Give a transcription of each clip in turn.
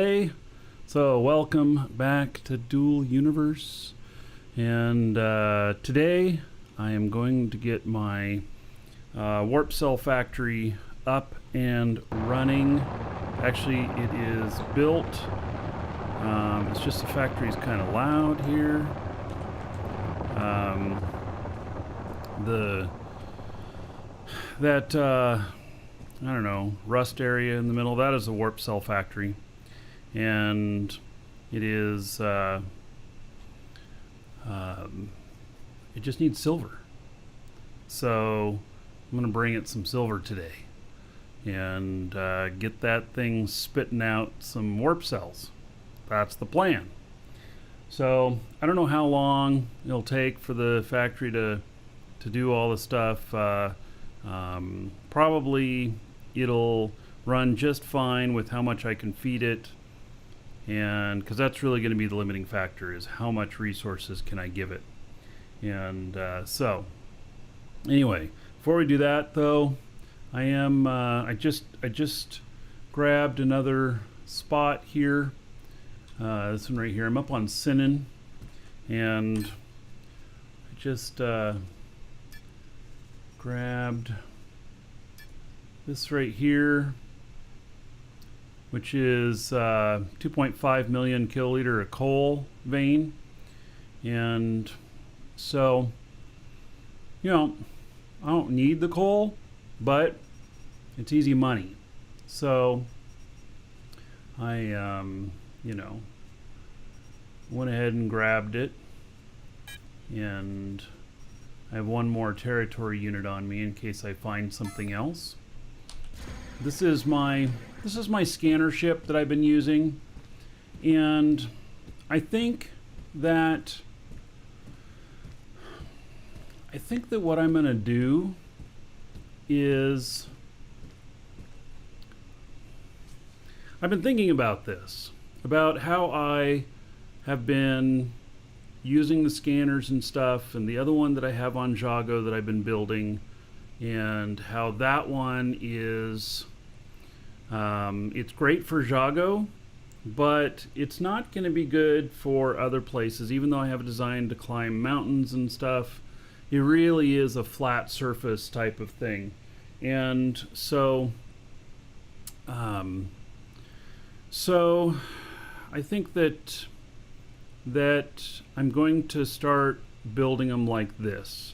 Hey, so welcome back to Dual Universe, and today I am going to get my warp cell factory up and running. Actually, it is built. It's just the factory's kind of loud here. I don't know, rust area in the middle, that is a warp cell factory. And it is it just needs silver, so I'm gonna bring it some silver today and get that thing spitting out some warp cells. That's the plan. So I don't know how long it'll take for the factory to do all the stuff. Probably it'll run just fine with how much I can feed it, and because that's really going to be the limiting factor, is how much resources can I give it. And so anyway, before we do that though, I just grabbed another spot here, this one right here. I'm up on Sinan, and I just grabbed this right here, which is 2.5 million kiloliter of coal vein. And so, you know, I don't need the coal, but it's easy money. So I, went ahead and grabbed it, and I have one more territory unit on me in case I find something else. This is my scanner ship that I've been using, and I think that what I'm gonna do is, I've been thinking about this, about how I have been using the scanners and stuff, and the other one that I have on Jago that I've been building, and how that one is, it's great for Jago, but it's not going to be good for other places. Even though I have a design to climb mountains and stuff, it really is a flat surface type of thing. And so I think that I'm going to start building them like this.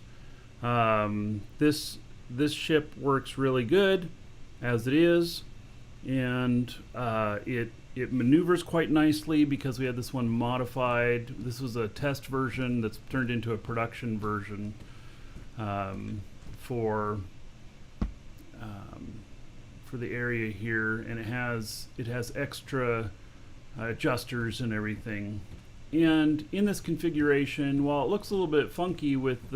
This ship works really good as it is, and it maneuvers quite nicely because we had this one modified. This was a test version that's turned into a production version for the area here, and it has extra adjusters and everything. And in this configuration, while it looks a little bit funky with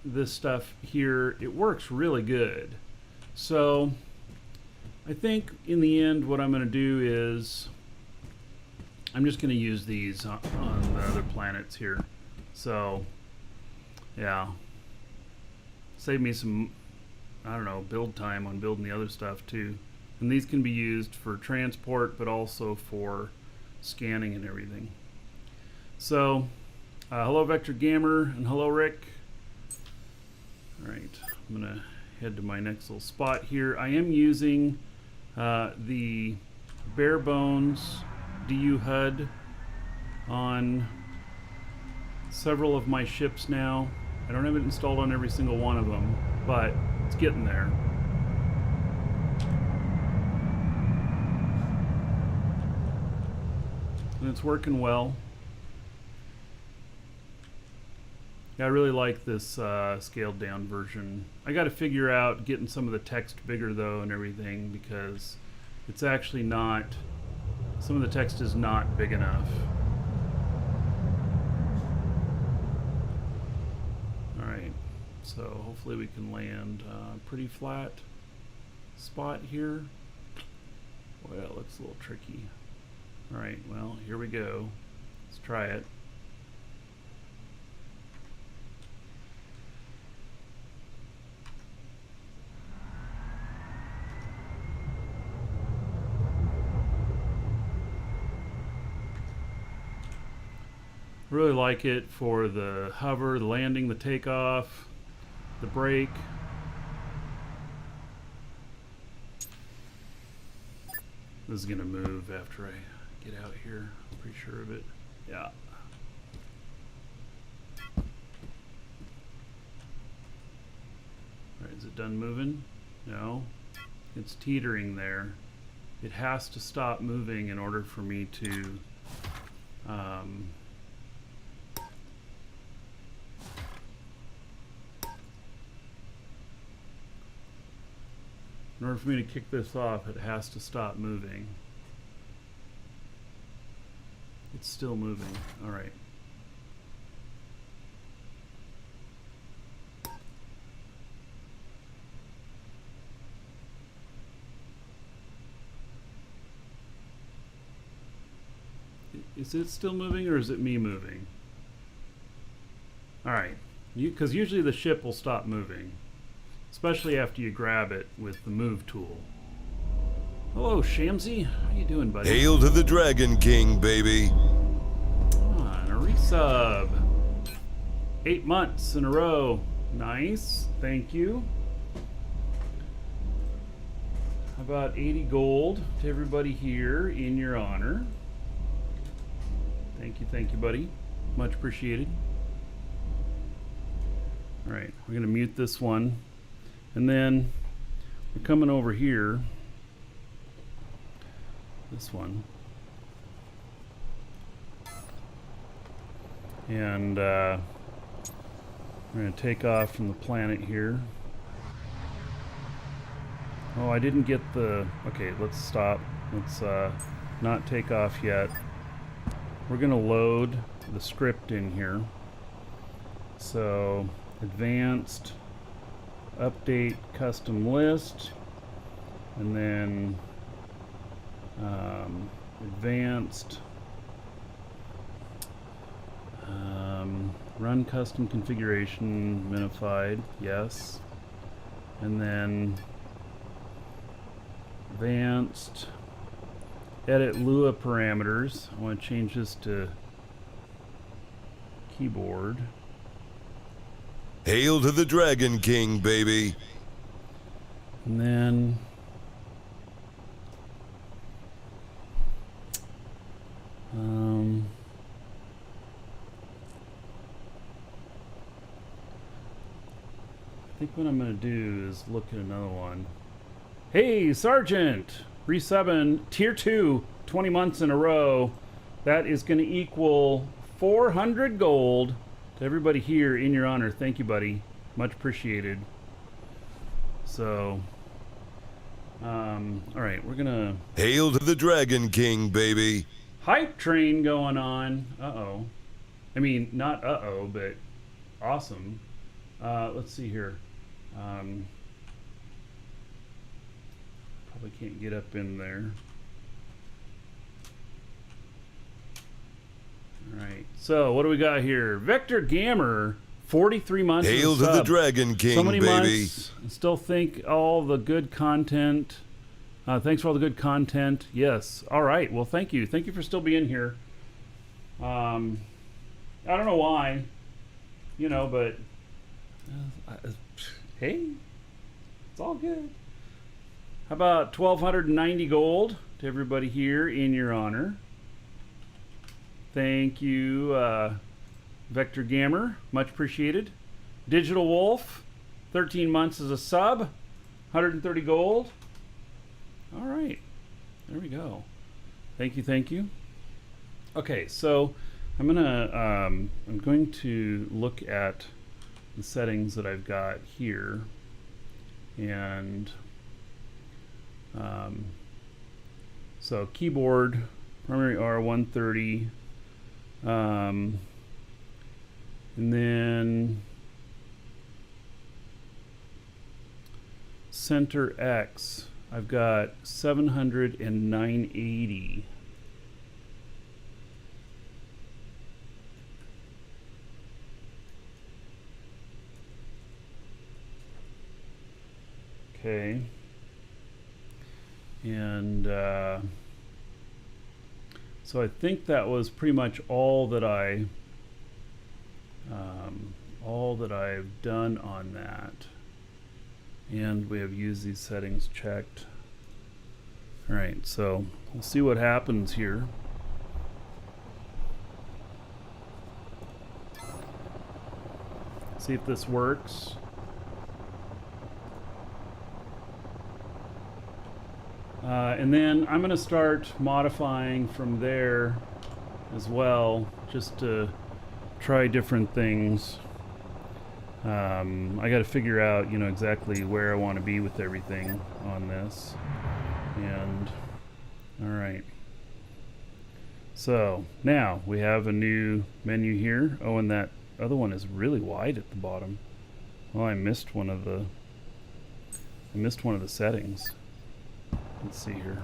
this stuff here, it works really good. So I think in the end what I'm going to do is I'm just going to use these on the other planets here. So yeah, save me some, I don't know, build time on building the other stuff too. And these can be used for transport, but also for scanning and everything. So hello Vector Gamer, and hello Rick. Alright, I'm gonna head to my next little spot here. I am using the bare bones DU HUD on several of my ships now. I don't have it installed on every single one of them, but it's getting there. And it's working well. Yeah, I really like this scaled down version. I got to figure out getting some of the text bigger though and everything, because it's actually not, some of the text is not big enough. Alright, so hopefully we can land a pretty flat spot here. Boy, that looks a little tricky. Alright, well, here we go. Let's try it. Really like it for the hover, the landing, the takeoff, the brake. This is gonna move after I get out here. I'm pretty sure of it. Yeah. Alright, is it done moving? No. It's teetering there. It has to stop moving in order for me to in order for me to kick this off, it has to stop moving. It's still moving. All right. Is it still moving or is it me moving? All right. Because usually the ship will stop moving, especially after you grab it with the move tool. Hello, Shamsy. How you doing, buddy? Hail to the Dragon King, baby. Come on, a resub. 8 months in a row. Nice. Thank you. How about 80 gold to everybody here in your honor? Thank you, buddy. Much appreciated. All right, we're gonna mute this one. And then we're coming over here. This one. And we're going to take off from the planet here. Oh, I didn't get the... Okay, let's stop. Let's not take off yet. We're going to load the script in here. So, advanced, update custom list, and then advanced, run custom configuration minified, yes, and then advanced, edit Lua parameters. I want to change this to keyboard. Hail to the Dragon King, baby. And then I think what I'm going to do is look at another one. Hey, Sergeant! Re7, Tier 2, 20 months in a row. That is going to equal 400 gold to everybody here in your honor. Thank you, buddy. Much appreciated. So, alright, we're going to... Hail to the Dragon King, baby. Hype train going on. Uh-oh. I mean, not uh-oh, but awesome. Let's see here. Probably can't get up in there. Alright, so what do we got here? Vector Gammer, 43 months. Hail to the Dragon King, so many baby. Months. Still think all the good content. Thanks for all the good content. Yes. All right. Well, thank you. Thank you for still being here. I don't know why, you know, but hey, it's all good. How about 1,290 gold to everybody here in your honor? Thank you, Vector Gammer. Much appreciated. Digital Wolf, 13 months as a sub, 130 gold. All right, there we go. Thank you, thank you. Okay, so I'm going to look at the settings that I've got here, and so keyboard, primary R130, and then center X. I've got 700 and 980. Okay. And so I think that was pretty much all that I all that I've done on that. And we have used these settings checked. Alright, so we'll see what happens here. See if this works. And then I'm going to start modifying from there as well, just to try different things. I got to figure out, exactly where I want to be with everything on this. And all right. So now we have a new menu here. Oh, and that other one is really wide at the bottom. Well, I missed one of the settings. Let's see here.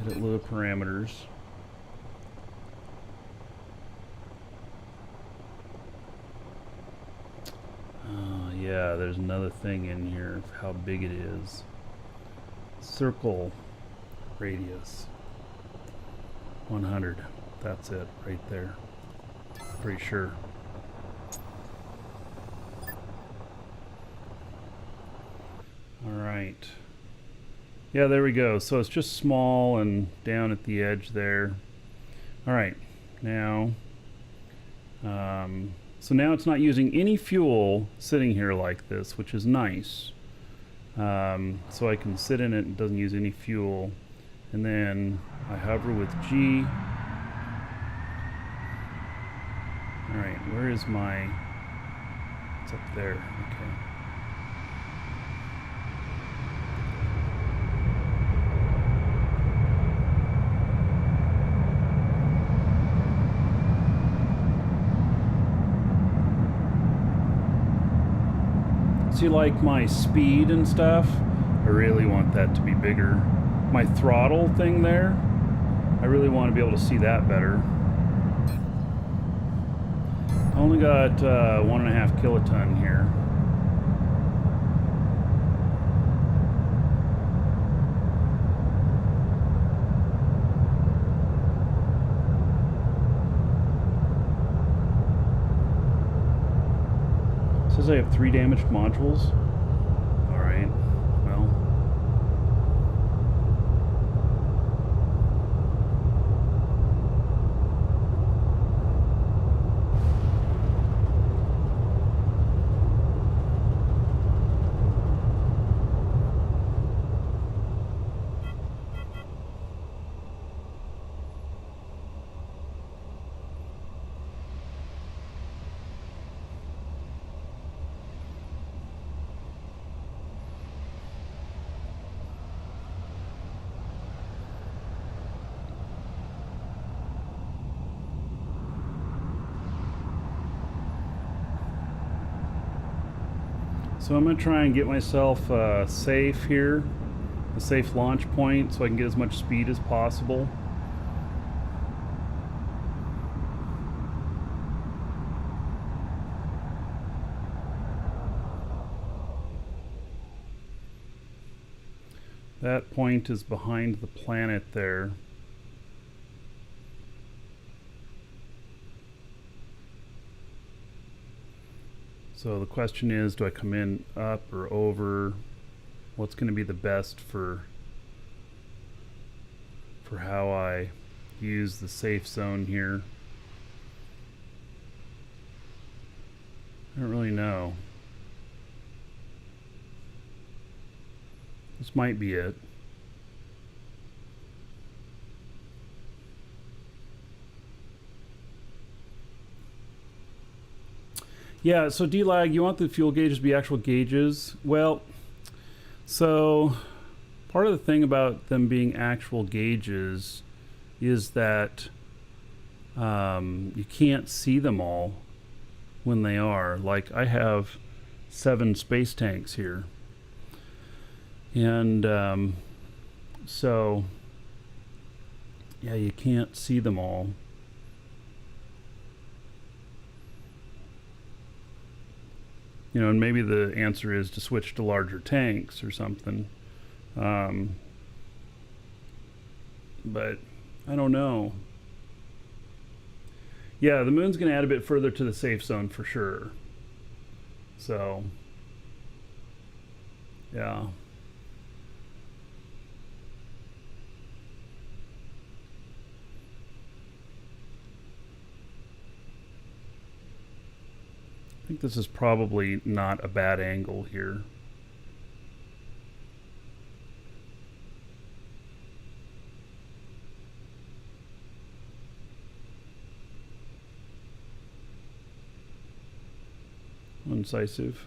Edit load parameters. Oh yeah, there's another thing in here of how big it is. Circle radius. 100. That's it right there. Pretty sure. Alright. Yeah, there we go. So it's just small and down at the edge there. Alright. Now, so now it's not using any fuel sitting here like this, which is nice. So I can sit in it and it doesn't use any fuel. And then I hover with G. Alright, where is my... It's up there. Okay. See, like my speed and stuff, I really want that to be bigger. My throttle thing there, I really want to be able to see that better. I only got 1.5 kiloton here. It says I have 3 damaged modules. Alright, well. So I'm going to try and get myself safe here, a safe launch point, so I can get as much speed as possible. That point is behind the planet there. So the question is, do I come in up or over? What's going to be the best for how I use the safe zone here? I don't really know. This might be it. Yeah, so D-lag, you want the fuel gauges to be actual gauges. Well, so part of the thing about them being actual gauges is that you can't see them all when they are. Like, I have 7 space tanks here. And so, yeah, you can't see them all. You know, and maybe the answer is to switch to larger tanks or something. But I don't know. Yeah, the moon's going to add a bit further to the safe zone for sure. So, yeah. I think this is probably not a bad angle here. Incisive.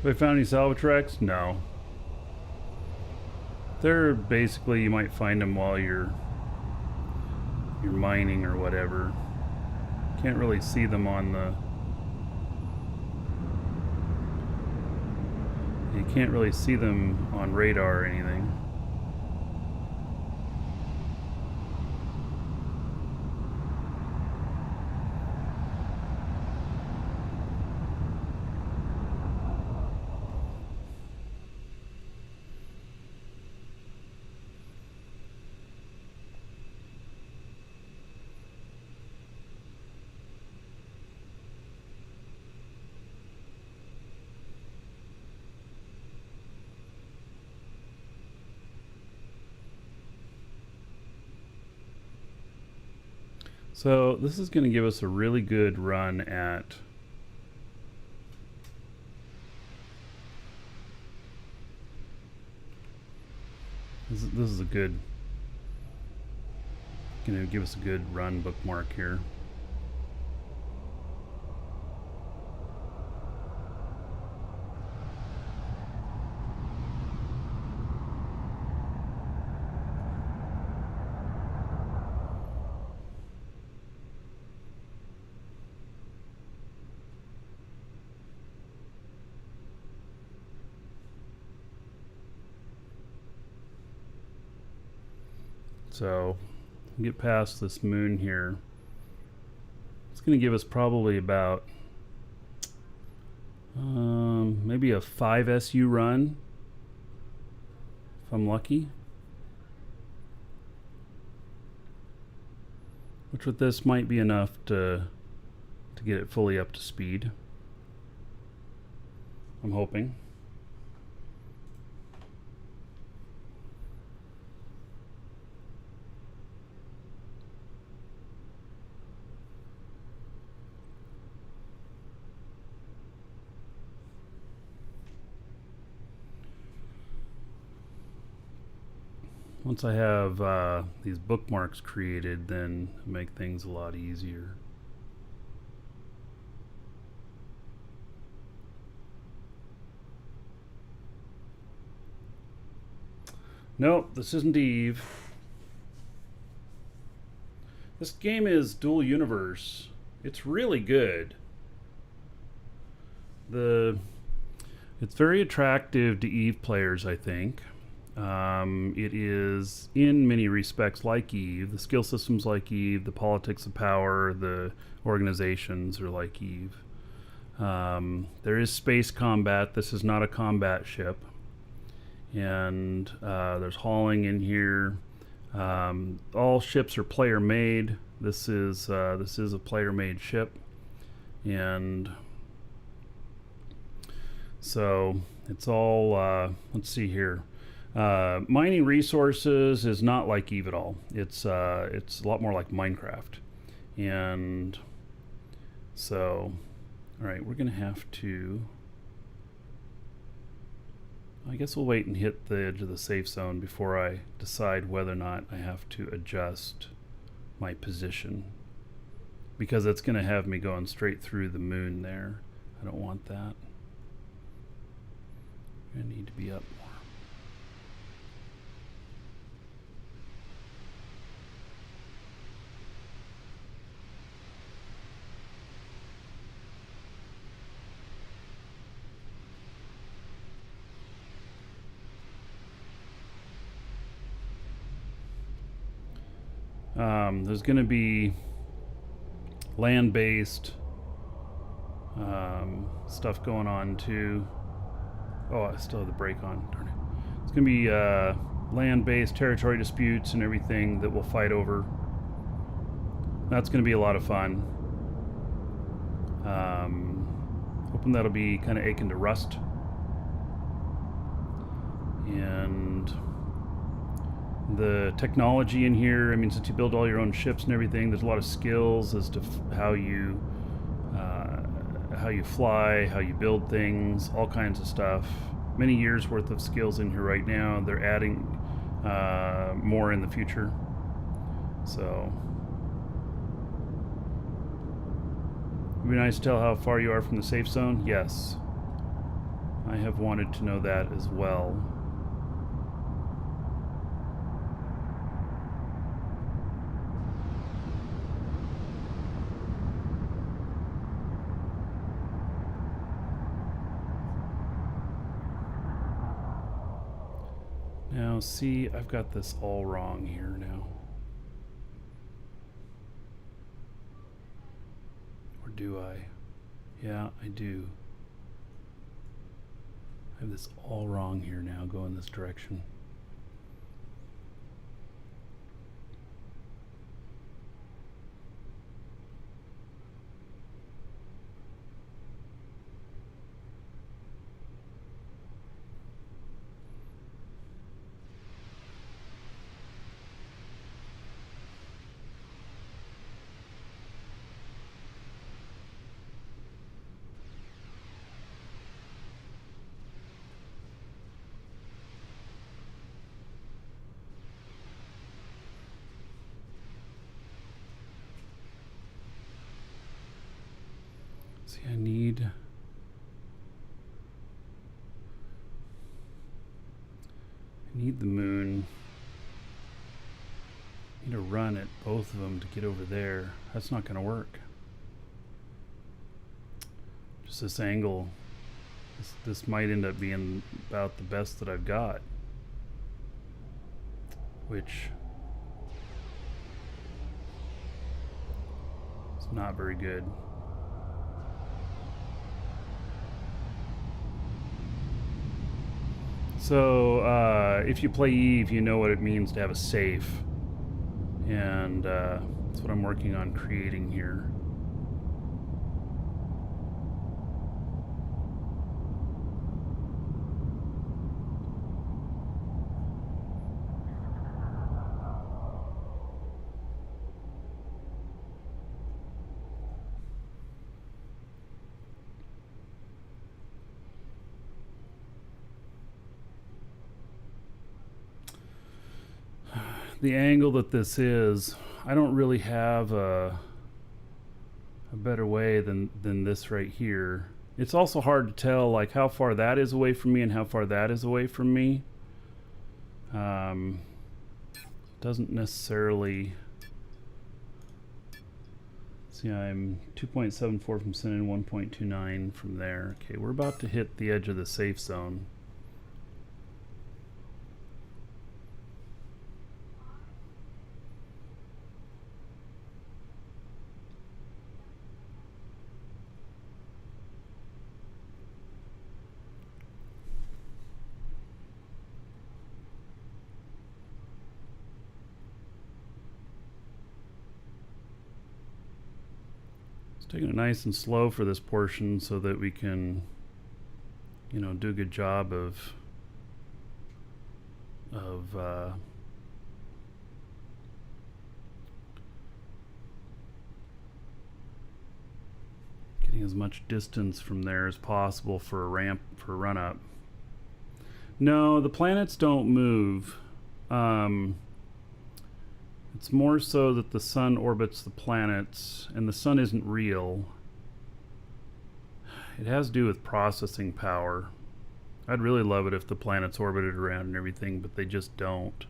Have I found any salvage tracks? No. They're basically, you might find them while you're mining or whatever. Can't really see them on the... You can't really see them on radar or anything. So this is going to give us a really good run at this is a good, going to give us a good run bookmark here. So get past this moon here. It's going to give us probably about maybe a 5 SU run if I'm lucky. Which with this might be enough to get it fully up to speed. I'm hoping. Once I have these bookmarks created, then make things a lot easier. Nope, this isn't Eve. This game is dual universe. It's really good. It's very attractive to Eve players, I think. It is in many respects like Eve. The skill system's like Eve. The politics of power, the organizations are like Eve. There is space combat. This is not a combat ship. And there's hauling in here. All ships are player made. This is a player made ship. And so it's all, let's see here. Mining resources is not like Eve at all. It's a lot more like Minecraft. And so, all right, we're gonna have to, I guess we'll wait and hit the edge of the safe zone before I decide whether or not I have to adjust my position, because it's gonna have me going straight through the moon there. I don't want that. I need to be up more. There's going to be land-based stuff going on too. Oh, I still have the brake on. Darn it. It's going to be land-based territory disputes and everything that we'll fight over. That's going to be a lot of fun. Hoping that'll be kind of akin to Rust. And the technology in here, I mean, since you build all your own ships and everything, there's a lot of skills as to how you fly, how you build things, all kinds of stuff. Many years worth of skills in here right now. They're adding more in the future. So it'd be nice to tell how far you are from the safe zone. Yes, I have wanted to know that as well. Now, see, I've got this all wrong here now. Or do I? Yeah, I do. I have this all wrong here now, going this direction. See, I need the moon. I need to run at both of them to get over there. That's not going to work. Just this angle. This might end up being about the best that I've got. Which is not very good. So, if you play Eve, you know what it means to have a safe. And that's what I'm working on creating here. The angle that this is, I don't really have a better way than this right here. It's also hard to tell like how far that is away from me and how far that is away from me. Doesn't necessarily. See, I'm 2.74 from Sin and 1.29 from there. Okay, we're about to hit the edge of the safe zone. Taking it nice and slow for this portion so that we can, you know, do a good job of getting as much distance from there as possible for a ramp, for a run up. No, the planets don't move. It's more so that the sun orbits the planets, and the sun isn't real. It has to do with processing power. I'd really love it if the planets orbited around and everything, but they just don't.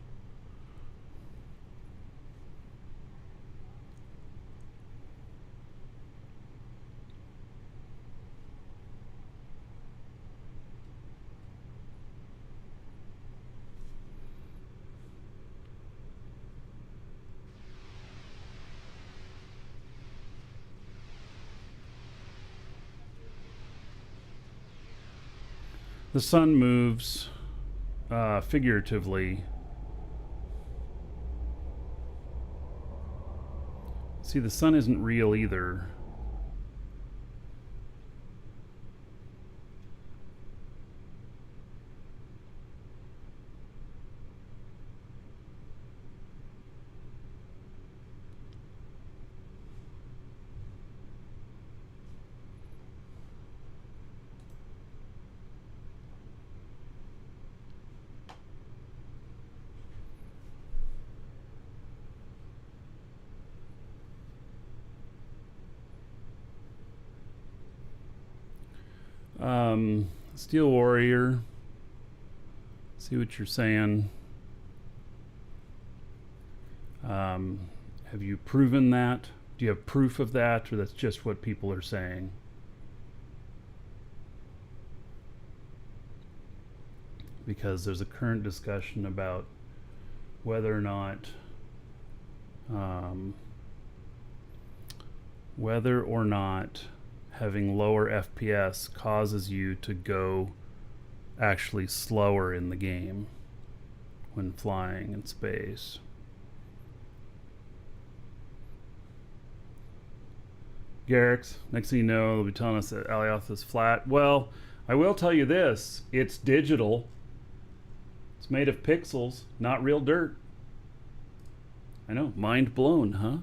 The sun moves figuratively. See, the sun isn't real either. Steel Warrior, see what you're saying. Have you proven that? Do you have proof of that, or that's just what people are saying? Because there's a current discussion about whether or not having lower FPS causes you to go actually slower in the game when flying in space. Garrix, next thing you know, they'll be telling us that Alioth is flat. Well, I will tell you this, it's digital. It's made of pixels, not real dirt. I know, mind blown, huh?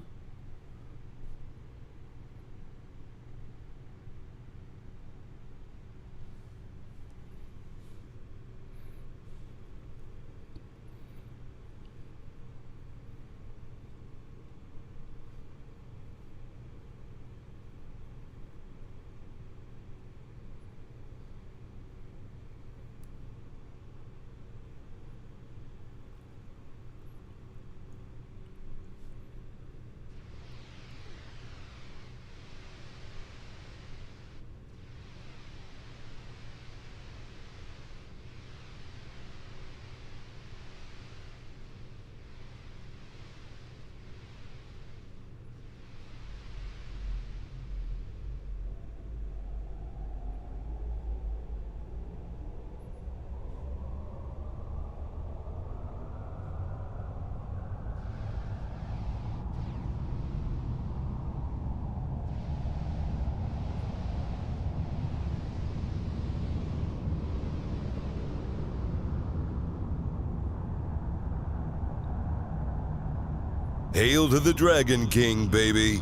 Hail to the Dragon King, baby.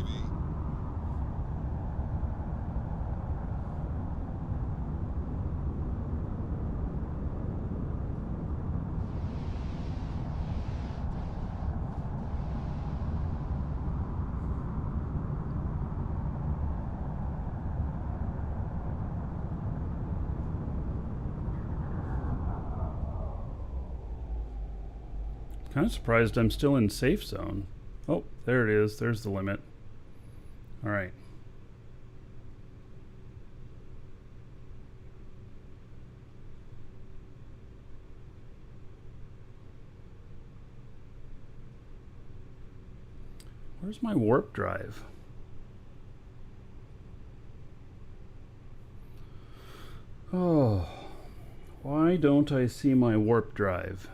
Kind of surprised I'm still in safe zone. Oh, there it is. There's the limit. All right. Where's my warp drive? Oh, why don't I see my warp drive?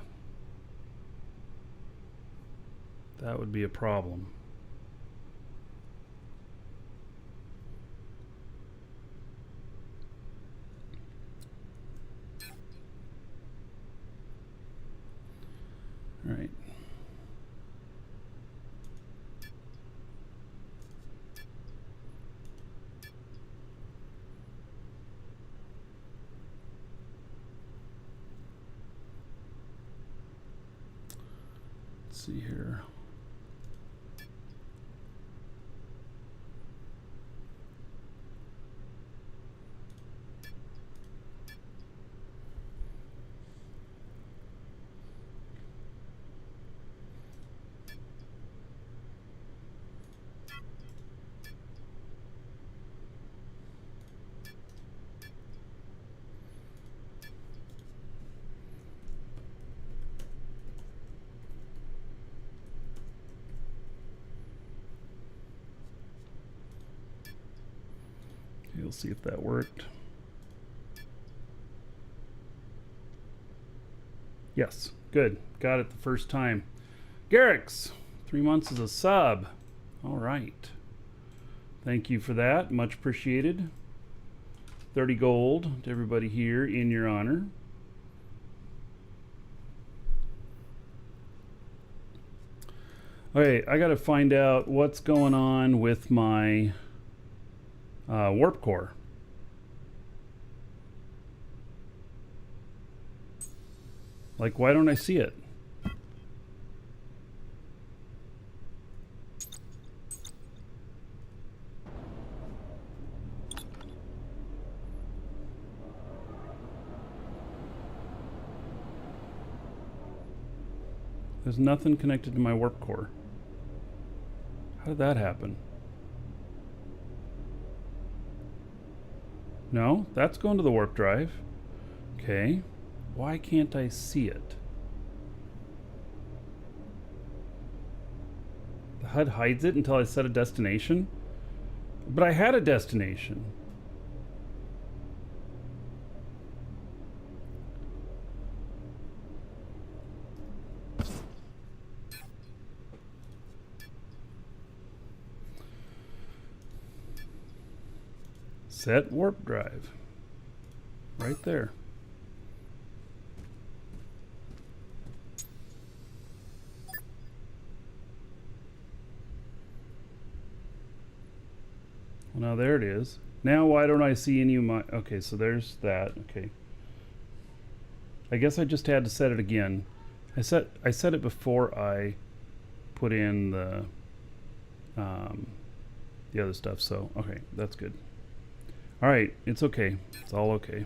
That would be a problem. All right. Let's see here. We'll see if that worked. Yes, good. Got it the first time. Garrix, 3 months as a sub. All right. Thank you for that. Much appreciated. 30 gold to everybody here in your honor. Okay, I got to find out what's going on with my warp core. Like, why don't I see it? There's nothing connected to my warp core. How did that happen? No, that's going to the warp drive. Okay. Why can't I see it? The HUD hides it until I set a destination? But I had a destination. Set warp drive. Right there. Well, now there it is. Now why don't I see any of my... Okay, so there's that. Okay. I guess I just had to set it again. I set it before I put in the other stuff. So, okay, that's good. All right, it's okay. It's all okay.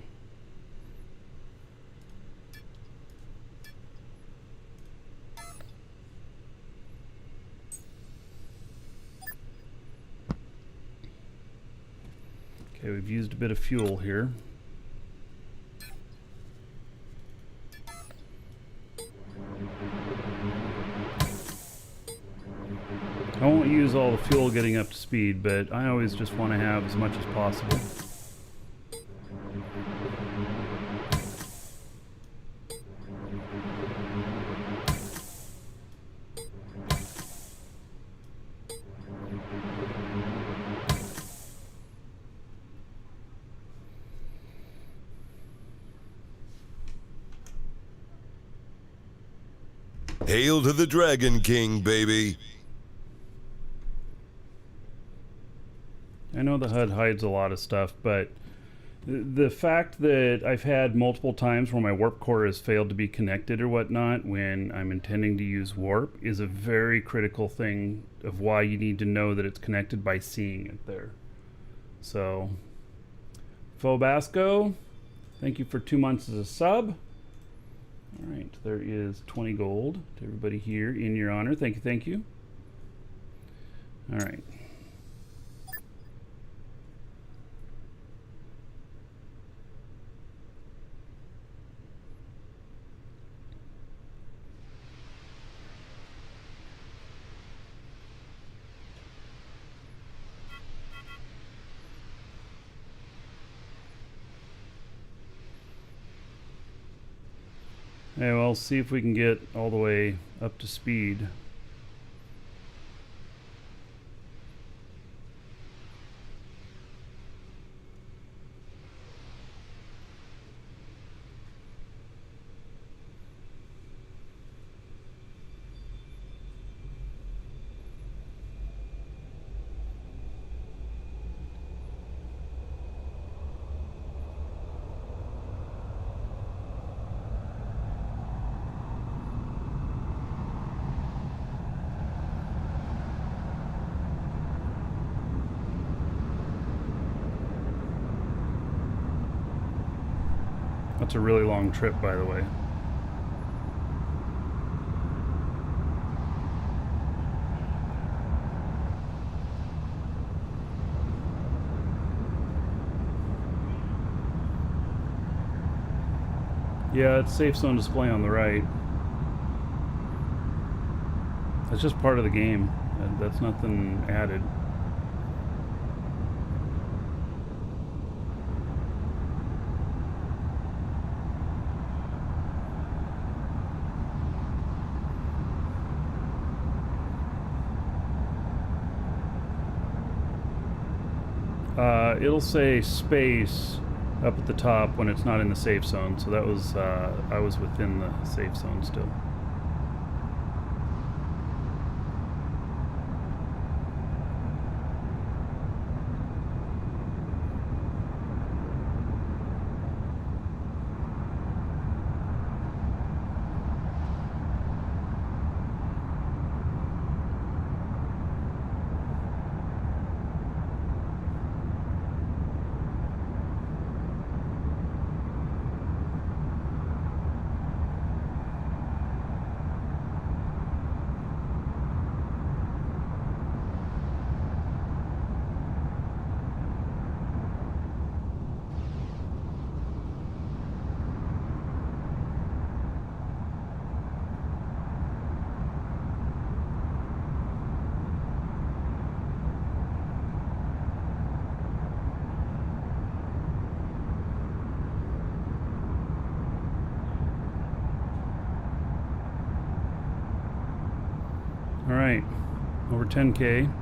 Okay, we've used a bit of fuel here. I won't use all the fuel getting up to speed, but I always just want to have as much as possible. Hail to the Dragon King, baby. I know the HUD hides a lot of stuff, but the fact that I've had multiple times where my warp core has failed to be connected or whatnot when I'm intending to use warp is a very critical thing of why you need to know that it's connected by seeing it there. So, Phobasco, thank you for 2 months as a sub. All right, there is 20 gold to everybody here in your honor. Thank you, thank you. All right. Yeah, well, see if we can get all the way up to speed. That's a really long trip, by the way. Yeah, it's safe zone display on the right. That's just part of the game. That's nothing added. It'll say space up at the top when it's not in the safe zone. So that was I was within the safe zone still. All right, over 10K.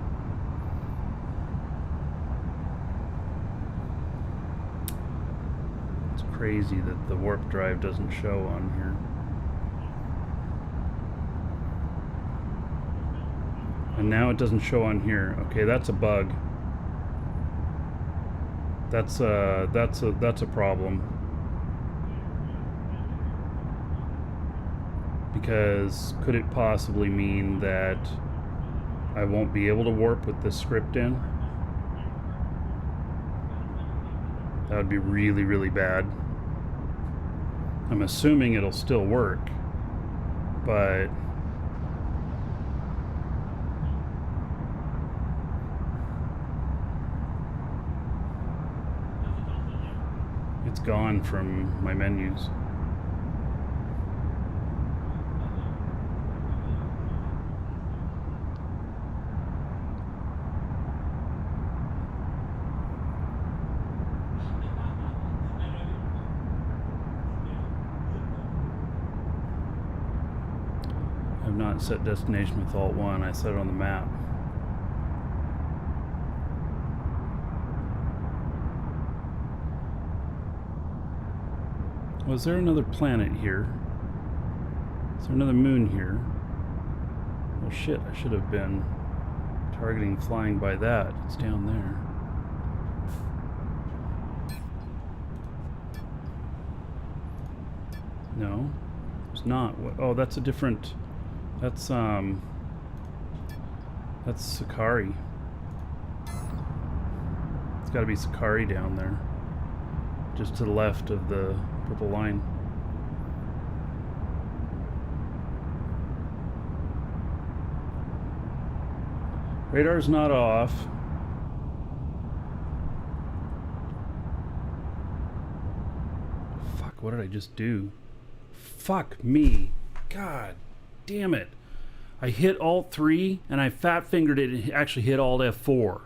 It's crazy that the warp drive doesn't show on here. And now it doesn't show on here. Okay, that's a bug. That's a problem. Because could it possibly mean that I won't be able to warp with this script in? That would be really, really bad. I'm assuming it'll still work, but it's gone from my menus. I've not set destination with Alt-1. I set it on the map. Was there another planet here? Is there another moon here? Well, shit, I should have been targeting flying by that. It's down there. No, it's not. Oh, that's a different... That's Sakari. It's got to be Sakari down there. Just to the left of the purple line. Radar's not off. Fuck, what did I just do? Fuck me. God damn it. I hit Alt 3 and I fat fingered it and actually hit Alt F4.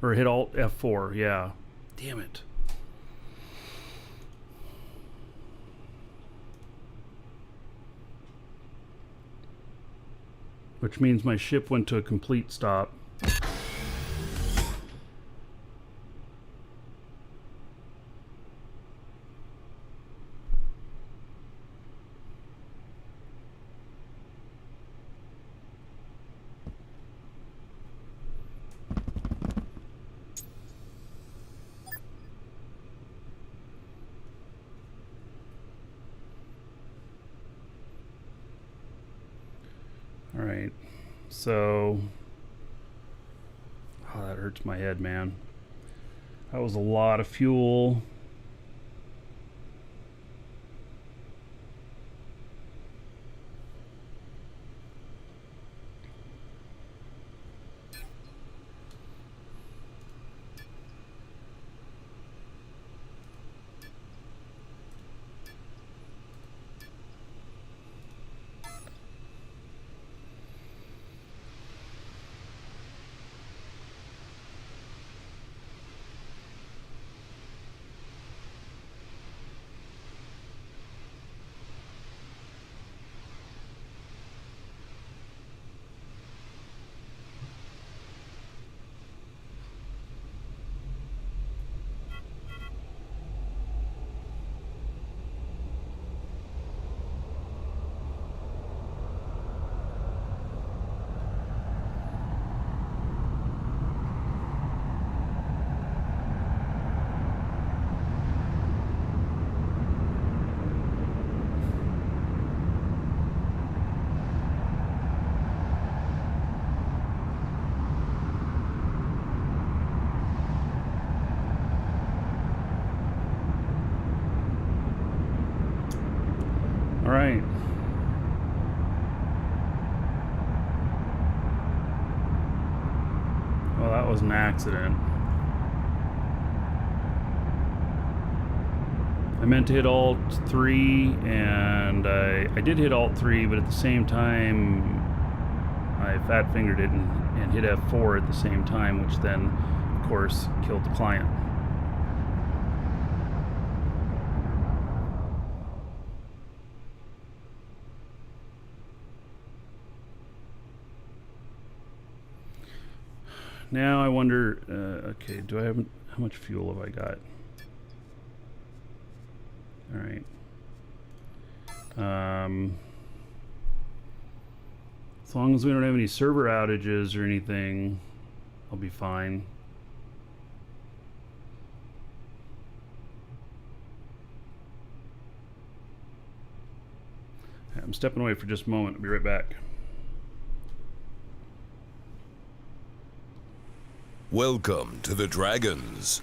Or hit Alt F4, yeah. Damn it. Which means my ship went to a complete stop. All right, so, oh, that hurts my head, man. That was a lot of fuel. Alright. Well, that was an accident. I meant to hit Alt 3, and I did hit Alt 3, but at the same time, I fat fingered it and hit F4 at the same time, which then, of course, killed the client. Now I wonder, okay, do I have, how much fuel have I got? Alright. As long as we don't have any server outages or anything, I'll be fine. I'm stepping away for just a moment. I'll be right back. Welcome to the Dragons.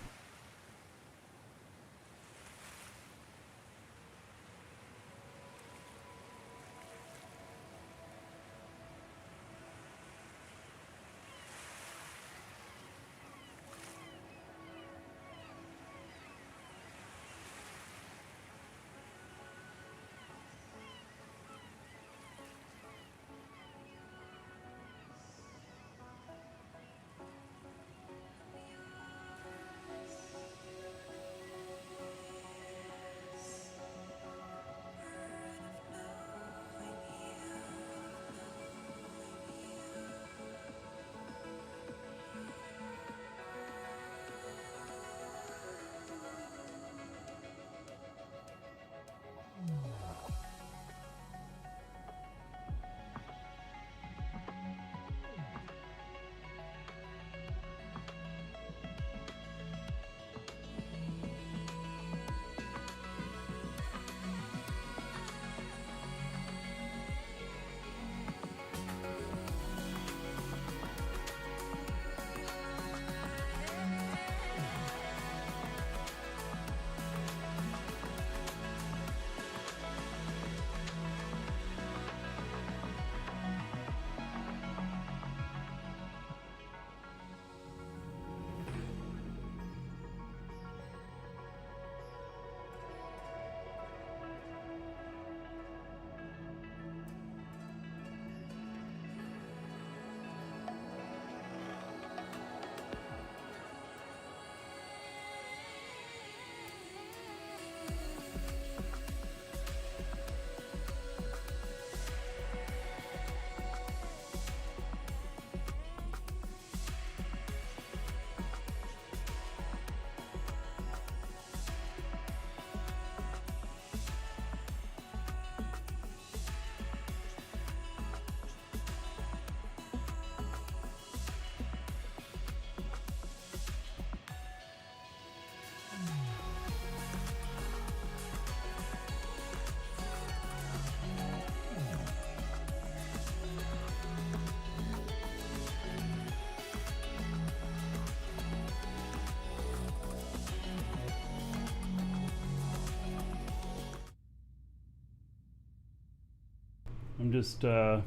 I'm just slow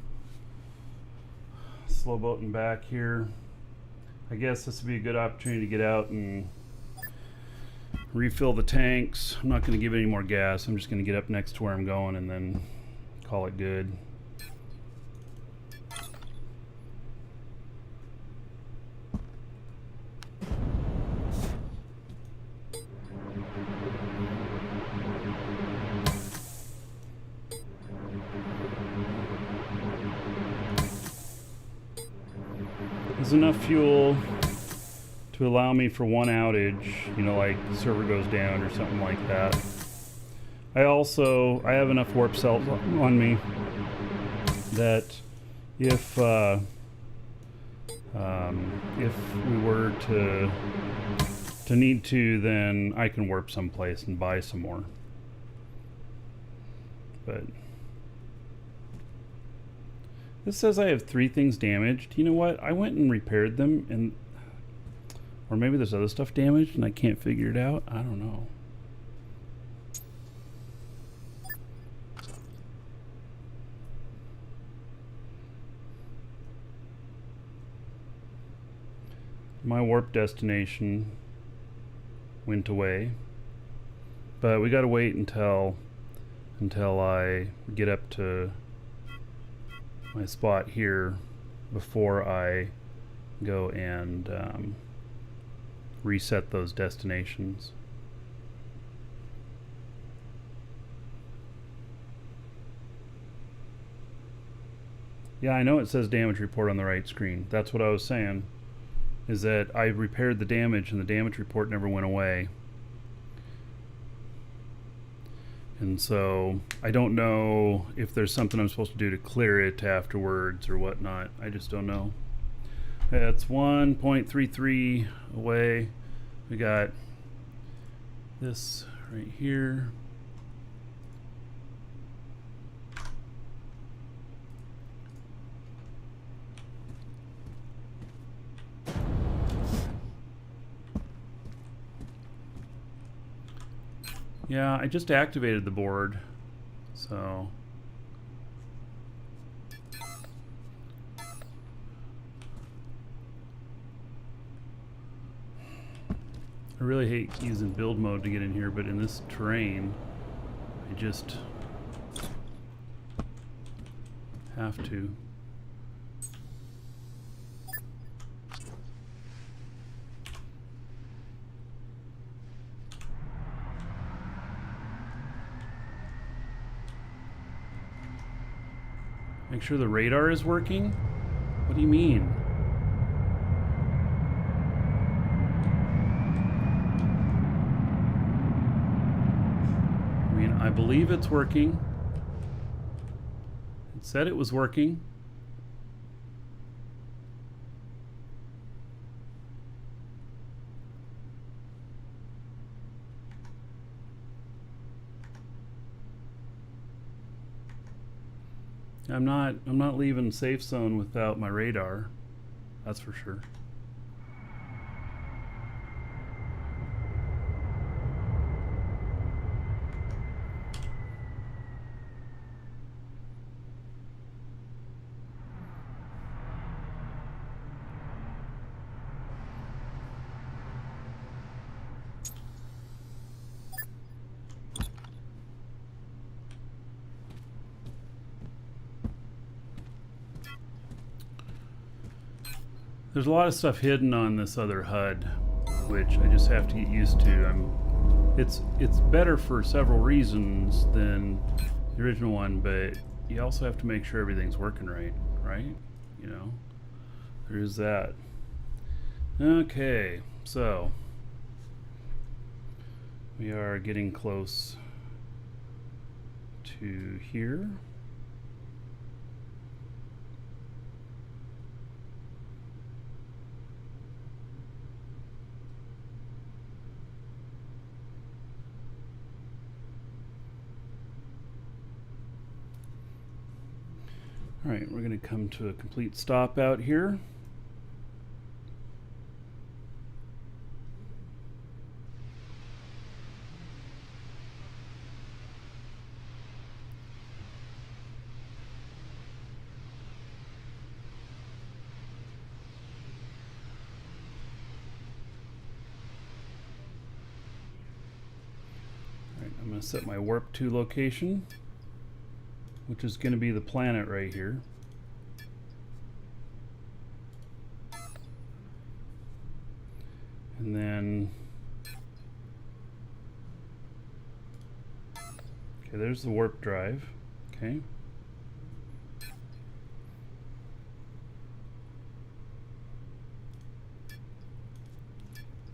boating back here. I guess this would be a good opportunity to get out and refill the tanks. I'm not going to give it any more gas. I'm just going to get up next to where I'm going and then call it good. There's enough fuel to allow me for one outage, you know, like the server goes down or something like that. I have enough warp cells on me that if we were to need to, then I can warp someplace and buy some more. But this says I have 3 things damaged. You know what? I went and repaired them, and or maybe there's other stuff damaged and I can't figure it out. I don't know. my warp destination went away. But we gotta wait until I get up to my spot here before I go and reset those destinations. Yeah, I know it says damage report on the right screen. That's what I was saying, is that I repaired the damage and the damage report never went away. And so I don't know if there's something I'm supposed to do to clear it afterwards or whatnot. I just don't know. That's 1.33 away. We got this right here. Yeah, I just activated the board, so I really hate using build mode to get in here, but in this terrain, I just have to. Make sure the radar is working? What do you mean? I mean, I believe it's working. It said it was working. I'm not leaving safe zone without my radar. That's for sure. There's a lot of stuff hidden on this other HUD, which I just have to get used to. It's better for several reasons than the original one, but you also have to make sure everything's working right? You know, there's that. Okay, so we are getting close to here. All right, we're going to come to a complete stop out here. All right, I'm going to set my warp to location, which is going to be the planet right here. And then, okay, there's the warp drive. Okay.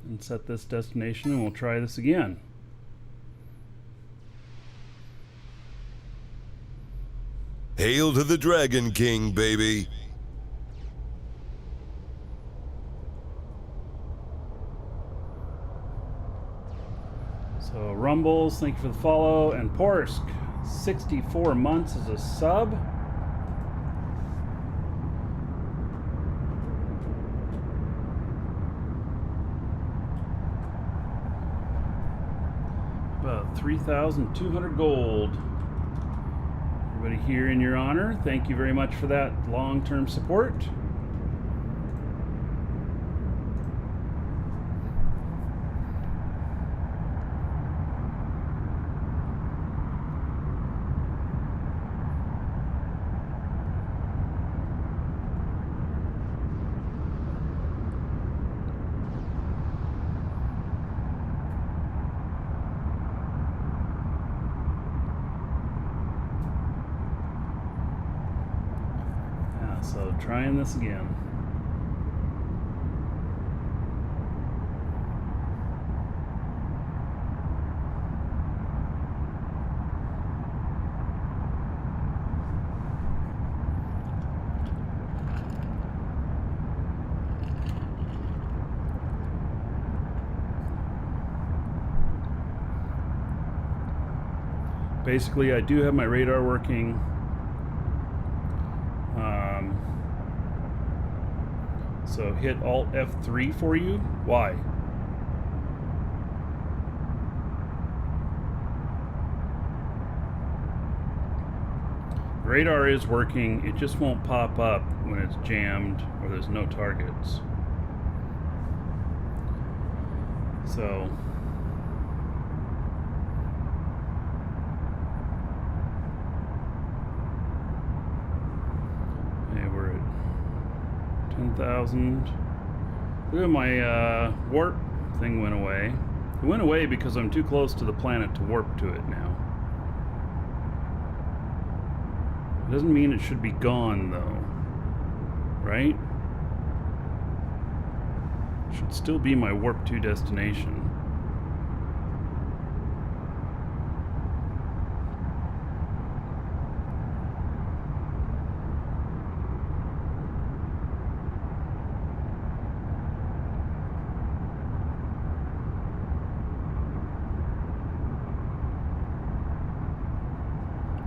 And set this destination, and we'll try this again. Hail to the Dragon King, baby. So Rumbles, thank you for the follow, and Porsk, 64 months as a sub. About 3,200 gold. Everybody here in your honor, thank you very much for that long-term support. So trying this again. Basically, I do have my radar working. So hit Alt F3 for you. Why? The radar is working, it just won't pop up when it's jammed or there's no targets. So hey, we're at 10,000. Look at my warp thing went away. It went away because I'm too close to the planet to warp to it now. It doesn't mean it should be gone though, right? It should still be my warp 2 destination.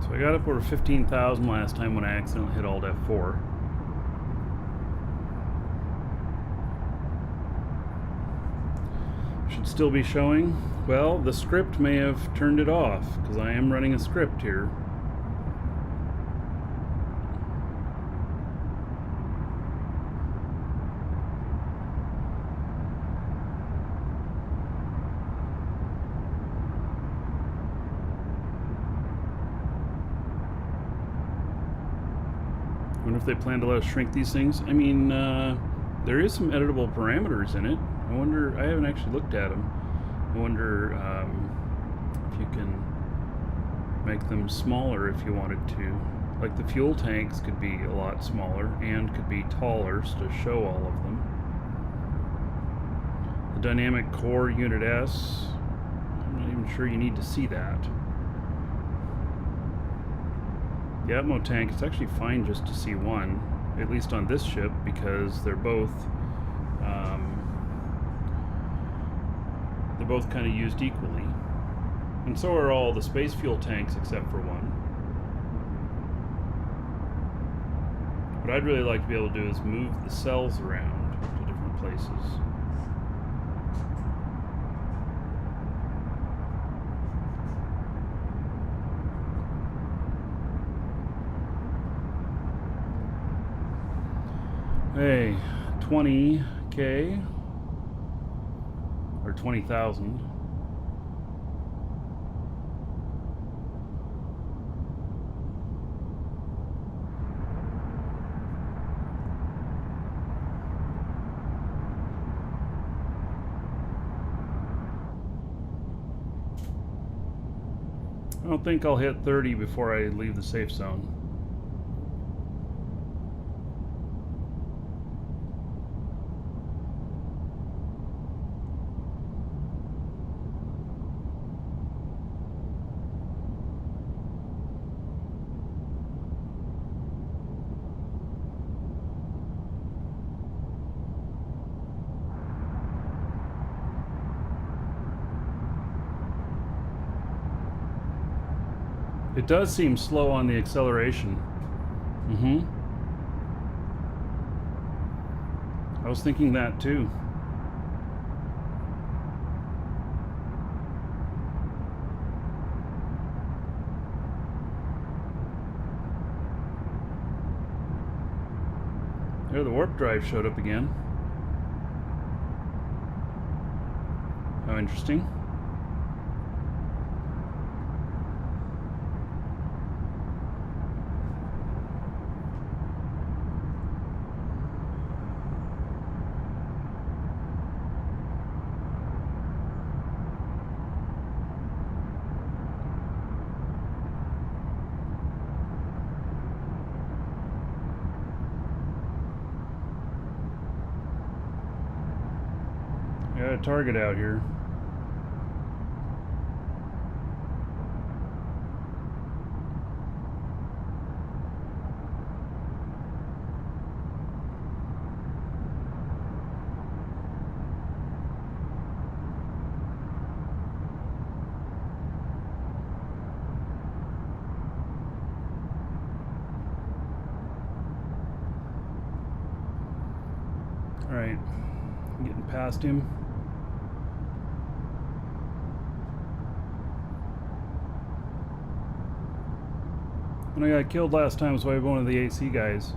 So I got up over 15,000 last time when I accidentally hit Alt F4. Should still be showing. Well, the script may have turned it off because I am running a script here. I wonder if they plan to let us shrink these things. I mean, there is some editable parameters in it. I wonder, I haven't actually looked at them. I wonder if you can make them smaller if you wanted to. Like the fuel tanks could be a lot smaller and could be taller to show all of them. The dynamic core unit S, I'm not even sure you need to see that. The Atmo tank, it's actually fine just to see one, at least on this ship, because they're both kind of used equally. And so are all the space fuel tanks except for one. What I'd really like to be able to do is move the cells around to different places. Hey, 20K or 20,000. I don't think I'll hit 30 before I leave the safe zone. It does seem slow on the acceleration. I was thinking that too. There, the warp drive showed up again. How interesting. Got a target out here. Alright, I'm getting past him. When I got killed last time was by one of the AC guys.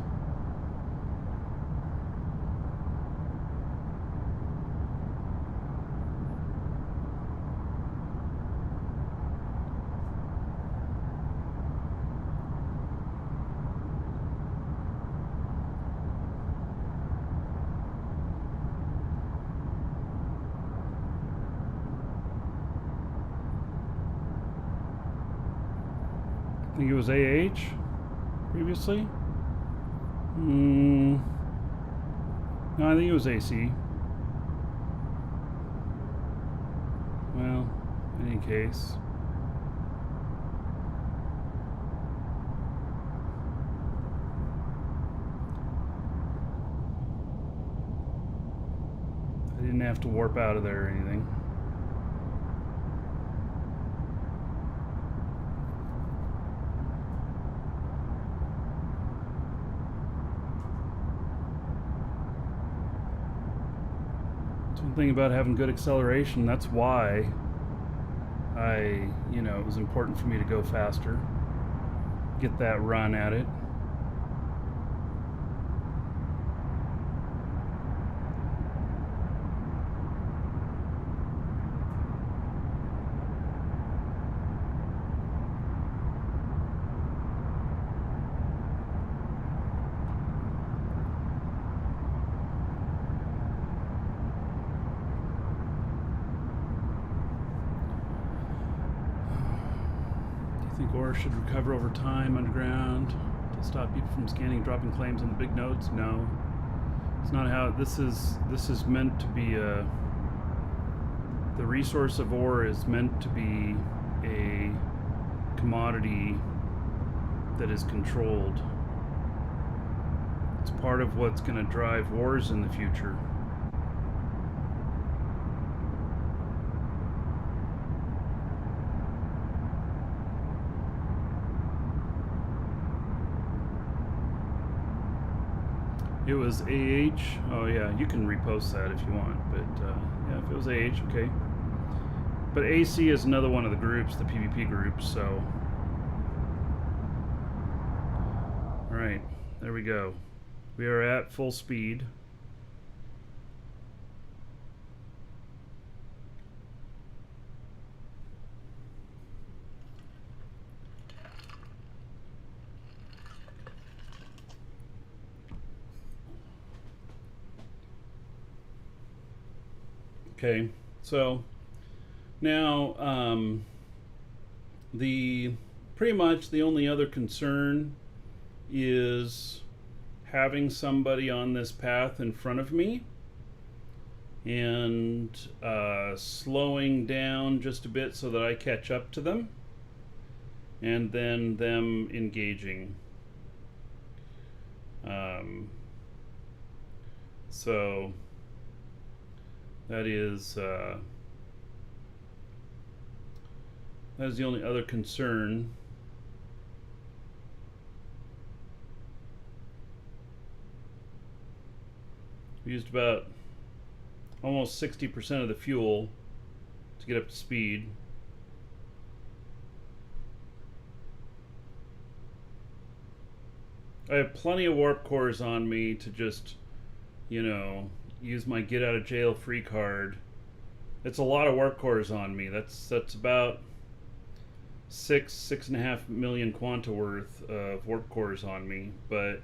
I think it was AH previously. No, I think it was AC. Well, in any case. I didn't have to warp out of there or anything. One thing about having good acceleration, that's why it was important for me to go faster, get that run at it. Do you think ore should recover over time underground to stop people from scanning and dropping claims on the big nodes? No. It's not how this is meant to be the resource of ore is meant to be a commodity that is controlled. It's part of what's going to drive wars in the future. It was AH. Oh yeah, you can repost that if you want. But yeah, if it was AH, okay. But AC is another one of the groups, the PvP groups. So, all right, there we go. We are at full speed. Okay, so now the pretty much the only other concern is having somebody on this path in front of me and slowing down just a bit so that I catch up to them, and then them engaging. So that is the only other concern. We used about almost 60% of the fuel to get up to speed. I have plenty of warp cores on me to just, use my get out of jail free card. It's a lot of warp cores on me. That's about 6.5 million quanta worth of warp cores on me. But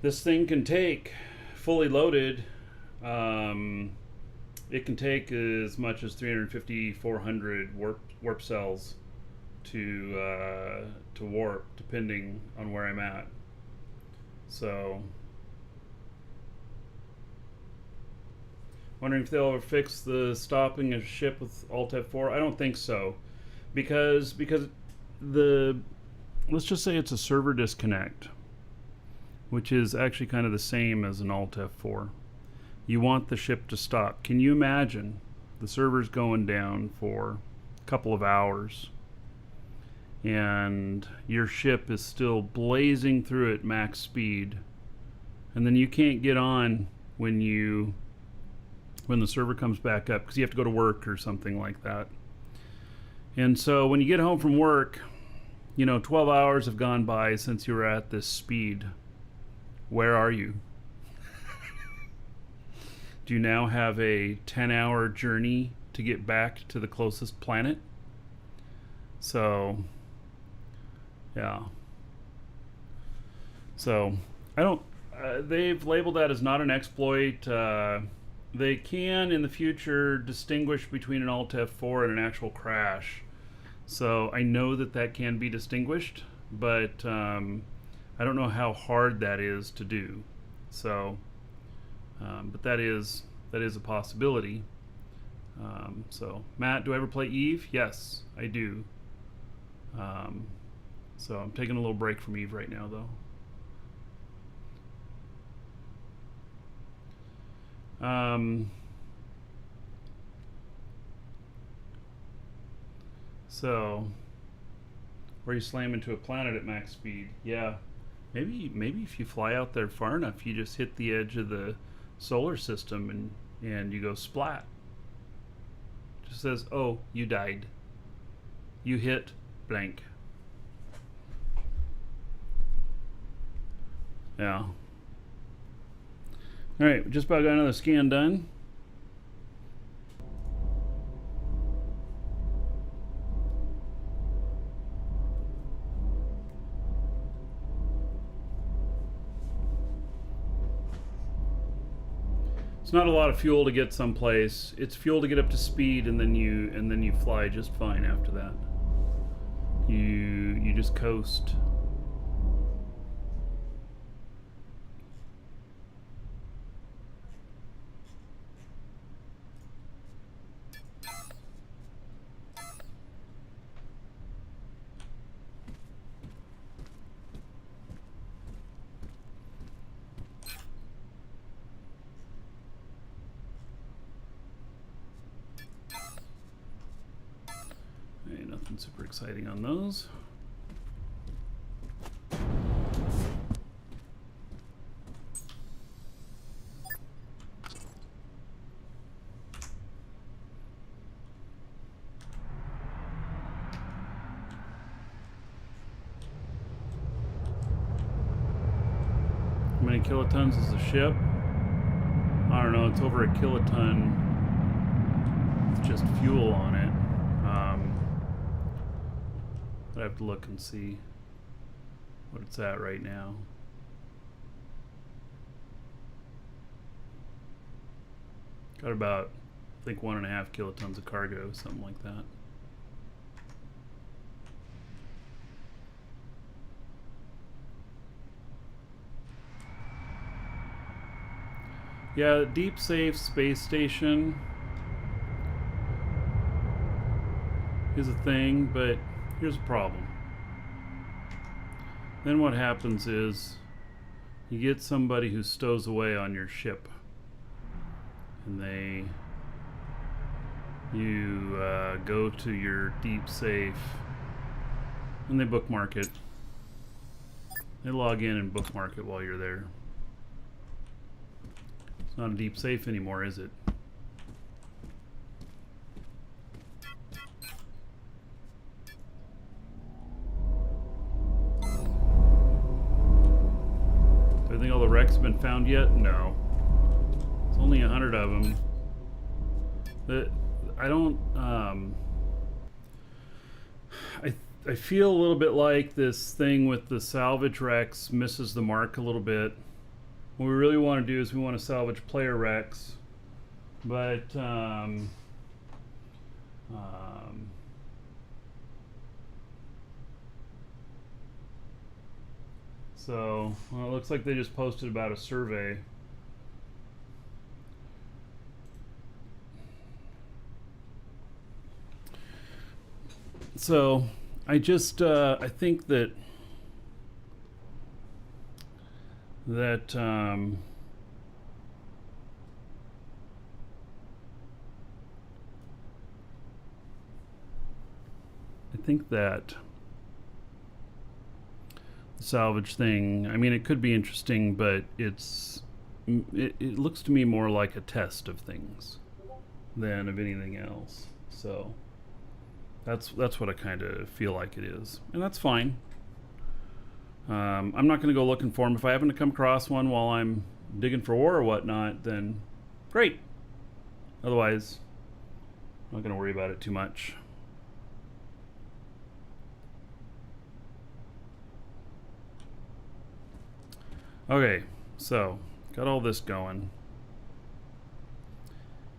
this thing can take, fully loaded, it can take as much as 350, 400 warp cells to warp, depending on where I'm at. So Wondering if they'll ever fix the stopping a ship with Alt F4. I don't think so, because the let's just say it's a server disconnect, which is actually kind of the same as an Alt F4. You want the ship to stop. Can you imagine the server's going down for a couple of hours and your ship is still blazing through at max speed, and then you can't get on when the server comes back up because you have to go to work or something like that. And so when you get home from work, 12 hours have gone by since you were at this speed. Where are you? Do you now have a 10-hour journey to get back to the closest planet? So, yeah. So, I don't... they've labeled that as not an exploit. They can, in the future, distinguish between an Alt F4 and an actual crash. So, I know that can be distinguished, but I don't know how hard that is to do. So, but that is a possibility. So, Matt, do I ever play Eve? Yes, I do. So I'm taking a little break from Eve right now, though. So, where you slam into a planet at max speed? Yeah, maybe if you fly out there far enough, you just hit the edge of the solar system and you go splat. Just says, oh, you died. You hit blank. Yeah. All right, just about got another scan done. It's not a lot of fuel to get someplace. It's fuel to get up to speed, and then you fly just fine after that. You just coast. Nothing super exciting on those. How many kilotons is the ship? I don't know, it's over a kiloton with just fuel on it. I have to look and see what it's at right now. Got about, I think, 1.5 kilotons of cargo, something like that. Yeah, deep safe space station is a thing, but here's a problem. Then what happens is you get somebody who stows away on your ship, and you go to your deep safe and they bookmark it. They log in and bookmark it while you're there. It's not a deep safe anymore, is it? Do I think all the wrecks have been found yet? No. It's only 100 of them. I don't. I feel a little bit like this thing with the salvage wrecks misses the mark a little bit. What we really want to do is we want to salvage player wrecks, but so, well, it looks like they just posted about a survey. So I just I think that that I think that the salvage thing, I mean, it could be interesting, but it looks to me more like a test of things than of anything else. So that's what I kind of feel like it is, and that's fine. I'm not going to go looking for them. If I happen to come across one while I'm digging for ore or whatnot, then great. Otherwise, I'm not going to worry about it too much. Okay, so got all this going,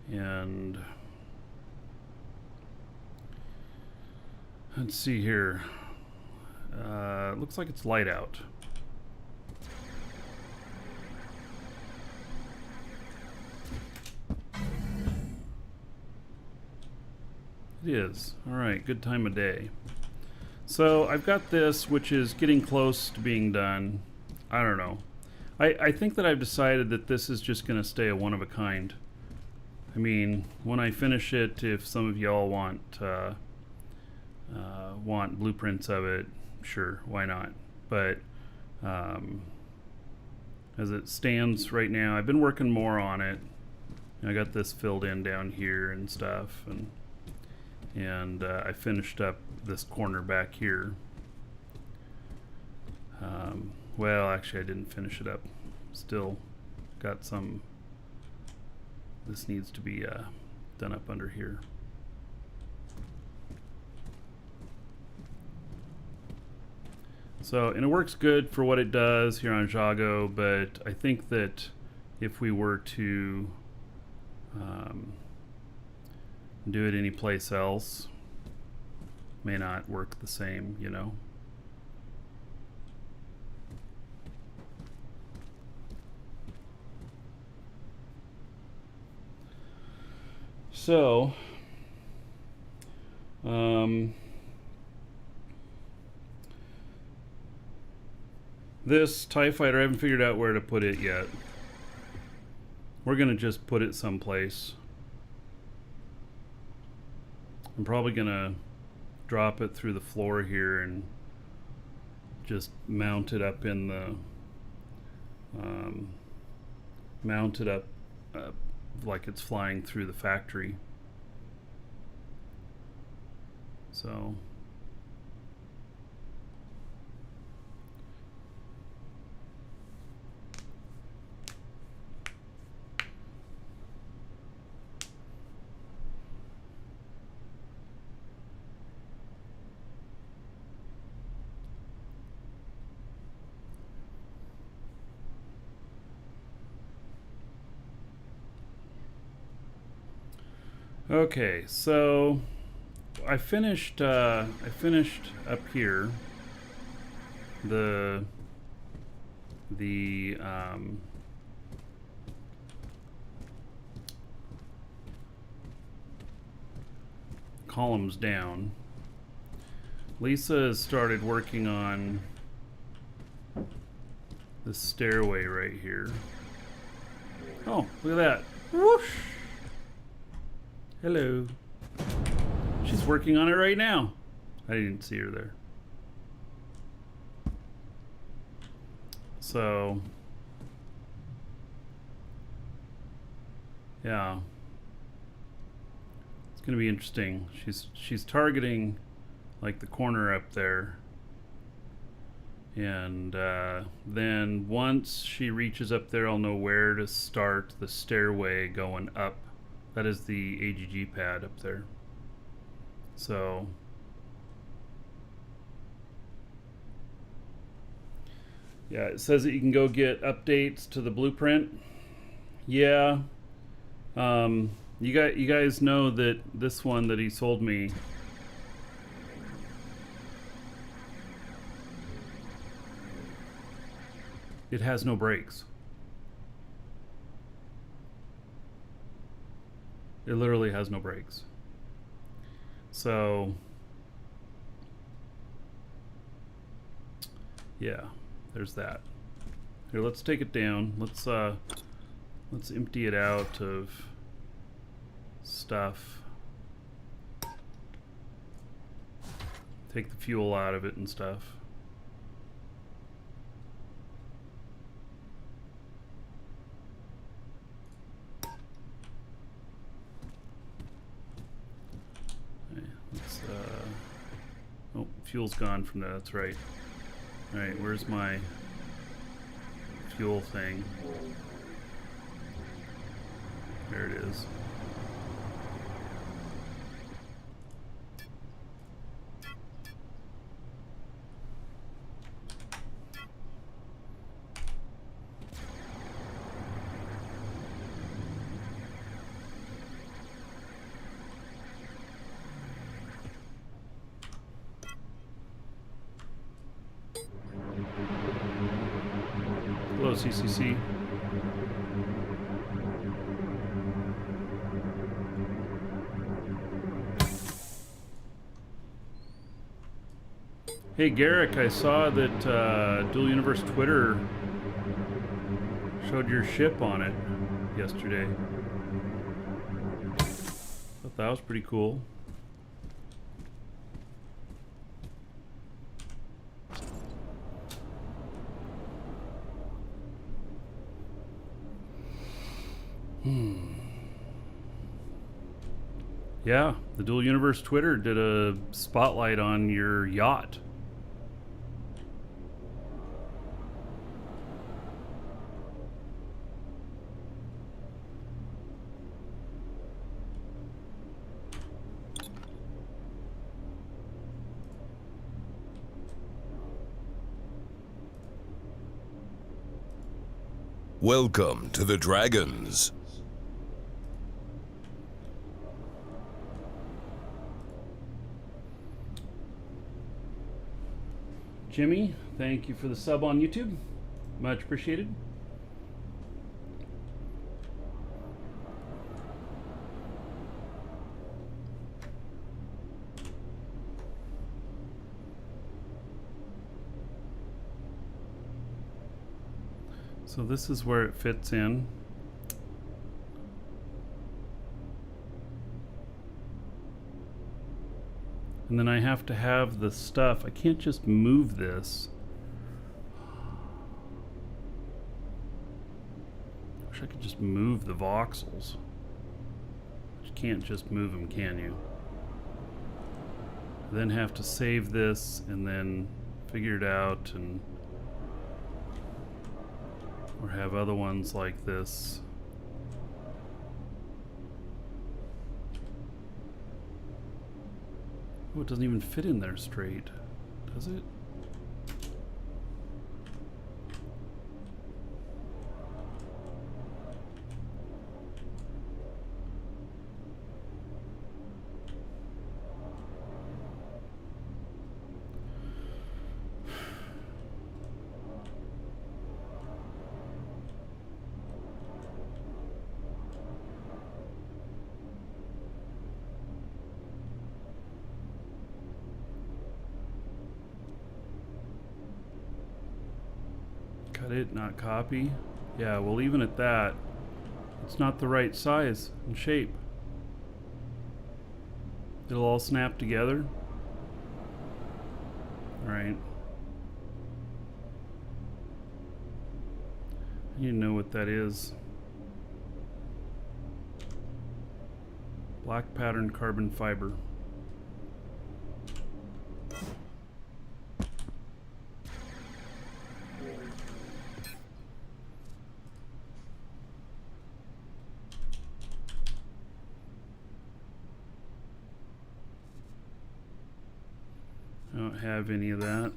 and let's see here. Looks like it's light out. It is. Alright, good time of day. So I've got this, which is getting close to being done. I don't know. I think that I've decided that this is just going to stay a one of a kind. I mean, when I finish it, if some of y'all want blueprints of it, sure, why not? But as it stands right now, I've been working more on it. I got this filled in down here and stuff, and I finished up this corner back here. Well, actually, I didn't finish it up. Still got some. This needs to be done up under here. So, and it works good for what it does here on Jago, but I think that if we were to do it anyplace else, may not work the same, you know. So, this TIE fighter, I haven't figured out where to put it yet. We're gonna just put it someplace. I'm probably gonna drop it through the floor here and just mount it up in the mount it up like it's flying through the factory. So okay, so I finished up here the columns down. Lisa has started working on the stairway right here. Oh, look at that. Whoosh! Hello. She's working on it right now. I didn't see her there. So, yeah. It's going to be interesting. She's targeting like the corner up there. And then once she reaches up there, I'll know where to start the stairway going up. That is the AGG pad up there. So yeah, it says that you can go get updates to the blueprint. Yeah. You guys know that this one that he sold me, it has no brakes. It literally has no brakes. So Yeah, there's that. Here, let's take it down. Let's empty it out of stuff. Take the fuel out of it and stuff. Okay, let's, oh, fuel's gone from that, that's right. Alright, where's my fuel thing? There it is. Hello, CCC. Hey Garrick, I saw that Dual Universe Twitter showed your ship on it yesterday. Thought that was pretty cool. Yeah, the Dual Universe Twitter did a spotlight on your yacht. Welcome to the Dragons. Jimmy, thank you for the sub on YouTube. Much appreciated. So this is where it fits in. And then I have to have the stuff. I can't just move this. Wish I could just move the voxels. You can't just move them, can you? Then have to save this and then figure it out, and or have other ones like this. Oh, it doesn't even fit in there straight, does it? Cut it, not copy. Yeah, well, even at that, it's not the right size and shape. It'll all snap together. All right. I need to know what that is. Black pattern carbon fiber. I don't have any of that. Okay.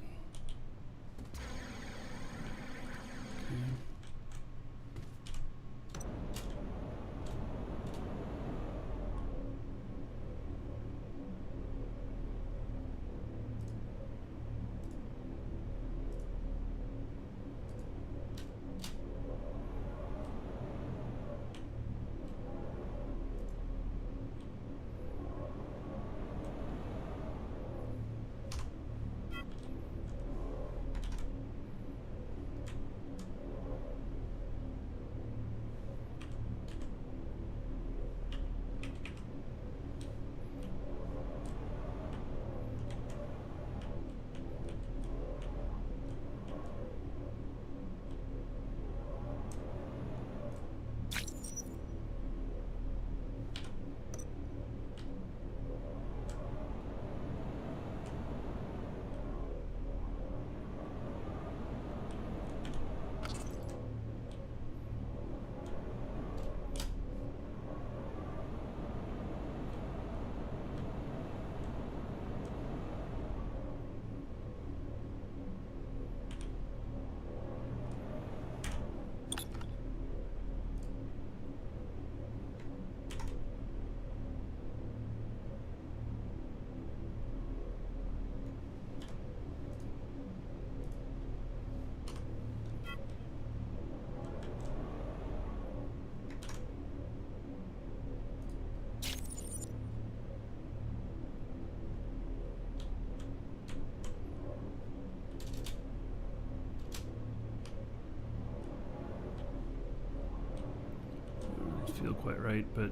quite right, but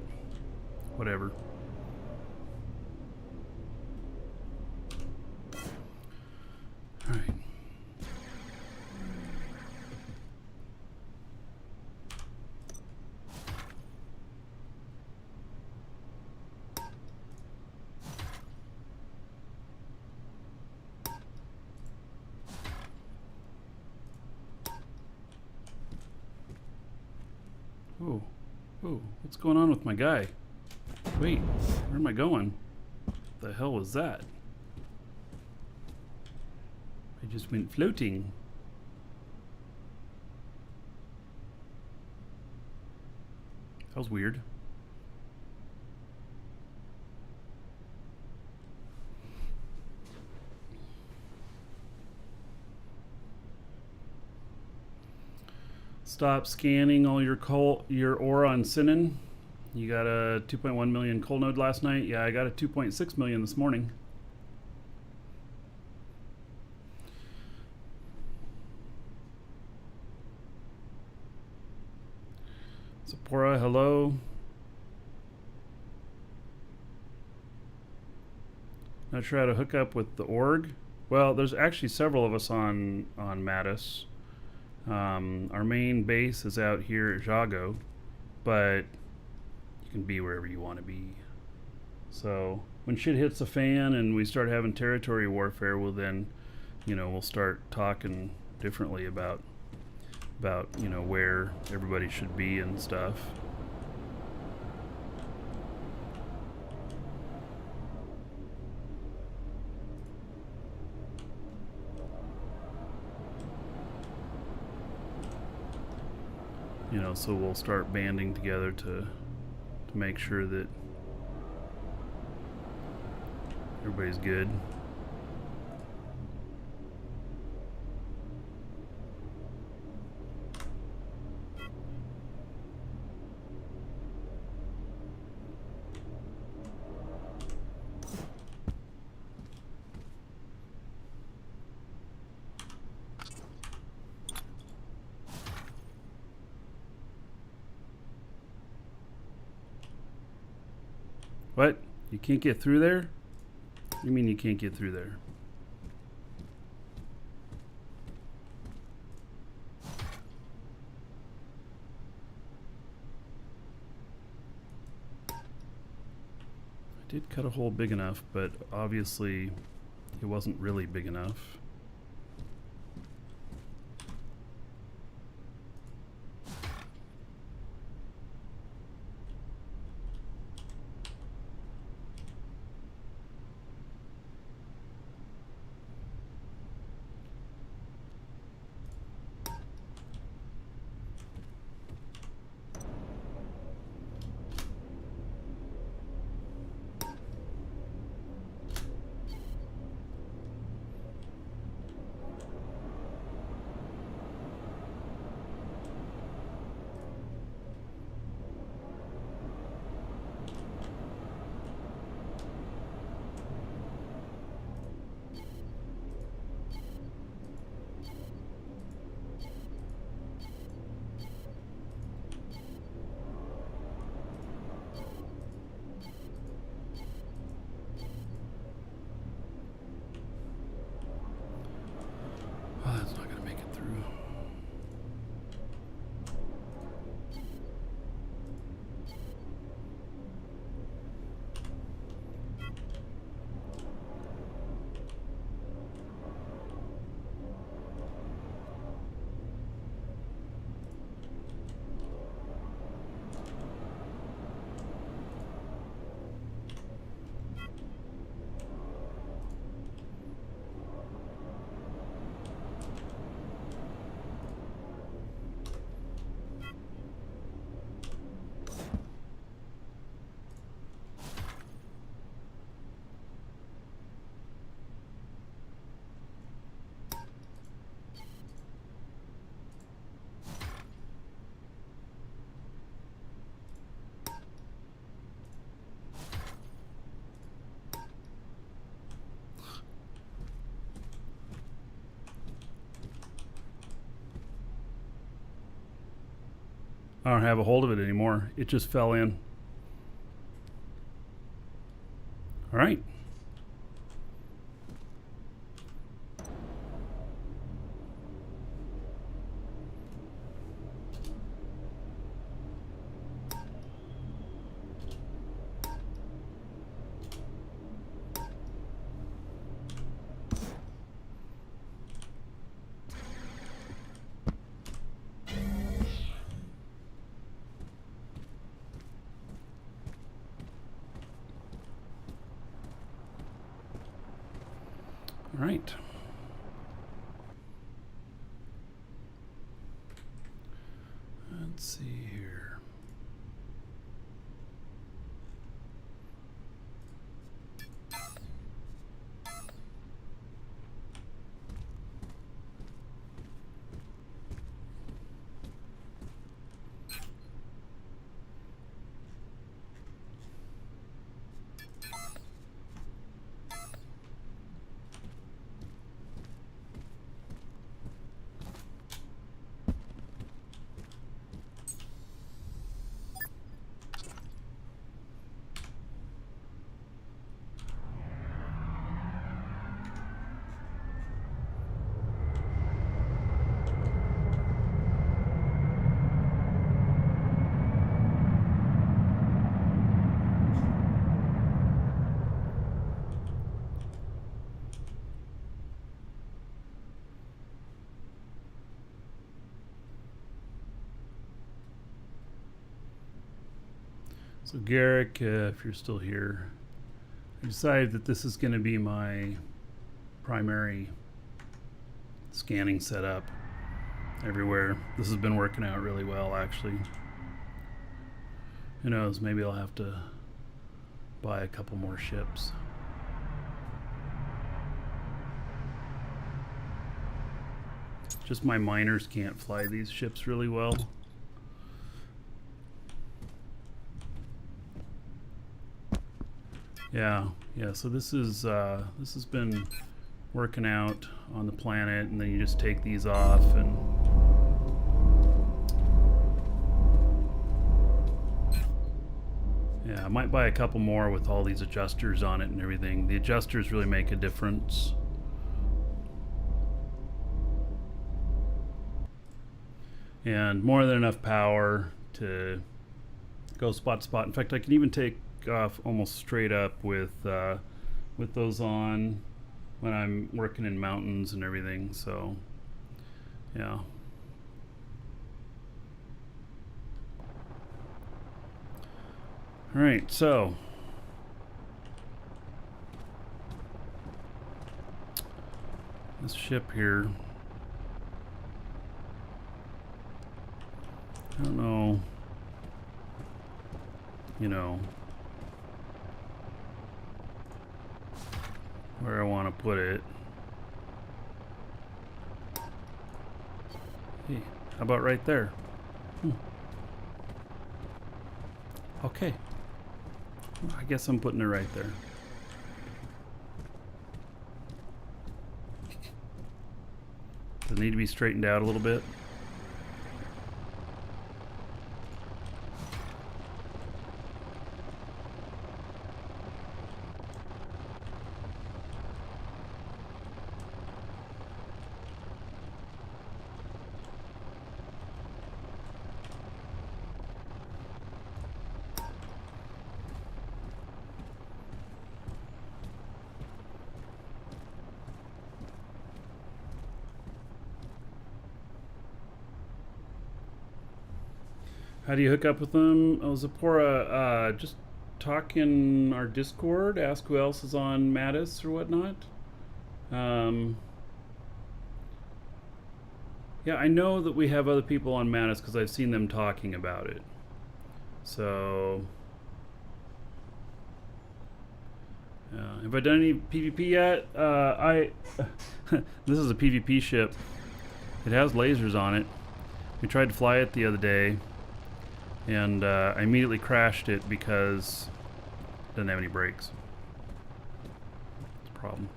whatever. All right. Oh, oh, what's going on with my guy? Wait, where am I going? What the hell was that? I just went floating. That was weird. Stop scanning all your ore on Sinan. You got a 2.1 million coal node last night. Yeah, I got a 2.6 million this morning. Sephora, hello. Not sure how to hook up with the org. Well, there's actually several of us on Mattis. Our main base is out here at Jago, but you can be wherever you want to be. So when shit hits the fan and we start having territory warfare, well then, we'll start talking differently about where everybody should be and stuff. So we'll start banding together to make sure that everybody's good. What? You can't get through there? What do you mean you can't get through there? I did cut a hole big enough, but obviously it wasn't really big enough. I don't have a hold of it anymore. It just fell in. All right. All right. Let's see here. So Garrick, if you're still here, I decided that this is going to be my primary scanning setup everywhere. This has been working out really well, actually. Who knows, maybe I'll have to buy a couple more ships. Just my miners can't fly these ships really well. Yeah, so this has been working out on the planet, and then you just take these off and yeah, I might buy a couple more with all these adjusters on it and everything. The adjusters really make a difference. And more than enough power to go spot to spot. In fact, I can even take off almost straight up with those on when I'm working in mountains and everything. So yeah. All right, so this ship here, I don't know, where I want to put it. Hey, how about right there? Okay. I guess I'm putting it right there. Does it need to be straightened out a little bit? How do you hook up with them? Oh, Zipporah, just talk in our Discord, ask who else is on Mattis or whatnot. Yeah, I know that we have other people on Mattis because I've seen them talking about it. So, have I done any PvP yet? This is a PvP ship. It has lasers on it. We tried to fly it the other day, and I immediately crashed it because it doesn't have any brakes. It's a problem.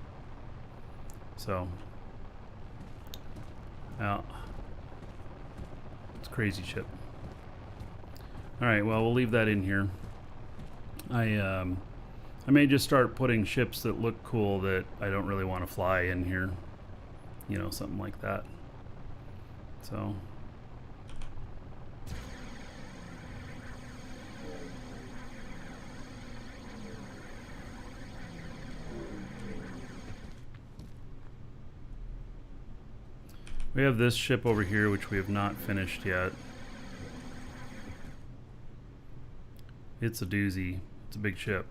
So, it's a crazy ship. All right, well, we'll leave that in here. I may just start putting ships that look cool that I don't really want to fly in here. You know, something like that. So. We have this ship over here, which we have not finished yet. It's a doozy. It's a big ship.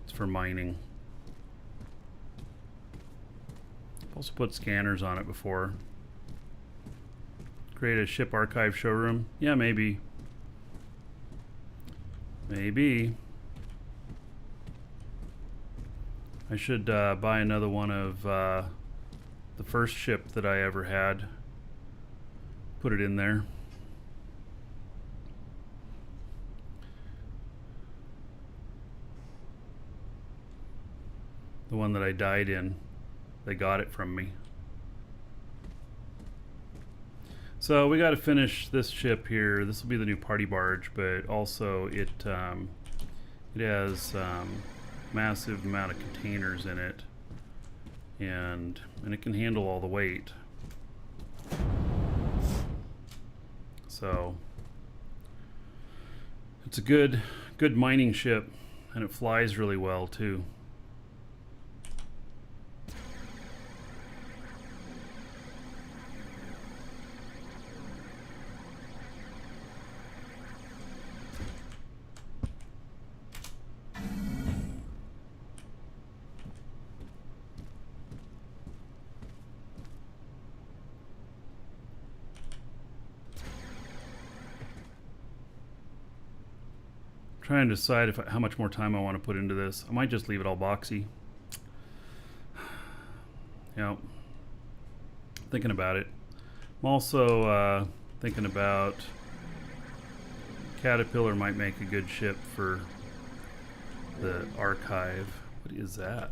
It's for mining. I've also put scanners on it before. Create a ship archive showroom. Yeah, maybe. Maybe. I should buy another one of the first ship that I ever had. Put it in there. The one that I died in. They got it from me. So we got to finish this ship here. This will be the new party barge, but also it has massive amount of containers in it, and it can handle all the weight. So it's a good mining ship, and it flies really well too. Trying to decide how much more time I want to put into this. I might just leave it all boxy. Yeah, thinking about it. I'm also thinking about Caterpillar might make a good ship for the archive. What is that?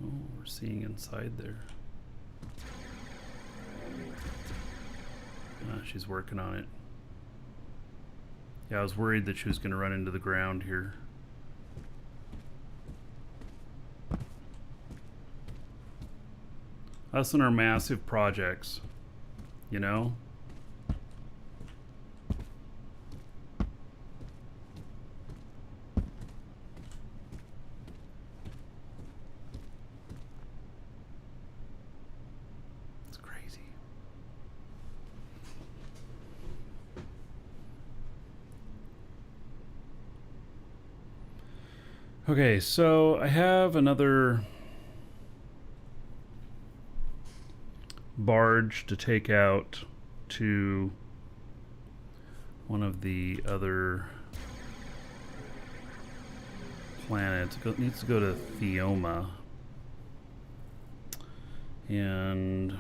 Oh, we're seeing inside there. She's working on it. Yeah, I was worried that she was going to run into the ground here. Us and our massive projects, you know? It's crazy. Okay, so I have another barge to take out to one of the other planets. It needs to go to Theoma. And I'm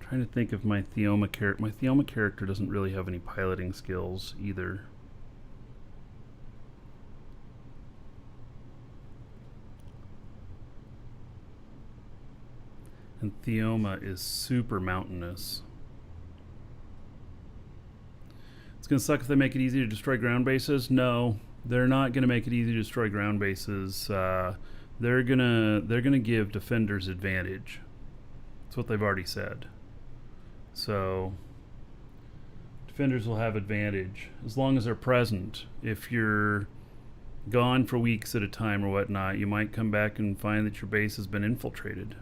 trying to think of my Theoma character. My Theoma character doesn't really have any piloting skills either. And Theoma is super mountainous. It's going to suck if they make it easy to destroy ground bases. No, they're not going to make it easy to destroy ground bases. They're gonna give defenders advantage. That's what they've already said. So defenders will have advantage as long as they're present. If you're gone for weeks at a time or whatnot, you might come back and find that your base has been infiltrated.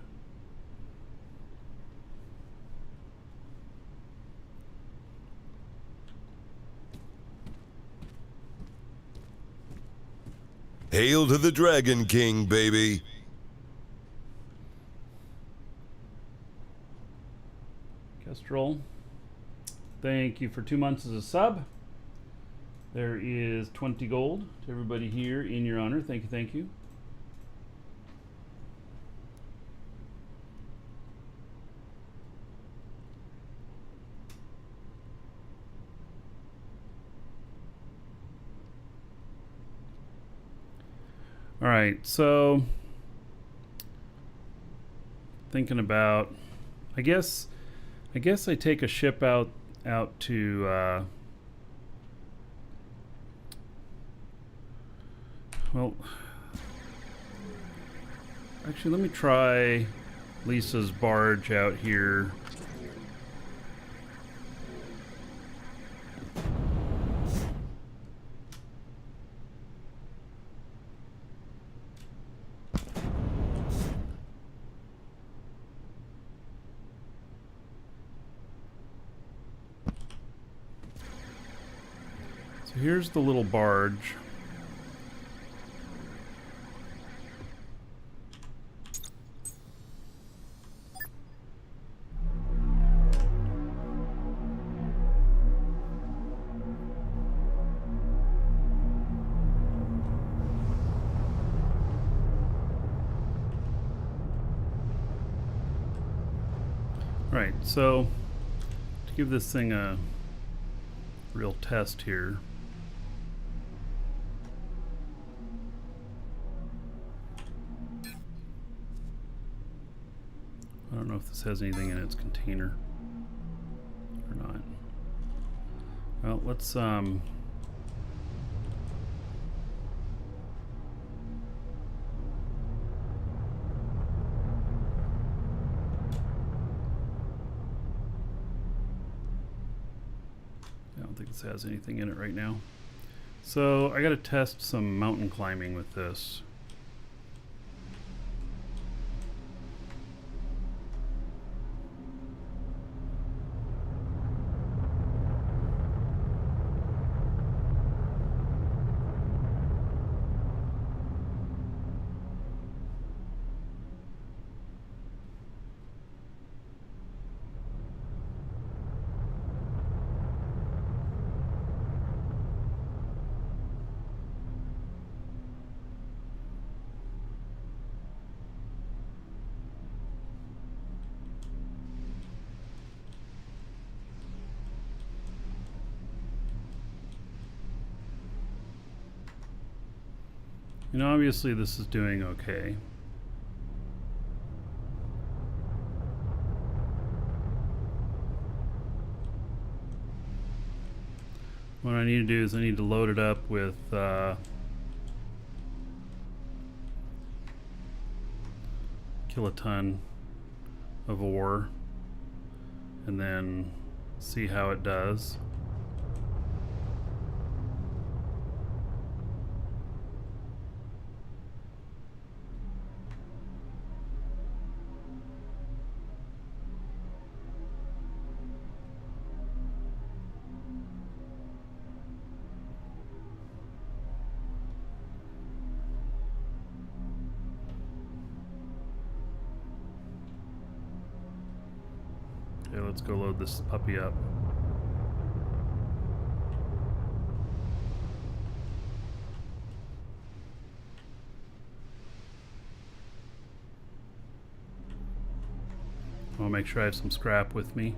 Hail to the Dragon King, baby. Kestrel, thank you for 2 months as a sub. There is 20 gold to everybody here in your honor. Thank you, thank you. All right, so thinking about, I guess I take a ship out to well, actually let me try Lisa's barge out here. So here's the little barge. Right, so to give this thing a real test here. I don't know if this has anything in its container or not. Well, let's I don't think this has anything in it right now. So I got to test some mountain climbing with this. And obviously this is doing okay. What I need to do is I need to load it up with kiloton of ore and then see how it does. Okay, let's go load this puppy up. I'll make sure I have some scrap with me.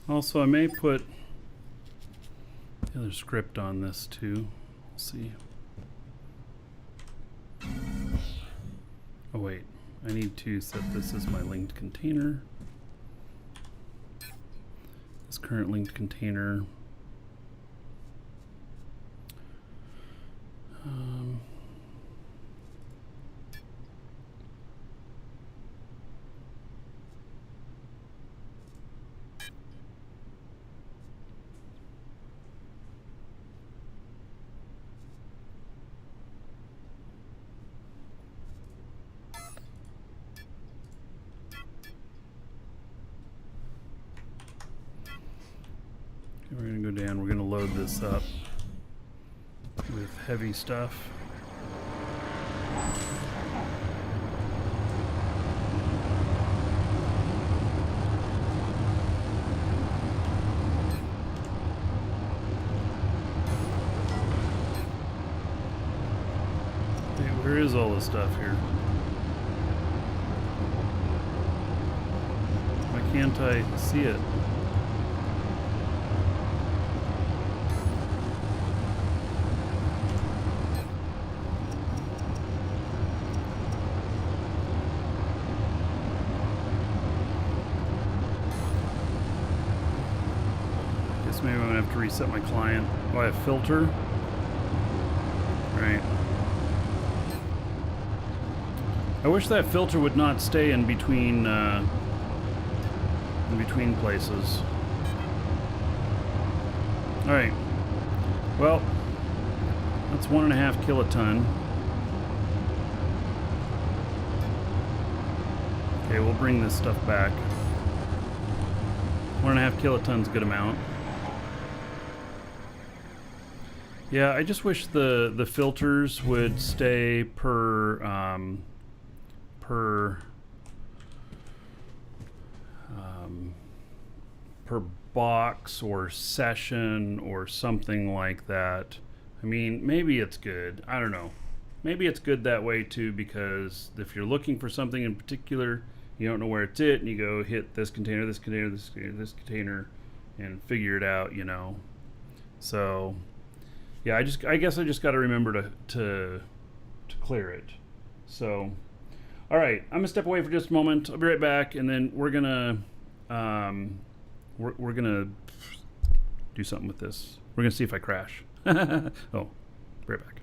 Also, I may put the other script on this too. We'll see. Oh wait, I need to set this as my linked container. This current linked container. We're going to go down, we're going to load this up with heavy stuff. is all this stuff here? Why can't I see it? Guess maybe I'm gonna have to reset my client. Oh, I have filter. Right. I wish that filter would not stay in between places. All right. Well, that's 1.5 kiloton. Okay, we'll bring this stuff back. 1.5 kiloton's a good amount. Yeah, I just wish the filters would stay per box or session or something like that. I mean, maybe it's good. I don't know. Maybe it's good that way too, because if you're looking for something in particular, you don't know where it's at, and you go hit this container, this container, this container, this container, and figure it out, you know. So yeah, I guess I just got to remember to clear it. So, all right, I'm gonna step away for just a moment. I'll be right back, and then we're gonna we're gonna do something with this. We're gonna see if I crash. Oh, be right back.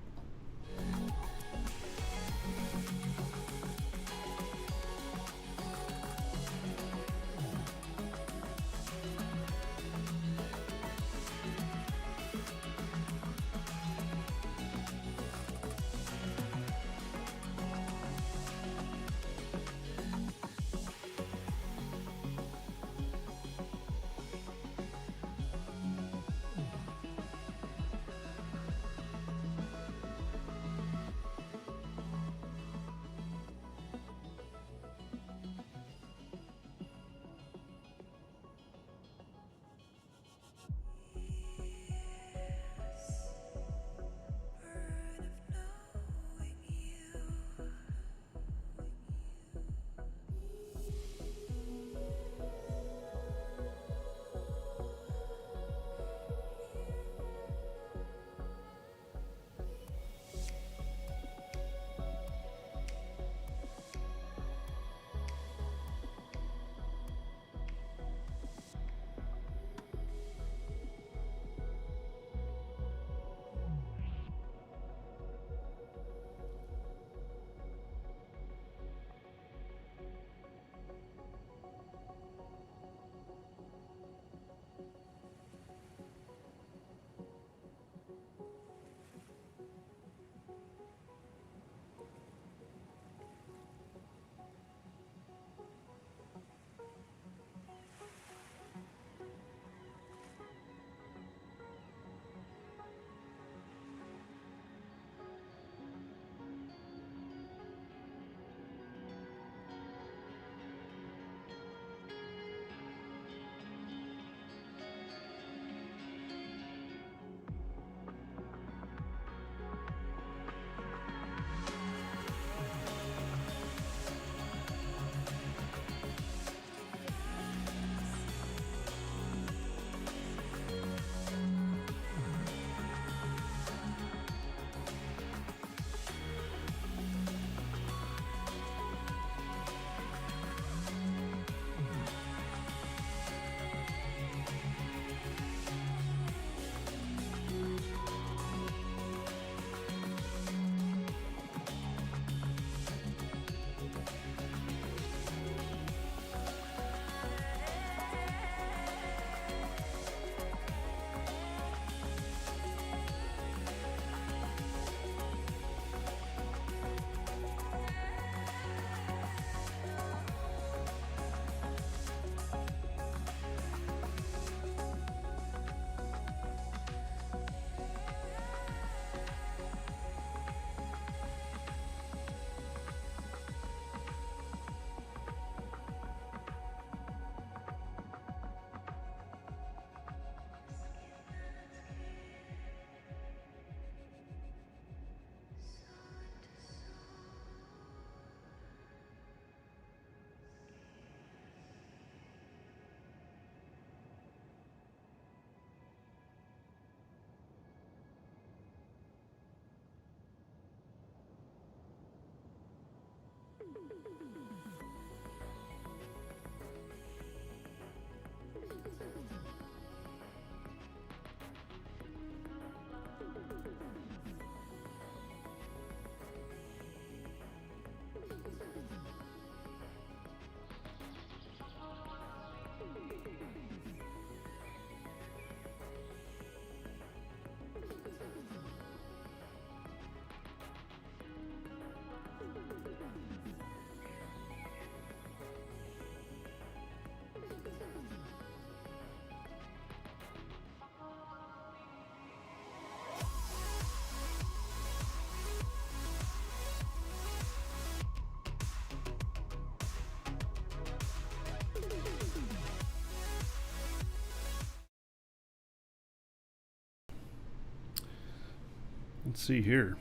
Let's see here.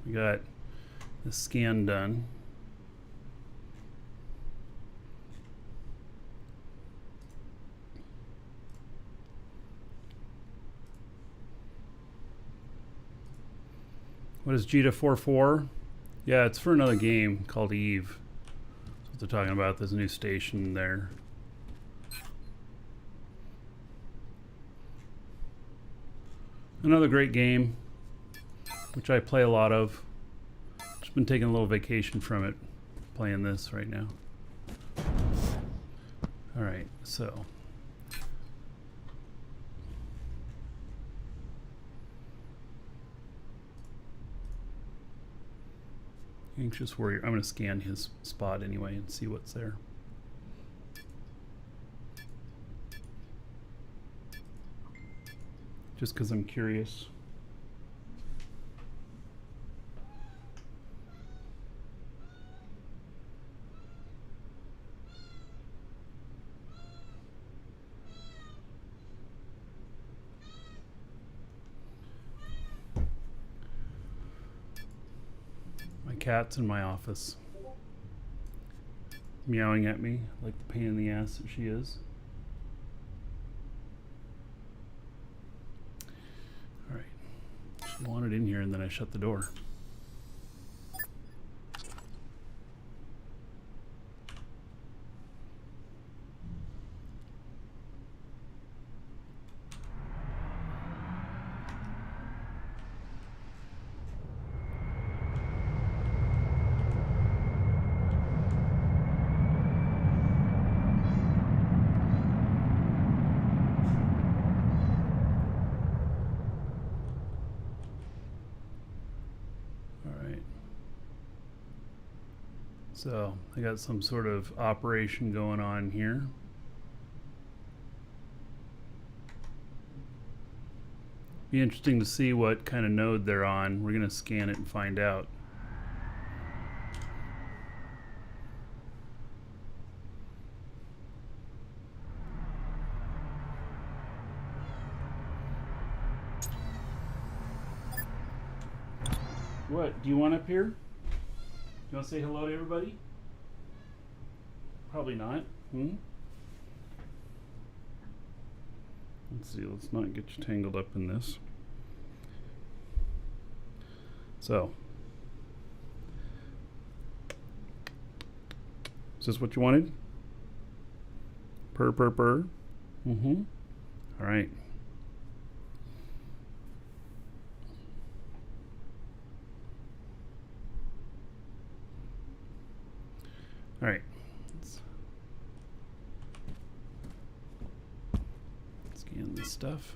We got the scan done. What is Jita 44? Yeah, it's for another game called Eve. That's what they're talking about, this new station there. Another great game, which I play a lot of. Just been taking a little vacation from it, playing this right now. Alright, so. Anxious Warrior. I'm going to scan his spot anyway and see what's there. Just because I'm curious. My cat's in my office, meowing at me like the pain in the ass that she is. Alright. She wanted in here and then I shut the door. So I got some sort of operation going on here. Be interesting to see what kind of node they're on. We're going to scan it and find out. What? Do you want up here? You want to say hello to everybody? Probably not. Let's see, let's not get you tangled up in this. So, is this what you wanted? Purr, purr, purr. All right. All right, let's scan this stuff.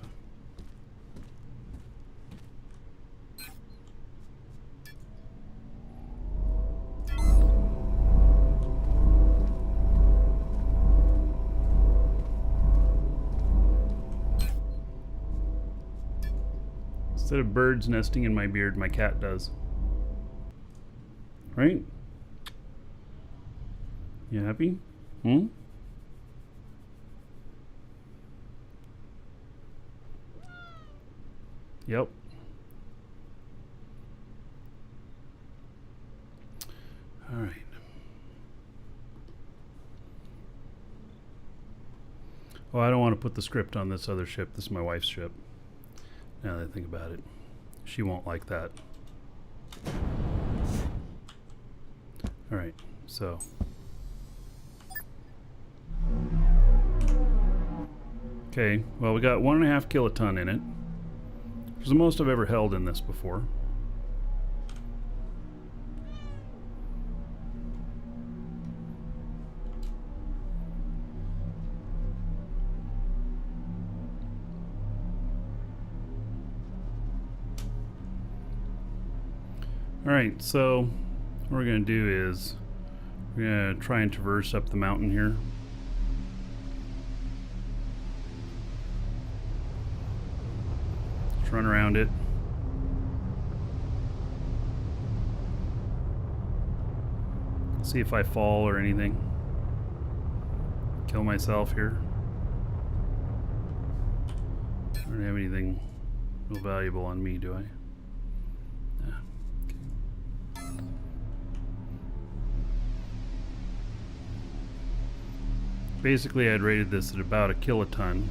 Instead of birds nesting in my beard, my cat does. Right? You happy? Yep. All right. Oh, I don't want to put the script on this other ship. This is my wife's ship. Now that I think about it, she won't like that. All right. So. Okay, well, we got 1.5 kiloton in it, which is the most I've ever held in this before. Alright, so what we're going to do is we're going to try and traverse up the mountain here. Just run around it. See if I fall or anything. Kill myself here. I don't have anything real valuable on me, do I? Basically, I'd rated this at about a kiloton,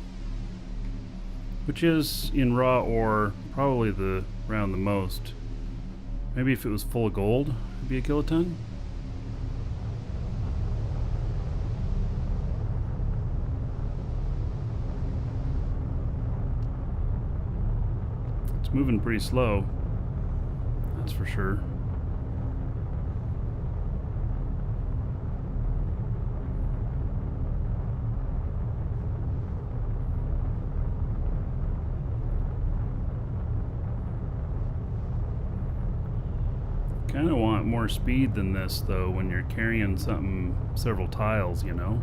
which is, in raw ore, probably around the most. Maybe if it was full of gold, it'd be a kiloton. It's moving pretty slow, that's for sure. Kind of want more speed than this though when you're carrying something several tiles, you know.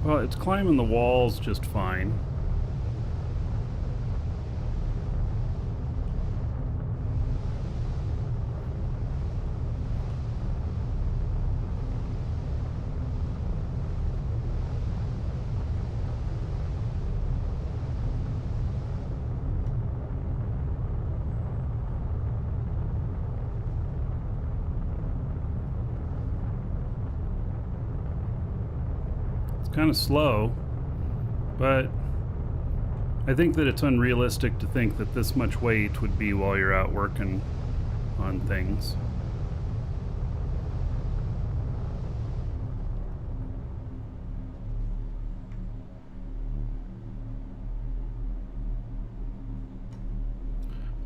Well, it's climbing the walls just fine. Kind of slow, but I think that it's unrealistic to think that this much weight would be while you're out working on things.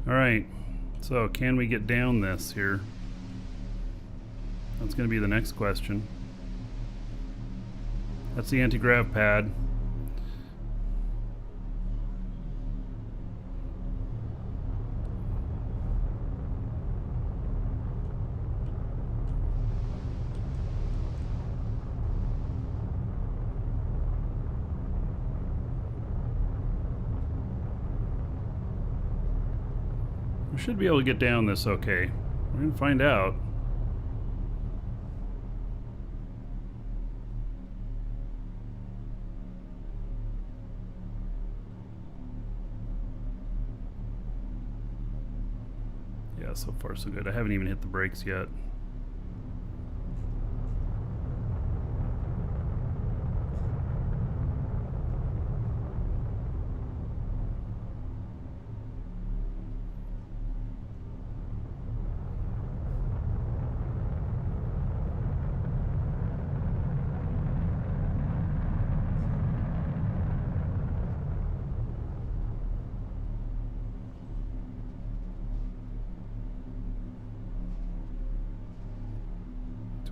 Alright, so can we get down this here? That's going to be the next question. That's the anti-grav pad. We should be able to get down this okay. We're going to find out. Yeah, so far so good. I haven't even hit the brakes yet.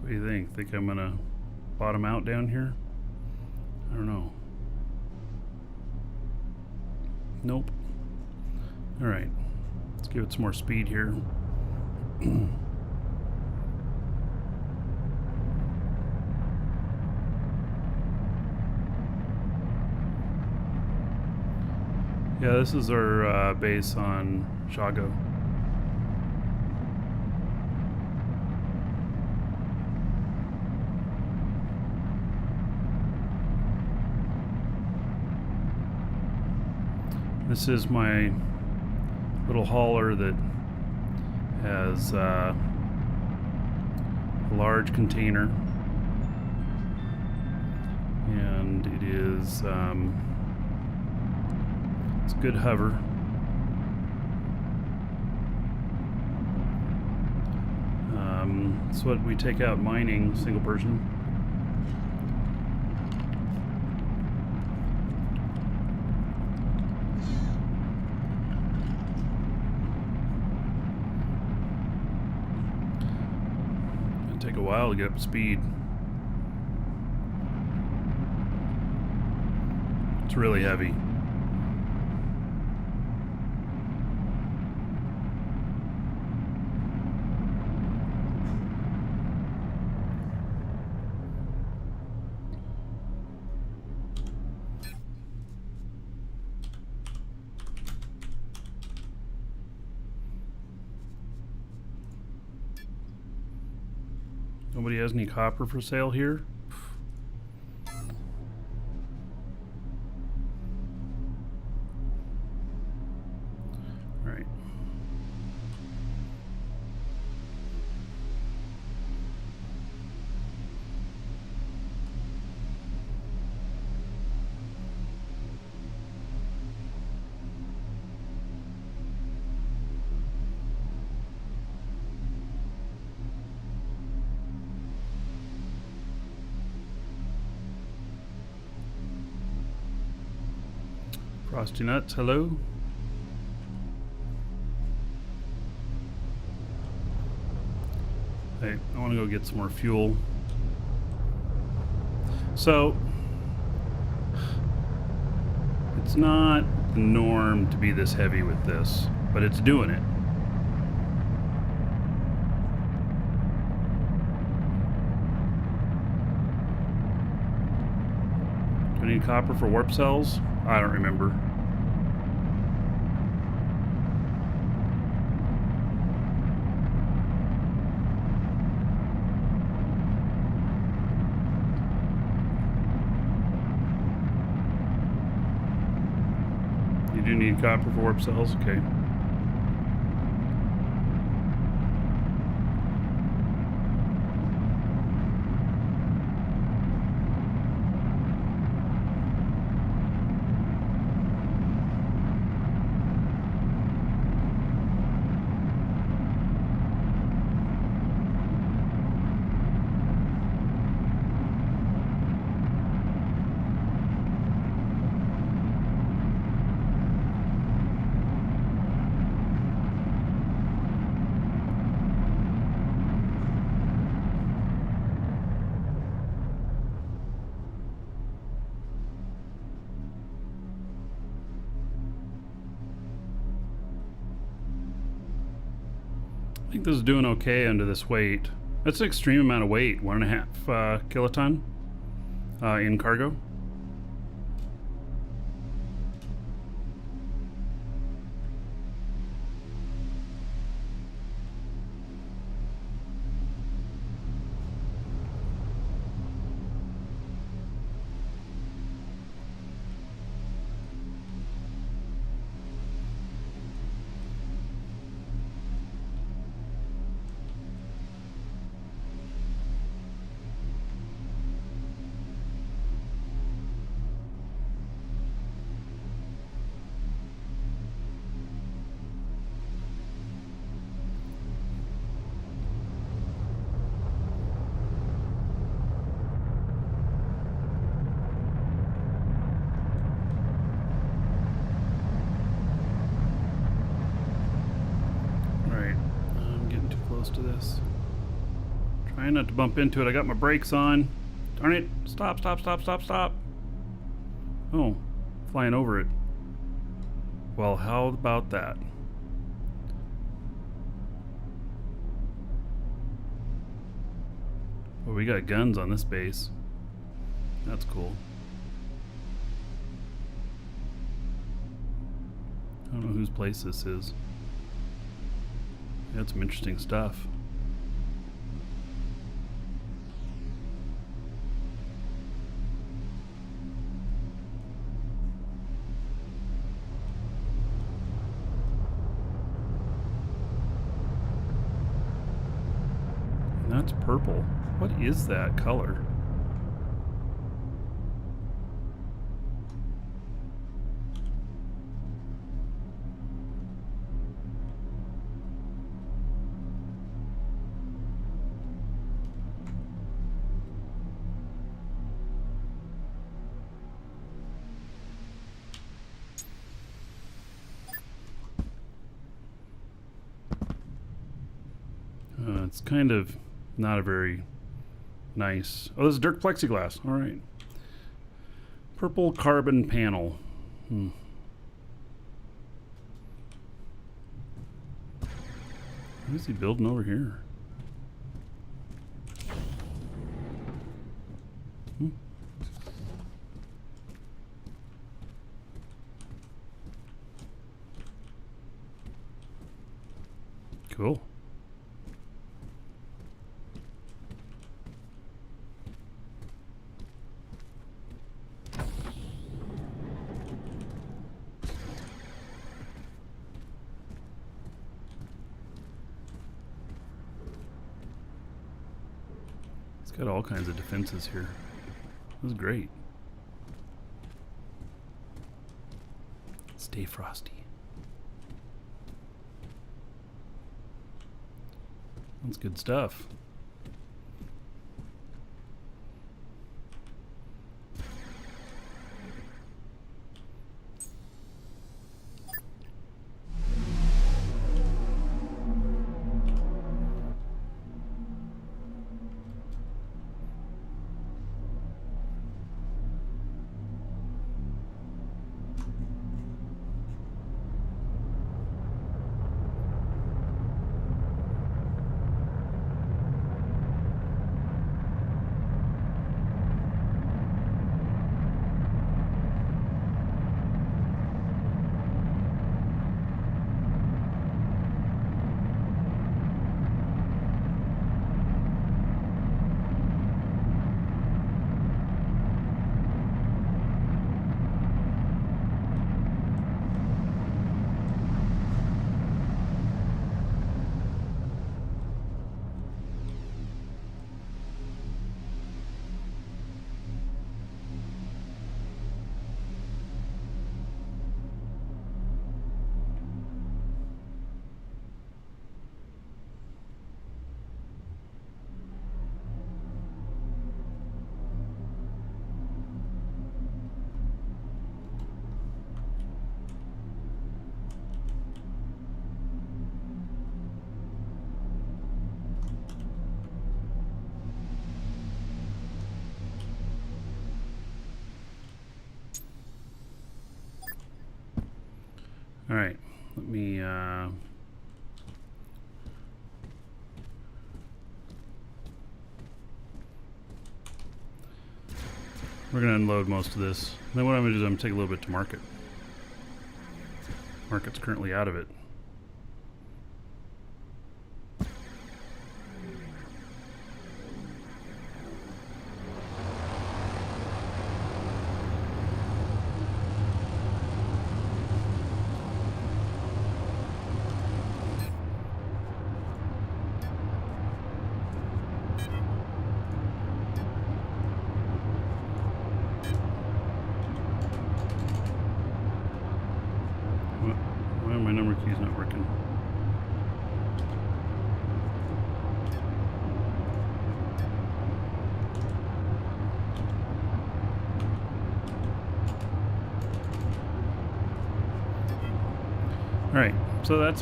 What do you think? Think I'm gonna bottom out down here? I don't know. Nope. Alright. Let's give it some more speed here. Yeah, this is our base on Shago. This is my little hauler that has a large container, and it is it's a good hover. It's what we take out mining, single person. It'll take a while to get up to speed. It's really heavy. Nobody has any copper for sale here? Alright. Frosty Nuts, hello. Hey, I want to go get some more fuel. So, it's not the norm to be this heavy with this, but it's doing it. Do I need copper for warp cells? I don't remember. You do need copper for warp cells? Okay. I think this is doing okay under this weight. That's an extreme amount of weight, 1.5 kiloton in cargo. To this. Trying not to bump into it. I got my brakes on. Darn it. Stop, stop, stop, stop, stop. Oh, flying over it. Well, how about that? Well, we got guns on this base. That's cool. I don't know whose place this is. That's some interesting stuff. That's purple. What is that color? It's kind of not a very nice... Oh, this is Dirk plexiglass. All right. Purple carbon panel. What is he building over here? Cool. Got all kinds of defenses here. This is great. Stay frosty. That's good stuff. All right, let me we're gonna unload most of this. Then what I'm gonna do is I'm gonna take a little bit to market. Market's currently out of it. Why are my number keys not working? All right, so that's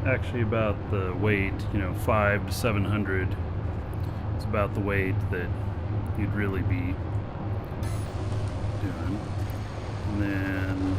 actually about the weight, 5 to 700. It's about the weight that you'd really be doing. And then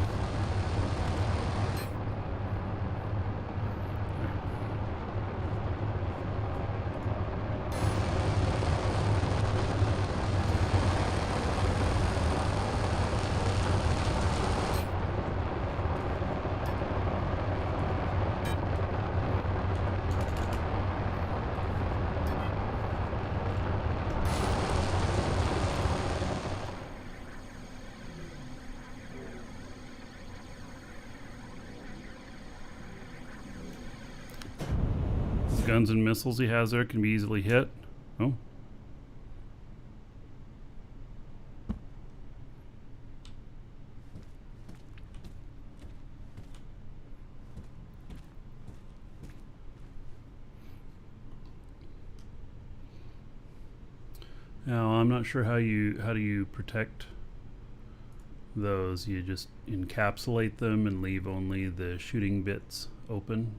Those guns and missiles he has there can be easily hit. Oh. Now, I'm not sure how do you protect those. You just encapsulate them and leave only the shooting bits open.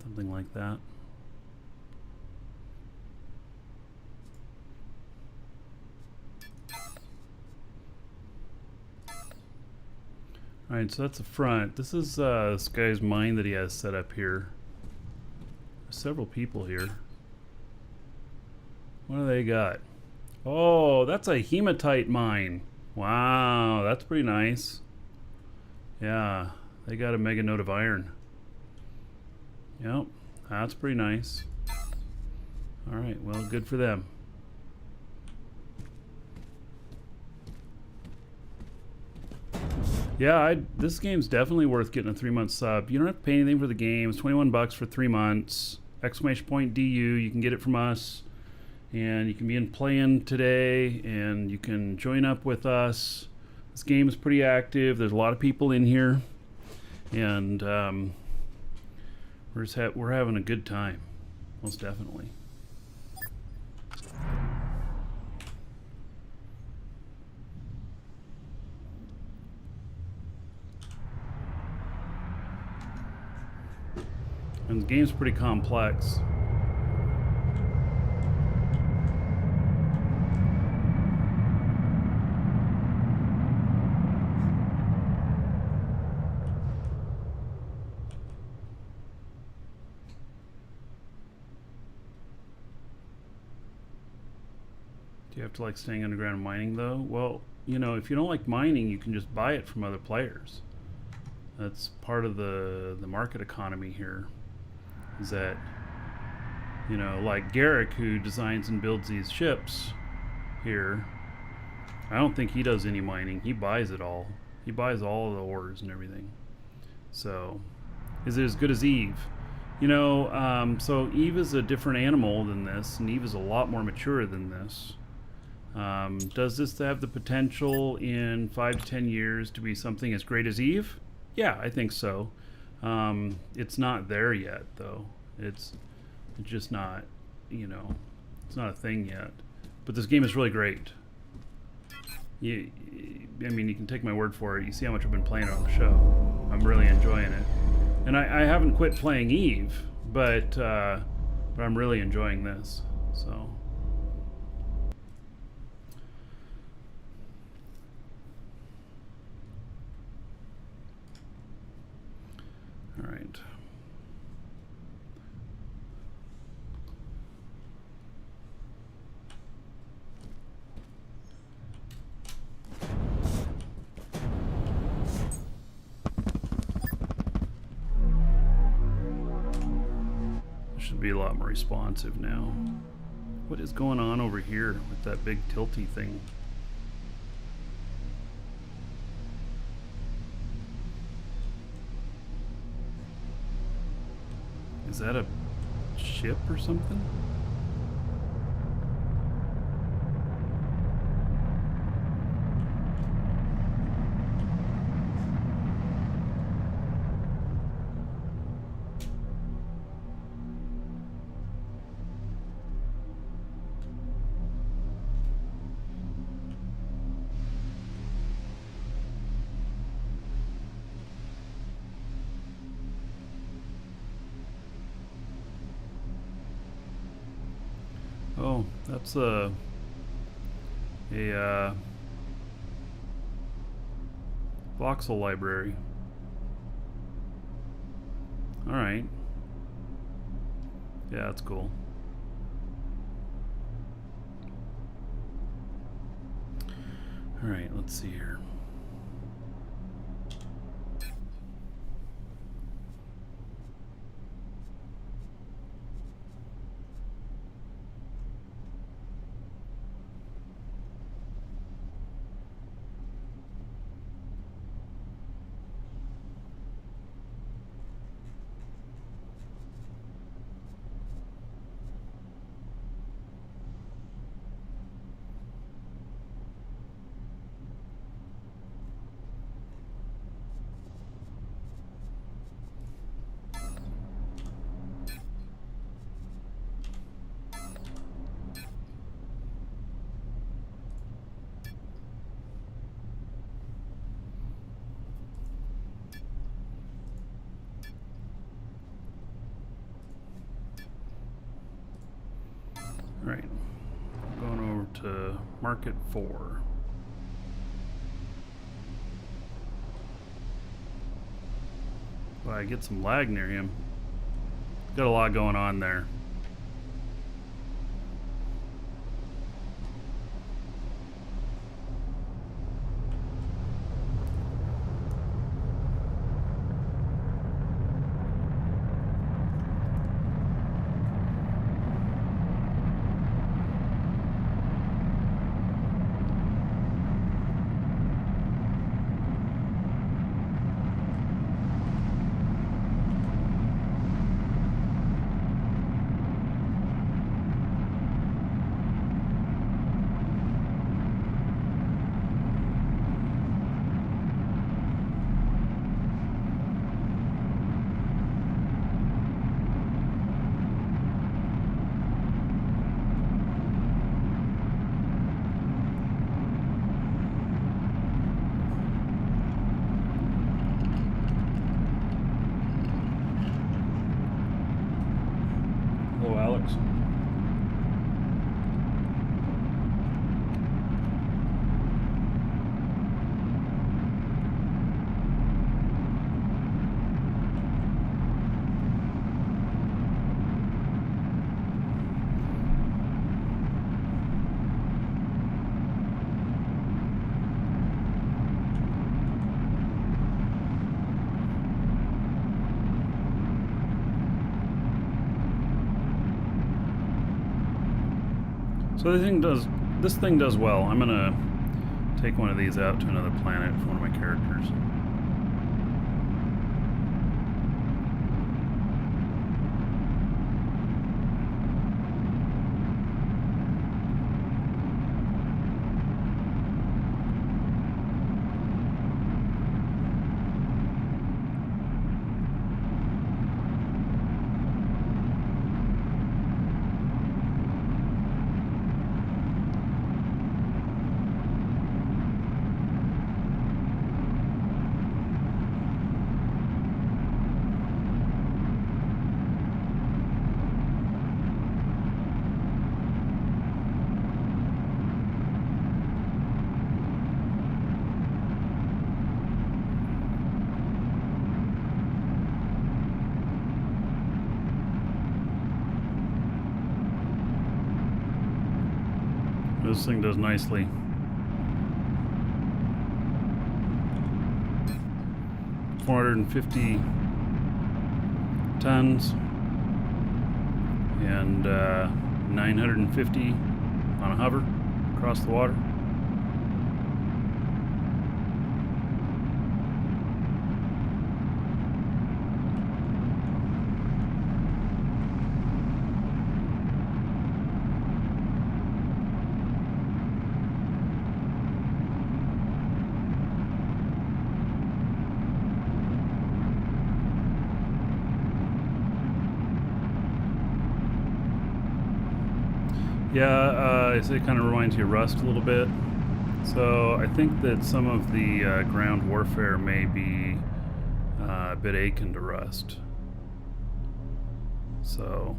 Something like that. Alright, so that's the front. This is this guy's mine that he has set up here. There's several people here. What do they got? Oh, that's a hematite mine. Wow, that's pretty nice. Yeah, they got a mega note of iron. Yep, that's pretty nice. Alright, well, good for them. Yeah, this game's definitely worth getting a 3-month sub. You don't have to pay anything for the game. It's 21 bucks for 3 months. !DU, you can get it from us. And you can be playing today, and you can join up with us. This game is pretty active. There's a lot of people in here, and we're having a good time, most definitely. And the game's pretty complex. You have to like staying underground mining though? Well, you know, if you don't like mining, you can just buy it from other players. That's part of the market economy here. Is that, you know, like Garrick, who designs and builds these ships here, I don't think he does any mining. He buys it all. He buys all of the ores and everything. So, is it as good as Eve? You know, so Eve is a different animal than this, and Eve is a lot more mature than this. Does this have the potential in 5 to 10 years to be something as great as Eve? Yeah, I think so. It's not there yet, though. It's just not, you know, it's not a thing yet. But this game is really great. I mean, you can take my word for it. You see how much I've been playing it on the show. I'm really enjoying it. And I haven't quit playing Eve, but I'm really enjoying this. So. All right. Should be a lot more responsive now. What is going on over here with that big tilty thing? Is that a ship or something? Oh, that's a voxel library. All right. Yeah, that's cool. All right, let's see here. Market 4. Well, I get some lag near him. Got a lot going on there. Hello, Alex. So this thing does well. I'm gonna take one of these out to another planet for one of my characters. This thing does nicely. $450 tons and 950 on a hover across the water. Yeah, it kind of reminds you of Rust a little bit. So I think that some of the ground warfare may be a bit akin to Rust. So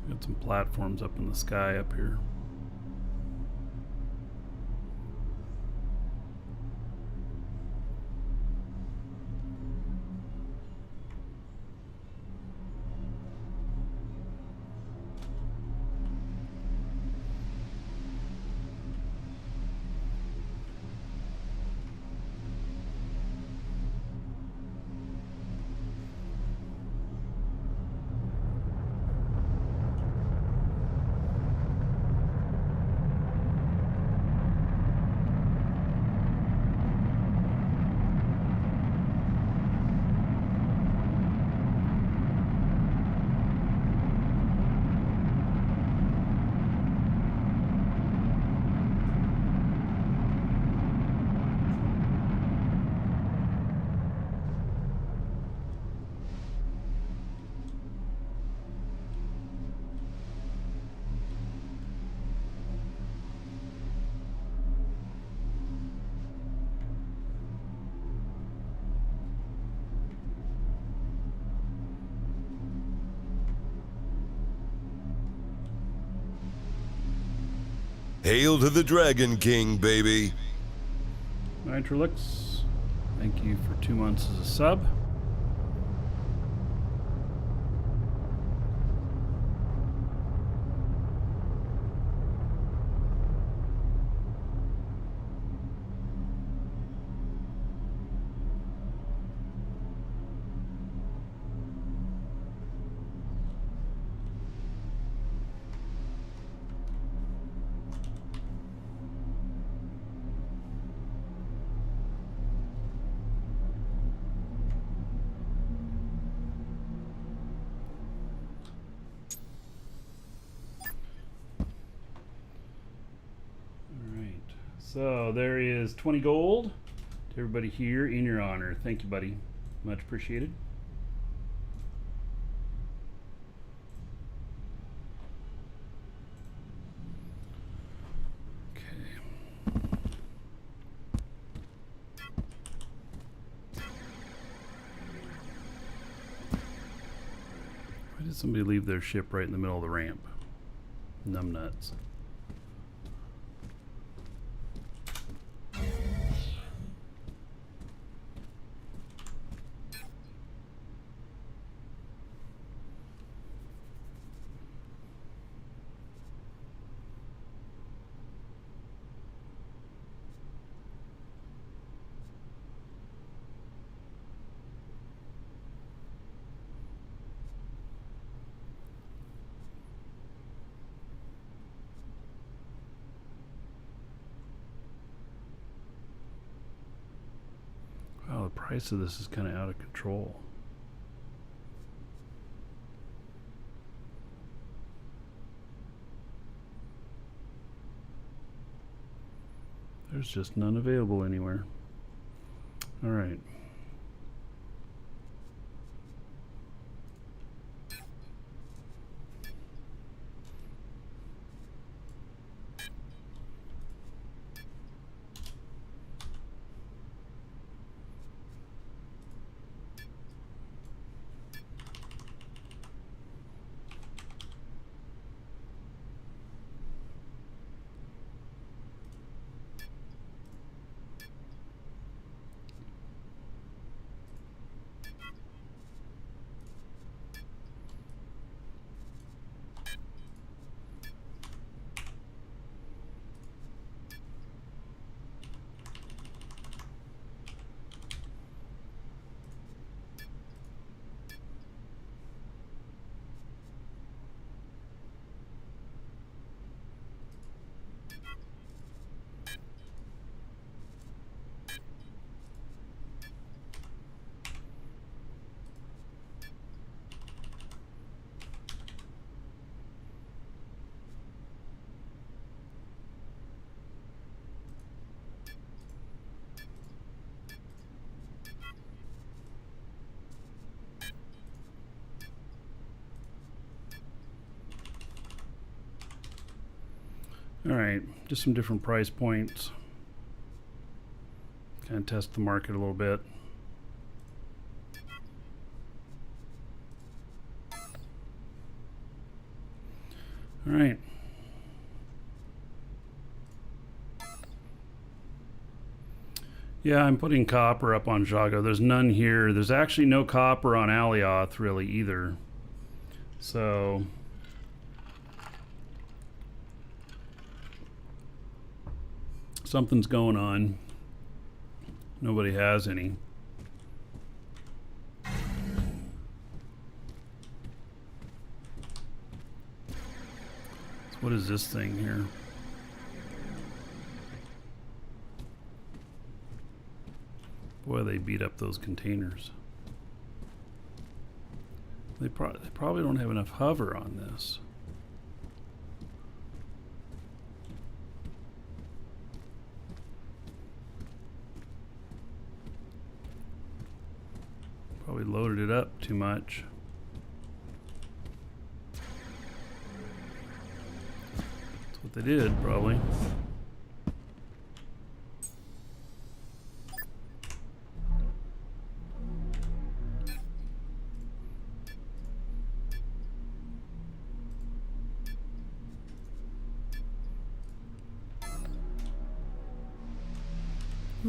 got some platforms up in the sky up here. Hail to the Dragon King, baby. Nitrolix, thank you for 2 months as a sub. So there is 20 gold to everybody here in your honor. Thank you, buddy. Much appreciated. Okay. Why did somebody leave their ship right in the middle of the ramp? Numbnuts. Wow, the price of this is kind of out of control. There's just none available anywhere. All right. All right, just some different price points. Kind of test the market a little bit. All right. Yeah, I'm putting copper up on Jago. There's none here. There's actually no copper on Alioth really either. So something's going on. Nobody has any. So what is this thing here? Boy, they beat up those containers. They probably don't have enough hover on this. Probably loaded it up too much. That's what they did, probably.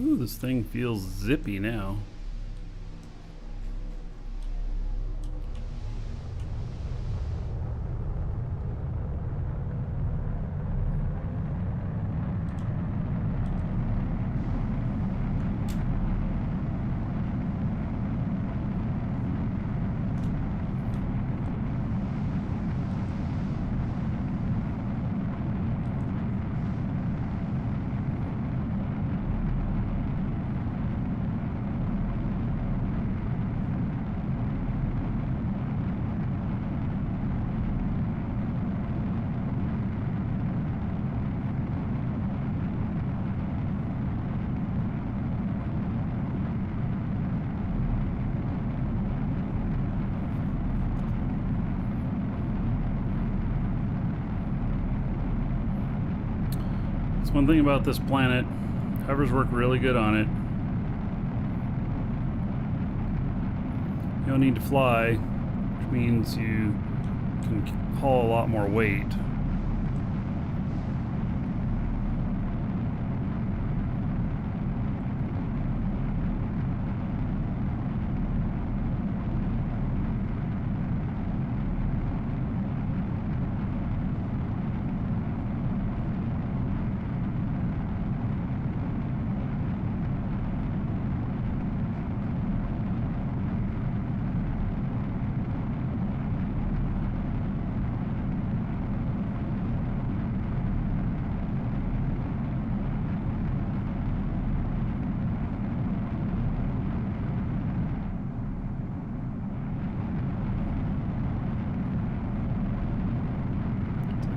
Ooh, this thing feels zippy now. That's one thing about this planet. Hovers work really good on it. You don't need to fly, which means you can haul a lot more weight.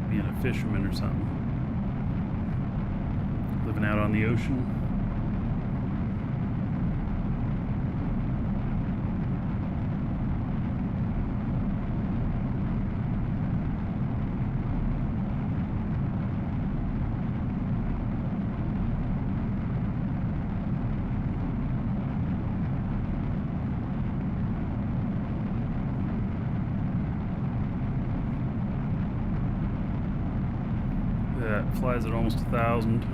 Being a fisherman or something. Living out on the ocean. That flies at almost 1,000.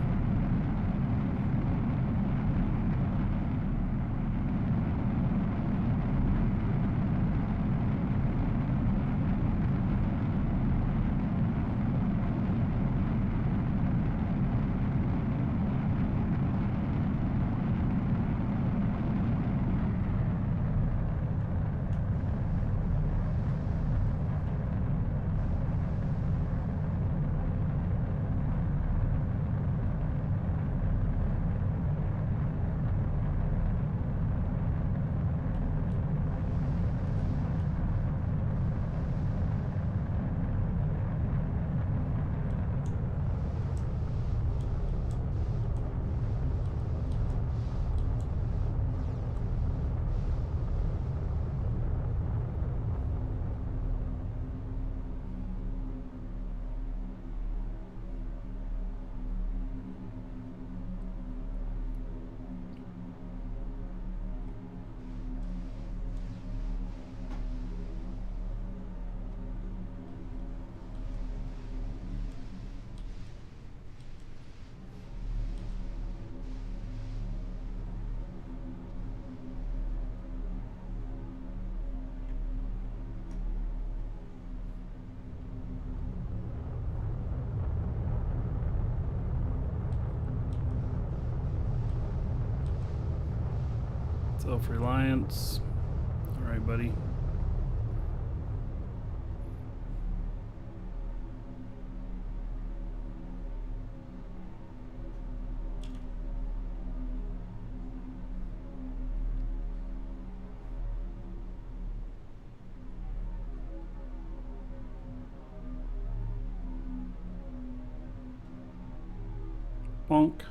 Self-reliance. All right, buddy. Bonk.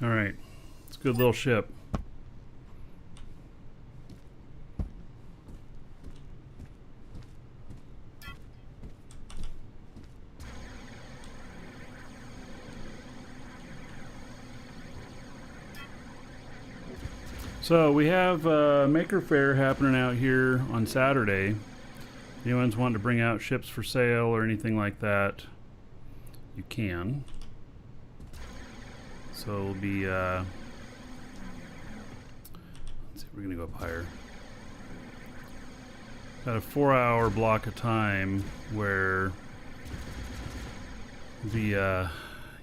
All right, it's a good little ship. So we have Maker Fair happening out here on Saturday. Anyone's wanting to bring out ships for sale or anything like that, you can. So it'll be, let's see, we're gonna go up higher. Got a 4-hour block of time where the,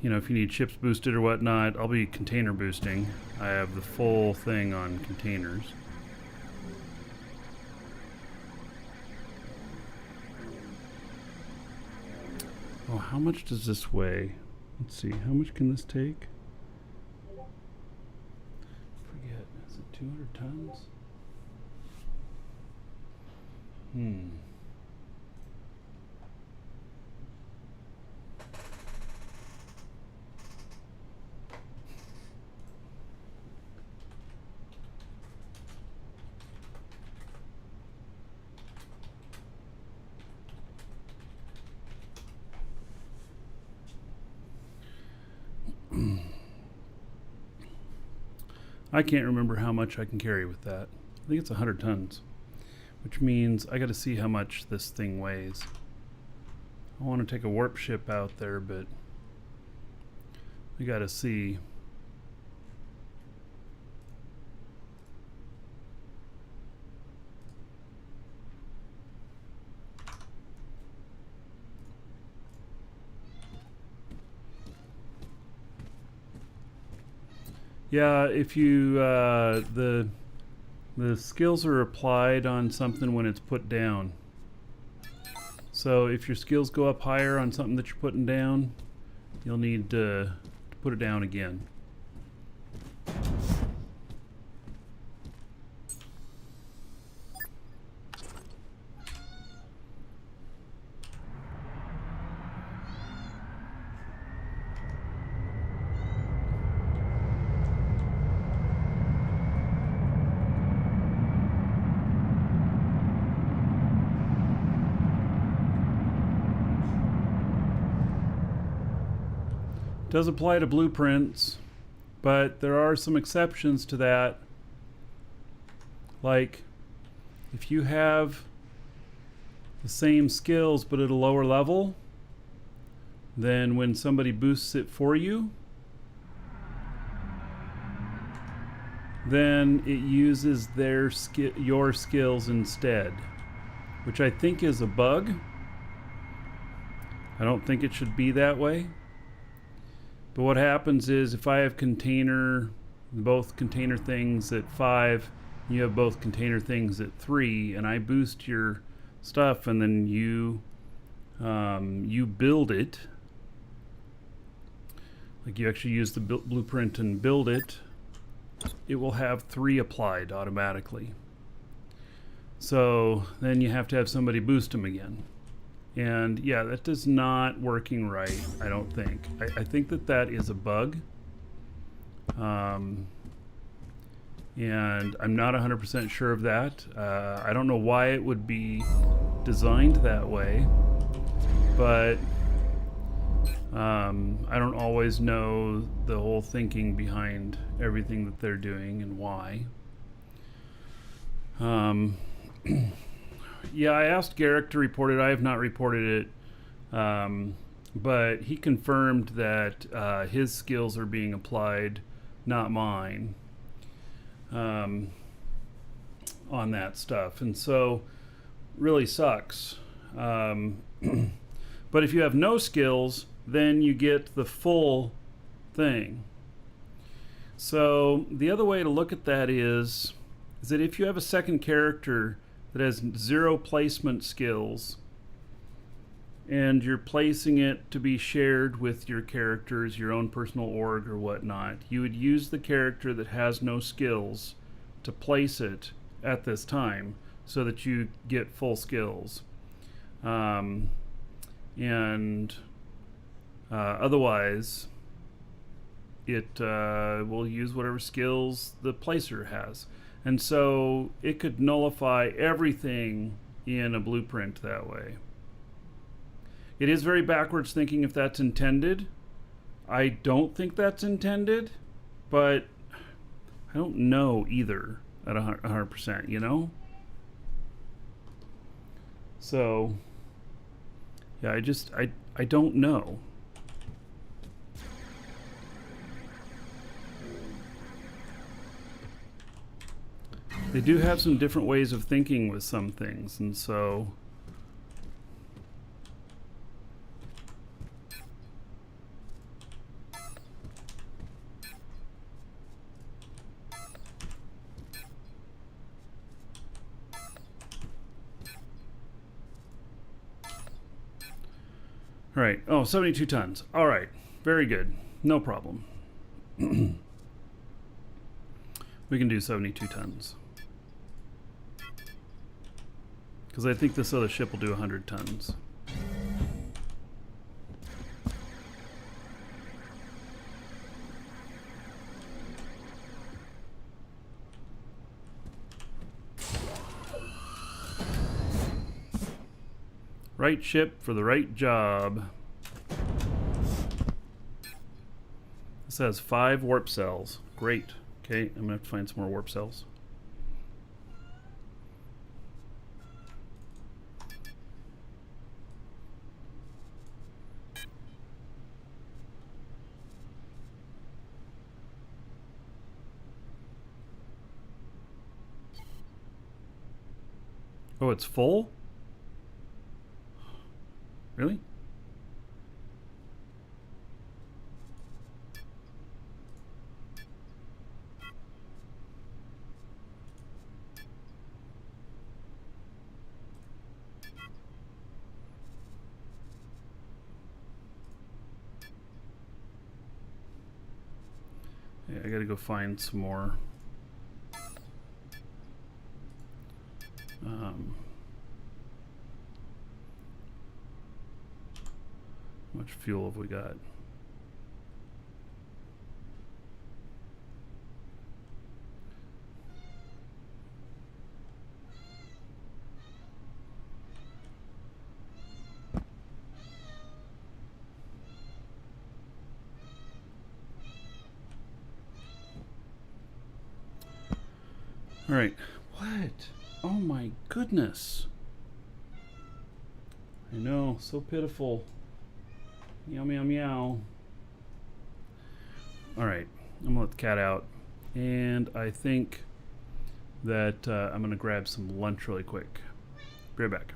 you know, if you need ships boosted or whatnot, I'll be container boosting. I have the full thing on containers. Oh, how much does this weigh? Let's see, how much can this take? Forget, is it 200 tons? I can't remember how much I can carry with that. I think it's 100 tons, which means I got to see how much this thing weighs. I want to take a warp ship out there, but we got to see. Yeah, if you the skills are applied on something when it's put down. So if your skills go up higher on something that you're putting down, you'll need to put it down again. Does apply to blueprints, but there are some exceptions to that. Like if you have the same skills but at a lower level, then when somebody boosts it for you, then it uses your skills instead, which I think is a bug. I don't think it should be that way. But what happens is if I have both container things at 5, you have both container things at 3, and I boost your stuff, and then you build it, like you actually use the blueprint and build it, it will have 3 applied automatically. So then you have to have somebody boost them again. And yeah, that is not working right, I don't think. I think that is a bug. And I'm not 100% sure of that. I don't know why it would be designed that way, but I don't always know the whole thinking behind everything that they're doing and why. Yeah, I asked Garrick to report it. I have not reported it, but he confirmed that his skills are being applied, not mine, on that stuff. And so, really sucks. But if you have no skills, then you get the full thing. So the other way to look at that is that if you have a second character that has 0 placement skills and you're placing it to be shared with your characters, your own personal org or whatnot, you would use the character that has no skills to place it at this time so that you get full skills. Otherwise, it will use whatever skills the placer has. And so it could nullify everything in a blueprint that way. It is very backwards thinking if that's intended. I don't think that's intended, but I don't know either at 100%, you know? So, yeah, I don't know. They do have some different ways of thinking with some things, and so all right. Oh, 72 tons. All right. Very good. No problem. We can do 72 tons. Because I think this other ship will do 100 tons. Right ship for the right job. This has 5 warp cells. Great. Okay, I'm gonna have to find some more warp cells. Oh, it's full? Really? Yeah, I gotta go find some more. How much fuel have we got? All right. What? Oh my goodness. I know, so pitiful. Meow, meow, meow. All right, I'm gonna let the cat out. And I think that I'm gonna grab some lunch really quick. Be right back.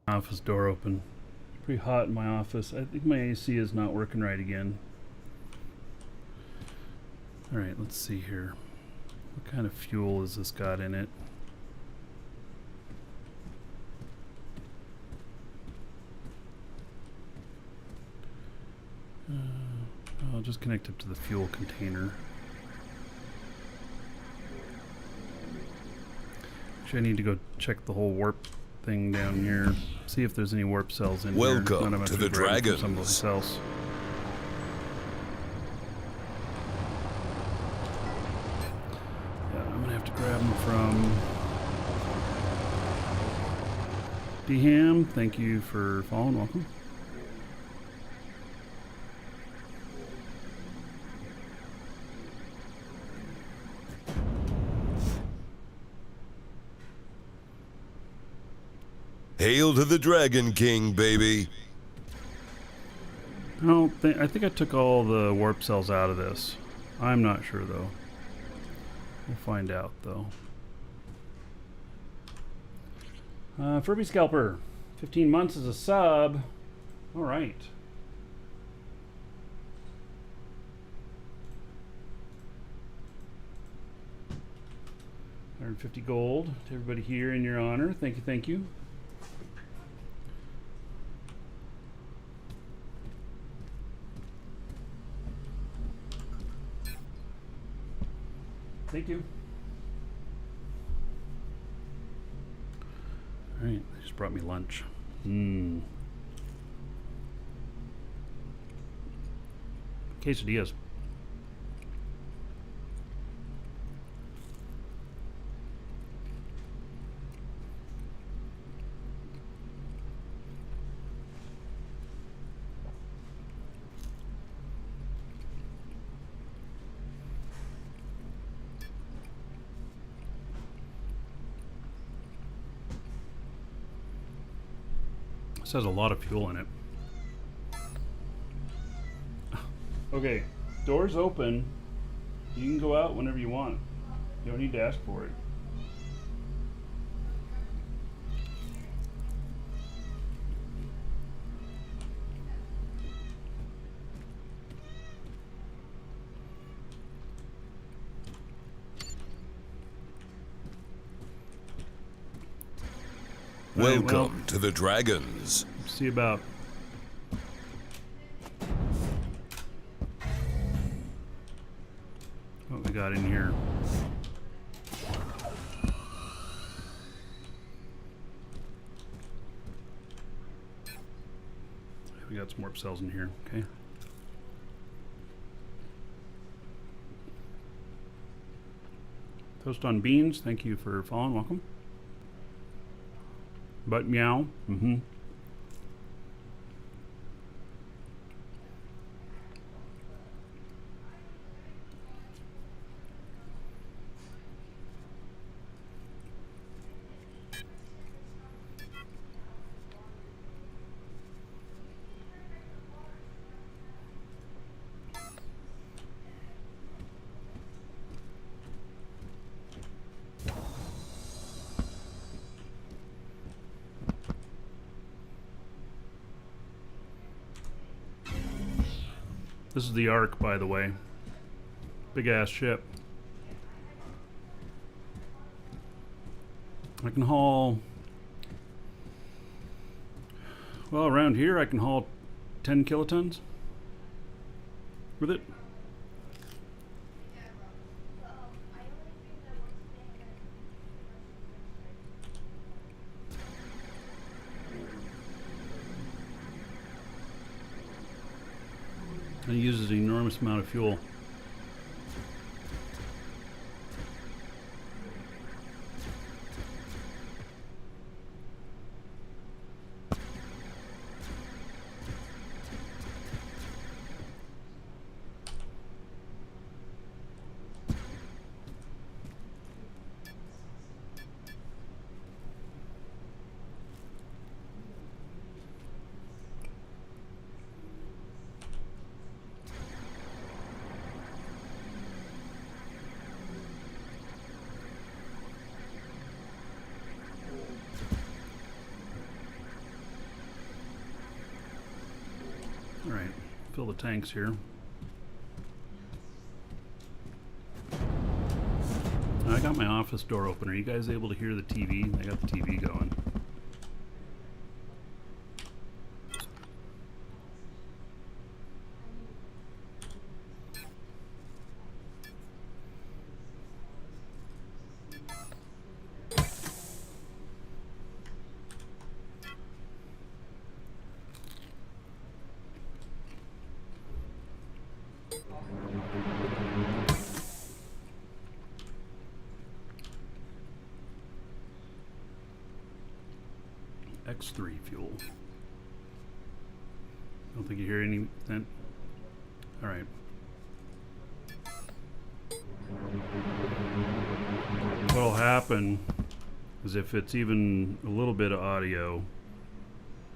Office door open. Pretty hot in my office. I think my AC is not working right again. Alright, let's see here. What kind of fuel has this got in it? I'll just connect up to the fuel container. Actually, I need to go check the whole warp thing down here. See if there's any warp cells in here. Welcome to the Dragons. Someplace else. Yeah, I'm gonna have to grab them from D-Ham. Thank you for following. Welcome. Hail to the Dragon King, baby. I think I took all the warp cells out of this. I'm not sure though. We'll find out though. Furby Scalper, 15 months as a sub. All right. $150 gold to everybody here in your honor. Thank you, thank you. Thank you. All right, they just brought me lunch. Quesadillas. This has a lot of fuel in it. Okay, doors open. You can go out whenever you want. You don't need to ask for it. Welcome to the Dragons. See about what we got in here. We got some warp cells in here, okay. Toast on beans, thank you for following, welcome. But meow, This is the Ark, by the way. Big ass ship. I can haul, well, around here I can haul 10 kilotons with it. It uses an enormous amount of fuel. fill the tanks here. I got my office door open. Are you guys able to hear the TV? I got the TV going. X3 fuel. Don't think you hear anything. All right. What'll happen is if it's even a little bit of audio,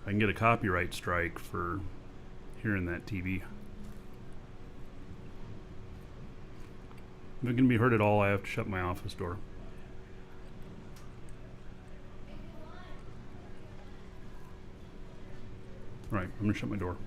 I can get a copyright strike for hearing that TV. If it can be heard at all, I have to shut my office door. Right, I'm gonna shut my door.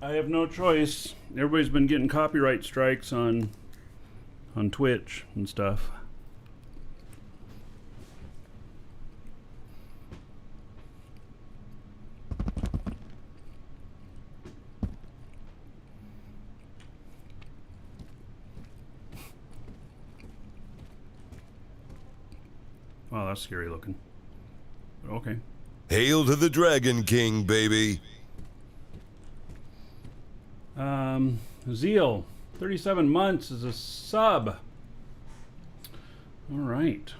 I have no choice. Everybody's been getting copyright strikes on Twitch and stuff. Wow, that's scary looking. Okay. Hail to the Dragon King, baby. Zeal, 37 months is a sub. All right.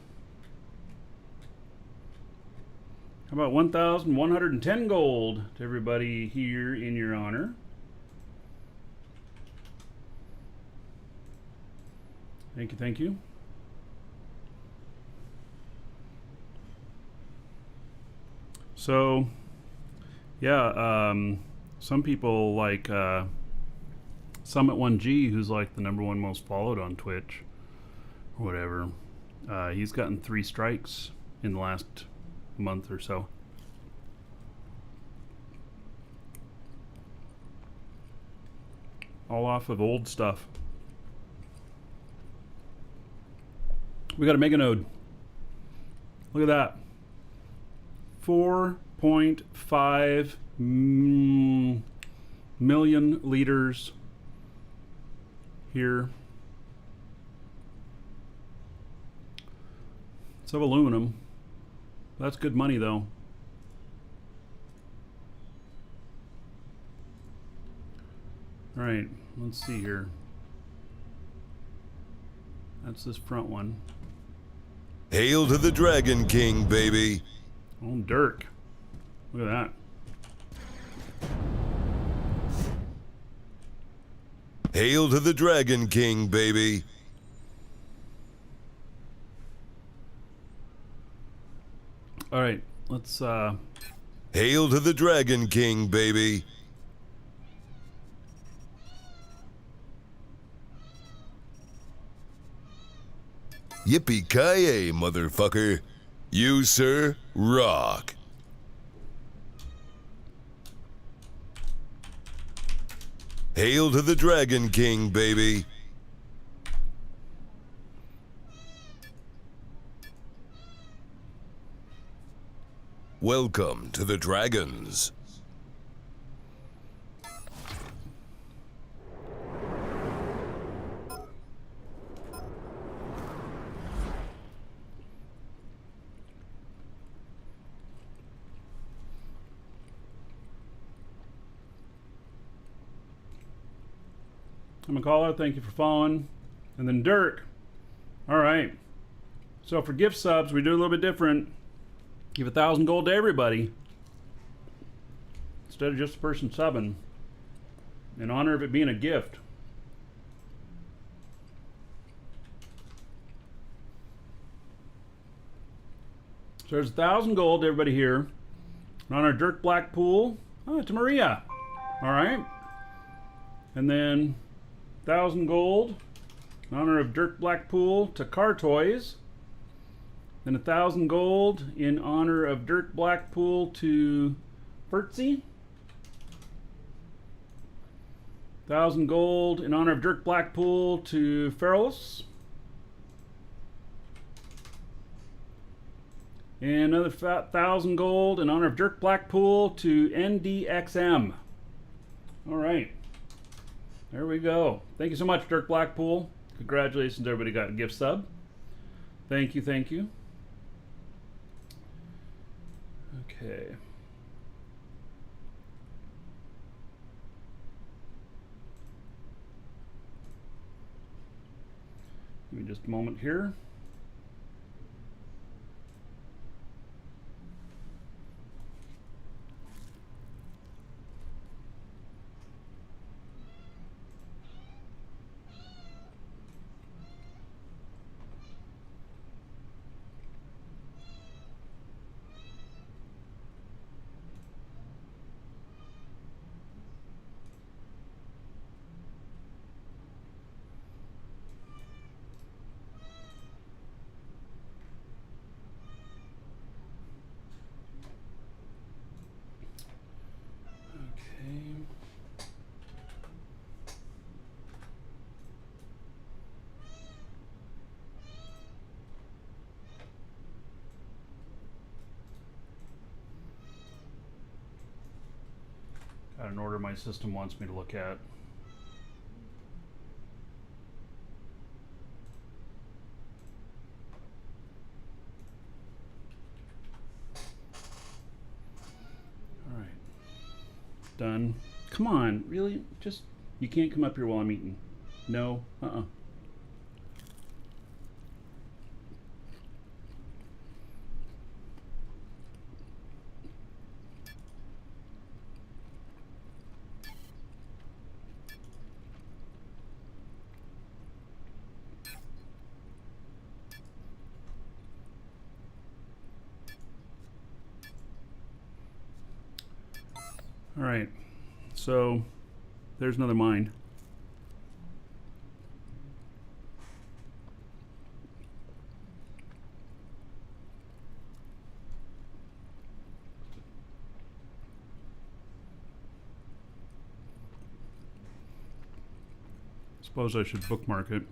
How about 1,110 gold to everybody here in your honor? Thank you, thank you. So, yeah, some people like Summit1G, who's like the #1 most followed on Twitch, or whatever. He's gotten 3 strikes in the last month or so. All off of old stuff. We got a mega node. Look at that. 4.5 million liters here. It's of aluminum. That's good money though. All right, let's see here. That's this front one. Hail to the Dragon King, baby. Oh, Dirk. Look at that. Hail to the Dragon King, baby. All right, let's Hail to the Dragon King, baby. Yippee-ki-yay, motherfucker. You, sir, rock. Hail to the Dragon King, baby. Welcome to the Dragons. I'm a caller. Thank you for following. And then Dirk. All right. So for gift subs, we do a little bit different. Give 1,000 gold to everybody instead of just the person subbing, in honor of it being a gift. So there's 1,000 gold to everybody here. And on our Dirk Blackpool, oh, to Maria. All right. And then 1,000 gold in honor of Dirk Blackpool to Car Toys. Then 1,000 gold in honor of Dirk Blackpool to Fertzy. 1,000 gold in honor of Dirk Blackpool to Ferros. And another 1,000 gold in honor of Dirk Blackpool to NDXM. All right. There we go. Thank you so much, Dirk Blackpool. Congratulations, everybody got a gift sub. Thank you, thank you. Okay. Give me just a moment here. Got an order my system wants me to look at. All right. Done. Come on, really? Just, you can't come up here while I'm eating. No, All right, so there's another mine. Suppose I should bookmark it.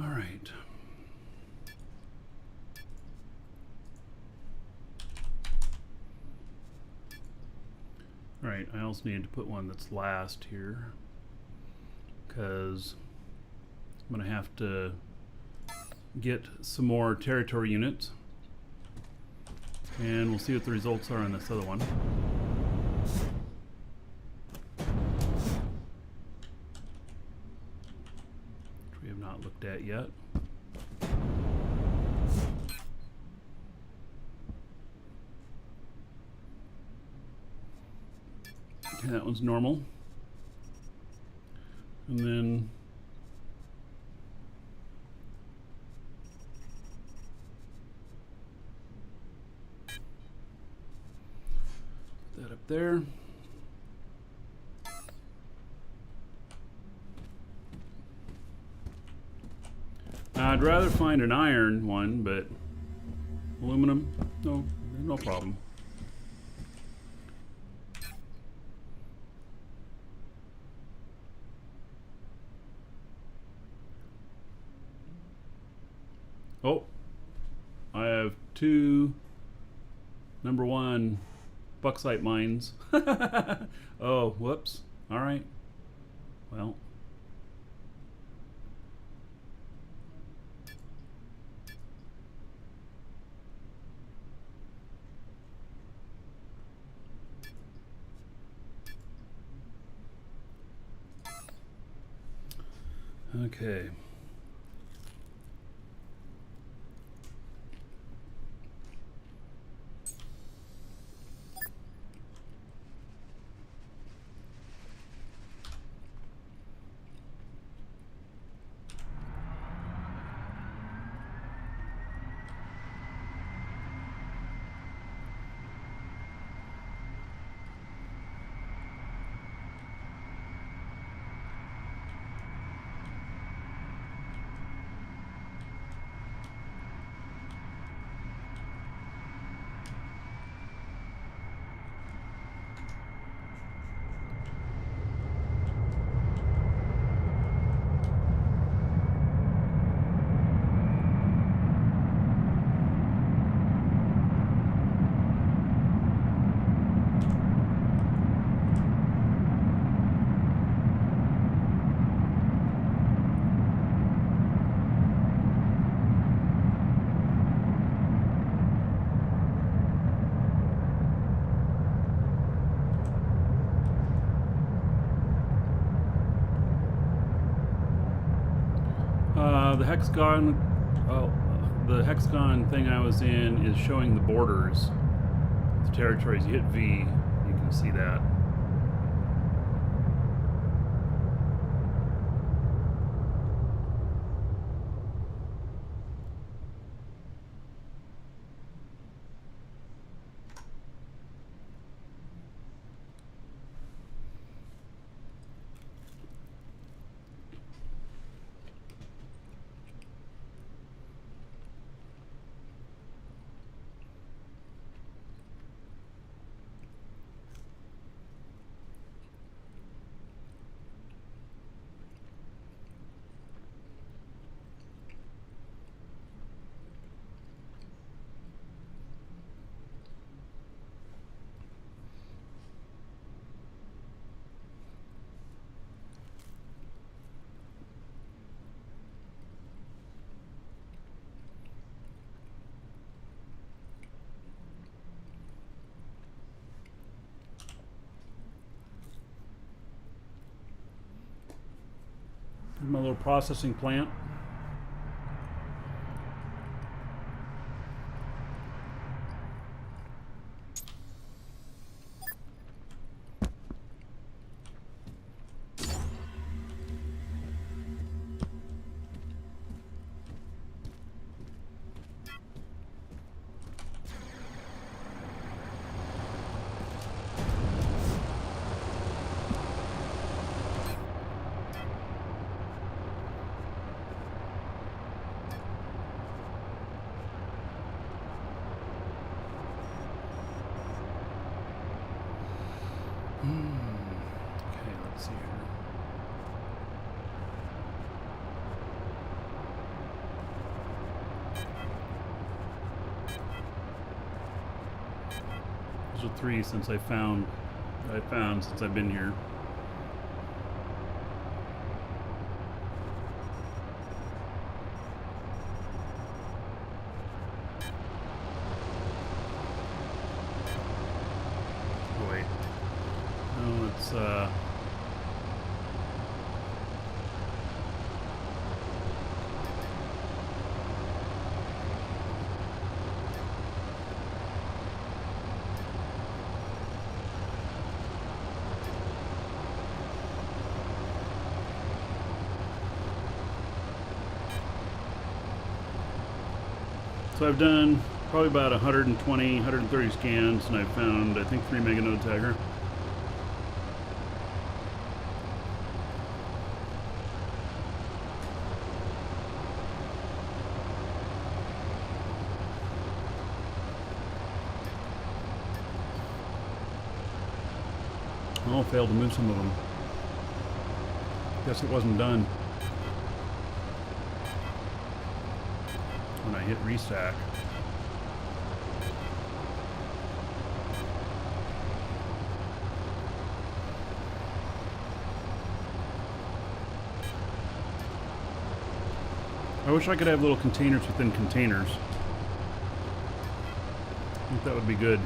All right. All right, I also need to put one that's last here, because I'm going to have to get some more territory units, and we'll see what the results are on this other one. Which we have not looked at yet. Okay, that one's normal. And then that up there. Now, I'd rather find an iron one, but aluminum, no problem. Oh, I have two #1 bauxite mines. Oh, whoops. All right. Well. Okay. The hexagon thing I was in is showing the borders, the territories. You hit V, you can see that. My little processing plant. Okay, let's see here. Those are 3 since I found since I've been here. Oh, wait. No, it's so I've done probably about 120, 130 scans, and I've found, I think, 3 meganode tagger. Oh, failed to move some of them. Guess it wasn't done when I hit restack. I wish I could have little containers within containers. I think that would be good.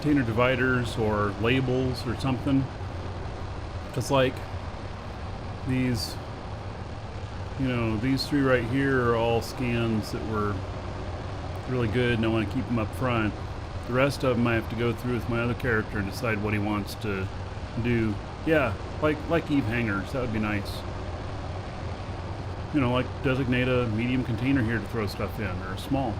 Container dividers or labels or something. Just like these, you know, these 3 right here are all scans that were really good and I want to keep them up front. The rest of them I have to go through with my other character and decide what he wants to do. Yeah, like Eve hangers, that would be nice. You know, like designate a medium container here to throw stuff in, or a small.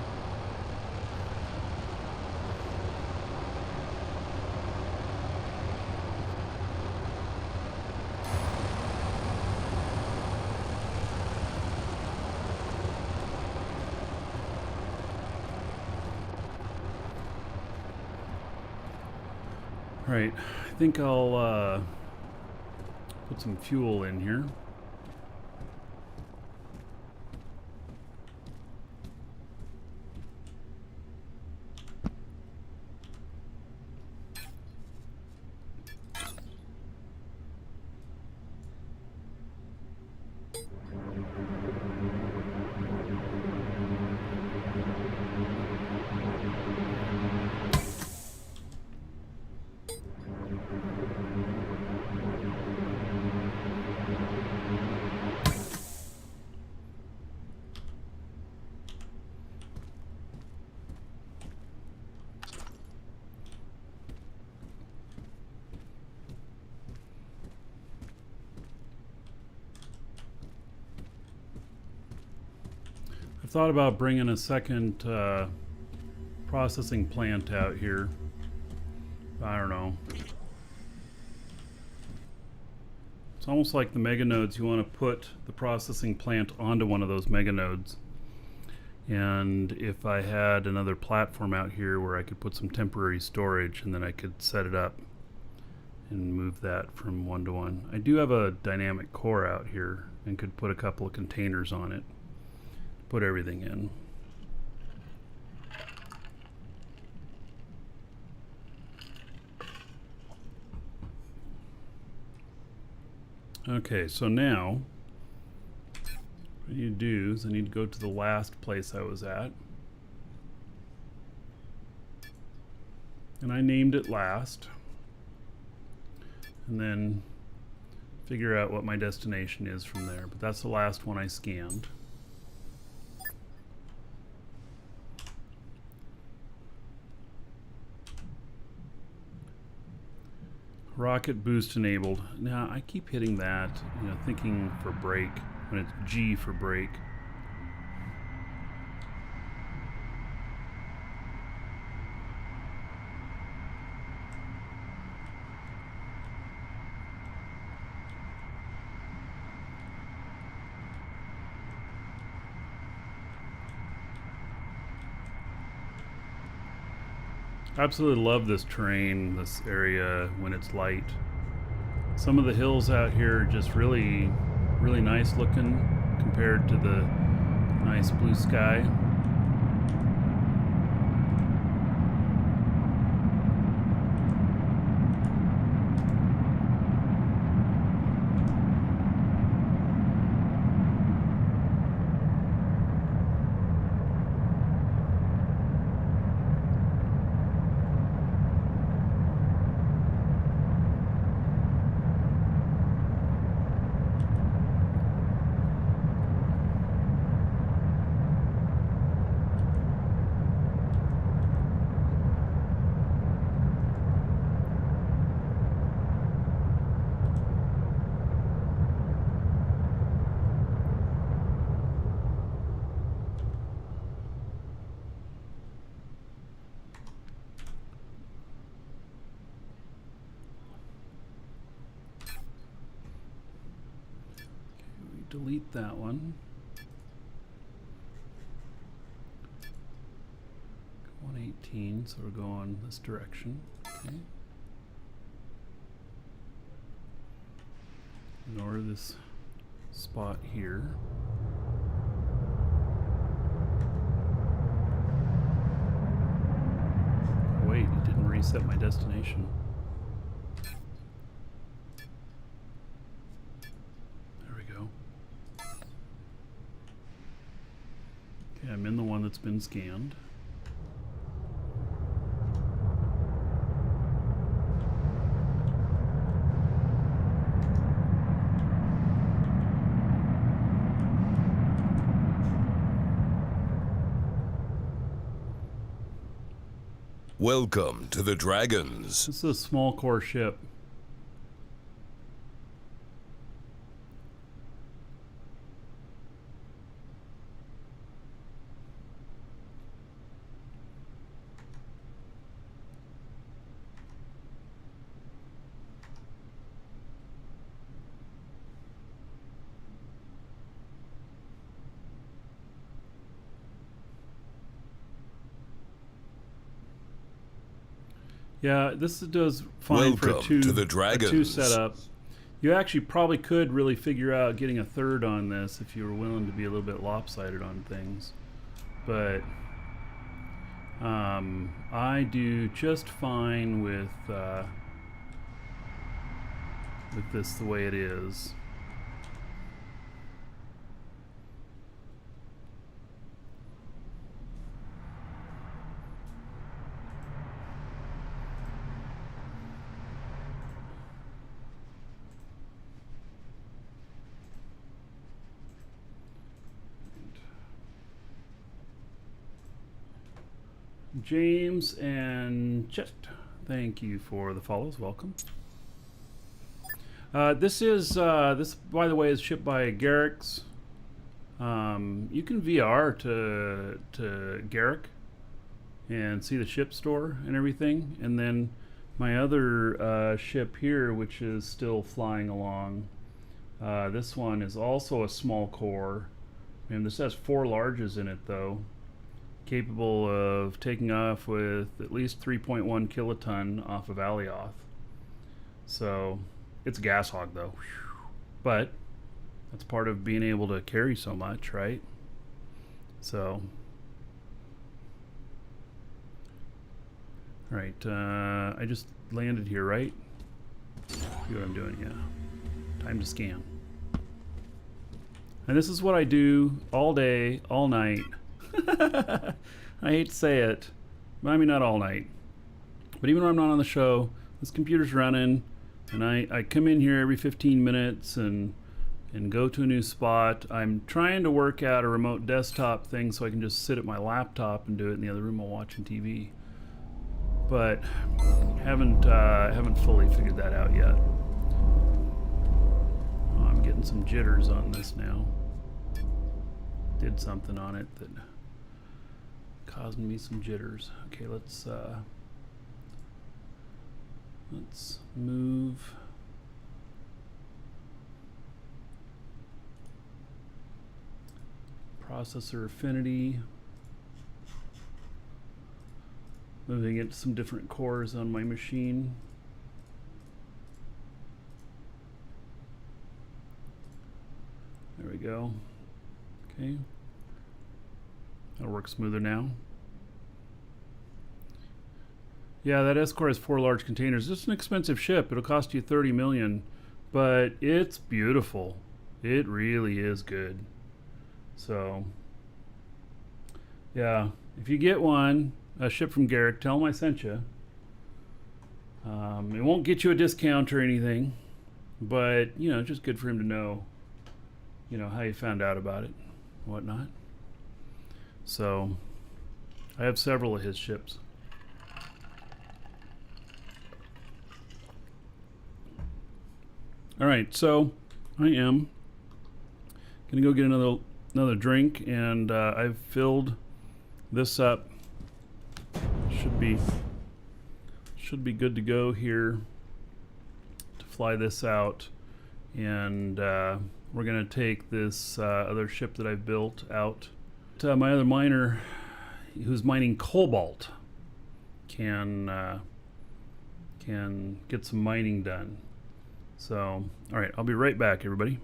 Right, I think I'll put some fuel in here. thought about bringing a second processing plant out here. I don't know. It's almost like the mega nodes. You want to put the processing plant onto one of those mega nodes. And if I had another platform out here where I could put some temporary storage, and then I could set it up and move that from one to one. I do have a dynamic core out here and could put a couple of containers on it, put everything in. Okay, so now what I need to do is I need to go to the last place I was at. And I named it last. And then figure out what my destination is from there. But that's the last one I scanned. Rocket boost enabled. Now I keep hitting that, thinking for brake when it's G for brake. Absolutely love this terrain, this area when it's light. Some of the hills out here are just really, really nice looking compared to the nice blue sky. Delete that one. 118, so we're going this direction. Okay. Ignore this spot here. Wait, it didn't reset my destination. I'm in the one that's been scanned. Welcome to the Dragons. This is a small core ship. Yeah, this does fine for a two setup. You actually probably could really figure out getting a third on this if you were willing to be a little bit lopsided on things. But I do just fine with this the way it is. James and Chet, thank you for the follows. Welcome. This, by the way, is shipped by Garrick's. You can VR to Garrick and see the ship store and everything. And then my other ship here, which is still flying along, this one is also a small core. And this has 4 larges in it, though, capable of taking off with at least 3.1 kiloton off of Alioth. So it's a gas hog, though. But that's part of being able to carry so much, right? So, all right, I just landed here, right? See what I'm doing, yeah. Time to scan. And this is what I do all day, all night. I hate to say it, but I mean not all night. But even when I'm not on the show, this computer's running, and I come in here every 15 minutes and go to a new spot. I'm trying to work out a remote desktop thing so I can just sit at my laptop and do it in the other room while watching TV. But haven't fully figured that out yet. Oh, I'm getting some jitters on this now. Did something on it that caused me some jitters. Okay, let's move. Processor affinity. Moving it to some different cores on my machine. There we go. Okay. That'll work smoother now. Yeah, that S-Core has 4 large containers. It's an expensive ship. It'll cost you $30 million, but it's beautiful. It really is good. So, yeah, if you get one, a ship from Garrick, tell him I sent you. It won't get you a discount or anything, but, you know, just good for him to know, you know, how you found out about it and whatnot. So, I have several of his ships. All right, so I am gonna go get another drink, and I've filled this up. Should be good to go here to fly this out, and we're gonna take this other ship that I've built out. My other miner, who's mining cobalt, can get some mining done. So, all right, I'll be right back, everybody.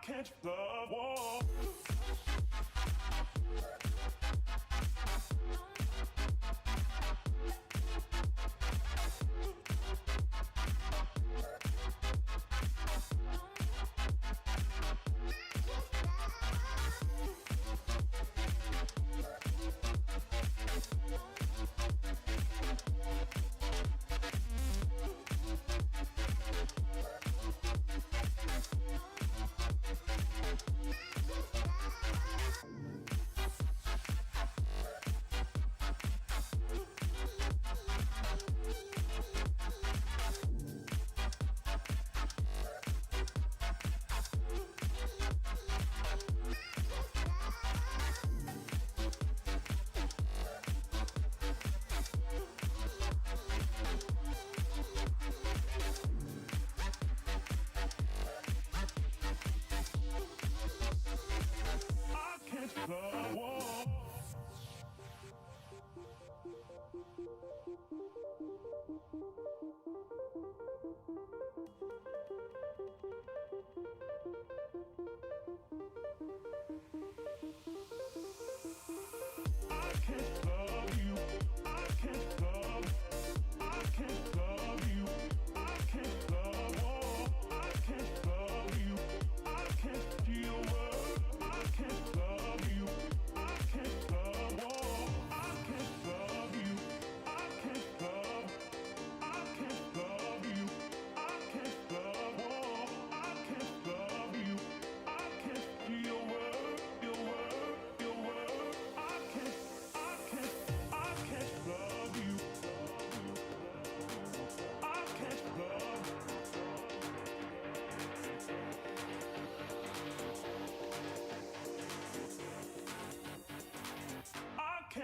Catch the wall.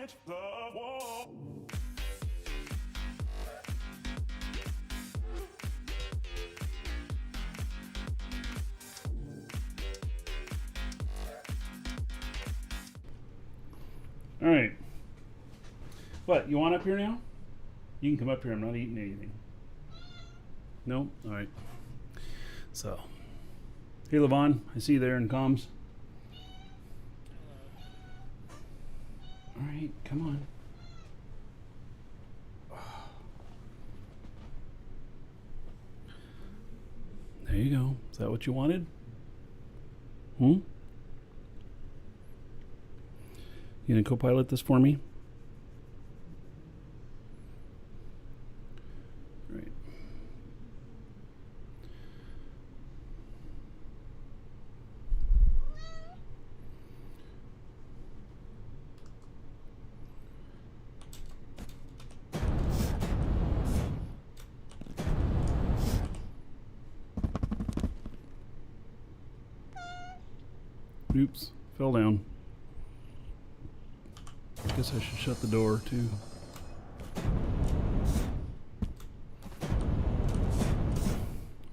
catch the war. All right. What, you want up here now? You can come up here. I'm not eating anything. No? All right. So, hey, Levon, I see you there in comms. All right, come on. There you go. Is that what you wanted? You gonna co-pilot this for me? Right. Oops, fell down. Guess I should shut the door too. Oh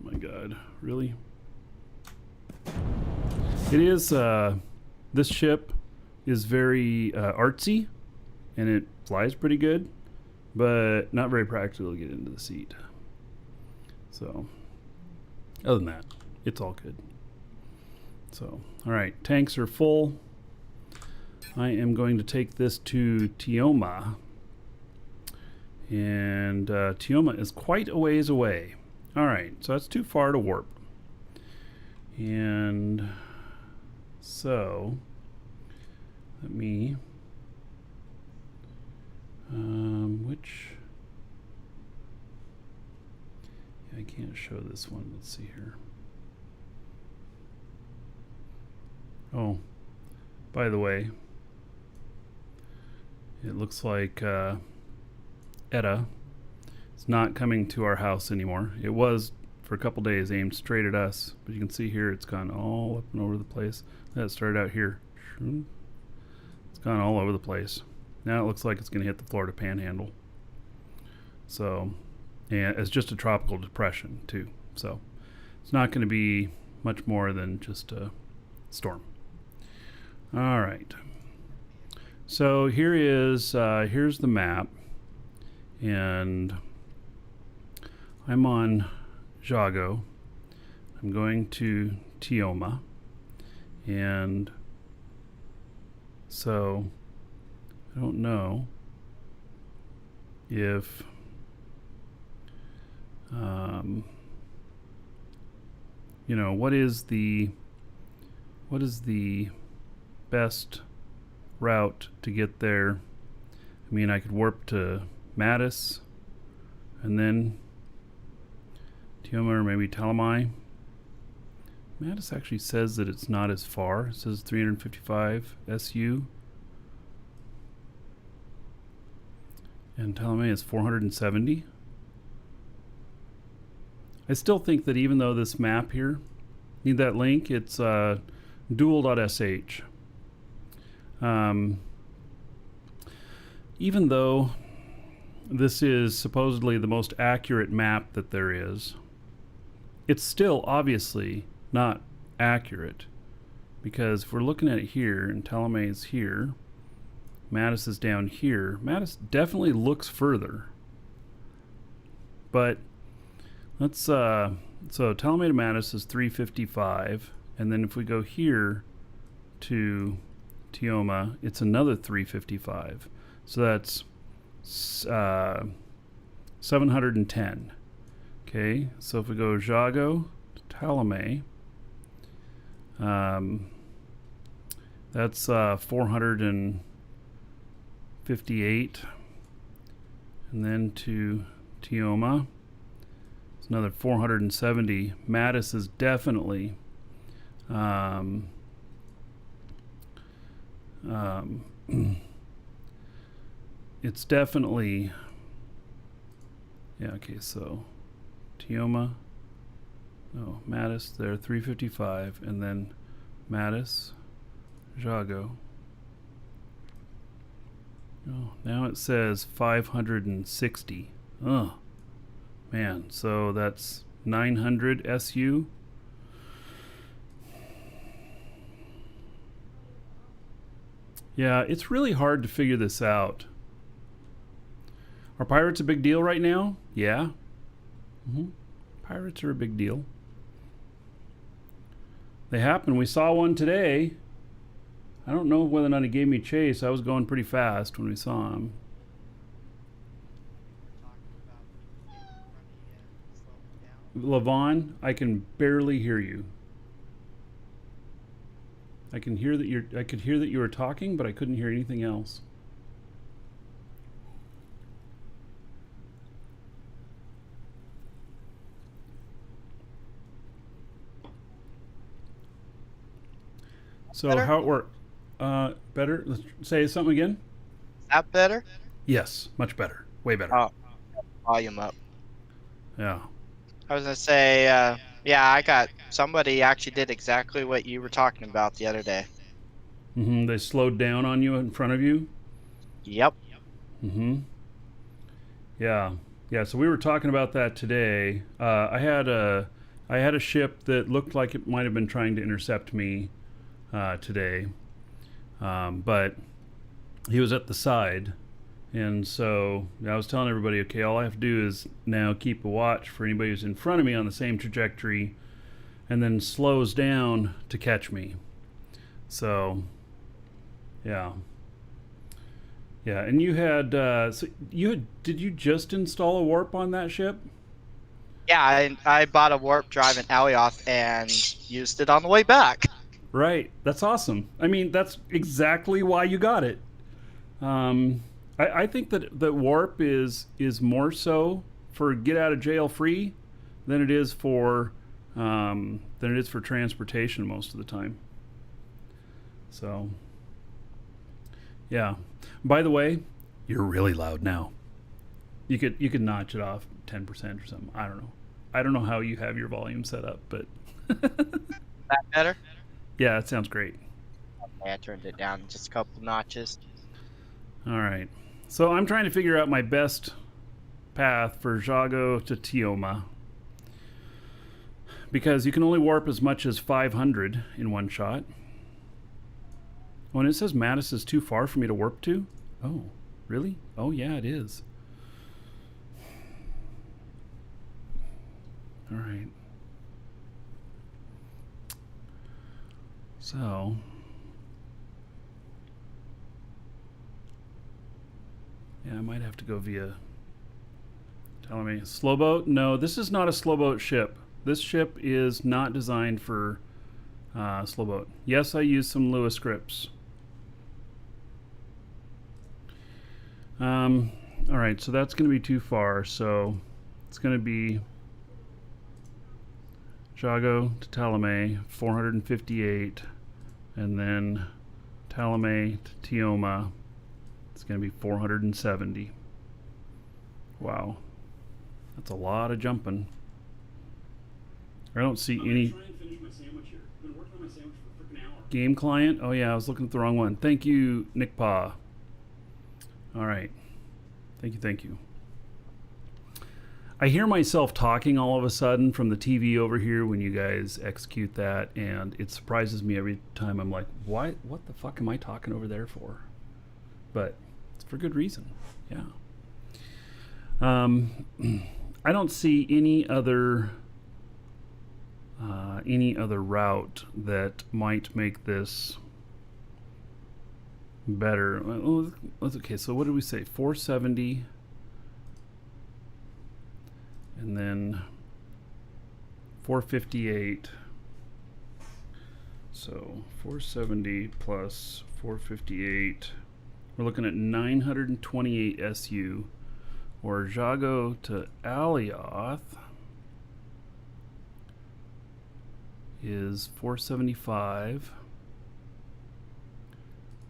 my God, really? It is, this ship is very artsy and it flies pretty good, but not very practical to get into the seat. So, other than that, it's all good. So, all right, tanks are full. I am going to take this to Tioma. And Tioma is quite a ways away. All right, so that's too far to warp. And so, let me, which, I can't show this one. Let's see here. Oh, by the way, it looks like Etta is not coming to our house anymore. It was for a couple days aimed straight at us, but you can see here it's gone all up and over the place. That started out here. It's gone all over the place. Now it looks like it's going to hit the Florida Panhandle. So, and it's just a tropical depression too. So it's not going to be much more than just a storm. All right. So here is here's the map, and I'm on Jago. I'm going to Tioma, and so I don't know if you know, what is the best route to get there. I mean, I could warp to Mattis and then Tioma or maybe Talamai. Mattis actually says that it's not as far. It says 355 SU. And Talamai is 470. I still think that even though this map here, need that link, it's dual.sh. Even though this is supposedly the most accurate map that there is, it's still obviously not accurate, because if we're looking at it here and Talamay is here, Mattis is down here. Mattis definitely looks further, but let's so Talamay to Mattis is 355, and then if we go here to Tioma, it's another 355. So that's 710. Okay, so if we go Jago to Talamay, that's 458. And then to Tioma, it's another 470. Mattis is definitely it's definitely, yeah, okay, so Tioma, no, Mattis there, 355, and then Mattis, Jago. Oh, now it says 560. Oh, man. So that's 900 SU. Yeah, it's really hard to figure this out. Are pirates a big deal right now? Yeah. Pirates are a big deal. They happen. We saw one today. I don't know whether or not he gave me chase. I was going pretty fast when we saw him. Levon, I can barely hear you. I could hear that you were talking, but I couldn't hear anything else. So Better? how it worked? Better? Let's say something again. Is that better? Yes, much better. Way better. Oh, volume up. Yeah. I was gonna say, yeah, I got somebody actually did exactly what you were talking about the other day. They slowed down on you in front of you. Yep. Yeah. Yeah. So we were talking about that today. I had a ship that looked like it might have been trying to intercept me today, but he was at the side, and so I was telling everybody, okay, all I have to do is now keep a watch for anybody who's in front of me on the same trajectory, and then slows down to catch me. So, yeah. Yeah, and you had, did you just install a warp on that ship? Yeah, I bought a warp drive in Alioth and used it on the way back. Right. That's awesome. I mean, that's exactly why you got it. I think that warp is more so for get out of jail free than it is for transportation most of the time. So, yeah. By the way, you're really loud now. You could notch it off 10% or something. I don't know. I don't know how you have your volume set up, but That better? yeah, it sounds great. Okay, I turned it down just a couple notches. All right. So I'm trying to figure out my best path for Jago to Tioma, because you can only warp as much as 500 in one shot. Oh, and it says Mattis is too far for me to warp to? Oh, really? Oh, yeah, it is. All right. So, yeah, I might have to go via, telling me, slow boat? No, this is not a slow boat ship. This ship is not designed for slow boat. Yes, I used some Lewis scripts. All right, so that's going to be too far. So it's going to be Jago to Talame, 458, and then Talame to Tioma, it's going to be 470. Wow, that's a lot of jumping. I don't see any game client. Oh yeah, I was looking at the wrong one. Thank you, Nick Pa. All right, thank you. I hear myself talking all of a sudden from the TV over here when you guys execute that, and it surprises me every time. I'm like, what the fuck am I talking over there for? But it's for good reason. Yeah. I don't see any other route that might make this better. Well, okay, so what did we say? 470. And then 458. So 470 plus 458. We're looking at 928 SU. Or Jago to Alioth is 475.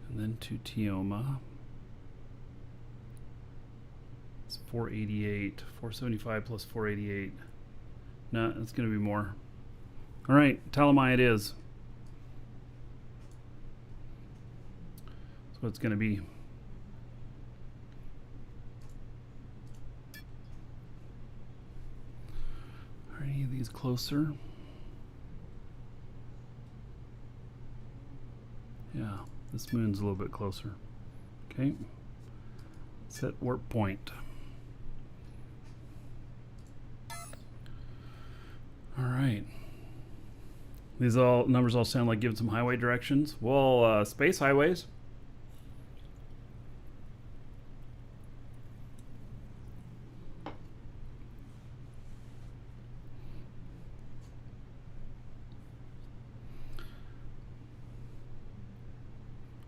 And then to Tioma, it's 488. 475 plus 488. No, it's going to be more. All right, Talamai it is. That's what it's going to be. Are any of these closer? Yeah, this moon's a little bit closer. Okay. Set warp point. All right. These all numbers all sound like giving some highway directions. Well, space highways.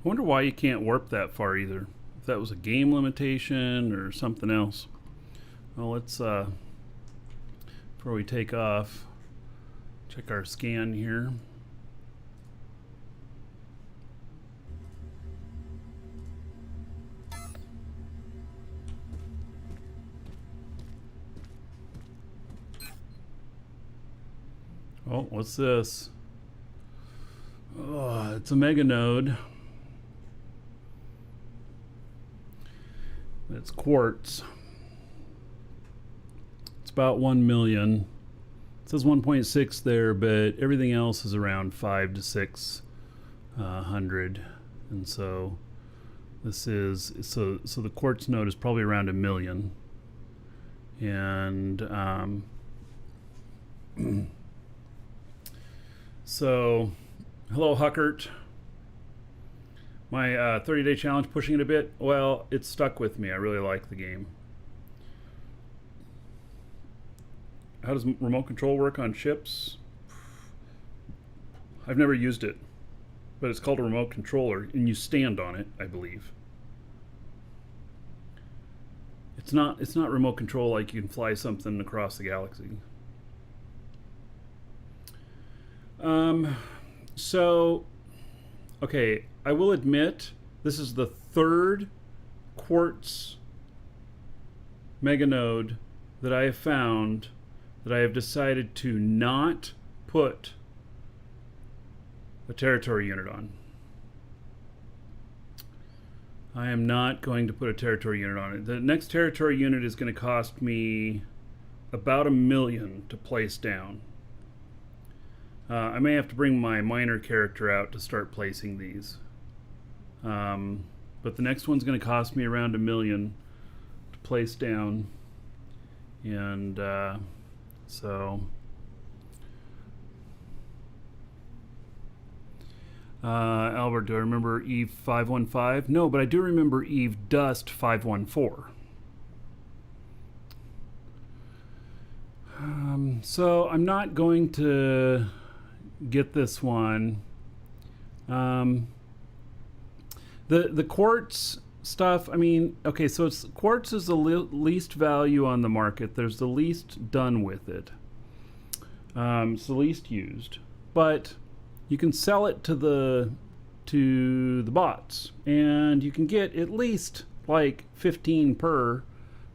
I wonder why you can't warp that far either. If that was a game limitation or something else. Well, let's, before we take off, check our scan here. Oh, what's this? Oh, it's a mega node. It's quartz. It's about 1 million. It says 1.6 there, but everything else is around 5 to 600. And so this is so the quartz node is probably around 1 million. And so hello Huckert. My 30-day challenge, pushing it a bit. Well, it's stuck with me. I really like the game. How does remote control work on ships? I've never used it, but it's called a remote controller, and you stand on it, I believe. It's not remote control like you can fly something across the galaxy. So, okay. I will admit, this is the third quartz meganode that I have found that I have decided to not put a territory unit on. I am not going to put a territory unit on it. The next territory unit is going to cost me about 1 million to place down. I may have to bring my minor character out to start placing these. But the next one's going to cost me around 1 million to place down. And so Albert, do I remember Eve 515? No, but I do remember Eve Dust 514. So I'm not going to get this one. The quartz stuff, I mean, okay, so quartz is the least value on the market. There's the least done with it. It's the least used. But you can sell it to the bots, and you can get at least like 15 per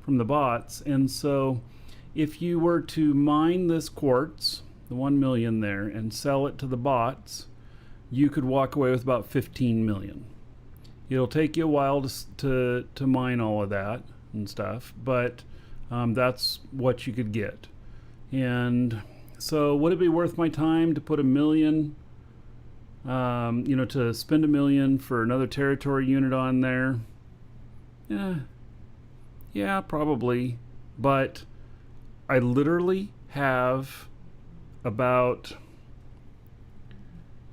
from the bots. And so if you were to mine this quartz, the 1 million there, and sell it to the bots, you could walk away with about 15 million. It'll take you a while to mine all of that and stuff, but that's what you could get. And so would it be worth my time to put 1 million, to spend 1 million for another territory unit on there? Yeah, probably. But I literally have about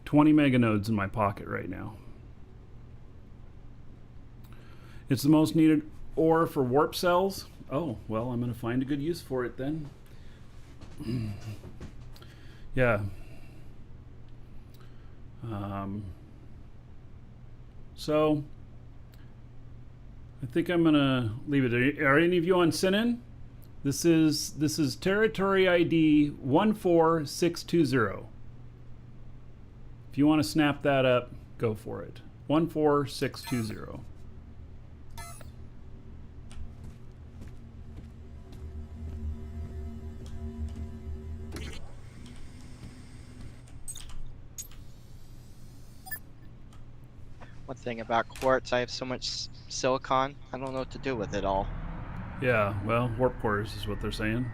20 meganodes in my pocket right now. It's the most needed ore for warp cells. Oh, well, I'm going to find a good use for it then. Yeah. So I think I'm going to leave it. Are any of you on Sinin? This is territory ID 14620. If you want to snap that up, go for it. 14620. One thing about quartz, I have so much silicon, I don't know what to do with it all. Yeah, well, warp cores is what they're saying.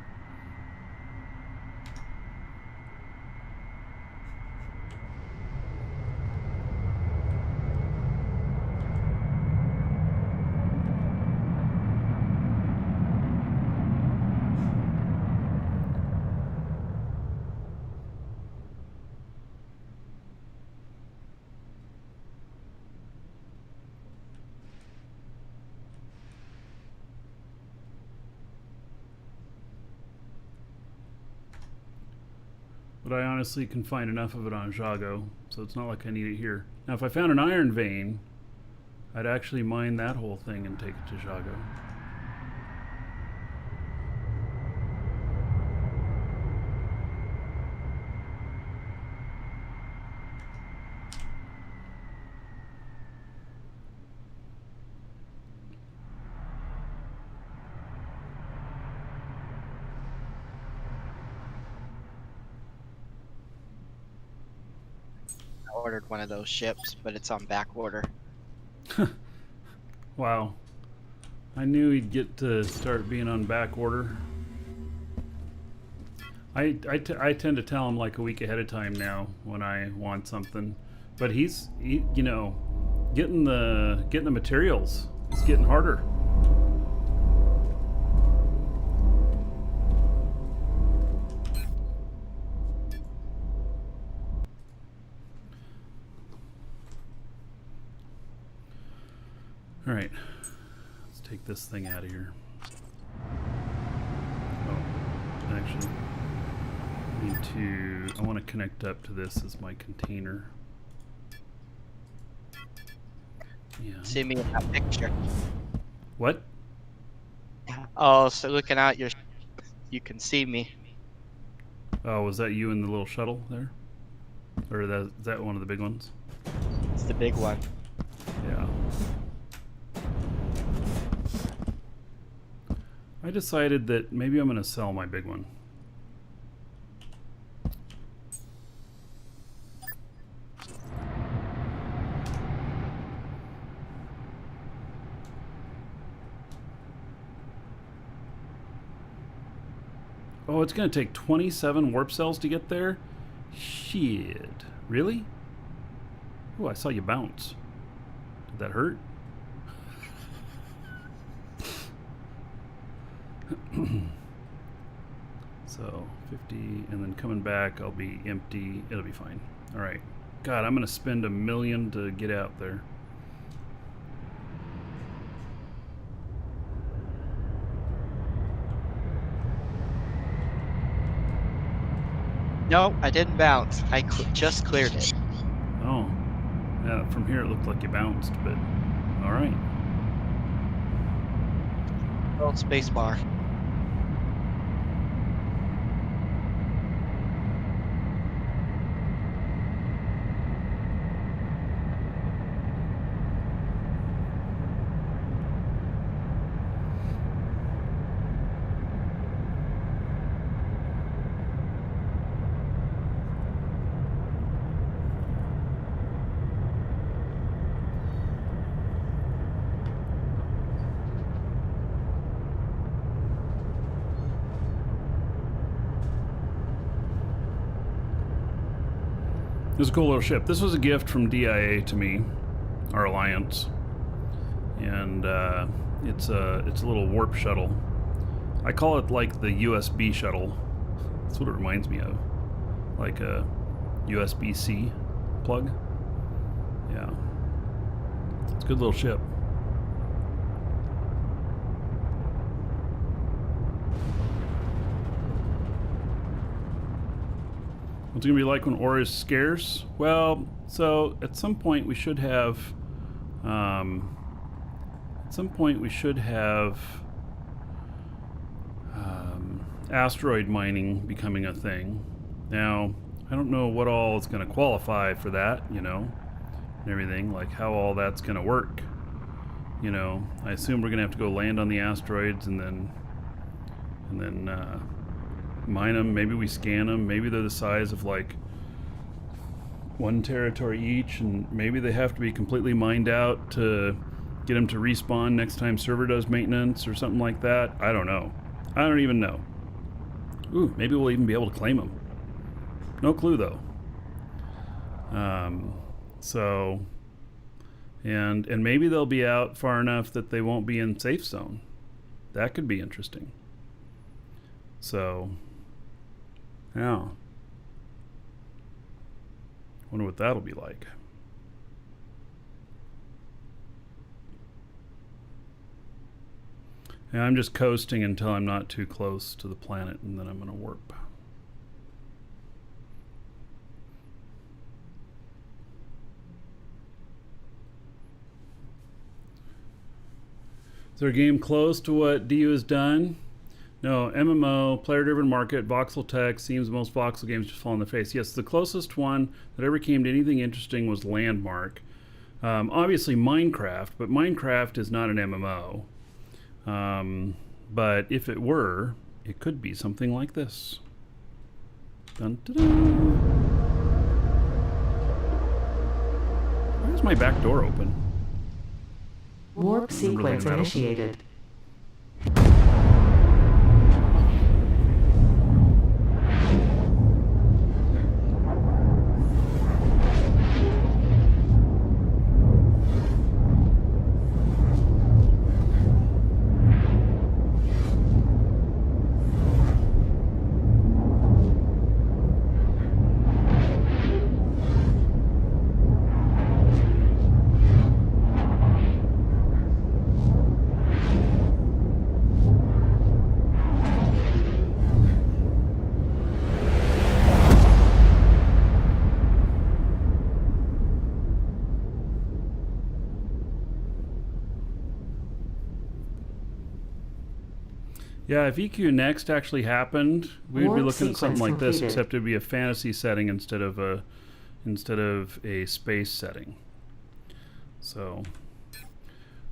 but I honestly can find enough of it on Jago, so it's not like I need it here. Now, if I found an iron vein, I'd actually mine that whole thing and take it to Jago. I ordered one of those ships, but it's on back order. Wow. I knew he'd get to start being on back order. I tend to tell him like a week ahead of time now when I want something, but he's you know, getting the materials is getting harder. All right, let's take this thing out of here. Oh, actually, I want to connect up to this as my container. Yeah. See me in that picture. What? Oh, so looking out your, you can see me. Oh, was that you in the little shuttle there? Or is that one of the big ones? It's the big one. Yeah. I decided that maybe I'm going to sell my big one. Oh, it's going to take 27 warp cells to get there? Shit. Really? Oh, I saw you bounce. Did that hurt? So 50, and then coming back I'll be empty. It'll be fine. All right. God, I'm gonna spend $1 million to get out there. No, I didn't bounce. I just cleared it. Oh, yeah. From here it looked like you bounced, but all right. Hold space bar. It was a cool little ship. This was a gift from DIA to me, our alliance, and it's a little warp shuttle. I call it like the USB shuttle. That's what it reminds me of, like a USB-C plug. Yeah, it's a good little ship. What's it gonna be like when ore is scarce? Well, so at some point we should have, asteroid mining becoming a thing. Now, I don't know what all is gonna qualify for that, you know, and everything, like how all that's gonna work. You know, I assume we're gonna have to go land on the asteroids and then mine them. Maybe we scan them. Maybe they're the size of like one territory each, and maybe they have to be completely mined out to get them to respawn next time server does maintenance or something like that. I don't know. I don't even know. Ooh, maybe we'll even be able to claim them. No clue though. So, and maybe they'll be out far enough that they won't be in safe zone. That could be interesting. So, yeah. Wonder what that'll be like. Yeah, I'm just coasting until I'm not too close to the planet, and then I'm gonna warp. Is there a game close to what DU has done? No, MMO, player-driven market, voxel text, seems most voxel games just fall in the face. Yes, the closest one that ever came to anything interesting was Landmark. Obviously Minecraft, but Minecraft is not an MMO. But if it were, it could be something like this. Dun, dun, dun. Why is my back door open? Warp sequence initiated. Yeah, if EQ Next actually happened, we would be Warp looking at something sequence like this, completed. except it'd be a fantasy setting instead of a space setting. So,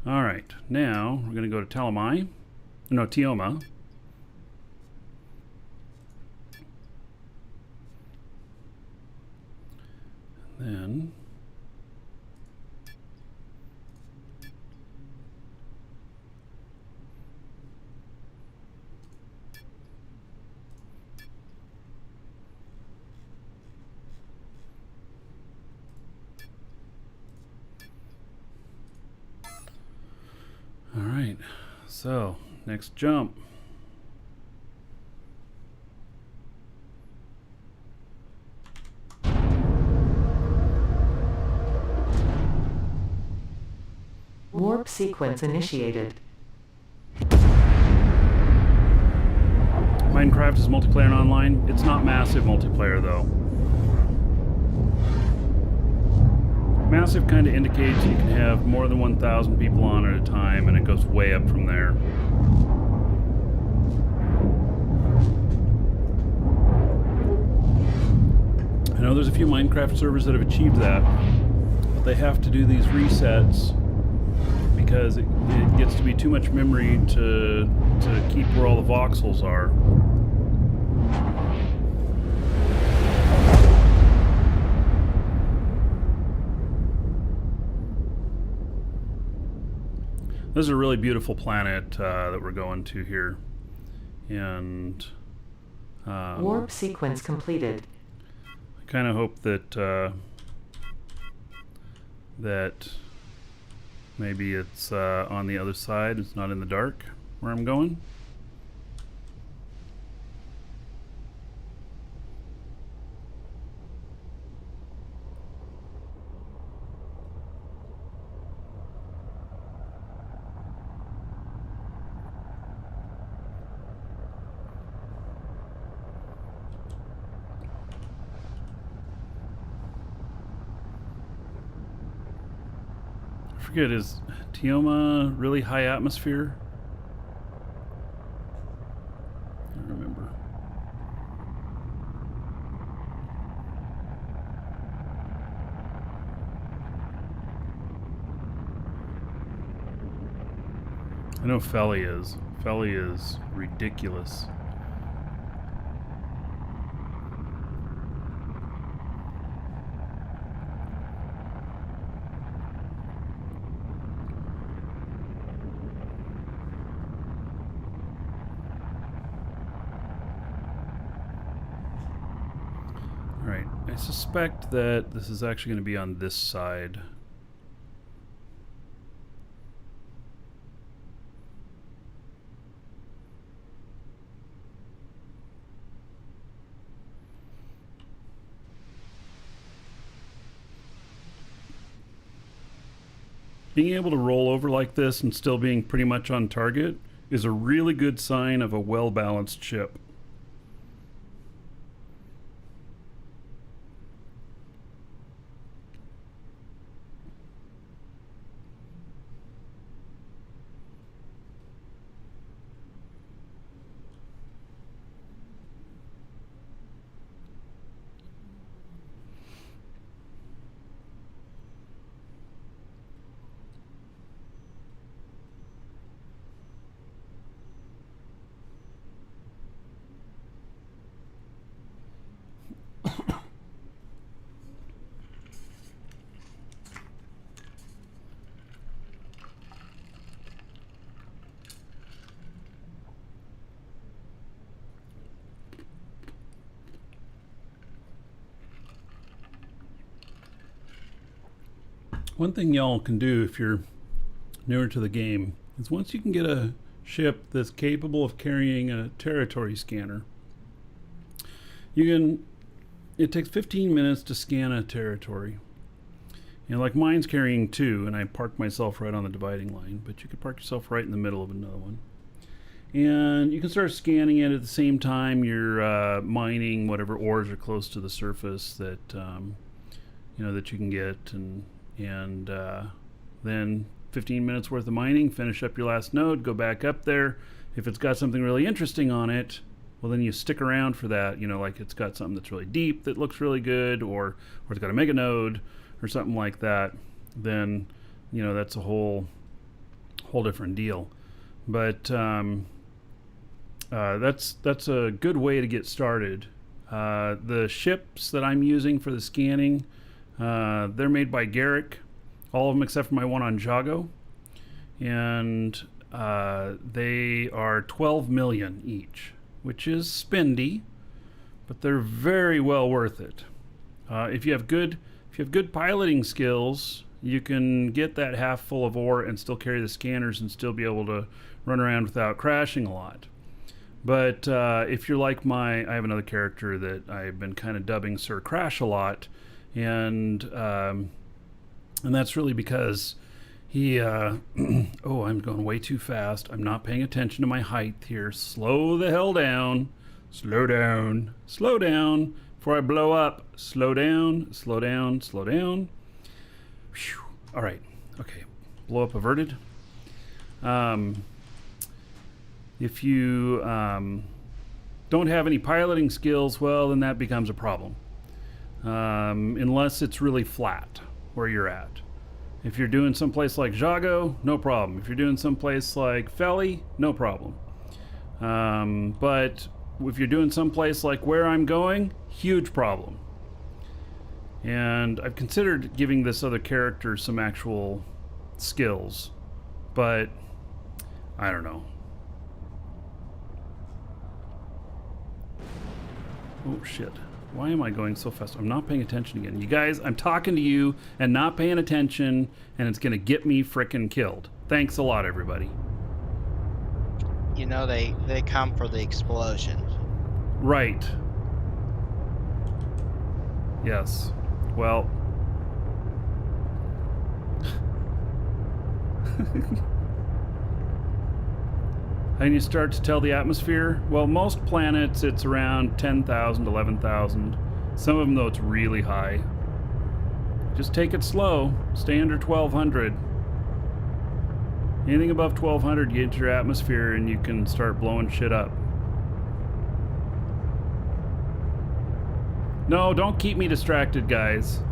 all right, now we're gonna go to Tioma. Then all right, so next jump. Warp sequence initiated. Minecraft is multiplayer and online. It's not massive multiplayer though. Massive kind of indicates you can have more than 1,000 people on at a time, and it goes way up from there. I know there's a few Minecraft servers that have achieved that, but they have to do these resets because it gets to be too much memory to keep where all the voxels are. This is a really beautiful planet that we're going to here, and Warp sequence completed. I kind of hope that that maybe it's on the other side. It's not in the dark where I'm going. I forget, is Tioma really high atmosphere? I don't remember. I know Felly is. Felly is ridiculous. Alright, I suspect that this is actually going to be on this side. Being able to roll over like this and still being pretty much on target is a really good sign of a well-balanced ship. One thing y'all can do if you're newer to the game is once you can get a ship that's capable of carrying a territory scanner, it takes 15 minutes to scan a territory. Like mine's carrying 2, and I parked myself right on the dividing line, but you could park yourself right in the middle of another one. And you can start scanning it at the same time you're mining whatever ores are close to the surface that that you can get, and then 15 minutes worth of mining, finish up your last node, go back up there. If it's got something really interesting on it, well, then you stick around for that. Like it's got something that's really deep that looks really good, or it's got a mega node or something like that. Then that's a whole different deal. But that's a good way to get started. The ships that I'm using for the scanning, they're made by Garrick, all of them except for my one on Jago, and they are 12 million each, which is spendy, but they're very well worth it. If you have good piloting skills, you can get that half full of ore and still carry the scanners and still be able to run around without crashing a lot. But if you're like I have another character that I've been kind of dubbing Sir Crash a lot, and that's really because he oh, I'm going way too fast. I'm not paying attention to my height here. Slow the hell down. Slow down before I blow up. Slow down. Whew. All right. Okay. Blow up averted. If you don't have any piloting skills, well, then that becomes a problem. Unless it's really flat where you're at. If you're doing someplace like Jago, no problem. If you're doing someplace like Feli, no problem. But if you're doing someplace like where I'm going, huge problem. And I've considered giving this other character some actual skills, but I don't know. Oh shit. Why am I going so fast? I'm not paying attention again. You guys, I'm talking to you and not paying attention, and it's gonna get me frickin' killed. Thanks a lot, everybody. They come for the explosion. Right. Yes. Well. And you start to tell the atmosphere. Well, most planets it's around 10,000, 11,000. Some of them, though, it's really high. Just take it slow. Stay under 1,200. Anything above 1,200, you get into your atmosphere and you can start blowing shit up. No, don't keep me distracted, guys.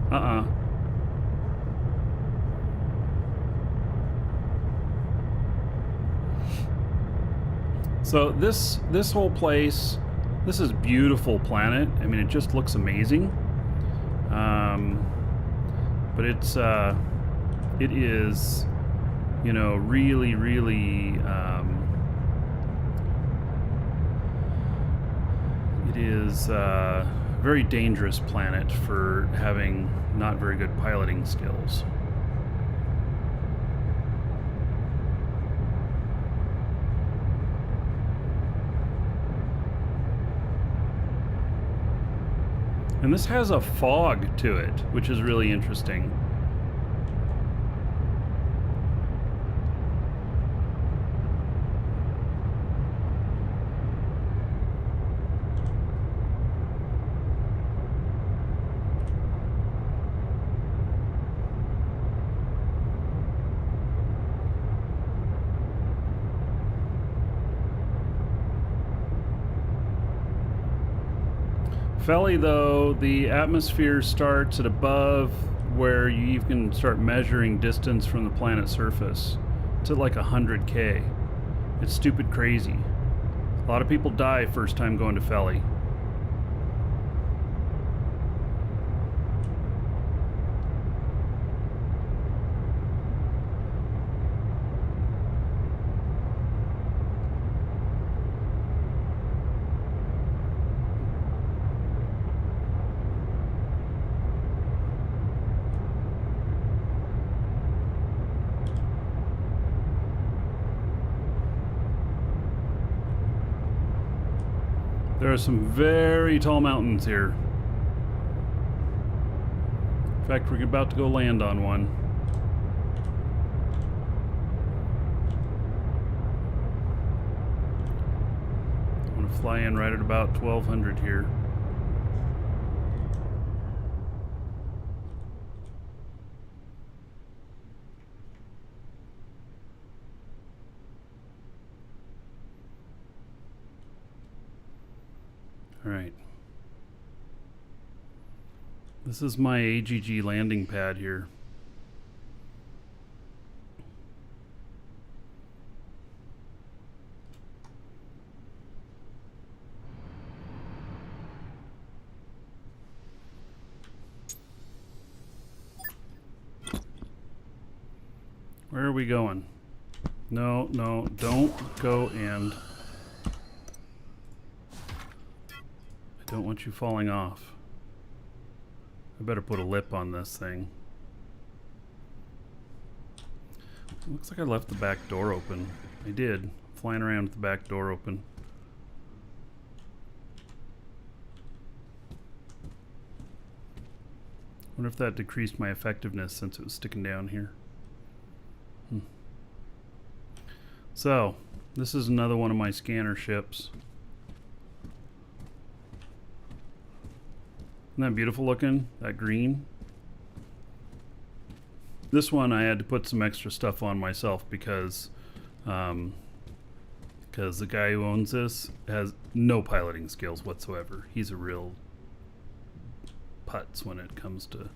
So this whole place, this is beautiful planet. I mean, it just looks amazing. But it is, really, really, it is a very dangerous planet for having not very good piloting skills. And this has a fog to it, which is really interesting. Feli, though, the atmosphere starts at above where you can start measuring distance from the planet's surface. It's at like 100K. It's stupid crazy. A lot of people die first time going to Feli. There are some very tall mountains here. In fact, we're about to go land on one. I'm going to fly in right at about 1200 here. All right. This is my AGG landing pad here. Where are we going? No, no, don't go and... I don't want you falling off. I better put a lip on this thing. Looks like I left the back door open. I did. Flying around with the back door open. Wonder if that decreased my effectiveness since it was sticking down here. So, this is another one of my scanner ships. Isn't that beautiful looking? That green? This one I had to put some extra stuff on myself because the guy who owns this has no piloting skills whatsoever. He's a real putz when it comes to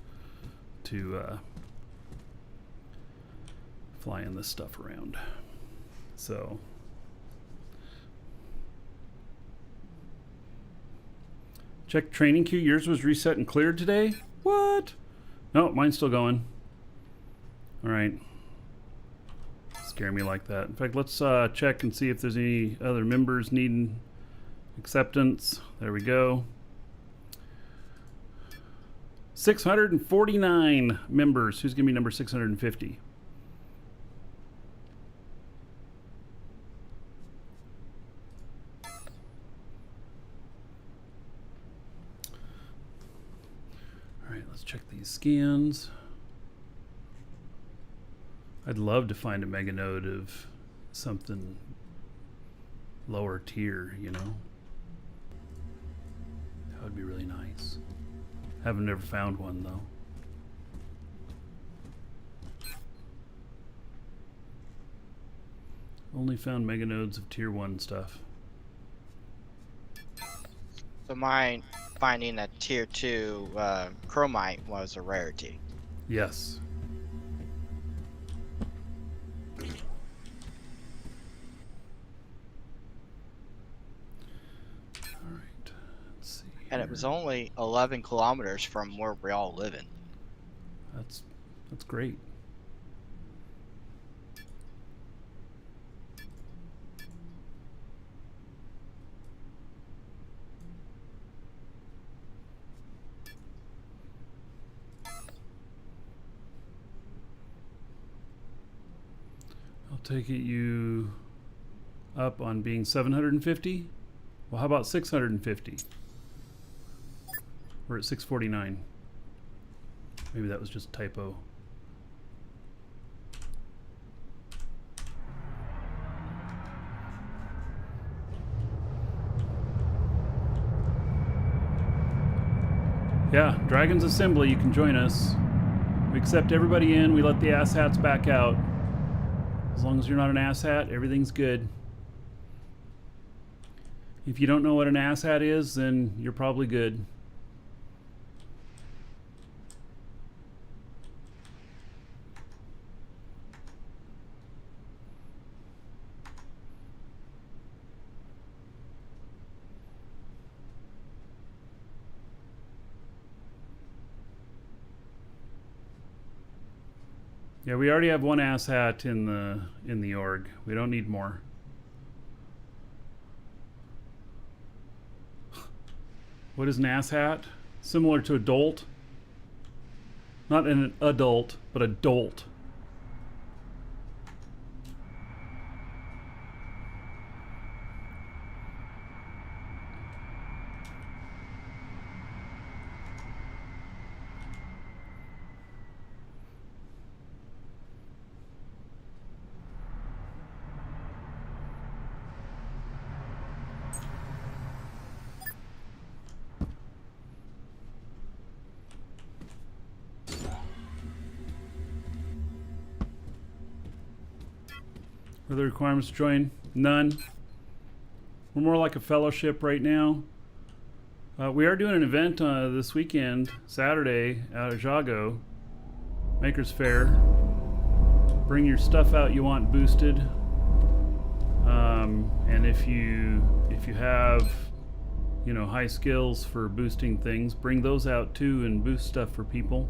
flying this stuff around. So check training queue. Yours was reset and cleared today? What? No, mine's still going. All right. Scare me like that. In fact, let's check and see if there's any other members needing acceptance. There we go. 649 members. Who's gonna be number 650? All right, let's check these scans. I'd love to find a mega node of something lower tier, you know? That would be really nice. Haven't ever found one though. Only found mega nodes of tier 1 stuff. So mine finding a tier 2 chromite was a rarity. Yes. All right. Let's see. And it was only 11 kilometers from where we all live in. That's great. I'll take it you up on being 750. Well, how about 650? We're at 649. Maybe that was just a typo. Yeah, Dragon's Assembly, you can join us. We accept everybody in, we let the asshats back out. As long as you're not an asshat, everything's good. If you don't know what an asshat is, then you're probably good. Yeah, we already have one asshat in the org. We don't need more. What is an asshat? Similar to a dolt. Not an adult, but a dolt. Other requirements to join? None. We're more like a fellowship right now. We are doing an event this weekend, Saturday, out of Jago. Makers Fair. Bring your stuff out you want boosted. And if you have, you know, high skills for boosting things, bring those out too and boost stuff for people.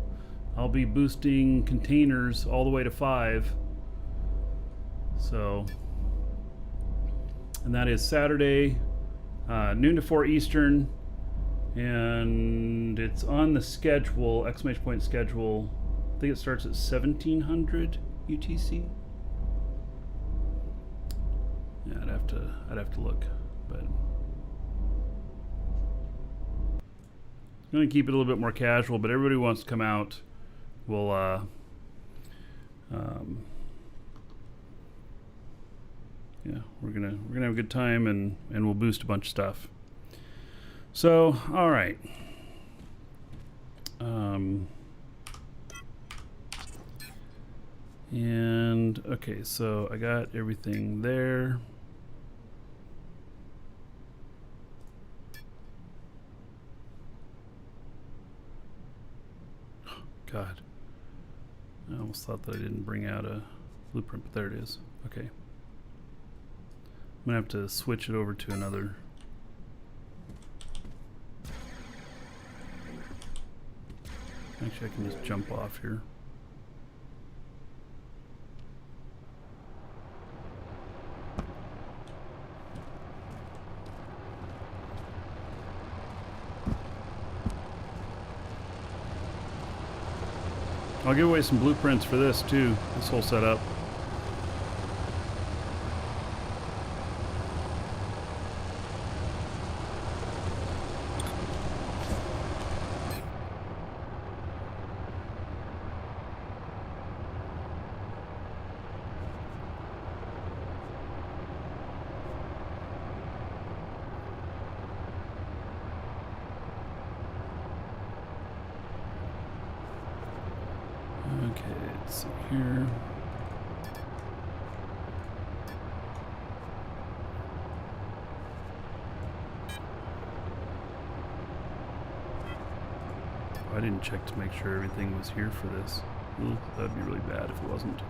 I'll be boosting containers all the way to 5. So, and that is Saturday, noon to 4 Eastern, and it's on the schedule, exclamation point schedule. I think it starts at 1700 UTC. Yeah, I'd have to look, but I'm gonna keep it a little bit more casual. But everybody who wants to come out, will yeah, we're gonna have a good time, and we'll boost a bunch of stuff. So, all right. And okay, so I got everything there. God, I almost thought that I didn't bring out a blueprint, but there it is. Okay. I'm gonna have to switch it over to another. Actually, I can just jump off here. I'll give away some blueprints for this too, this whole setup. Okay, let's see here. I didn't check to make sure everything was here for this. Ooh, that'd be really bad if it wasn't.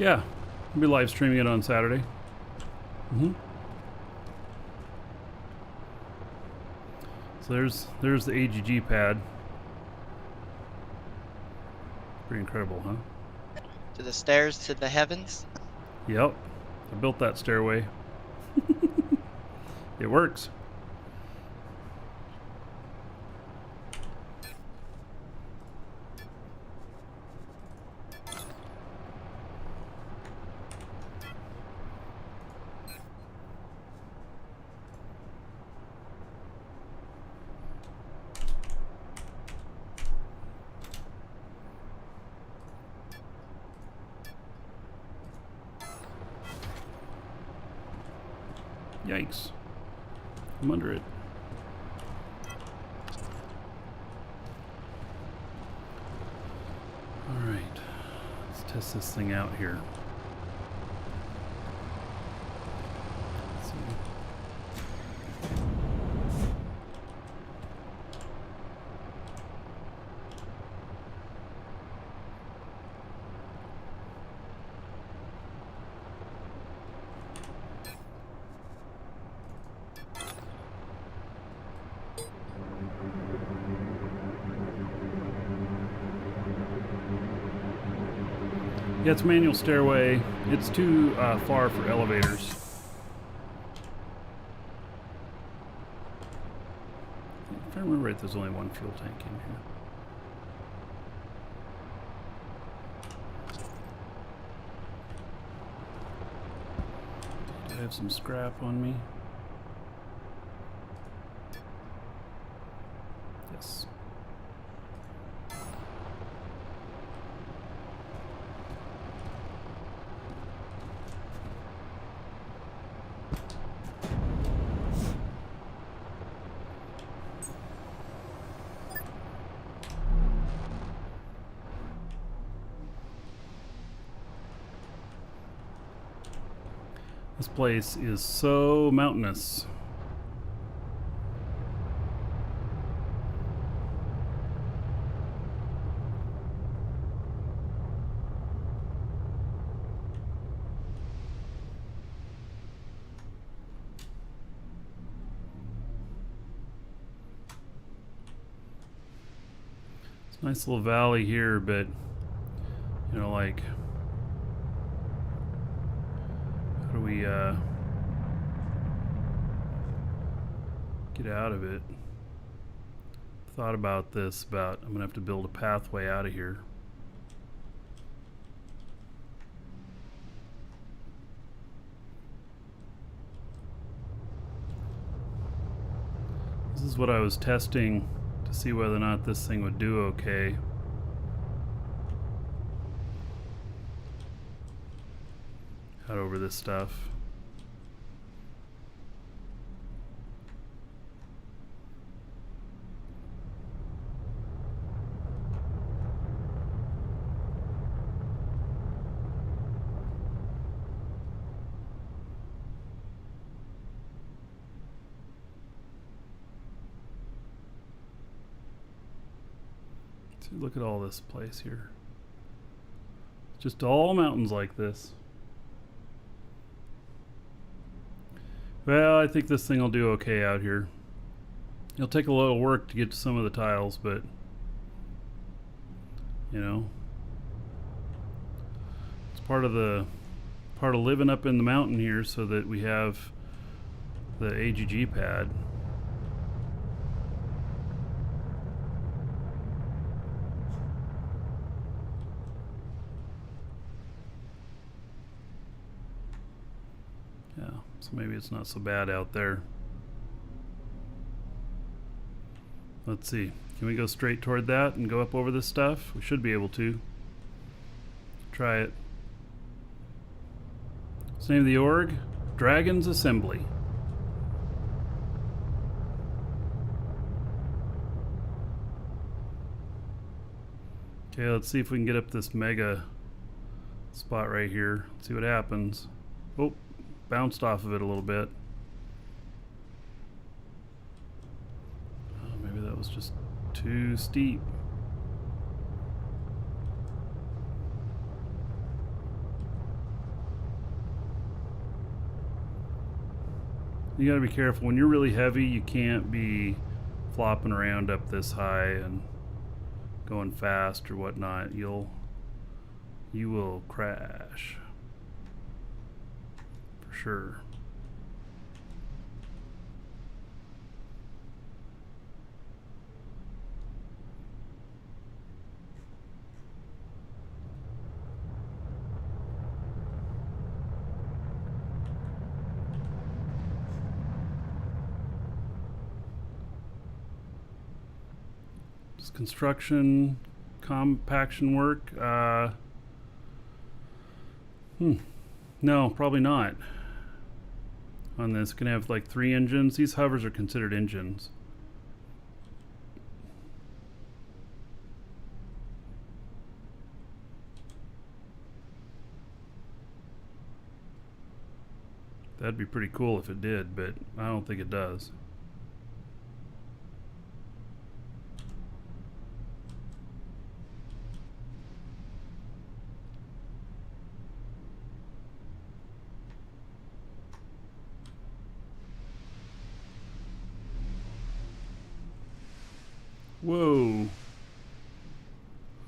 Yeah, I'll be live streaming it on Saturday. So there's the AGG pad. Pretty incredible, huh? To the stairs to the heavens. Yep, I built that stairway. It works. Yikes. I'm under it. Alright. Let's test this thing out here. Let's see. Yeah, it's manual stairway. It's too far for elevators. If I remember right, there's only one fuel tank in here. Do I have some scrap on me? This place is so mountainous. It's a nice little valley here, but you know, like, how do we get out of it? Thought about this, about I'm gonna have to build a pathway out of here. This is what I was testing to see whether or not this thing would do okay. Cut over this stuff. See, look at all this place here. Just all mountains like this. Well, I think this thing will do okay out here. It'll take a little work to get to some of the tiles, but you know, it's part of living up in the mountain here, so that we have the AGG pad. Yeah, so maybe it's not so bad out there. Let's see. Can we go straight toward that and go up over this stuff? We should be able to. Try it. What's the name of the org? Dragon's Assembly. Okay, let's see if we can get up this mega spot right here. See what happens. Oh, bounced off of it a little bit. Oh, maybe that was just too steep. You gotta be careful. When you're really heavy, you can't be flopping around up this high and going fast or whatnot. You will crash. For sure. Does construction compaction work? No, probably not. On this, can have like 3 engines. These hovers are considered engines. That'd be pretty cool if it did, but I don't think it does. Whoa.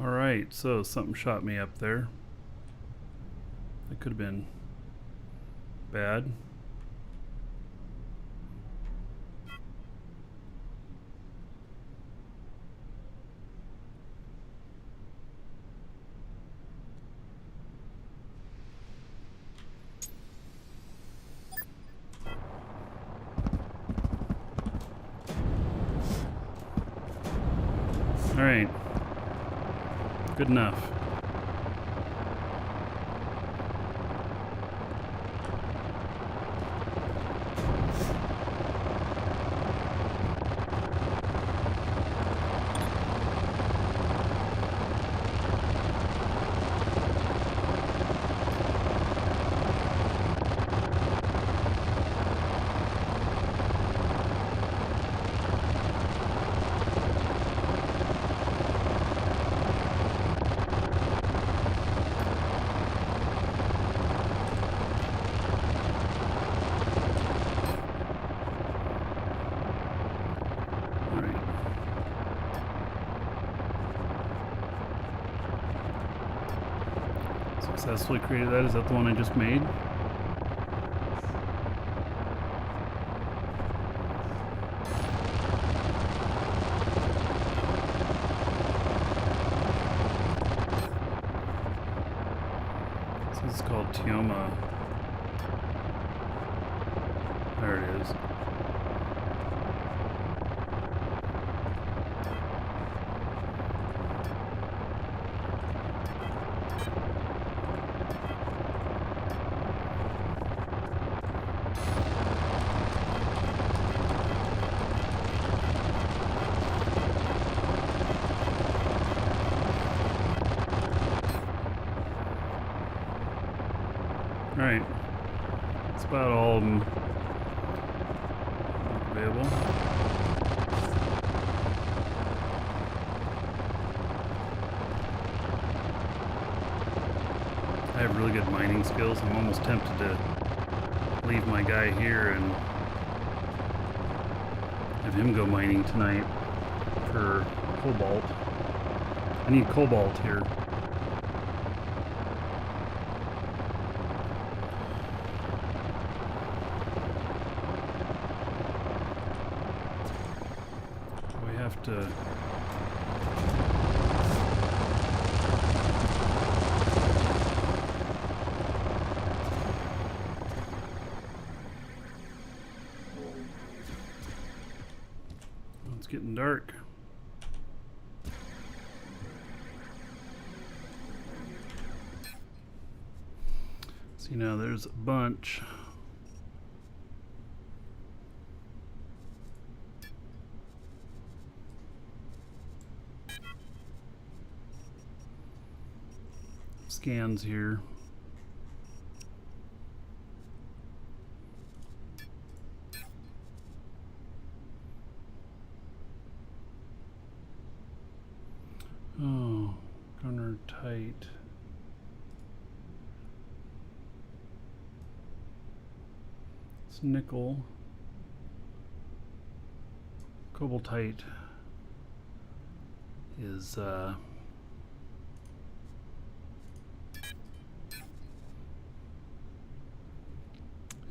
Alright, so something shot me up there. That could have been bad. All right, good enough. Successfully created that. Is that the one I just made? This is called Tioma. There it is. Alright. That's about all of them available. I have really good mining skills. I'm almost tempted to leave my guy here and have him go mining tonight for cobalt. I need cobalt here. We have to... It's getting dark. See, now there's a bunch. Scans here. Oh, gunner tight. It's nickel. Cobaltite is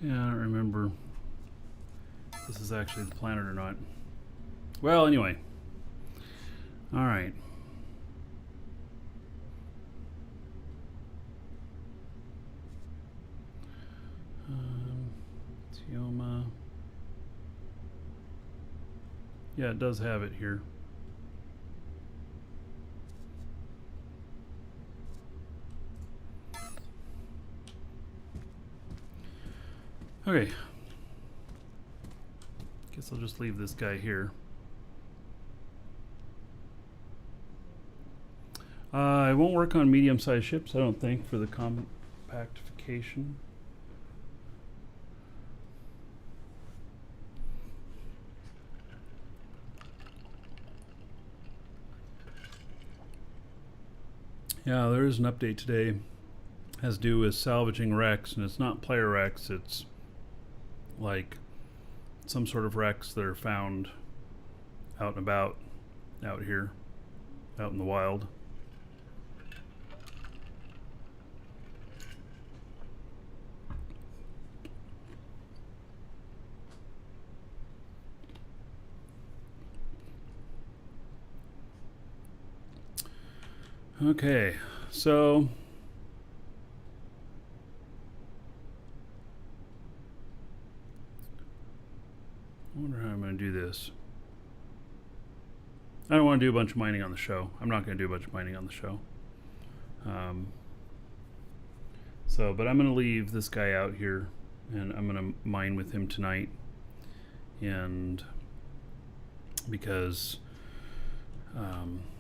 yeah, I don't remember if this is actually the planet or not. Well, anyway. All right. Tioma. Yeah, it does have it here. Okay. Guess I'll just leave this guy here. It won't work on medium-sized ships, I don't think, for the compactification. Yeah, there is an update today. Has to do with salvaging wrecks, and it's not player wrecks, it's like some sort of wrecks that are found out and about out here, out in the wild. Okay, so I wonder how I'm going to do this. I don't want to do a bunch of mining on the show. I'm not going to do a bunch of mining on the show. But I'm going to leave this guy out here, and I'm going to mine with him tonight. And because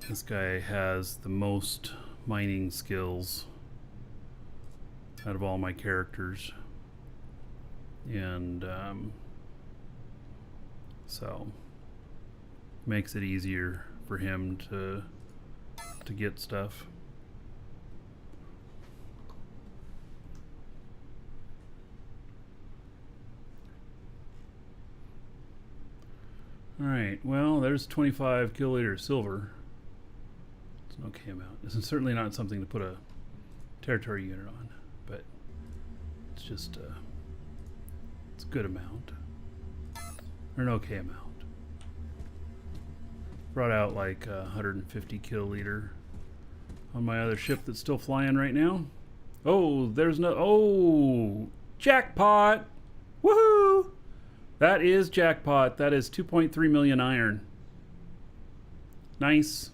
this guy has the most mining skills out of all my characters, and so makes it easier for him to get stuff. All right, well, there's 25 kiloliter silver. It's an okay amount. This is certainly not something to put a territory unit on, but it's just it's a good amount, or an okay amount. Brought out like 150 kiloliter on my other ship that's still flying right now. Oh, there's no... Oh! Jackpot! Woohoo! That is jackpot. That is 2.3 million iron. Nice.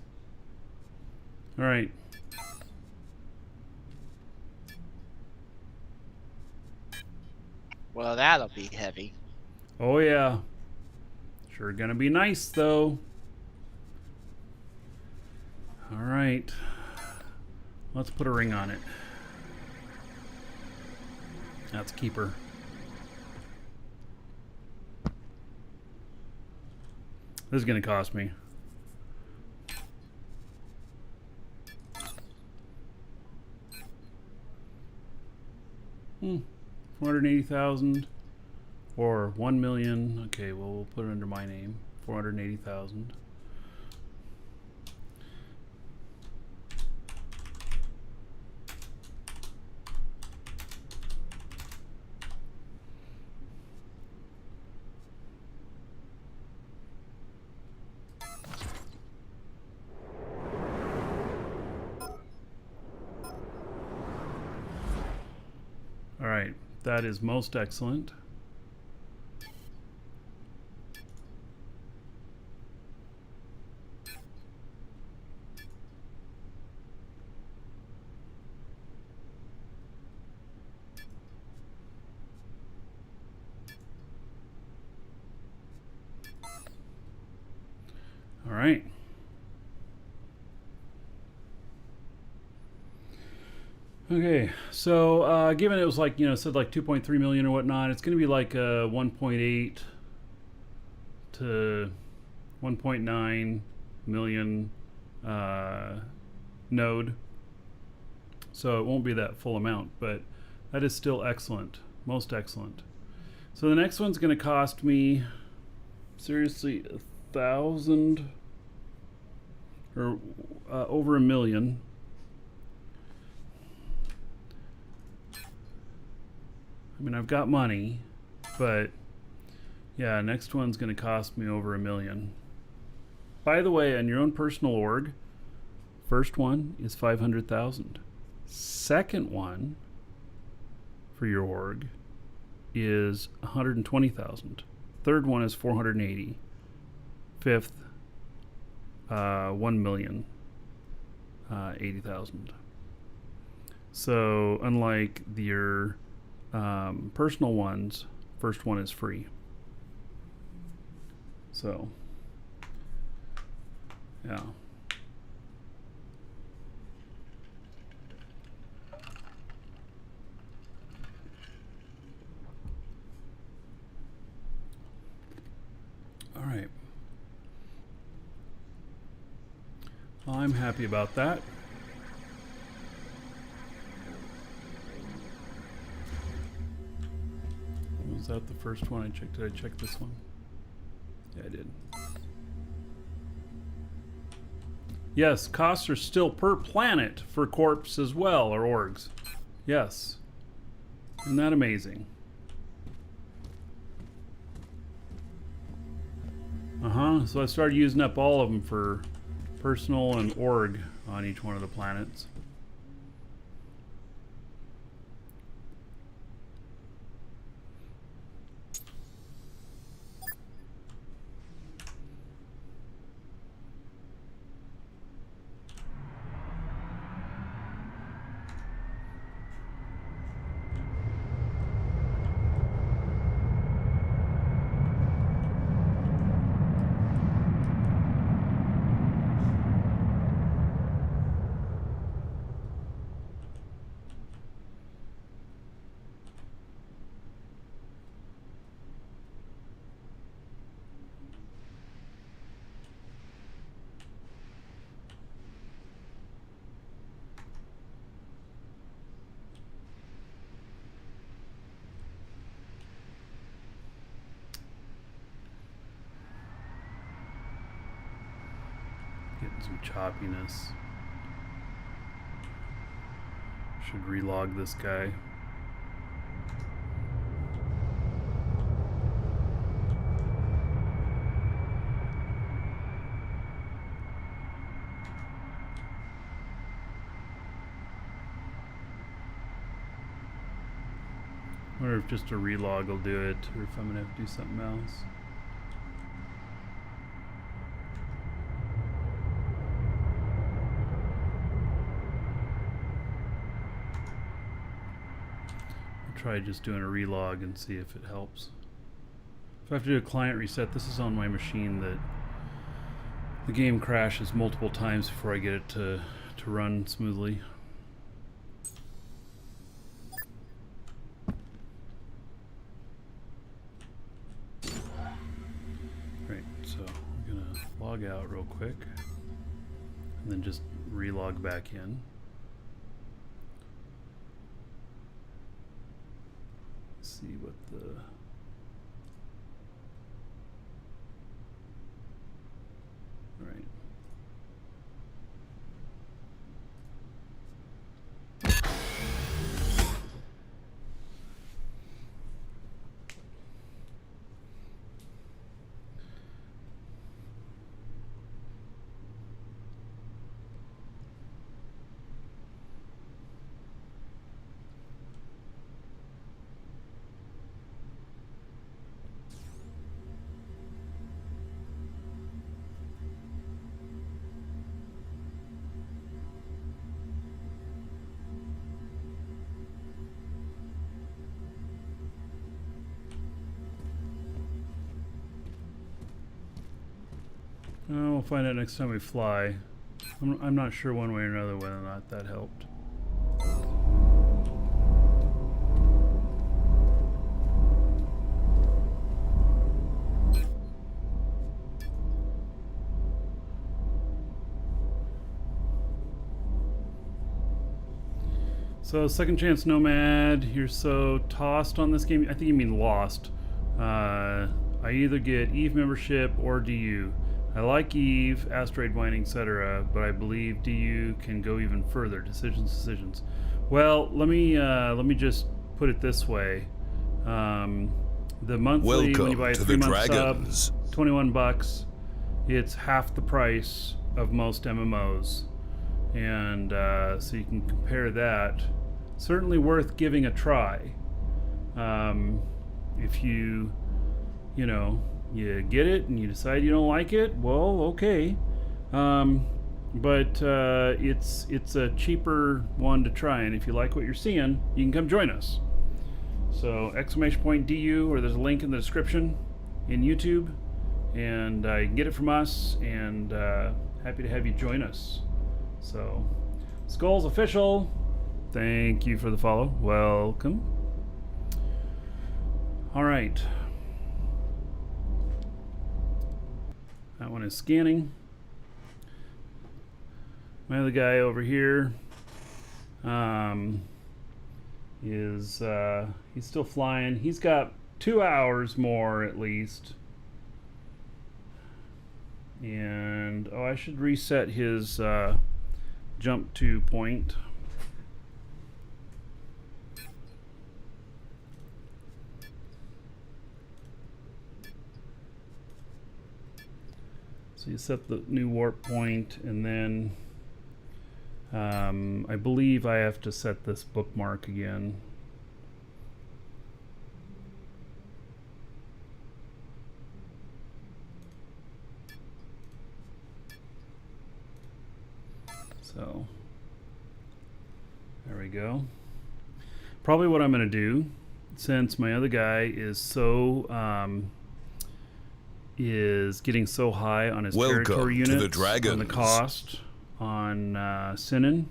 Alright. Well, that'll be heavy. Oh yeah. Sure gonna be nice though. Alright. Let's put a ring on it. That's a keeper. This is gonna cost me. Hmm. 480,000 or 1 million. Okay, well, we'll put it under my name. 480,000. All right, that is most excellent. All right. Okay, so given it was like, you know, said like 2.3 million or whatnot, it's going to be like a 1.8 to 1.9 million node. So it won't be that full amount, but that is still excellent, most excellent. So the next one's going to cost me seriously 1,000 or over 1 million. I mean, I've got money, but yeah, next one's going to cost me over 1 million. By the way, on your own personal org, first one is 500,000. Second one for your org is 120,000. Third one is 480. Fifth, 1 million, 80,000. So unlike your personal ones, first one is free. So, yeah. All right. Well, I'm happy about that. Was that the first one I checked? Did I check this one? Yeah, I did. Yes, costs are still per planet for corps as well, or orgs. Yes. Isn't that amazing? So I started using up all of them for personal and org on each one of the planets. Getting some choppiness. should relog this guy. I wonder if just a relog will do it, or if I'm gonna have to do something else. I'll try just doing a relog and see if it helps. If I have to do a client reset, this is on my machine that the game crashes multiple times before I get it to run smoothly. Log out real quick and then just relog back in. See what the right. Oh, we'll find out next time we fly. I'm not sure one way or another whether or not that helped. So, Second Chance Nomad, you're so tossed on this game. I think you mean lost. I either get EVE membership or DU. I like EVE, asteroid mining, etc., but I believe DU can go even further. Decisions. Well, let me just put it this way. The monthly, when you buy a 3-month sub, 21 bucks. It's half the price of most MMOs, and so you can compare that. Certainly worth giving a try. If you get it and you decide you don't like it, well, okay. But it's a cheaper one to try, and if you like what you're seeing, you can come join us. So !DU, or there's a link in the description in YouTube, and you can get it from us, and happy to have you join us. So Skull's official. Thank you for the follow. Welcome. All right. That one is scanning. My other guy over here is he's still flying. He's got 2 hours more at least. And I should reset his jump to point. So you set the new warp point, and then I believe I have to set this bookmark again. So there we go. Probably what I'm going to do, since my other guy is so is getting so high on his territory units, on the cost on Sinan,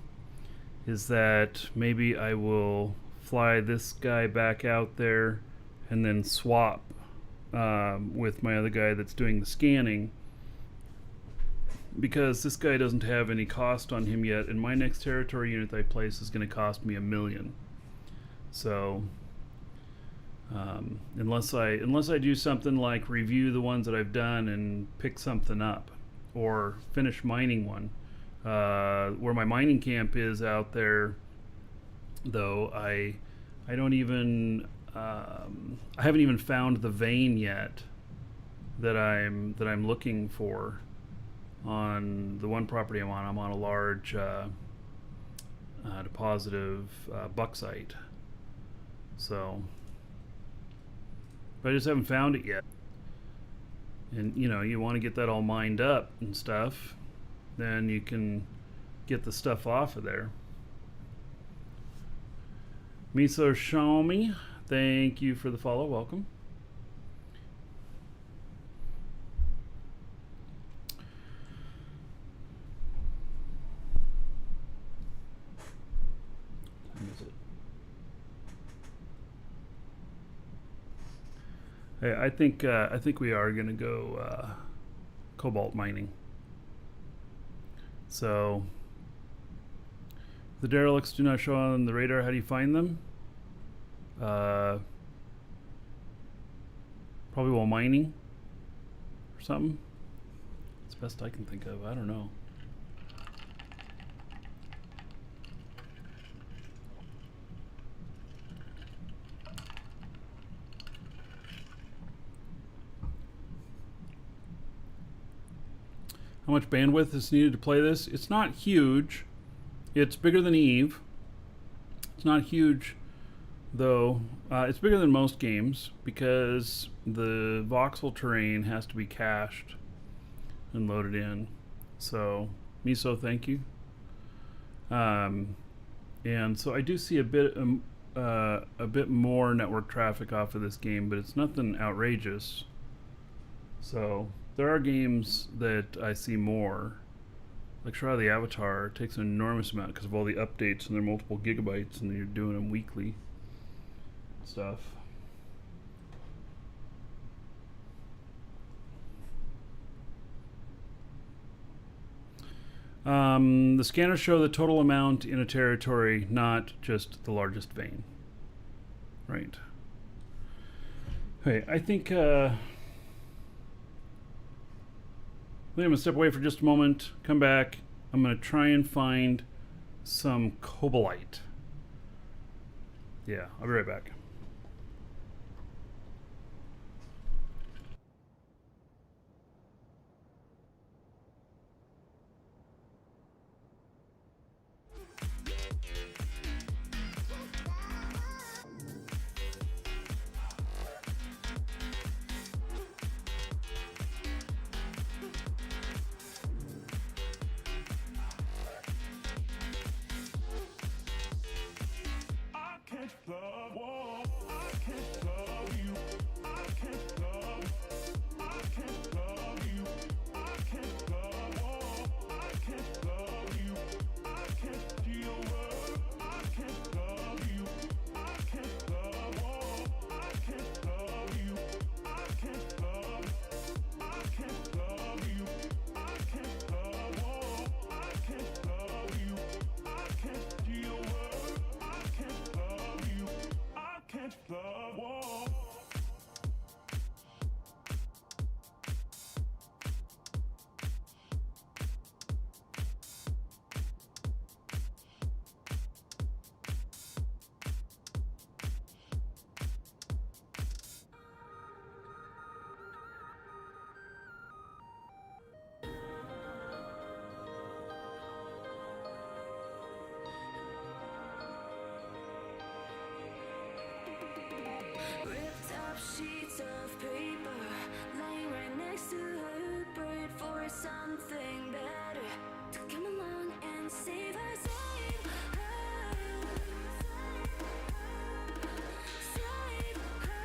is that maybe I will fly this guy back out there and then swap with my other guy that's doing the scanning, because this guy doesn't have any cost on him yet, and my next territory unit that I place is going to cost me $1 million. So unless I do something like review the ones that I've done and pick something up, or finish mining one, where my mining camp is out there though. I don't even I haven't even found the vein yet that I'm looking for on the one property I'm on. I'm on a large deposit of bauxite, so but I just haven't found it yet. And you know, you want to get that all mined up and stuff, then you can get the stuff off of there. Miso Xiaomi, thank you for the follow. Welcome. What time is it? Hey, I think we are gonna go cobalt mining. So the derelicts do not show on the radar. How do you find them? Probably while mining or something. It's the best I can think of. I don't know. How much bandwidth is needed to play this? It's not huge. It's bigger than Eve. It's not huge, though. It's bigger than most games because the voxel terrain has to be cached and loaded in. So, Miso, thank you. And so I do see a bit more network traffic off of this game, but it's nothing outrageous. So there are games that I see more. Like Shroud of the Avatar takes an enormous amount because of all the updates, and they're multiple gigabytes, and you're doing them weekly. Stuff. The scanners show the total amount in a territory, not just the largest vein. Right. Okay, I think I'm gonna step away for just a moment, come back. I'm gonna try and find some cobalite. Yeah, I'll be right back. I can't love, whoa, I can't love you. I can't love, I can't love you. I can't love, whoa, I can't love you. I can't deal with, I can't love you. I can't love, whoa, I can't love you. I can't love, I can't love you. I can't love, whoa, I can't love you. I can't deal with, I can't love you. I can't love, whoa. Ripped up sheets of paper laying right next to her, prayed for something better to come along and save her, save her, save her.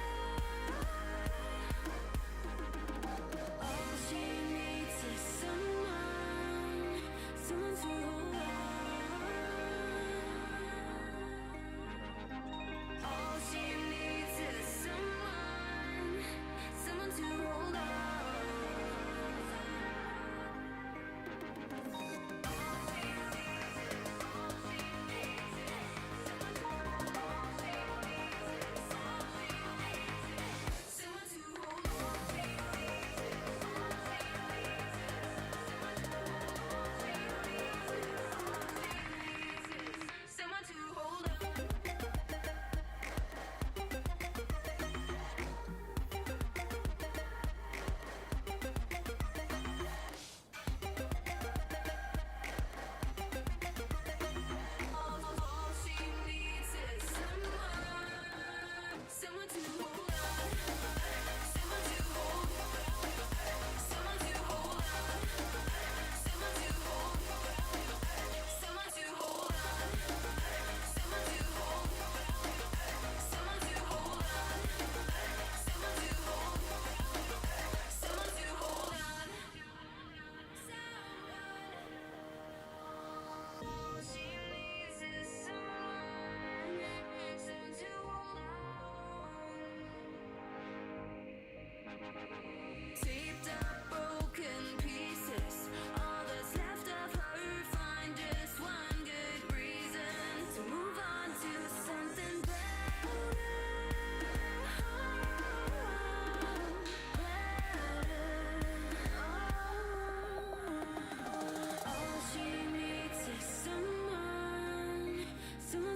All she needs is someone, someone to hold on. All she needs is someone, someone to hold on. Someone to hold on.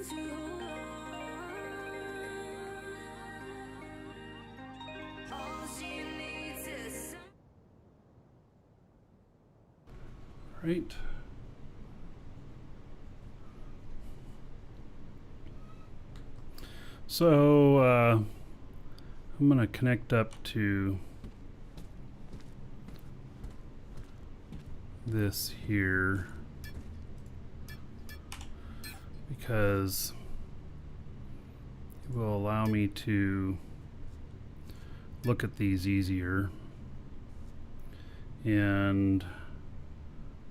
down to all she needs is Right. So I'm going to connect up to this here because it will allow me to look at these easier. And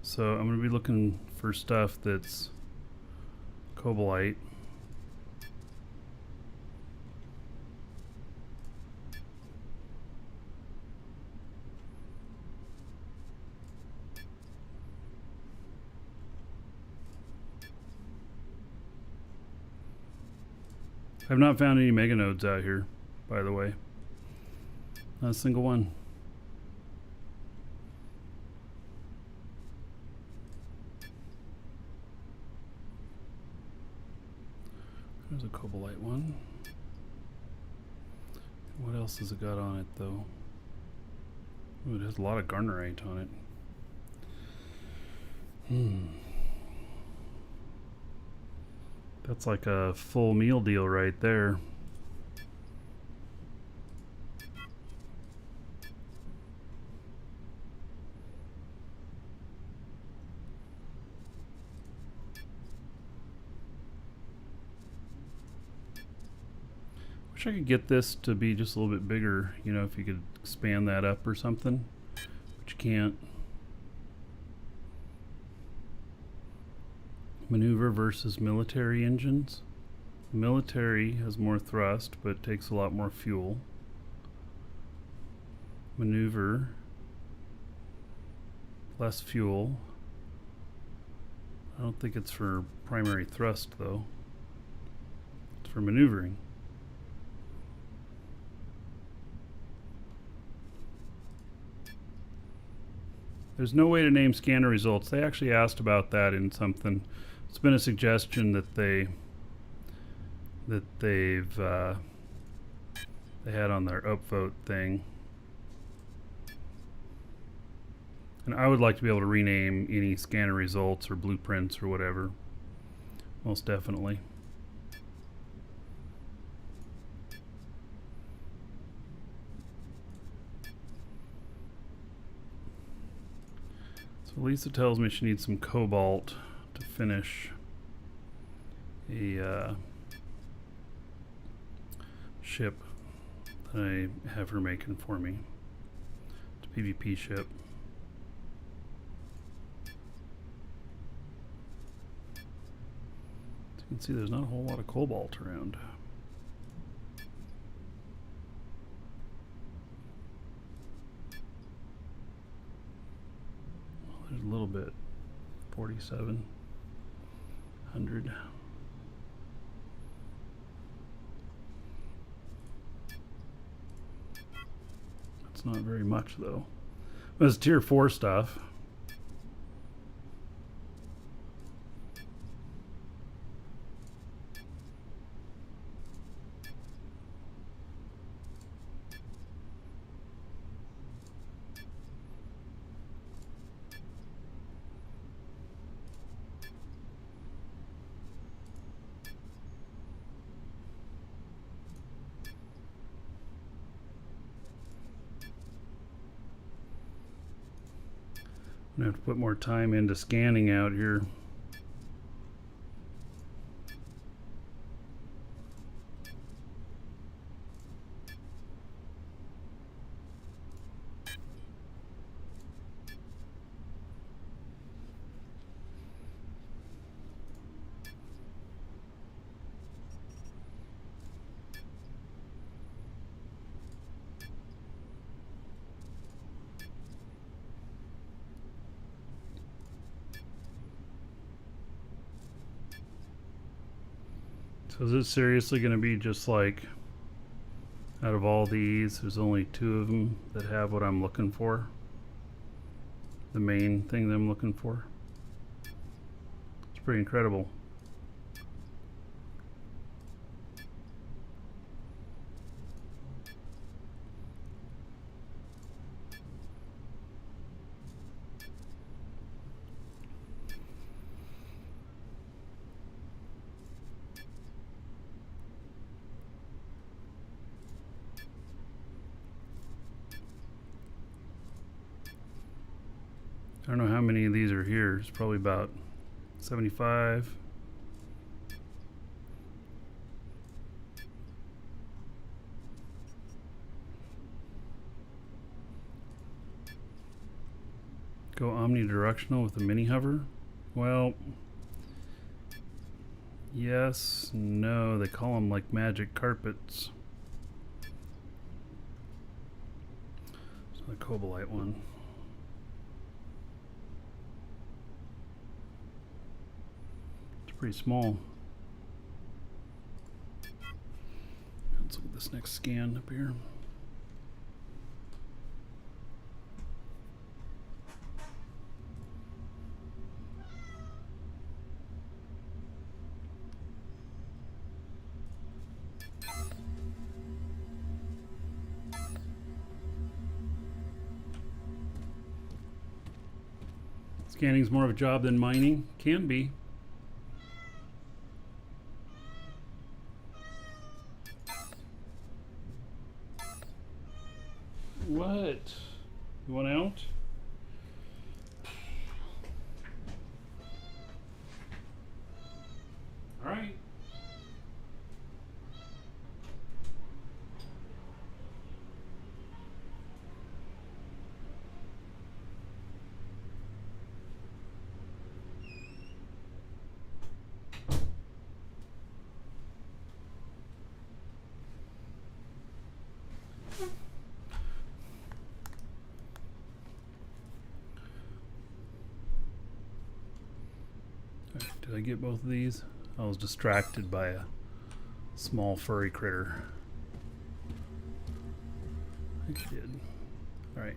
so I'm going to be looking for stuff that's cobalite. I've not found any meganodes out here, by the way. Not a single one. There's a cobalite one. What else has it got on it, though? Ooh, it has a lot of garnerite on it. That's like a full meal deal right there. Wish I could get this to be just a little bit bigger, you know, if you could expand that up or something, but you can't. Maneuver versus military engines. Military has more thrust, but takes a lot more fuel. Maneuver, less fuel. I don't think it's for primary thrust, though. It's for maneuvering. There's no way to name scanner results. They actually asked about that in something. It's been a suggestion that they had on their upvote thing. And I would like to be able to rename any scanner results or blueprints or whatever. Most definitely. So Lisa tells me she needs some cobalt to finish a ship that I have her making for me. It's a PvP ship. As you can see, there's not a whole lot of cobalt around. Well, there's a little bit. 4,700. That's not very much, though. But it's tier 4 stuff. I'm gonna have to put more time into scanning out here. So is it seriously going to be just like, out of all these, there's only 2 of them that have what I'm looking for? The main thing that I'm looking for? It's pretty incredible. I don't know how many of these are here. It's probably about 75. Go omnidirectional with a mini hover? Well, yes, no. They call them like magic carpets. It's not a Cobalite one. It's pretty small. Let's look at this next scan up here. Scanning's more of a job than mining. Can be. What? You want out? All right. Did I get both of these? I was distracted by a small furry critter. I think I did. All right.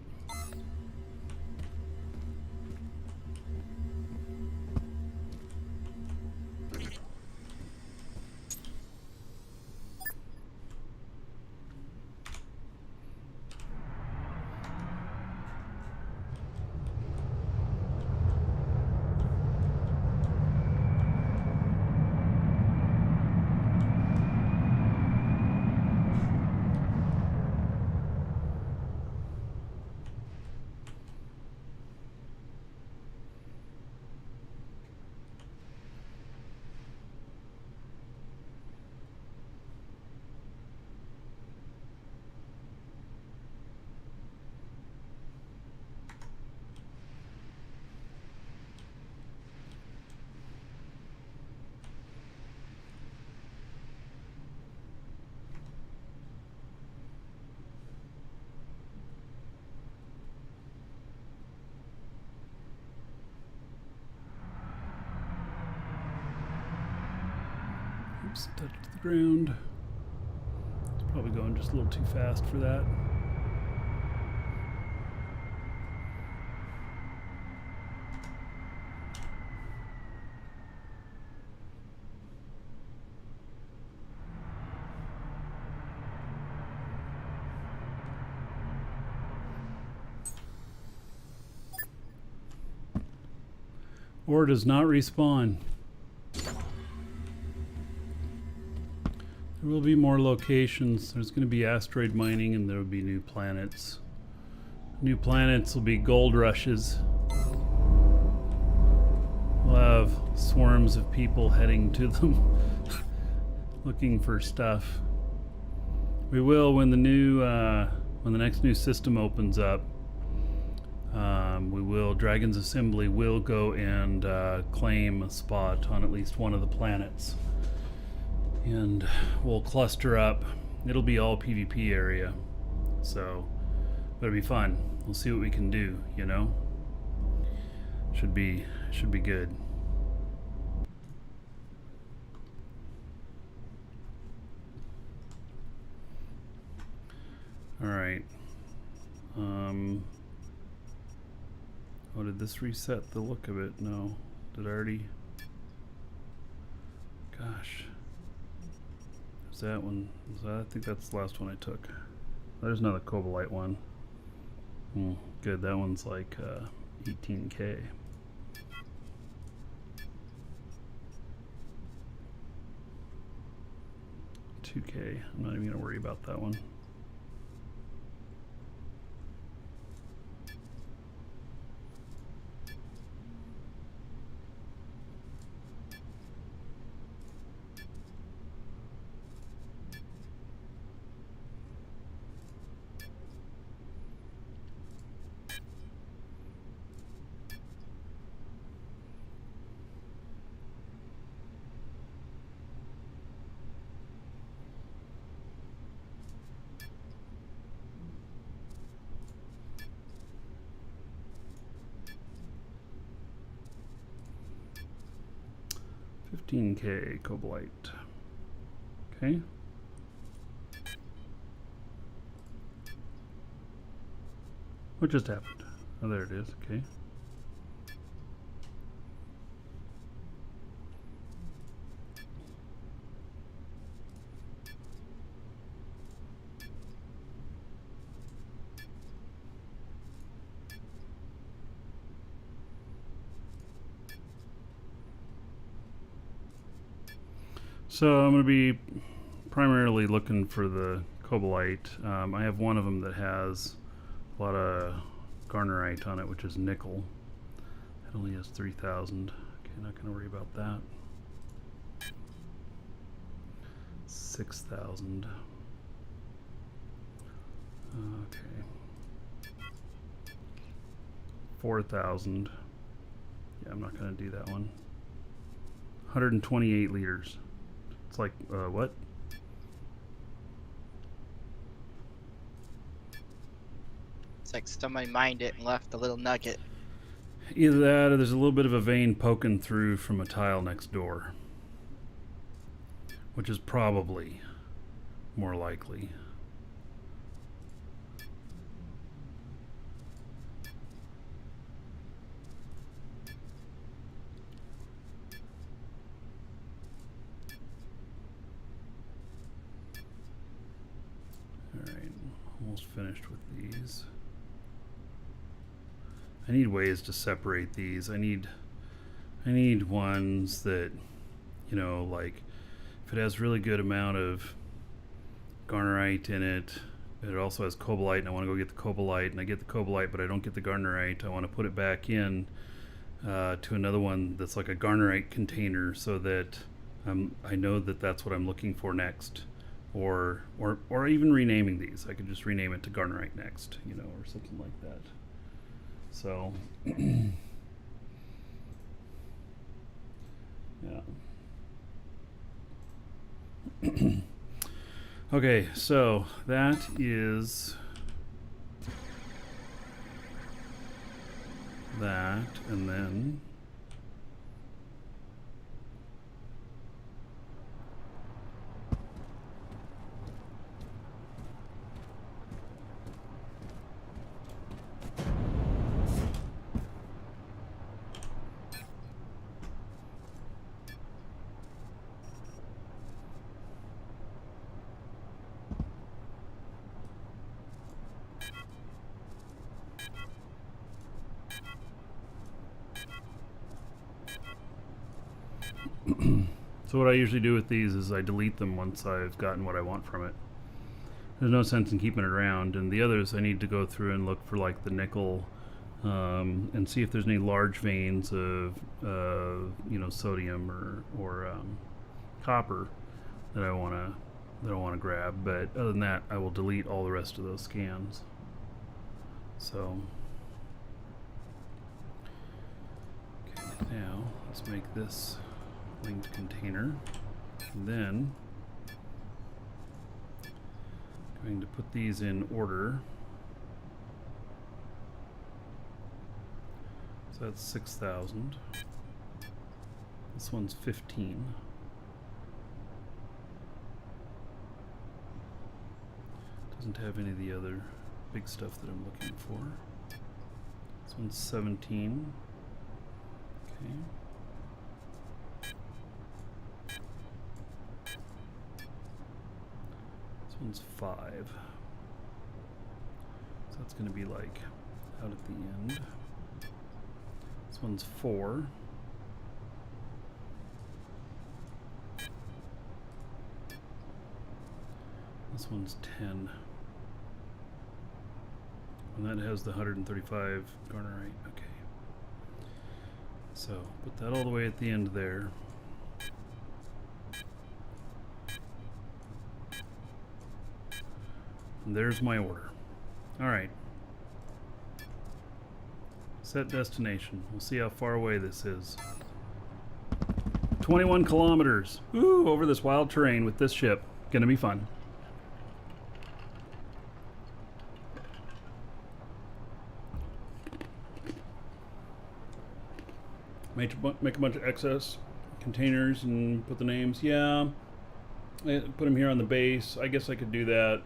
Oops, touched the ground. It's probably going just a little too fast for that. Or does not respawn. There will be more locations. There's going to be asteroid mining and there will be new planets. New planets will be gold rushes. We'll have swarms of people heading to them looking for stuff. We will when the next new system opens up. Dragon's Assembly will go and claim a spot on at least one of the planets. And we'll cluster up. It'll be all PvP area. So it'll be fun. We'll see what we can do, you know? Should be good. Alright. Oh, did this reset the look of it? No. Did I already? Gosh. Is that one? I think that's the last one I took. There's another Cobalite one. Good. That one's like 18K. 2K. I'm not even gonna worry about that one. 15K cobalite. Okay. What just happened? Oh, there it is. Okay. So I'm going to be primarily looking for the cobalite. I have one of them that has a lot of garnerite on it, which is nickel. It only has 3,000. Okay, not going to worry about that. 6,000. Okay. 4,000. Yeah, I'm not going to do that one. 128 liters. It's like, what? It's like somebody mined it and left a little nugget. Either that or there's a little bit of a vein poking through from a tile next door. Which is probably more likely. Alright, almost finished with these. I need ways to separate these. I need ones that, you know, like if it has really good amount of garnerite in it, it also has cobalite, and I want to go get the cobalite, and I get the cobalite, but I don't get the garnerite. I want to put it back in to another one that's like a garnerite container, so that I know that that's what I'm looking for next. Or even renaming these. I could just rename it to garnerite next, you know, or something like that. So, yeah. Okay, so that is that, and then so what I usually do with these is I delete them once I've gotten what I want from it. There's no sense in keeping it around. And the others, I need to go through and look for like the nickel, and see if there's any large veins of you know, sodium or copper that I want to grab. But other than that, I will delete all the rest of those scans. So okay, now let's make this linked container, and then going to put these in order. So that's 6,000. This one's 15. Doesn't have any of the other big stuff that I'm looking for. This one's 17. Okay. This one's 5. So that's going to be like out at the end. This one's 4. This one's 10. And that has the 135 garnerite. Okay. So put that all the way at the end there. And there's my order. Alright. Set destination. We'll see how far away this is. 21 kilometers. Ooh, over this wild terrain with this ship. Gonna be fun. Make a bunch of excess containers and put the names. Yeah. Put them here on the base. I guess I could do that.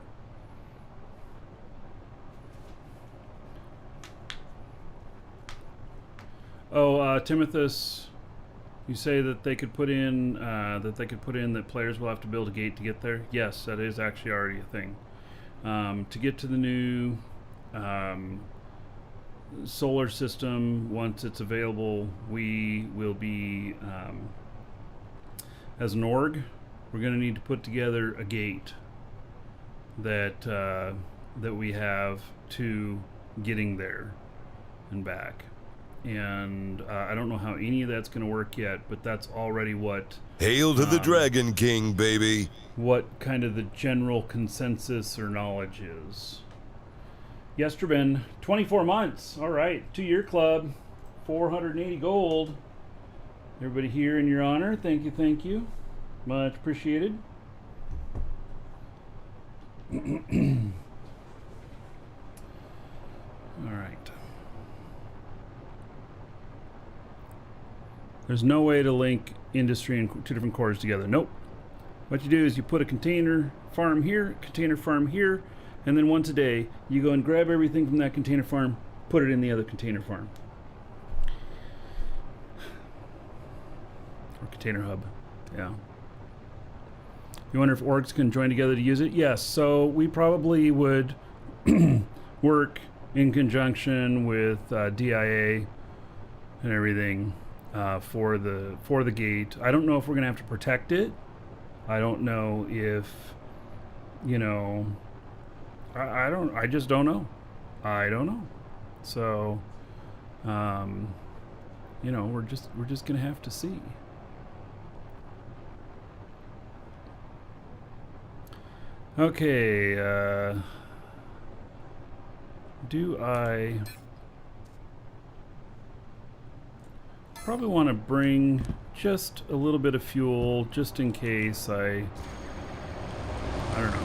Oh, Timothus, you say that they could put in that players will have to build a gate to get there. Yes, that is actually already a thing. To get to the new solar system, once it's available, we will be as an org. We're going to need to put together a gate that that we have to getting there and back. And I don't know how any of that's going to work yet, but that's already what Hail to the Dragon King, baby. what kind of the general consensus or knowledge is. Yesterben, 24 months. All right, 2-year club, 480 gold. Everybody here in your honor, thank you, thank you. Much appreciated. All right. There's no way to link industry and 2 different cores together. Nope. What you do is you put a container farm here, container farm here, and then once a day you go and grab everything from that container farm, put it in the other container farm. Or container hub. Yeah. You wonder if orgs can join together to use it? Yes. So we probably would work in conjunction with DIA and everything for the gate. I don't know if we're gonna have to protect it. I don't know if, you know, I just don't know. I don't know. So, you know, we're just gonna have to see. Okay, do I probably want to bring just a little bit of fuel just in case I don't know.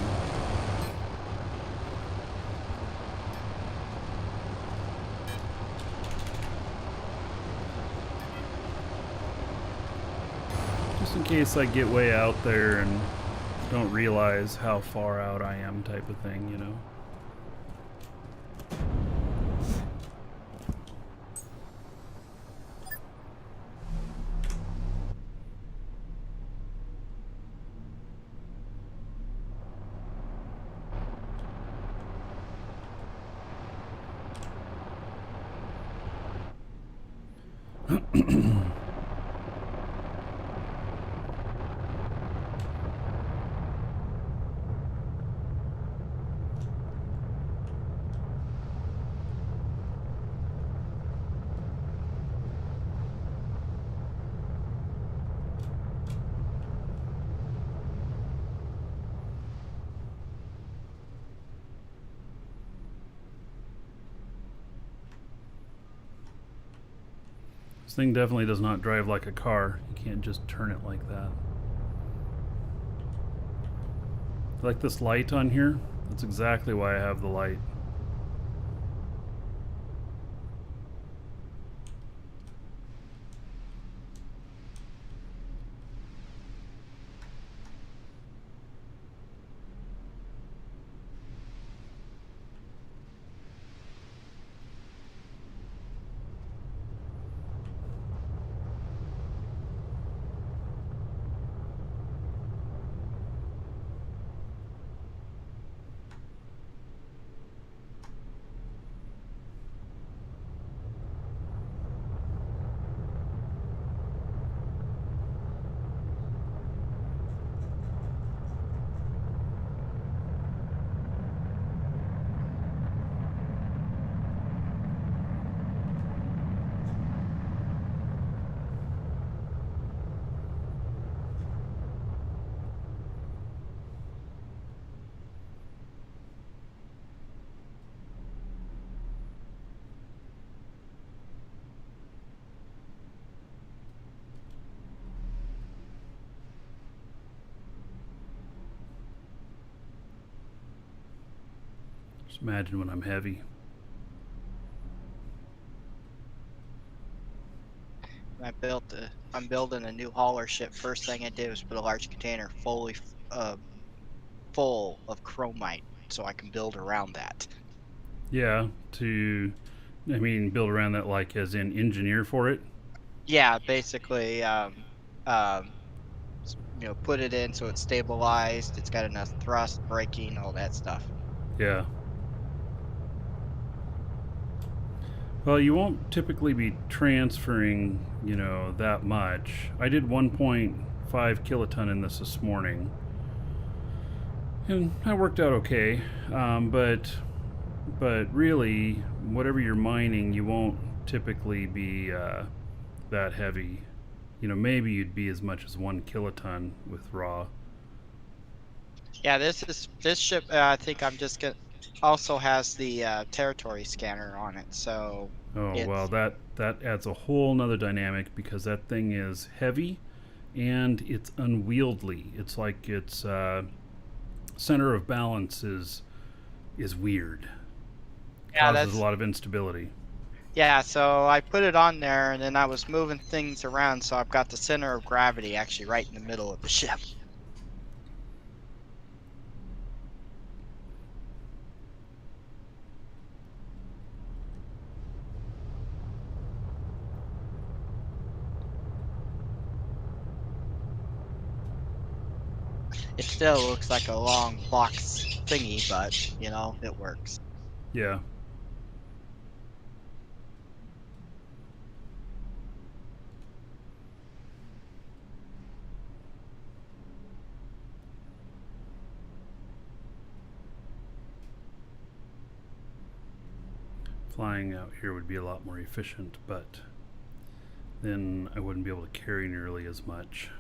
Just in case I get way out there and don't realize how far out I am type of thing, you know. This thing definitely does not drive like a car. You can't just turn it like that. Like this light on here? That's exactly why I have the light. Just imagine when I'm heavy. I I'm building a new hauler ship. First thing I did was put a large container fully full of chromite, so I can build around that. Yeah, build around that, like as in engineer for it. Yeah, basically, put it in so it's stabilized. It's got enough thrust, braking, all that stuff. Yeah. Well, you won't typically be transferring, that much. I did 1.5 kiloton in this morning, and that worked out okay. But really, whatever you're mining, you won't typically be that heavy. Maybe you'd be as much as 1 kiloton with raw. Yeah, this ship. I think I'm just gonna also has the territory scanner on it, so Oh well, it's that adds a whole nother dynamic because that thing is heavy, and it's unwieldy. It's like its center of balance is weird. yeah, Causes a that's lot of instability. yeah. So I put it on there, and then I was moving things around, so I've got the center of gravity actually right in the middle of the ship. It still looks like a long box thingy, but it works. Yeah. Flying out here would be a lot more efficient, but then I wouldn't be able to carry nearly as much.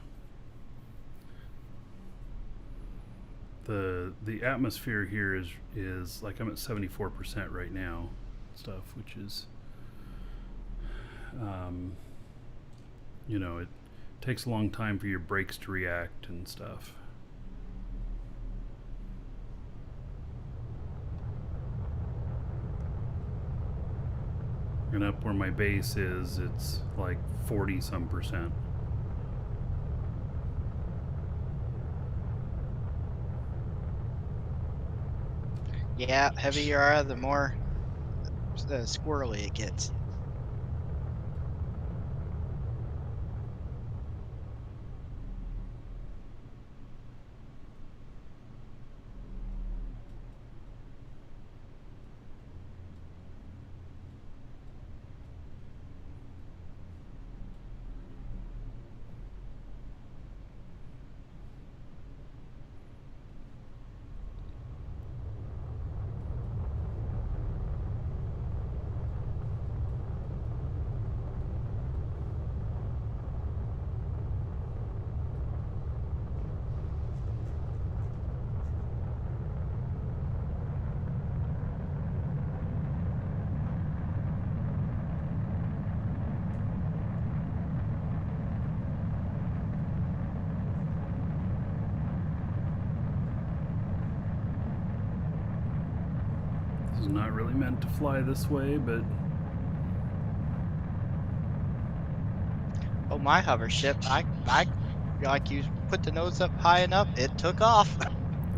The atmosphere here is like I'm at 74% right now, which is it takes a long time for your brakes to react and stuff. And up where my base is, it's like 40 some percent. Yeah, heavier you are, the more squirrely it gets. This is not really meant to fly this way, but Oh, my hover ship, I like you put the nose up high enough, it took off.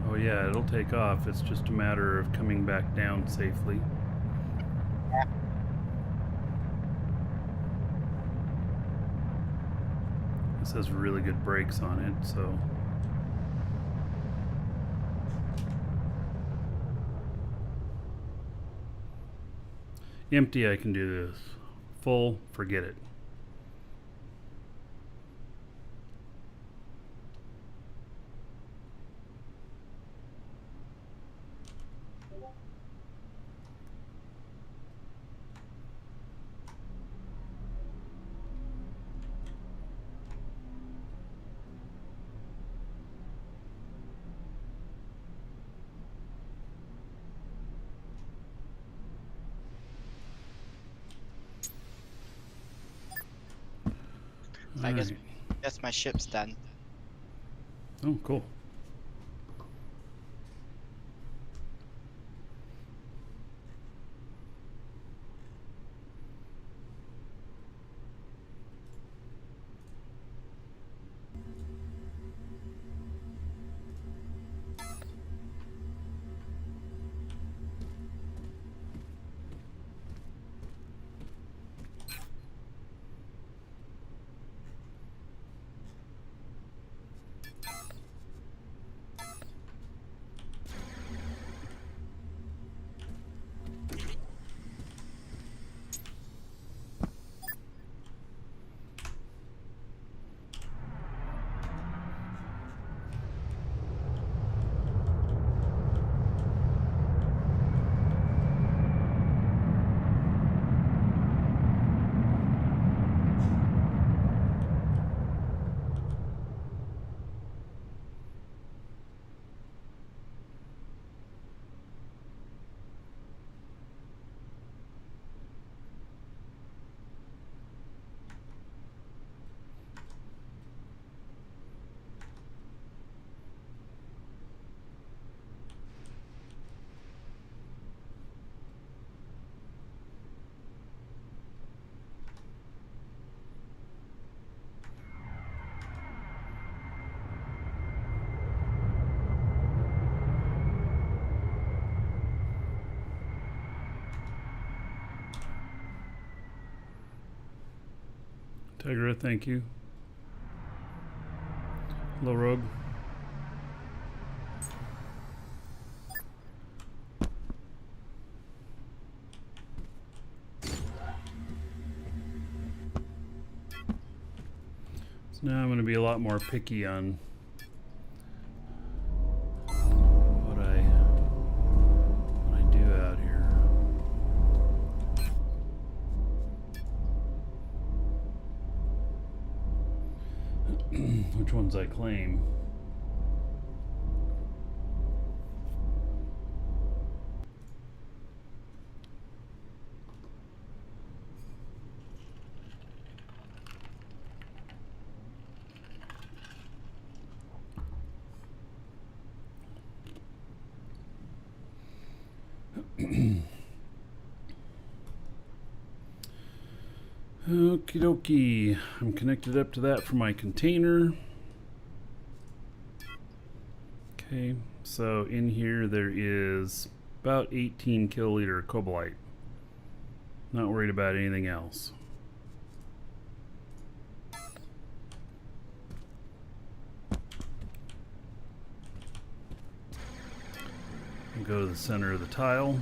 oh yeah, it'll take off. It's just a matter of coming back down safely. This has really good brakes on it, so empty I can do this. Full, forget it. I guess Alright. my ship's done. Oh, cool. Tegra, thank you. Hello, Rogue. So now I'm going to be a lot more picky on what I do out here. Which ones I claim. Okie dokie. I'm connected up to that for my container. Okay, so in here there is about 18 kiloliter cobalite. Not worried about anything else. I'll go to the center of the tile.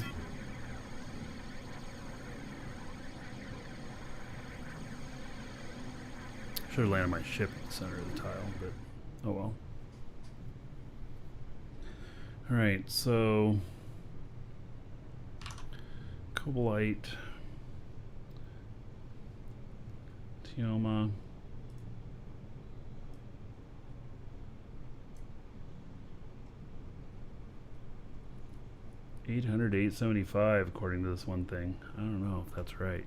Should have landed my ship at the center of the tile, but oh well. Alright, so cobalite, Tioma, $800-875 according to this one thing. I don't know if that's right.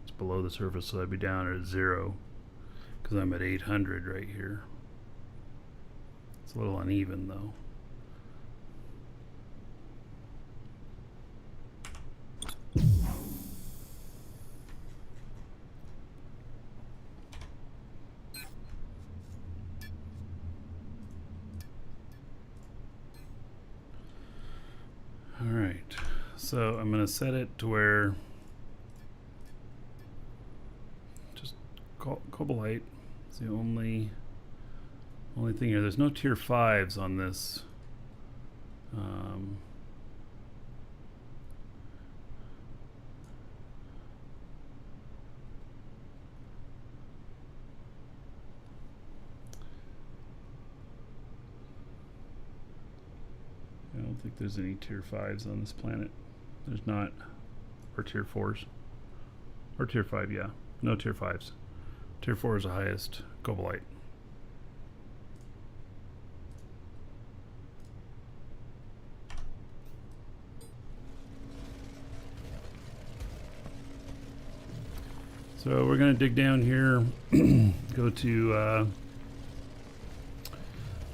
It's below the surface, so I'd be down at 0 because I'm at 800 right here. It's a little uneven though. All right, so I'm going to set it to where just cobalite is the only thing here. There's no tier 5s on this. I don't think there's any tier 5s on this planet. There's not. Or tier 4s. Or tier 5, yeah. No tier 5s. Tier 4 is the highest cobalite. So we're going to dig down here, go to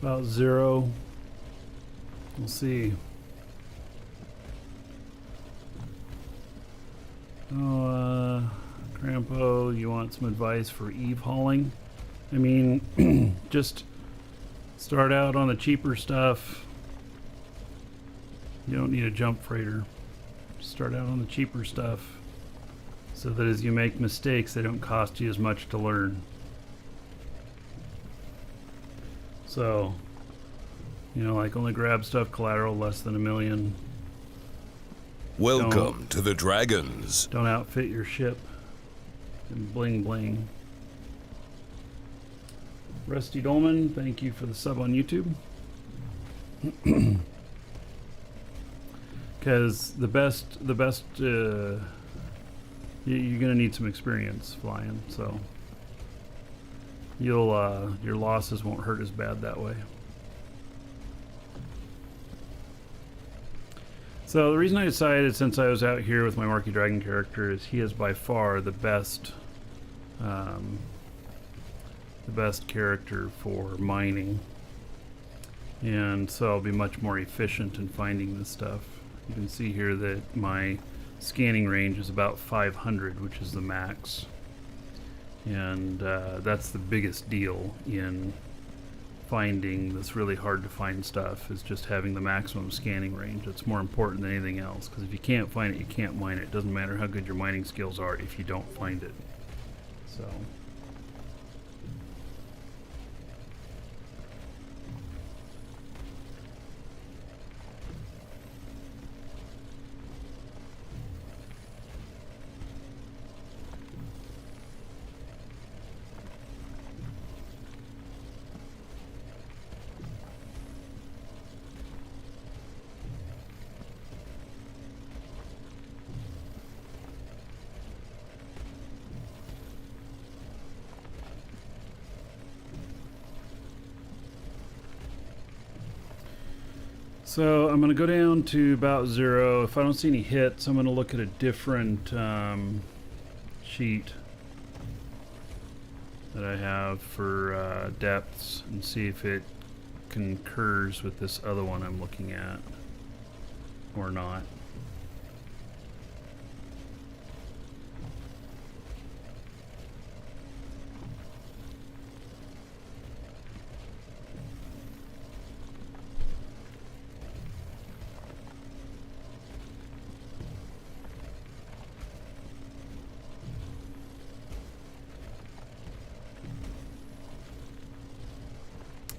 about 0. We'll see. Oh, Grandpa, you want some advice for eve hauling? I mean, just start out on the cheaper stuff. You don't need a jump freighter. Just start out on the cheaper stuff, so that as you make mistakes, they don't cost you as much to learn. So, you know, like only grab stuff collateral less than $1 million. Welcome to the Dragons. Don't outfit your ship and bling bling. Rusty Dolman, thank you for the sub on YouTube. Because the best, you're gonna need some experience flying, so you'll your losses won't hurt as bad that way. So the reason I decided, since I was out here with my Marky Dragon character, is he is by far the best character for mining, and so I'll be much more efficient in finding this stuff. You can see here that my scanning range is about 500, which is the max, and that's the biggest deal in finding this really hard to find stuff is just having the maximum scanning range. It's more important than anything else, because if you can't find it, you can't mine it. It doesn't matter how good your mining skills are if you don't find it. So So I'm going to go down to about 0. If I don't see any hits, I'm going to look at a different sheet that I have for depths and see if it concurs with this other one I'm looking at or not.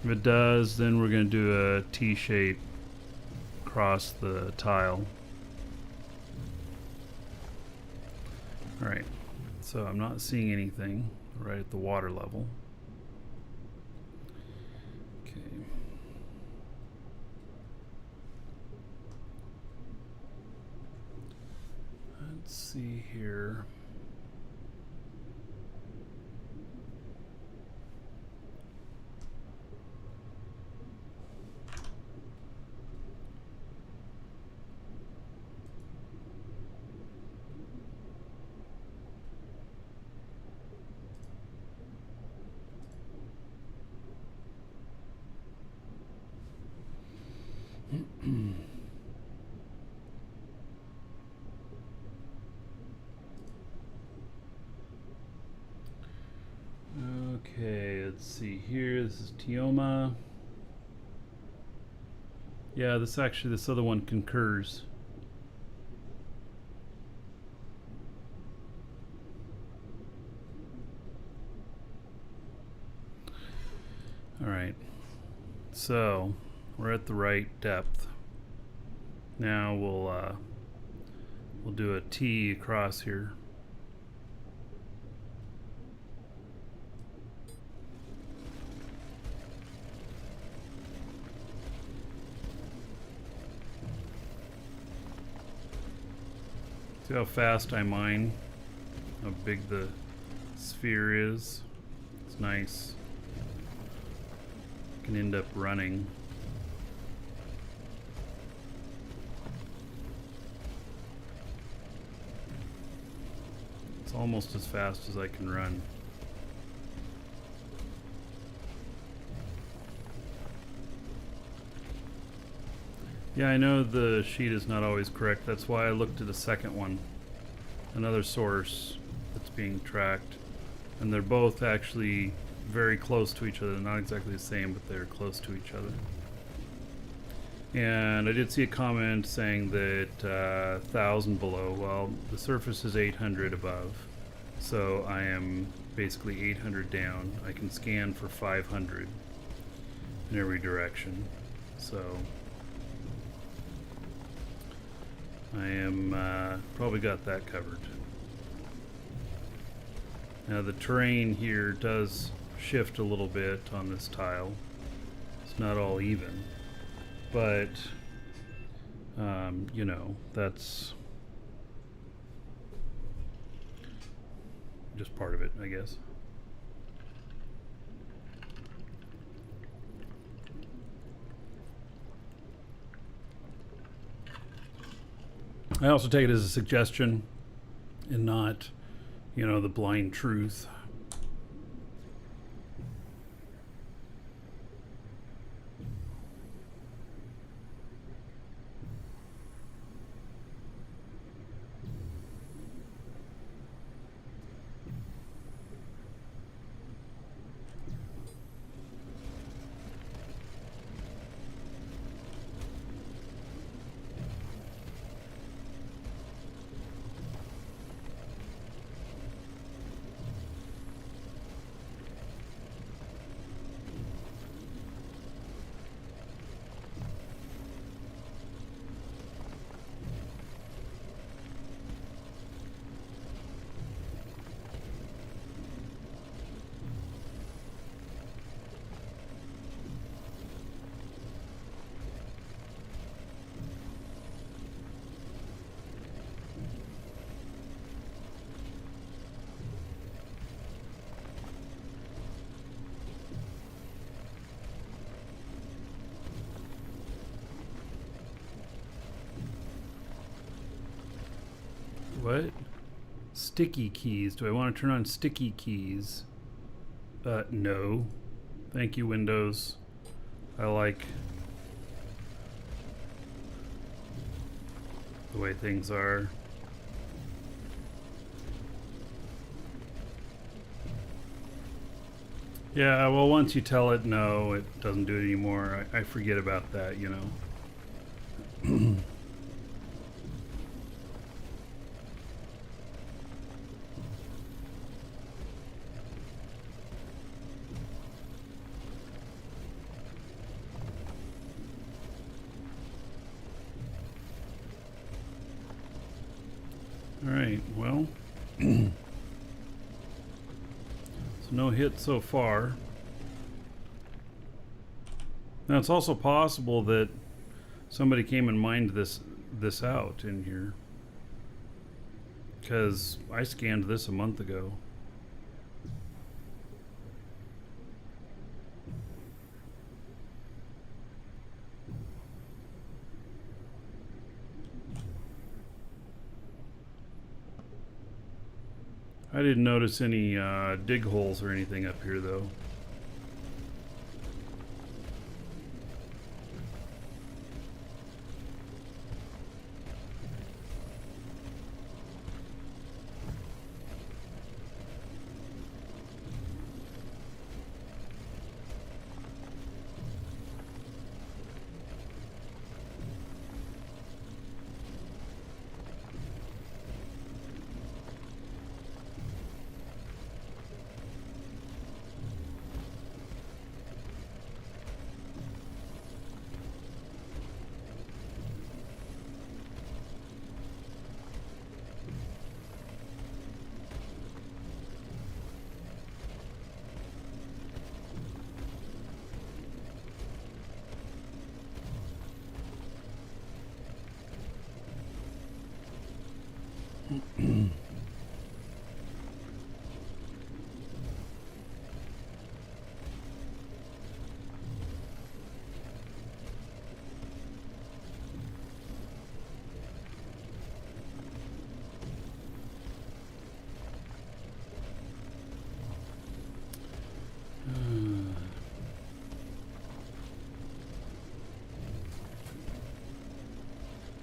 If it does, then we're going to do a T shape across the tile. Alright, so I'm not seeing anything right at the water level. Okay. Let's see here. Okay, let's see here. This is Tioma. Yeah, this other one concurs. All right. So, we're at the right depth. Now we'll do a T across here. See how fast I mine, how big the sphere is. It's nice. Can end up running. It's almost as fast as I can run. Yeah, I know the sheet is not always correct. That's why I looked at a second one, another source that's being tracked. And they're both actually very close to each other. They're not exactly the same, but they're close to each other. And I did see a comment saying that 1,000 below. Well, the surface is 800 above. So I am basically 800 down. I can scan for 500 in every direction. So I am probably got that covered. Now the terrain here does shift a little bit on this tile. It's not all even, but you know, that's just part of it, I guess. I also take it as a suggestion and not, you know, the blind truth. What? Sticky keys. Do I want to turn on sticky keys? No. Thank you, Windows. I like the way things are. Yeah, well, once you tell it no, it doesn't do it anymore. I forget about that, you know. All right, well, so no hit so far. Now it's also possible that somebody came and mined this out in here, because I scanned this a month ago. I didn't notice any dig holes or anything up here, though.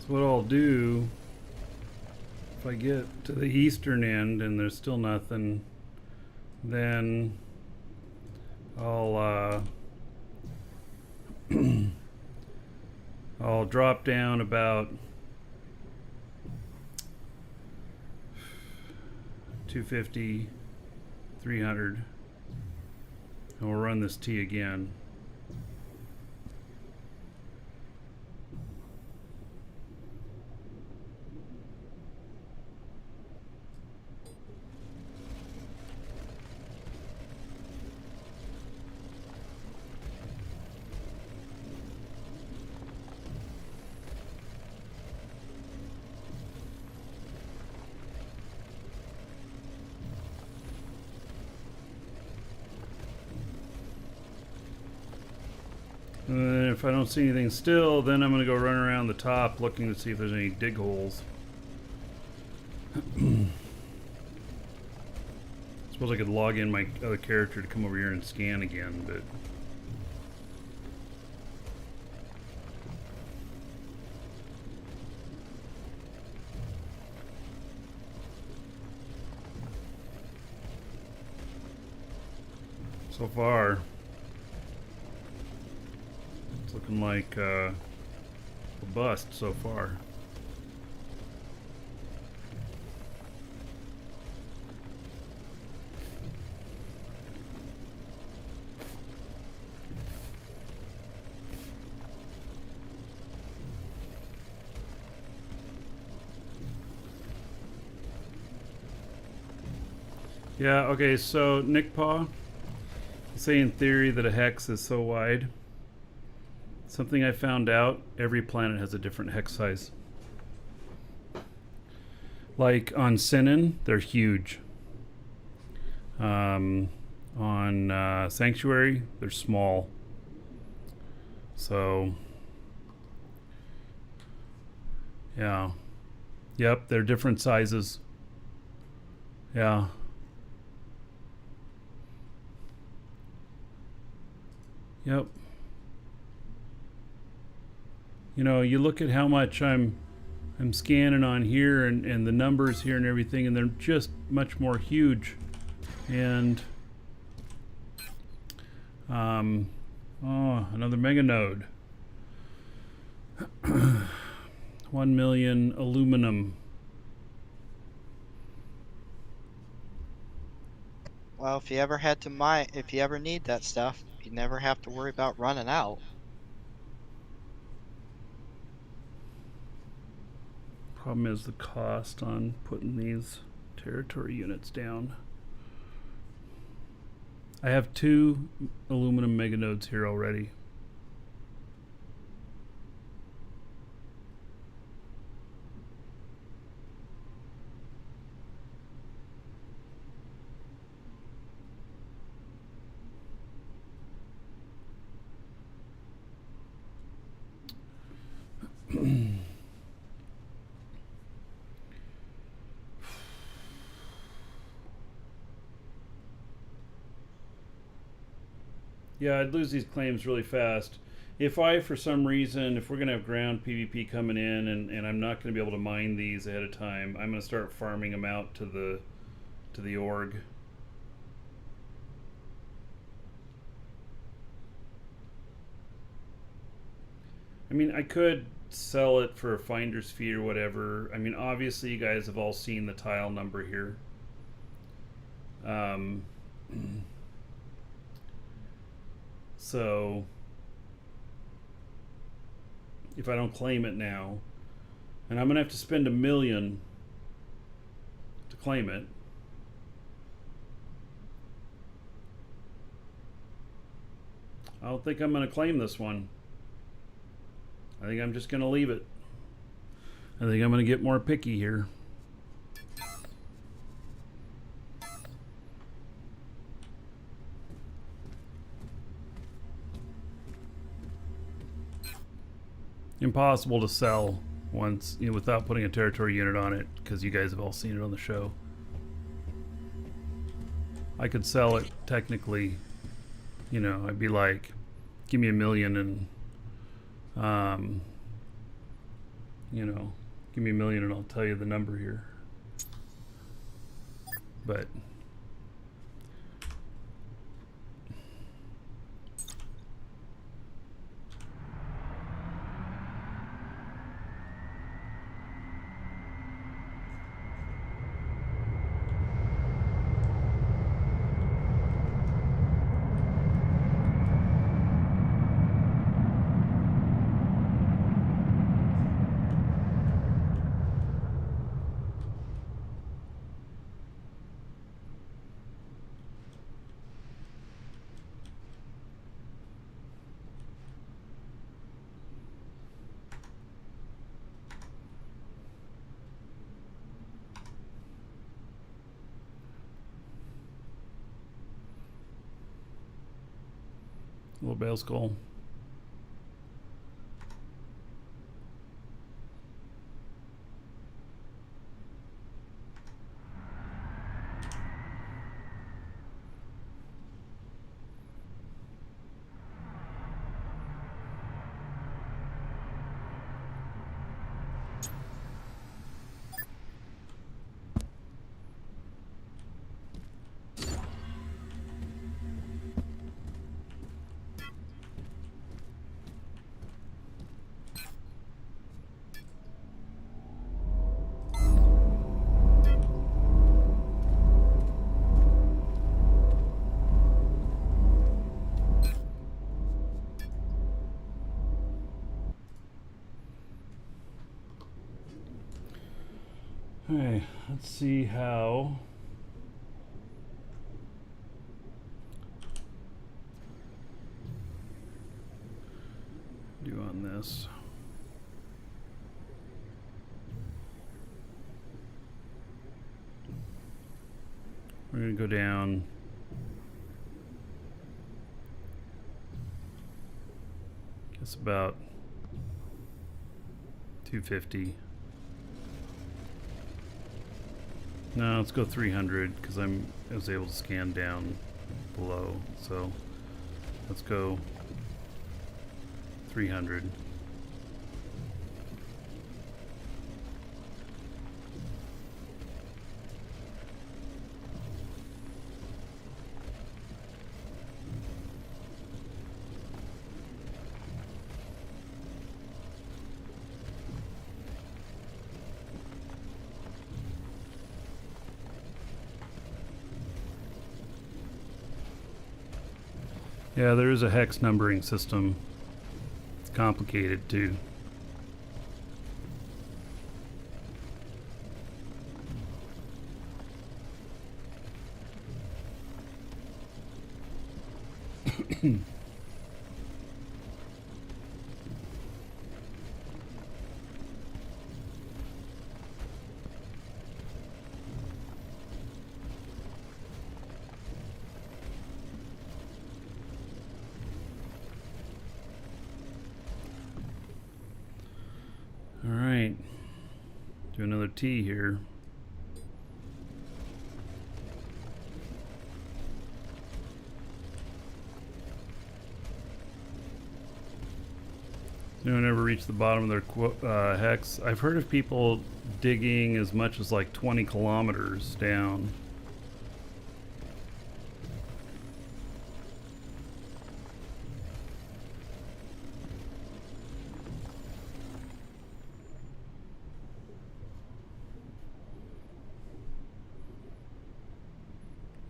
So what I'll do, if I get to the eastern end and there's still nothing, then I'll I'll drop down about 250, 300, and we'll run this T again. And then if I don't see anything still, then I'm going to go run around the top looking to see if there's any dig holes. Suppose I could log in my other character to come over here and scan again, but so far it's looking like a bust so far. Yeah, okay, so Nick Paw, say in theory that a hex is so wide. Something I found out, every planet has a different hex size. Like on Sinan, they're huge. On Sanctuary, they're small. So, yeah. Yep, they're different sizes. Yeah. Yep. You know, you look at how much I'm scanning on here and the numbers here and everything, and they're just much more huge. And oh, another mega node. 1 million aluminum. Well, if you ever had to mine, if you ever need that stuff, you never have to worry about running out. Problem is the cost on putting these territory units down. I have 2 aluminum meganodes here already. Yeah, I'd lose these claims really fast. If I, for some reason, if we're going to have ground PvP coming in and I'm not going to be able to mine these ahead of time, I'm going to start farming them out to the org. I mean, I could sell it for a finder's fee or whatever. I mean, obviously you guys have all seen the tile number here. So if I don't claim it now, and I'm gonna have to spend $1 million to claim it. I don't think I'm gonna claim this one. I think I'm just gonna leave it. I think I'm gonna get more picky here. Impossible to sell once, you know, without putting a territory unit on it, because you guys have all seen it on the show. I could sell it technically, you know, I'd be like, give me $1 million and you know, give me $1 million and I'll tell you the number here. But little bale skull. Alright, let's see how do on this. We're gonna go down guess about 250. No, let's go 300 because I was able to scan down below. So let's go 300. Yeah, there is a hex numbering system. It's complicated too. All right, do another T here. Anyone ever reach the bottom of their hex? I've heard of people digging as much as like 20 kilometers down.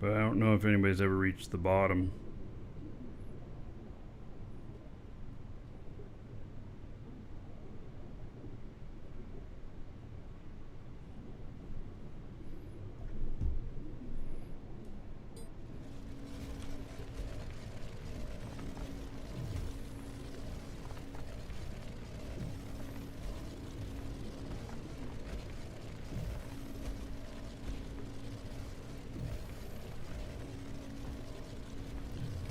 But I don't know if anybody's ever reached the bottom.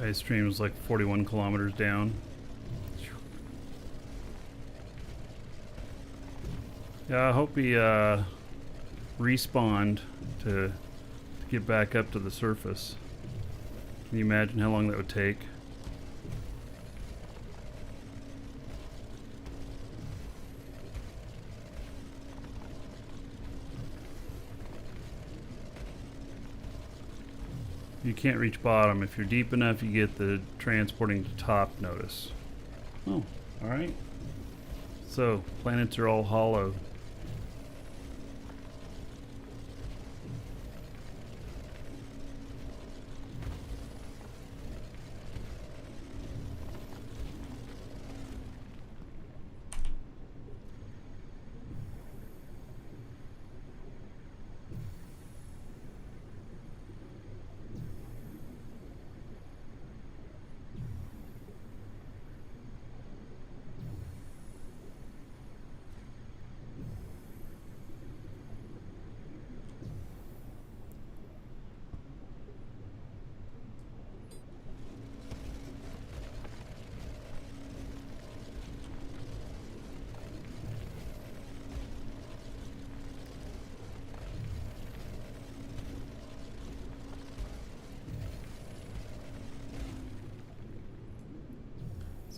Ice stream was like 41 kilometers down. Yeah, I hope he respawned to get back up to the surface. Can you imagine how long that would take? You can't reach bottom. If you're deep enough, you get the transporting to top notice. Oh, alright. So, planets are all hollow.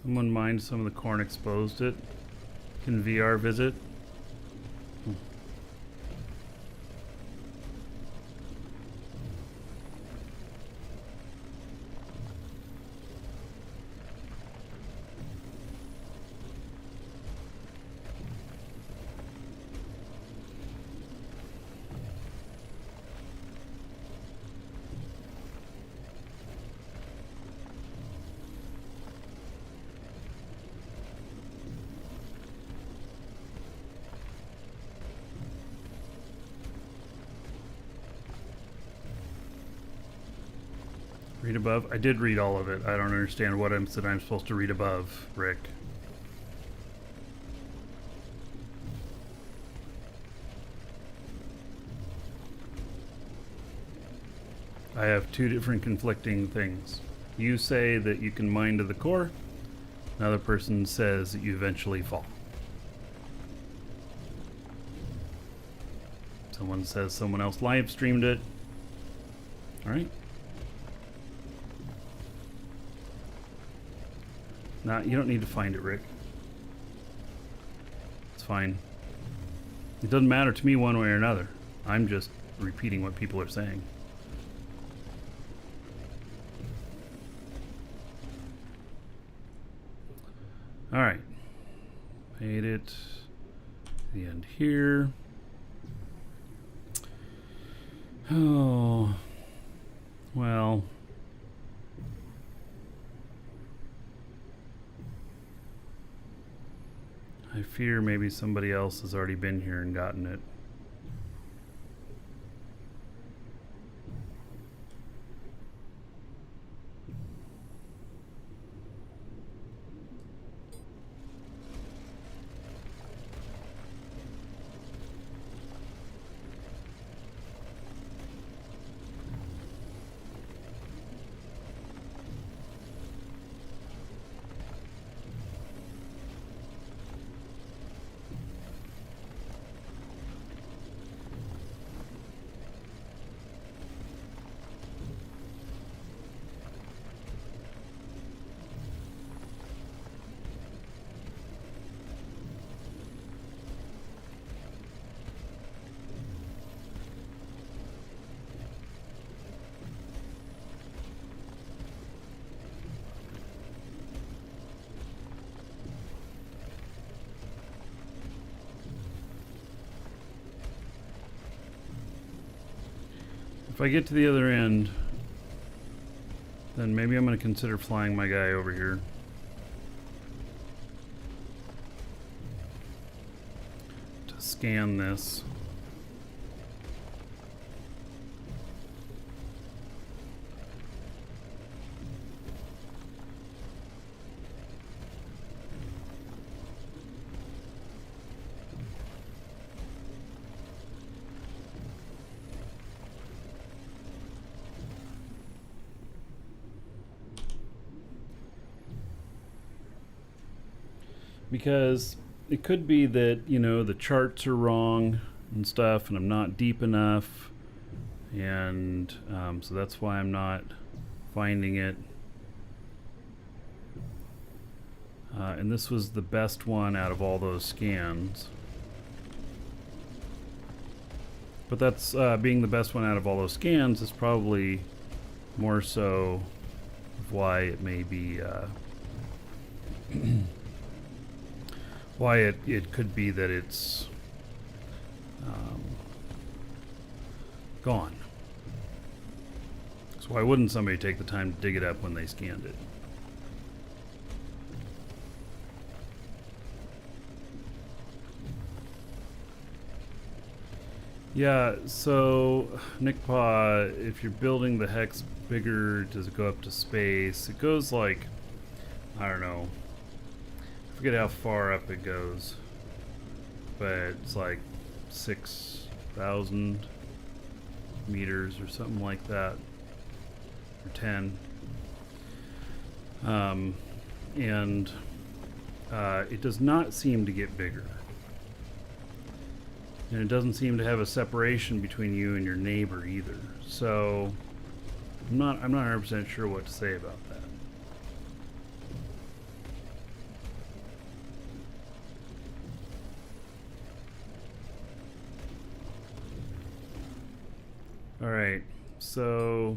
Someone mined some of the corn, exposed it. Can VR visit? Read above? I did read all of it. I don't understand what I'm supposed to read above, Rick. I have two different conflicting things. You say that you can mine to the core. Another person says that you eventually fall. Someone says someone else live streamed it. Alright. Nah, you don't need to find it, Rick. It's fine. It doesn't matter to me one way or another. I'm just repeating what people are saying. Alright. Made it to the end here. Oh. Well. I fear maybe somebody else has already been here and gotten it. If I get to the other end, then maybe I'm going to consider flying my guy over here. To scan this. Because it could be that, you know, the charts are wrong and stuff, and I'm not deep enough, and so that's why I'm not finding it. And this was the best one out of all those scans. But that's being the best one out of all those scans is probably more so of why it may be why it could be that it's gone. So why wouldn't somebody take the time to dig it up when they scanned it? Yeah, so Nickpaw, if you're building the hex bigger, does it go up to space? It goes like, I don't know, I forget how far up it goes, but it's like 6,000 meters or something like that, or 10. And it does not seem to get bigger. And it doesn't seem to have a separation between you and your neighbor either. So I'm not 100% sure what to say about that. All right, so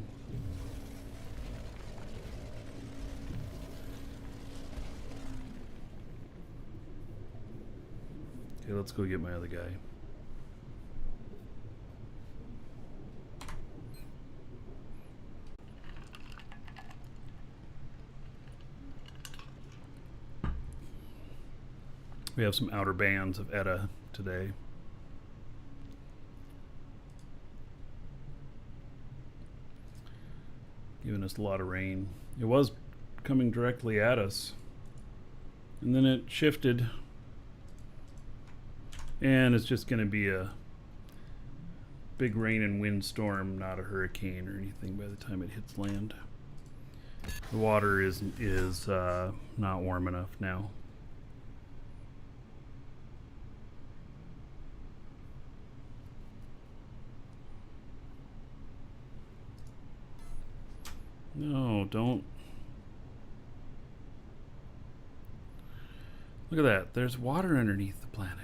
okay, let's go get my other guy. We have some outer bands of Edda today. Giving us a lot of rain. It was coming directly at us, and then it shifted, and it's just going to be a big rain and windstorm, not a hurricane or anything by the time it hits land. The water is not warm enough now. No, don't. Look at that. There's water underneath the planet.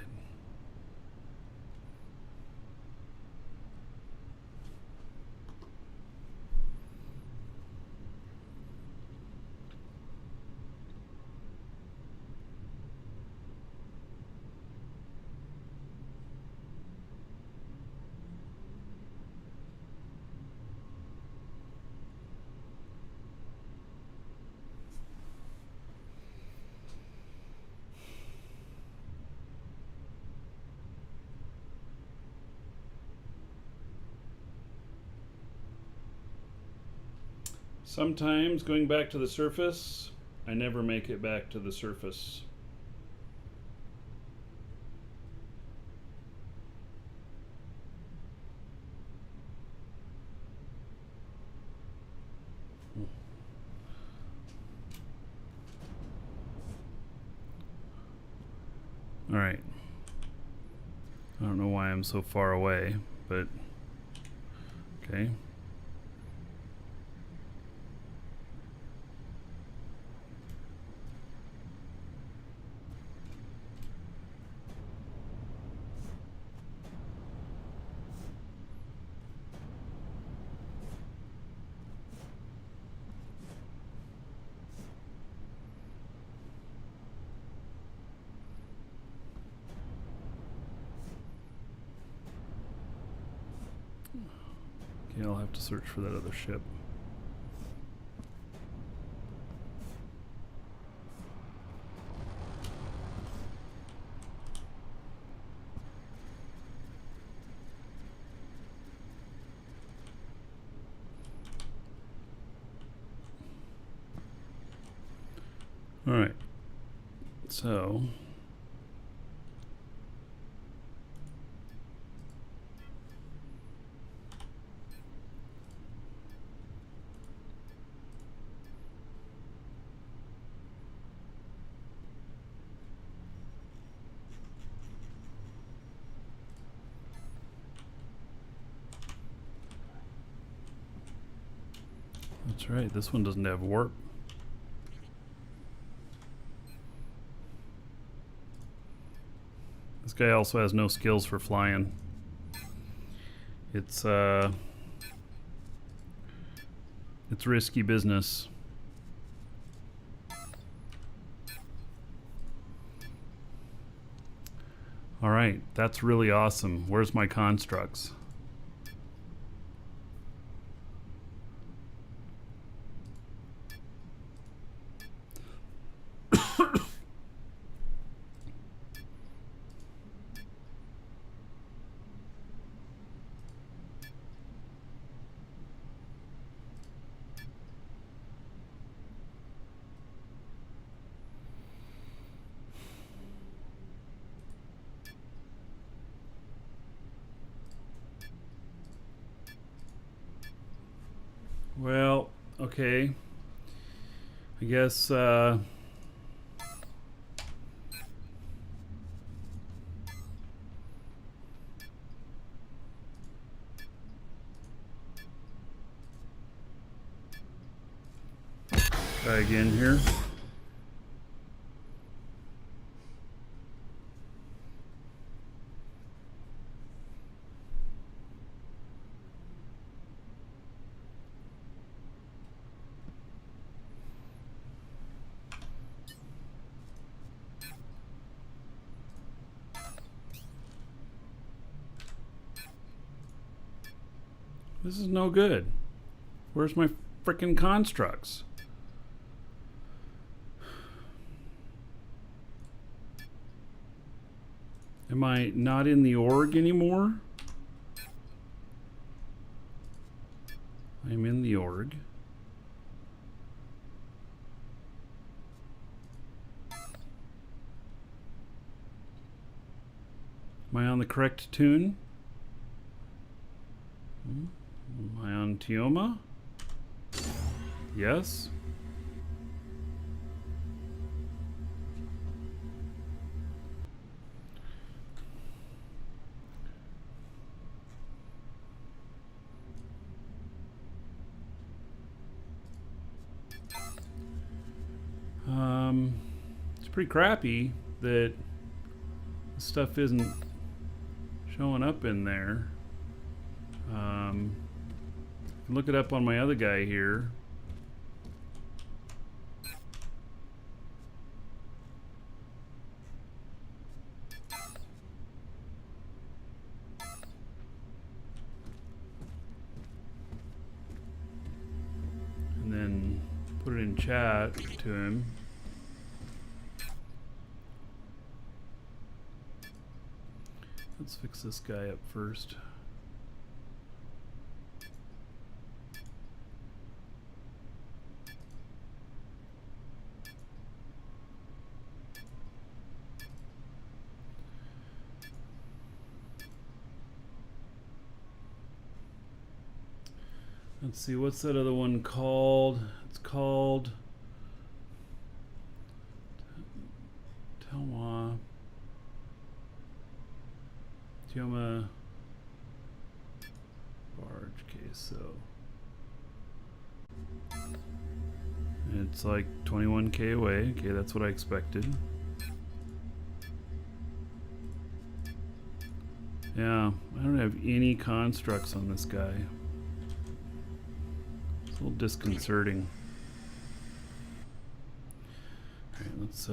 Sometimes going back to the surface, I never make it back to the surface. All right. I don't know why I'm so far away, but okay. Okay, I'll have to search for that other ship. All right. So that's right. This one doesn't have warp. This guy also has no skills for flying. It's risky business. All right, that's really awesome. Where's my constructs? Well, okay. I guess try again here. This is no good. Where's my frickin' constructs? Am I not in the org anymore? I'm in the org. Am I on the correct tune? Am I on Tioma? Yes. It's pretty crappy that stuff isn't showing up in there. Look it up on my other guy here. And then put it in chat to him. Let's fix this guy up first. Let's see, what's that other one called? It's called Tioma barge queso. It's like 21k away. Okay, that's what I expected. Yeah, I don't have any constructs on this guy. It's a little disconcerting. Alright, let's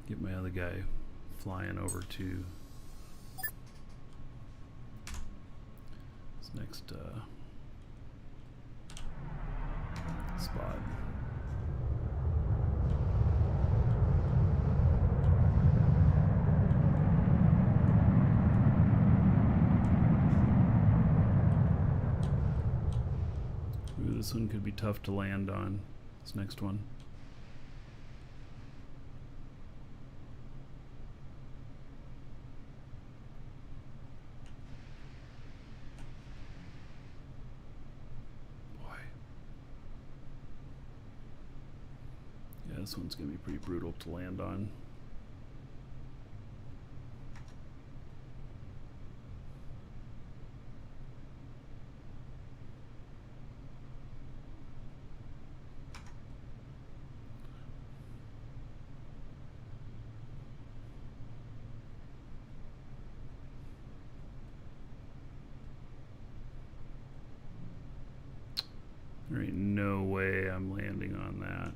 get my other guy flying over to this next spot. Ooh, this one could be tough to land on. This next one. Boy. Yeah, this one's gonna be pretty brutal to land on. There ain't no way I'm landing on that.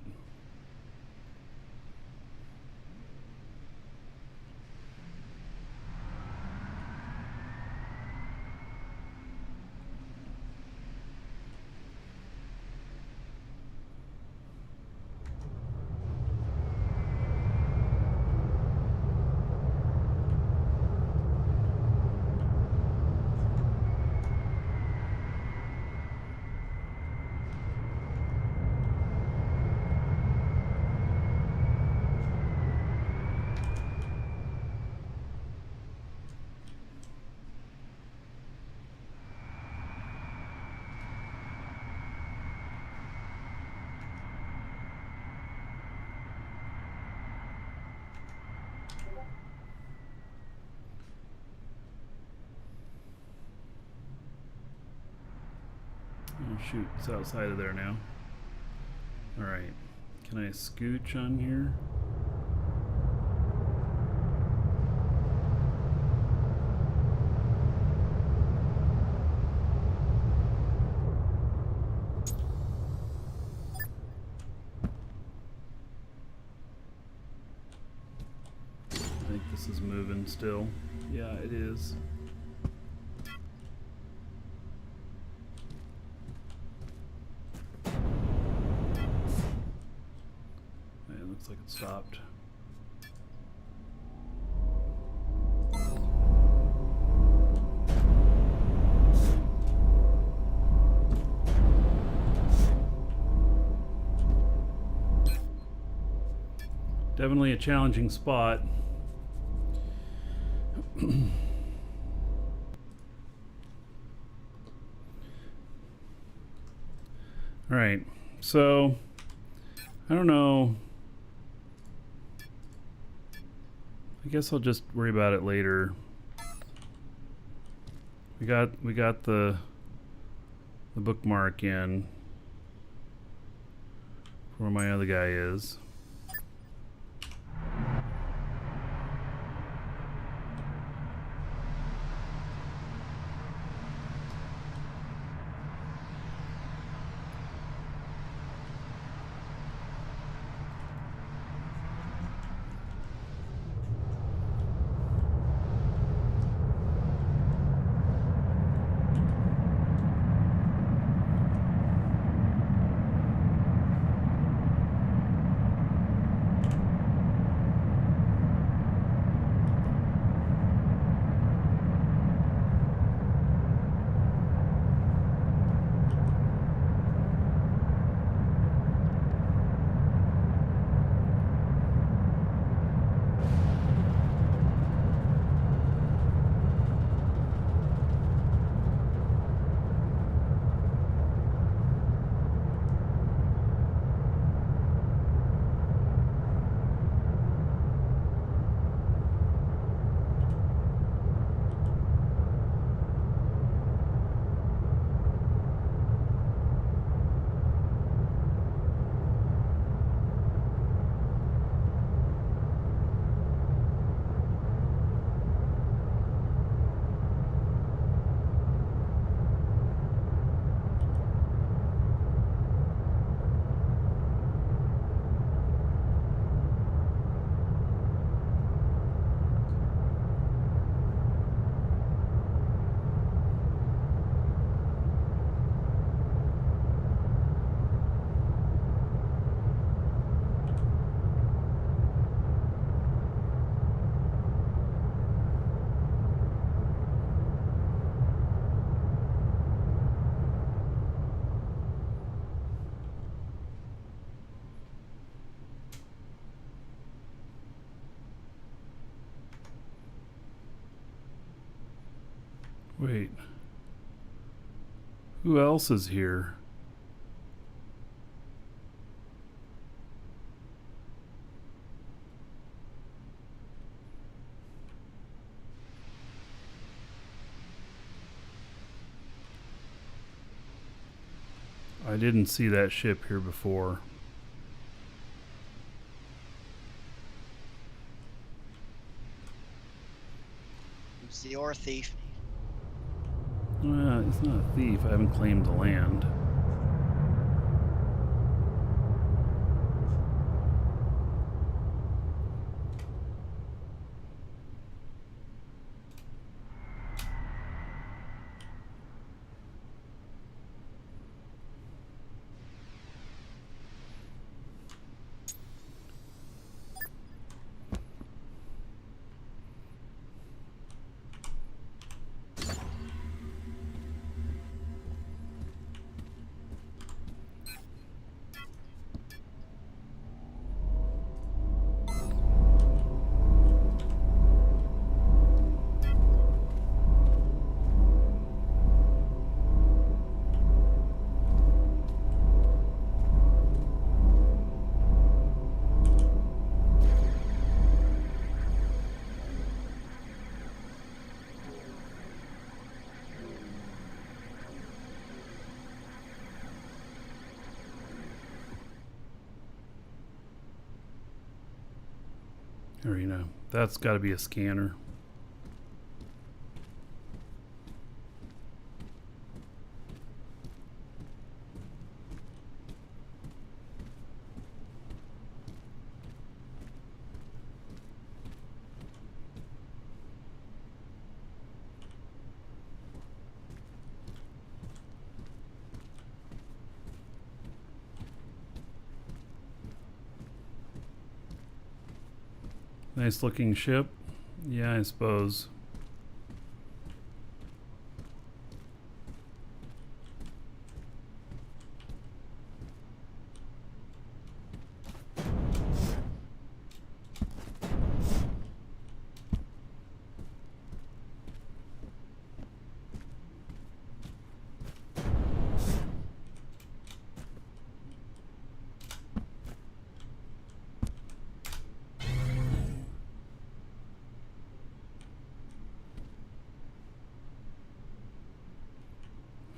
Oh shoot, it's outside of there now. Alright, can I scooch on here? I think this is moving still. Yeah, it is. Looks like it stopped. Definitely a challenging spot. All right, so I don't know. I guess I'll just worry about it later. We got the bookmark in where my other guy is. Wait. Who else is here? I didn't see that ship here before. Who's the ore thief? Well, it's not a thief. I haven't claimed the land. Arena. That's got to be a scanner. Nice looking ship. Yeah, I suppose.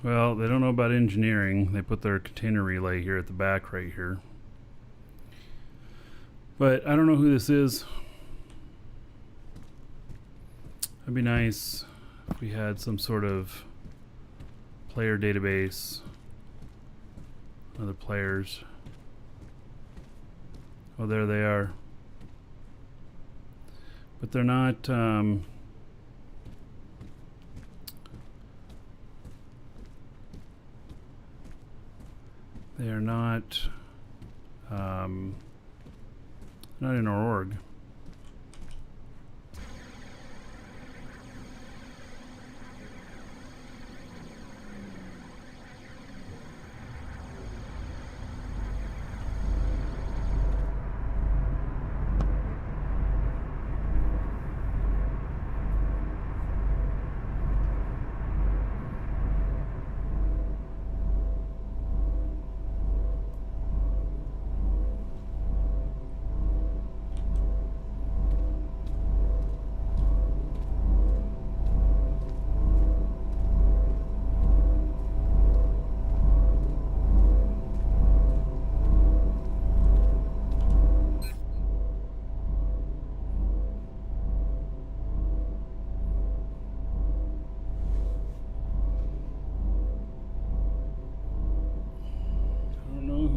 Well, they don't know about engineering. They put their container relay here at the back right here. But I don't know who this is. It'd be nice if we had some sort of player database. Other players. Oh, there they are. But they're not... They are not not in our org.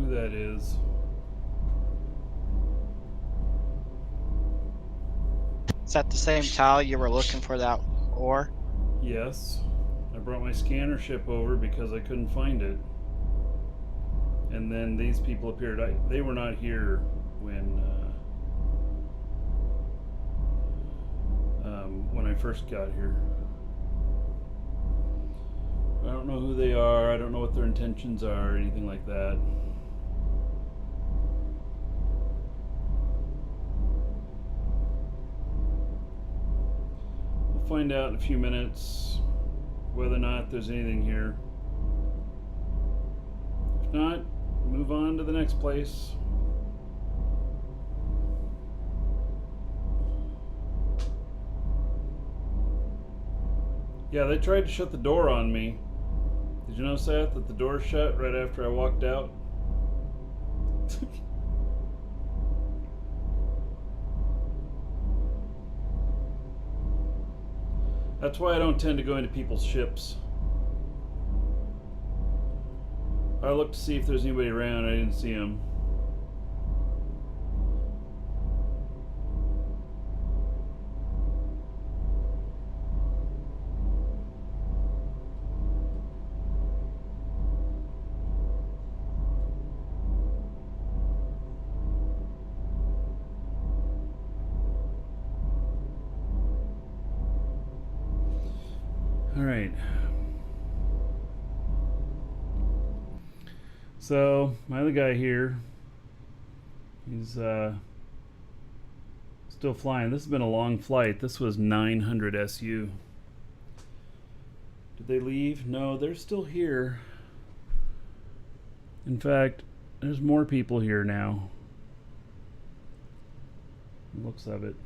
That is. Is that the same tile you were looking for that ore? Yes. I brought my scanner ship over because I couldn't find it. And then these people appeared. They were not here when I first got here. I don't know who they are. I don't know what their intentions are or anything like that. Find out in a few minutes. whether or not there's anything here. If not, move on to the next place. Yeah, they tried to shut the door on me. Did you notice that the door shut right after I walked out? That's why I don't tend to go into people's ships. I looked to see if there's anybody around. I didn't see him. All right. So my other guy here, he's still flying. This has been a long flight. This was 900 SU. Did they leave? No, they're still here. In fact, there's more people here now. Looks of it.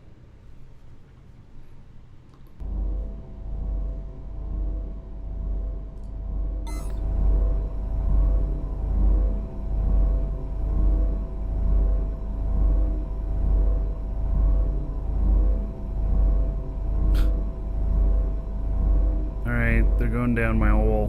They're going down my hole.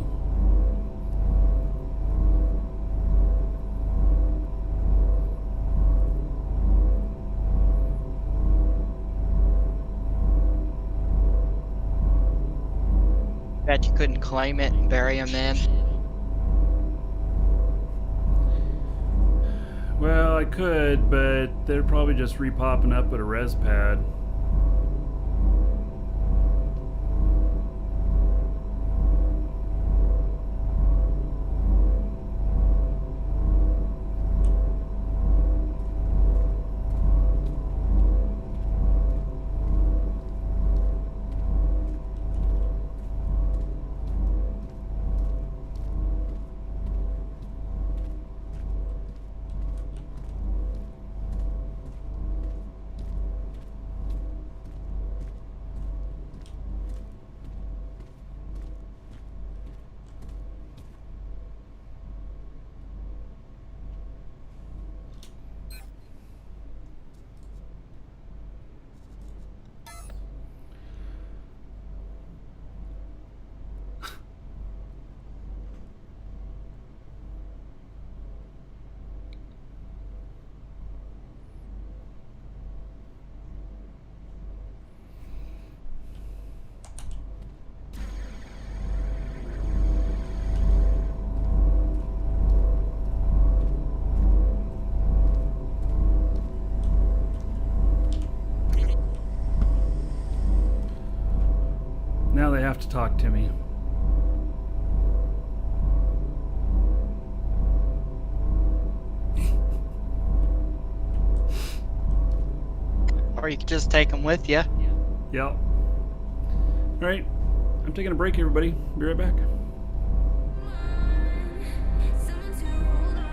Bet you couldn't claim it and bury him then. Well, I could, but they're probably just repopping up at a res pad. Now they have to talk to me. Or you could just take him with you. Yep. All right. I'm taking a break, everybody. Be right back. Someone to hold on.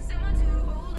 Someone to hold on.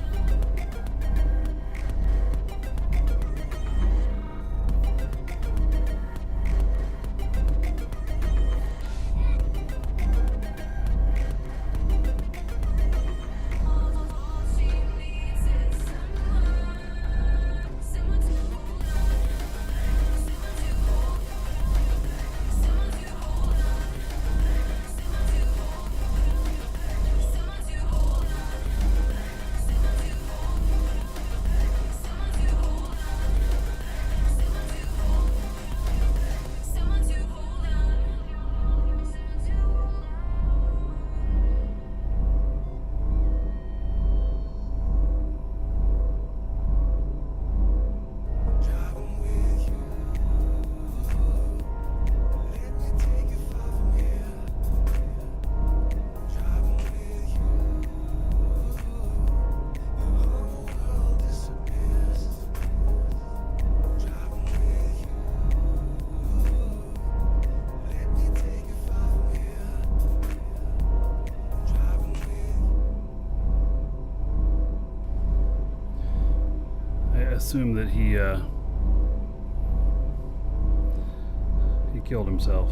assume that he killed himself.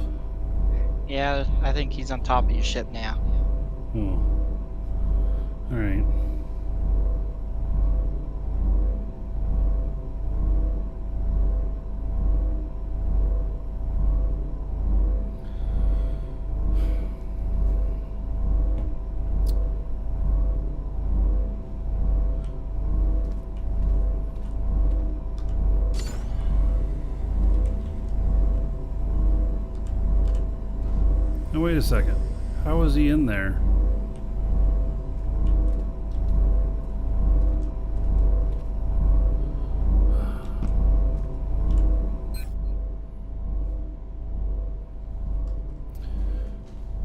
Yeah, I think he's on top of your ship now. Oh. All right. Now wait a second. How was he in there?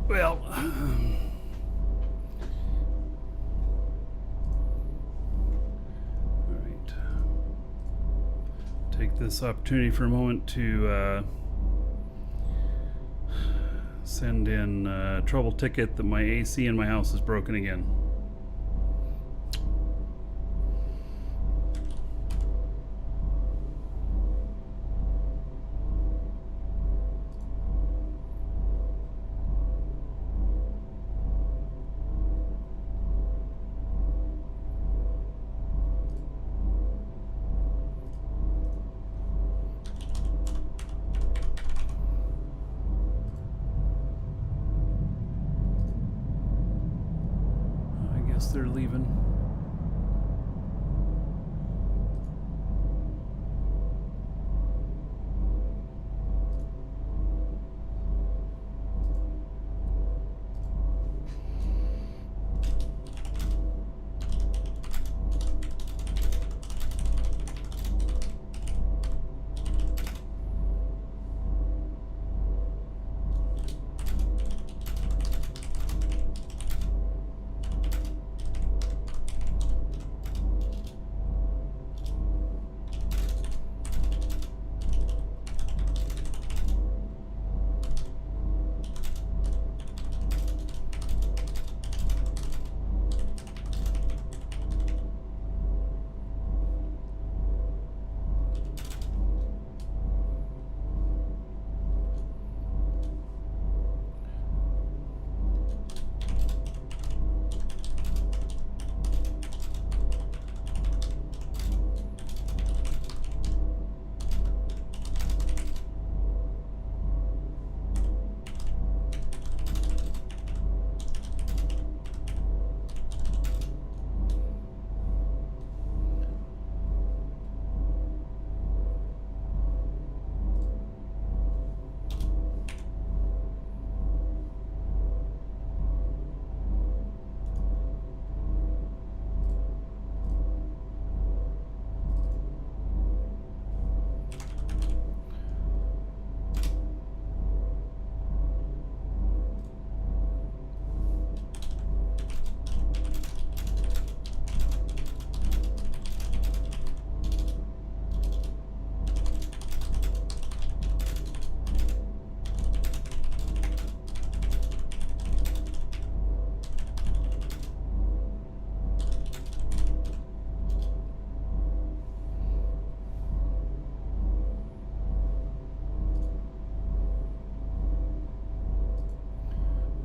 Well, all right. Take this opportunity for a moment to send in a trouble ticket that my AC in my house is broken again. I guess they're leaving.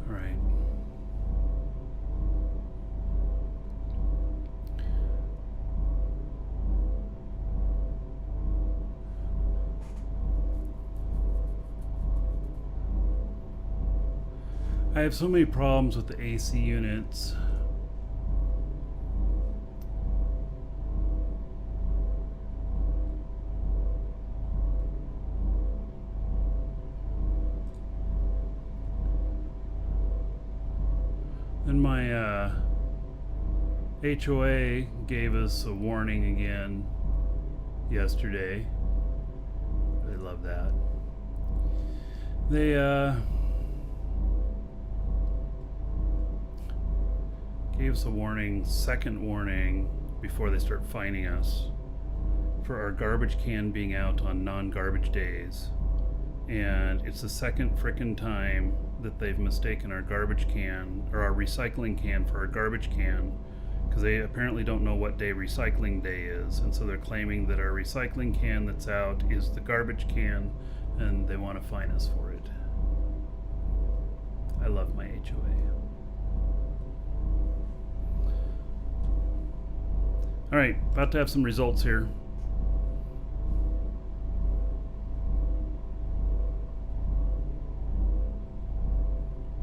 All right. I have so many problems with the AC units. Then my HOA gave us a warning again yesterday. I love that. They gave us a warning, second warning, before they start fining us for our garbage can being out on non-garbage days. And it's the second frickin' time that they've mistaken our garbage can, or our recycling can, for our garbage can, because because they apparently don't know what day recycling day is, and so they're claiming that our recycling can that's out is the garbage can, and they want to fine us for it. I love my HOA. All right, about to have some results here.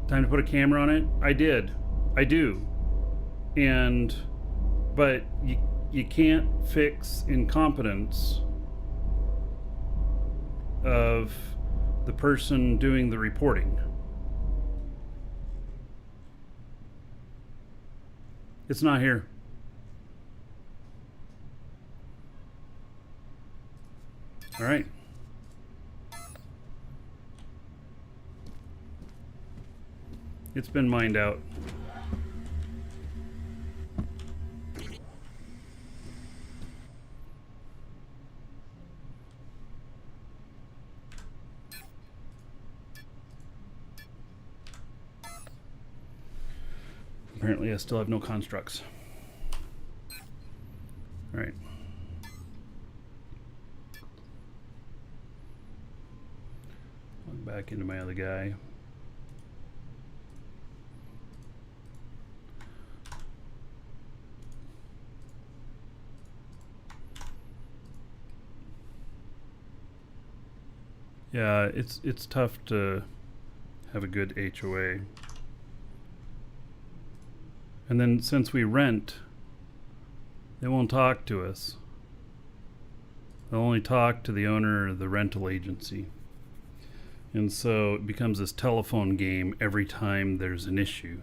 Time to put a camera on it? I did. I do. But you can't fix incompetence of the person doing the reporting. It's not here. All right. It's been mined out. Apparently I still have no constructs. All right. Log back into my other guy. Yeah, it's tough to have a good HOA. And then since we rent, they won't talk to us. They'll only talk to the owner of the rental agency. And so it becomes this telephone game every time there's an issue.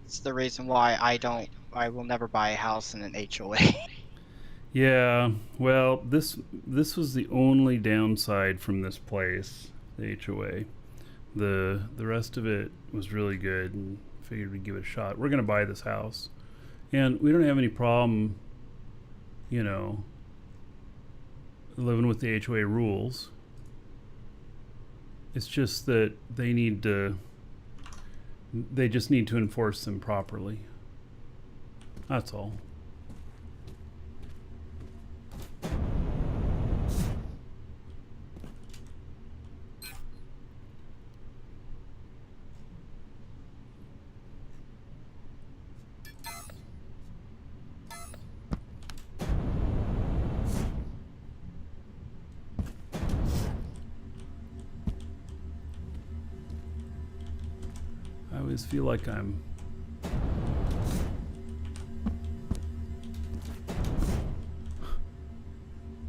It's the reason why I will never buy a house in an HOA. Yeah, well, this was the only downside from this place, the HOA. The rest of it was really good, and figured we'd give it a shot. We're gonna buy this house, and we don't have any problem, you know, living with the HOA rules. It's just that they just need to enforce them properly. That's all. I always feel like I'm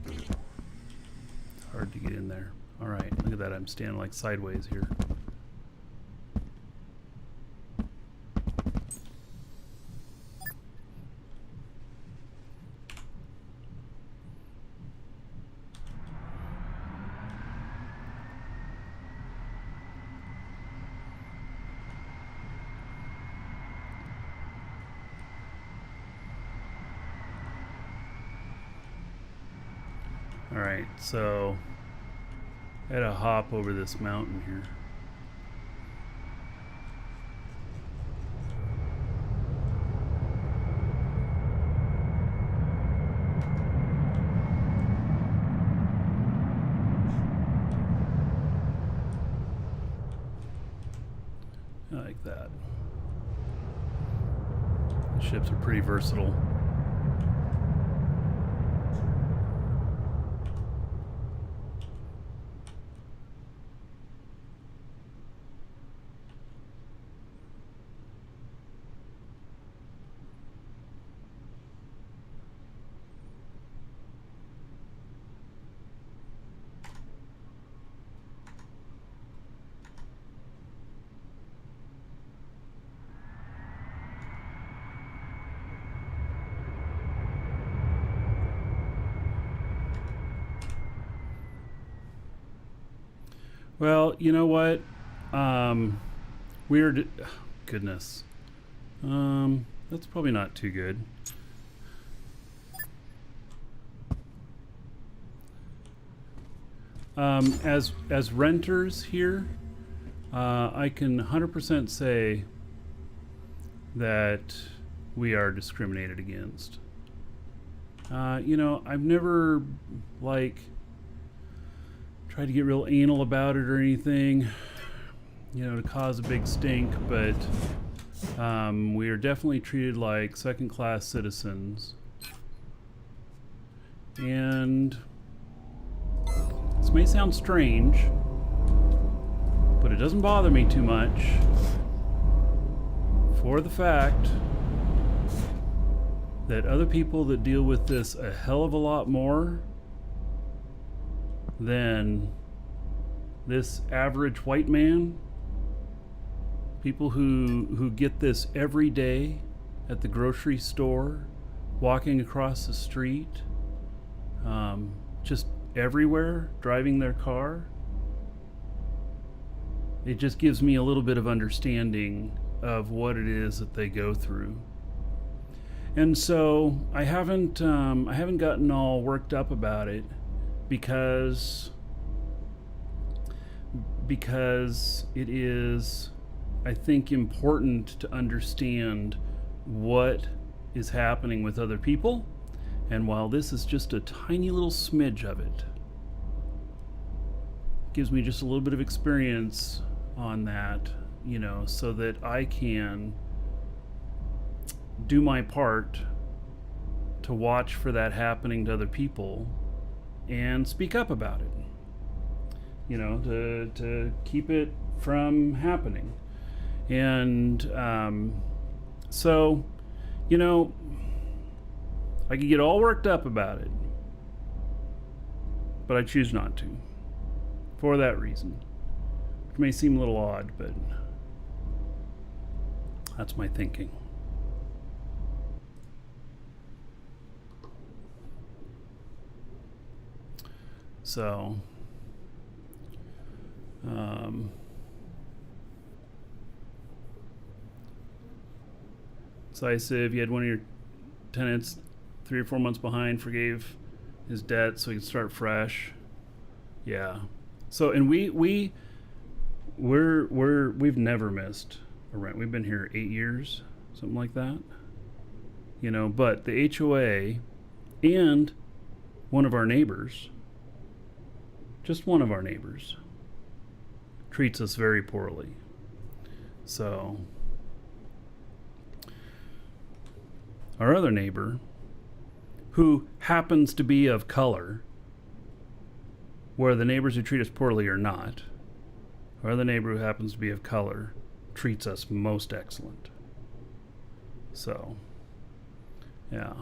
it's hard to get in there. All right, look at that. I'm standing like sideways here. Alright, so I had to hop over this mountain here. I like that. The ships are pretty versatile. Well, you know what? Weird. Goodness. That's probably not too good. As renters here, I can 100% say that we are discriminated against. You know, I've never like tried to get real anal about it or anything, you know, to cause a big stink, but we are definitely treated like second-class citizens. And this may sound strange, but it doesn't bother me too much, for the fact that other people that deal with this a hell of a lot more than this average white man, people who get this every day at the grocery store, walking across the street, just everywhere, driving their car. It just gives me a little bit of understanding of what it is that they go through. And so I haven't gotten all worked up about it because it is, I think, important to understand what is happening with other people. And while this is just a tiny little smidge of it, gives me just a little bit of experience on that, you know, so that I can do my part to watch for that happening to other people and speak up about it, you know, to keep it from happening. And so, you know, I could get all worked up about it, but I choose not to, for that reason. Which may seem a little odd, but that's my thinking. So, so I say if you had one of your tenants 3 or 4 months behind, forgave his debt so he could start fresh. Yeah. So, and we've never missed a rent. We've been here 8 years, something like that. You know, but the HOA and one of our neighbors, just one of our neighbors, treats us very poorly. So, our other neighbor, who happens to be of color, where the neighbors who treat us poorly are not, our other neighbor who happens to be of color treats us most excellent. So, yeah.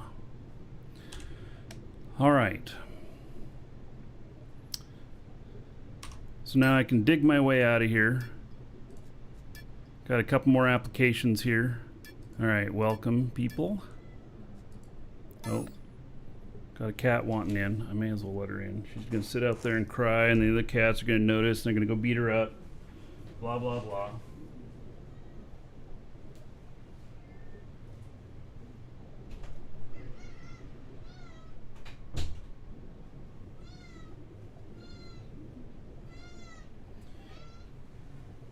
All right. So now I can dig my way out of here. Got a couple more applications here. All right, welcome, people. Oh, got a cat wanting in. I may as well let her in. She's gonna sit out there and cry, and the other cats are gonna notice, and they're gonna go beat her up. Blah, blah, blah.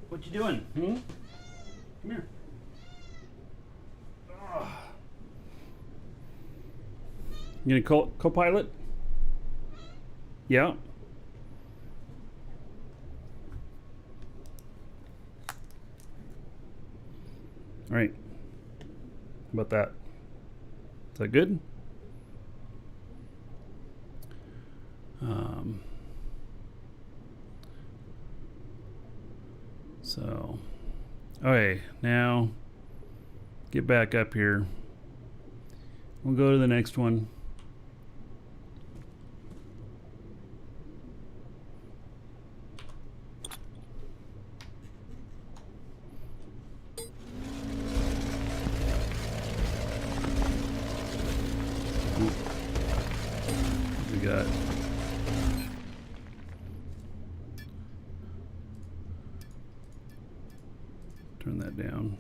What you doing? Come here. Ugh. You gonna co-pilot? Yeah. All right. How about that? Is that good? So, okay, now get back up here. We'll go to the next one. We got turn that down.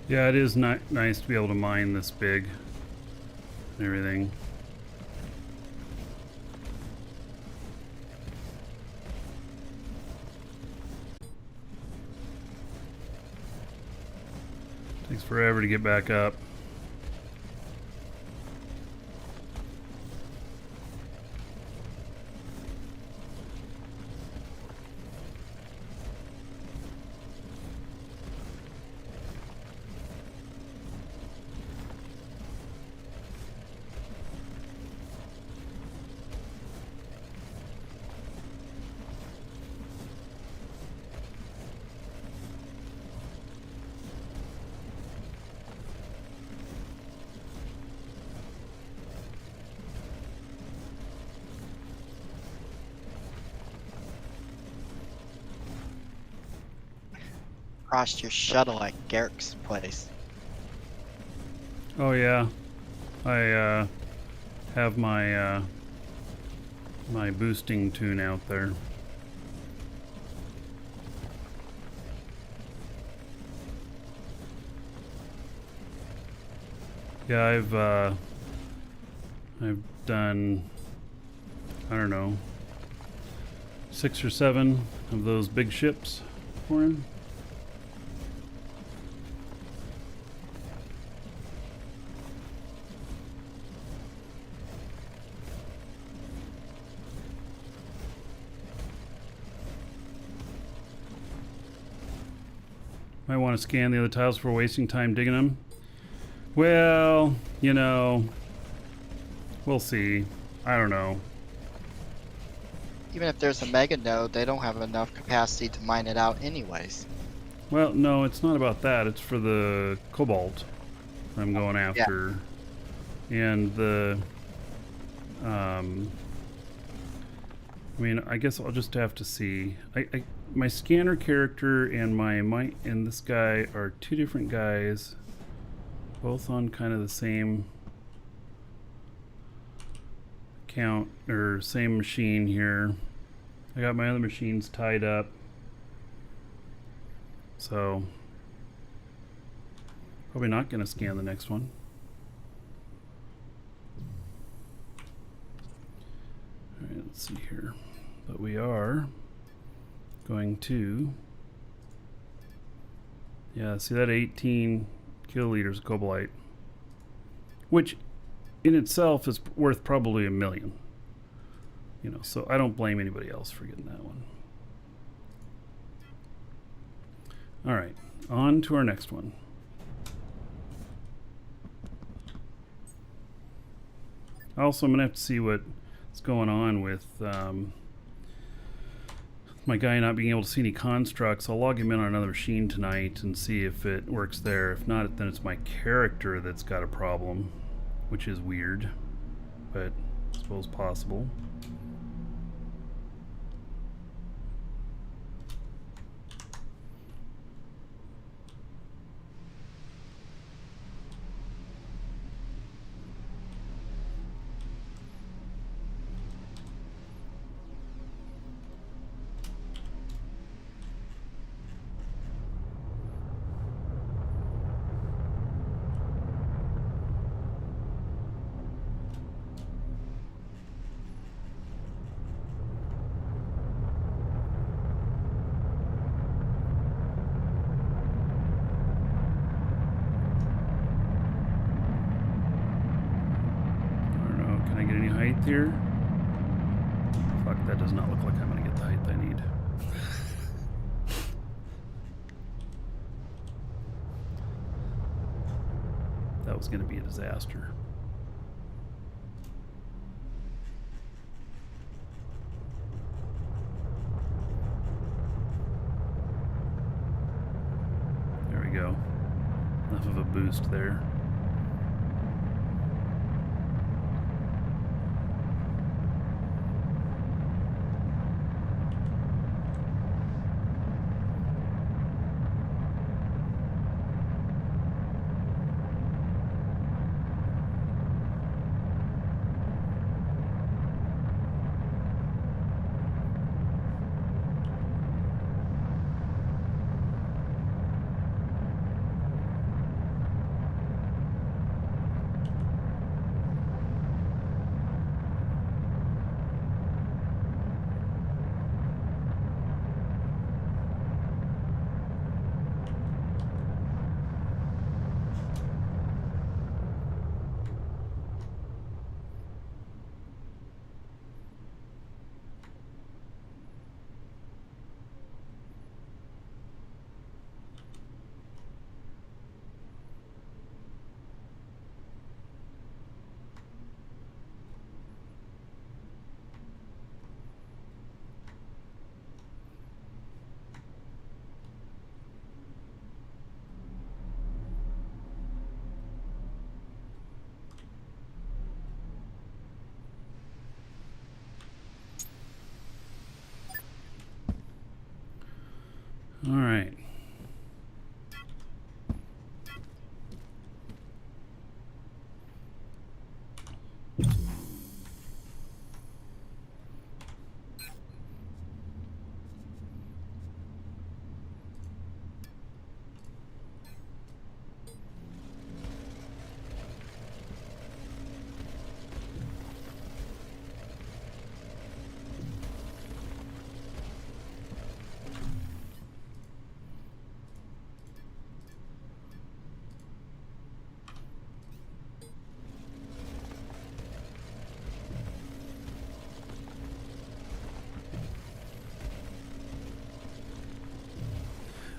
Yeah, it is nice to be able to mine this big and everything. Takes forever to get back up. Crossed your shuttle at Garrick's place. Oh yeah, I have my my boosting tune out there. Yeah, I've done, I don't know, 6 or 7 of those big ships for him. Might want to scan the other tiles before wasting time digging them. Well, you know, we'll see. I don't know. Even if there's a mega node, they don't have enough capacity to mine it out anyways. Well, no, it's not about that. It's for the cobalt I'm going after. And the, I mean, I guess I'll just have to see. My scanner character and and this guy are 2 different guys, both on kind of the same account or same machine here. I got my other machines tied up, so probably not going to scan the next one. All right, let's see here. But we are going to, yeah, see that 18 kiloliters of cobalite, which in itself is worth probably $1 million. You know, so I don't blame anybody else for getting that one. All right, on to our next one. Also, I'm gonna have to see what's going on with my guy not being able to see any constructs. I'll log him in on another machine tonight and see if it works there. If not, then it's my character that's got a problem, which is weird, but I suppose possible. Here. Fuck, that does not look like I'm gonna get the height I need. That was gonna be a disaster. There we go. Enough of a boost there. All right.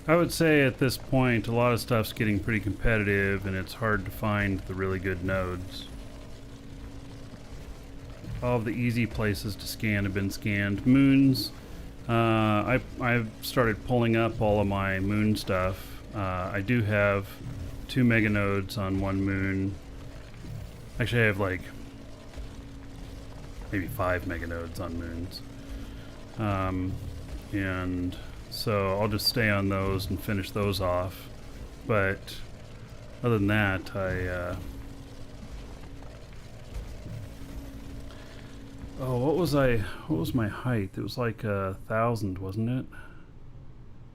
I would say at this point, a lot of stuff's getting pretty competitive, and it's hard to find the really good nodes. All of the easy places to scan have been scanned. Moons, I've started pulling up all of my moon stuff. I do have 2 mega nodes on one moon. Actually, I have like maybe 5 mega nodes on moons. And so I'll just stay on those and finish those off. But other than that, what was my height? It was like 1,000, wasn't it?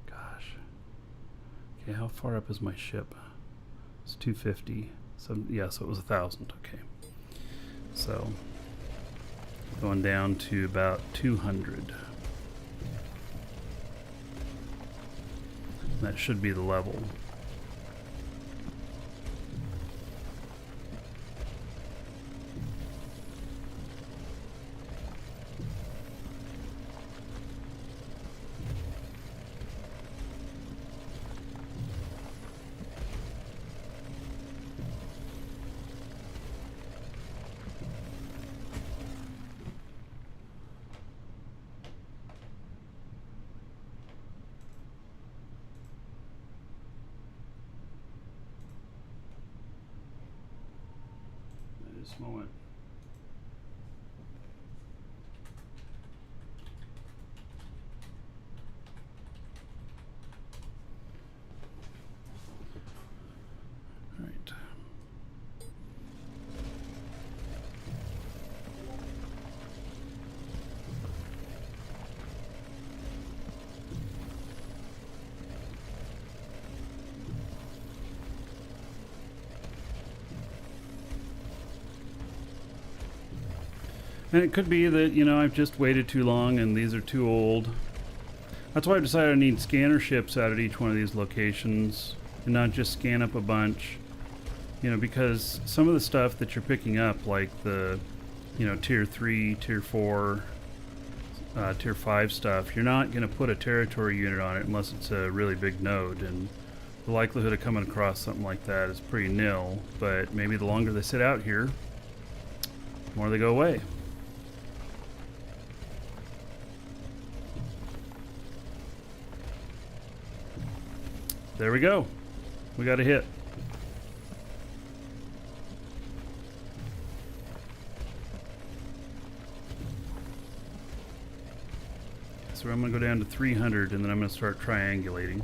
Gosh. Okay, how far up is my ship? It's 250. So yeah, so it was 1,000. Okay. So going down to about 200. That should be the level. This moment. All right. And it could be that, I've just waited too long and these are too old. That's why I decided I need scanner ships out at each one of these locations and not just scan up a bunch. Because some of the stuff that you're picking up, like the, tier 3, tier 4, tier 5 stuff, you're not going to put a territory unit on it unless it's a really big node. And the likelihood of coming across something like that is pretty nil. But maybe the longer they sit out here, the more they go away. There we go. We got a hit. So I'm going to go down to 300 and then I'm going to start triangulating.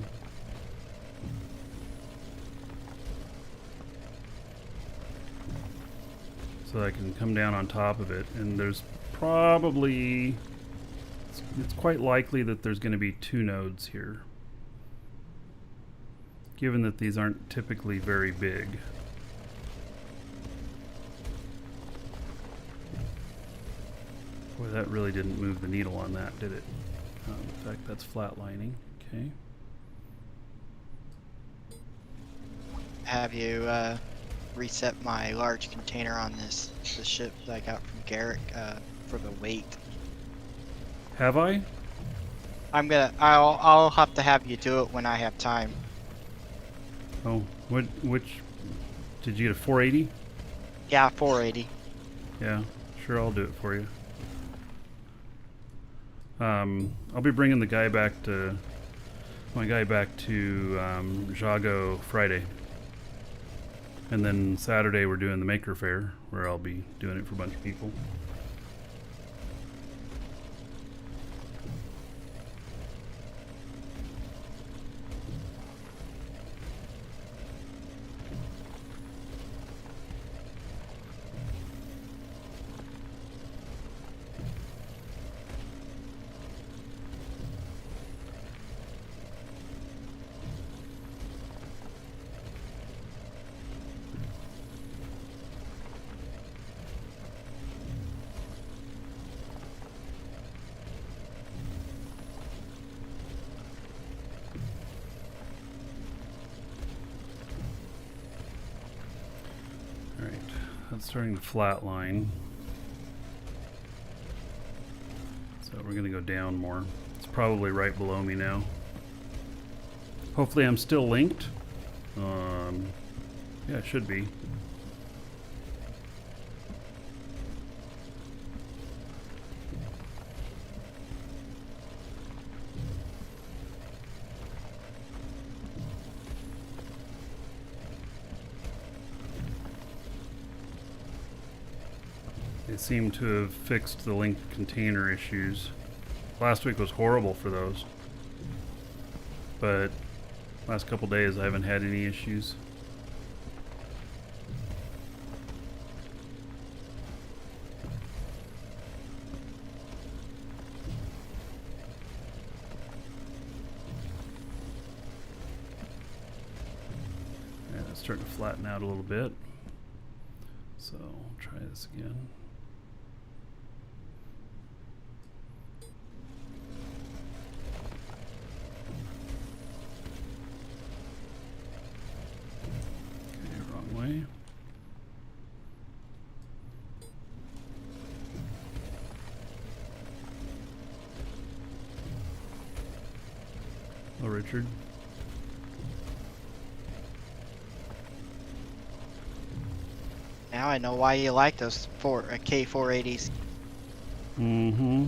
So I can come down on top of it. And there's probably... It's quite likely that there's going to be 2 nodes here, given that these aren't typically very big. Boy, that really didn't move the needle on that, did it? In fact, that's flatlining. Okay. Have you reset my large container on this ship that I got from Garrick for the weight? Have I? I'll have to have you do it when I have time. Oh, which did you get a 480? Yeah, 480. Yeah, sure, I'll do it for you. I'll be bringing my guy back to Jago Friday, and then Saturday we're doing the Maker Fair, where I'll be doing it for a bunch of people. That's starting to flatline. So we're going to go down more. It's probably right below me now. Hopefully I'm still linked. Yeah, it should be. They seem to have fixed the linked container issues. Last week was horrible for those. But last couple days I haven't had any issues. Yeah, it's starting to flatten out a little bit. So I'll try this again. Way. Hello, Richard. Now I know why you like those K480s. Mm-hmm.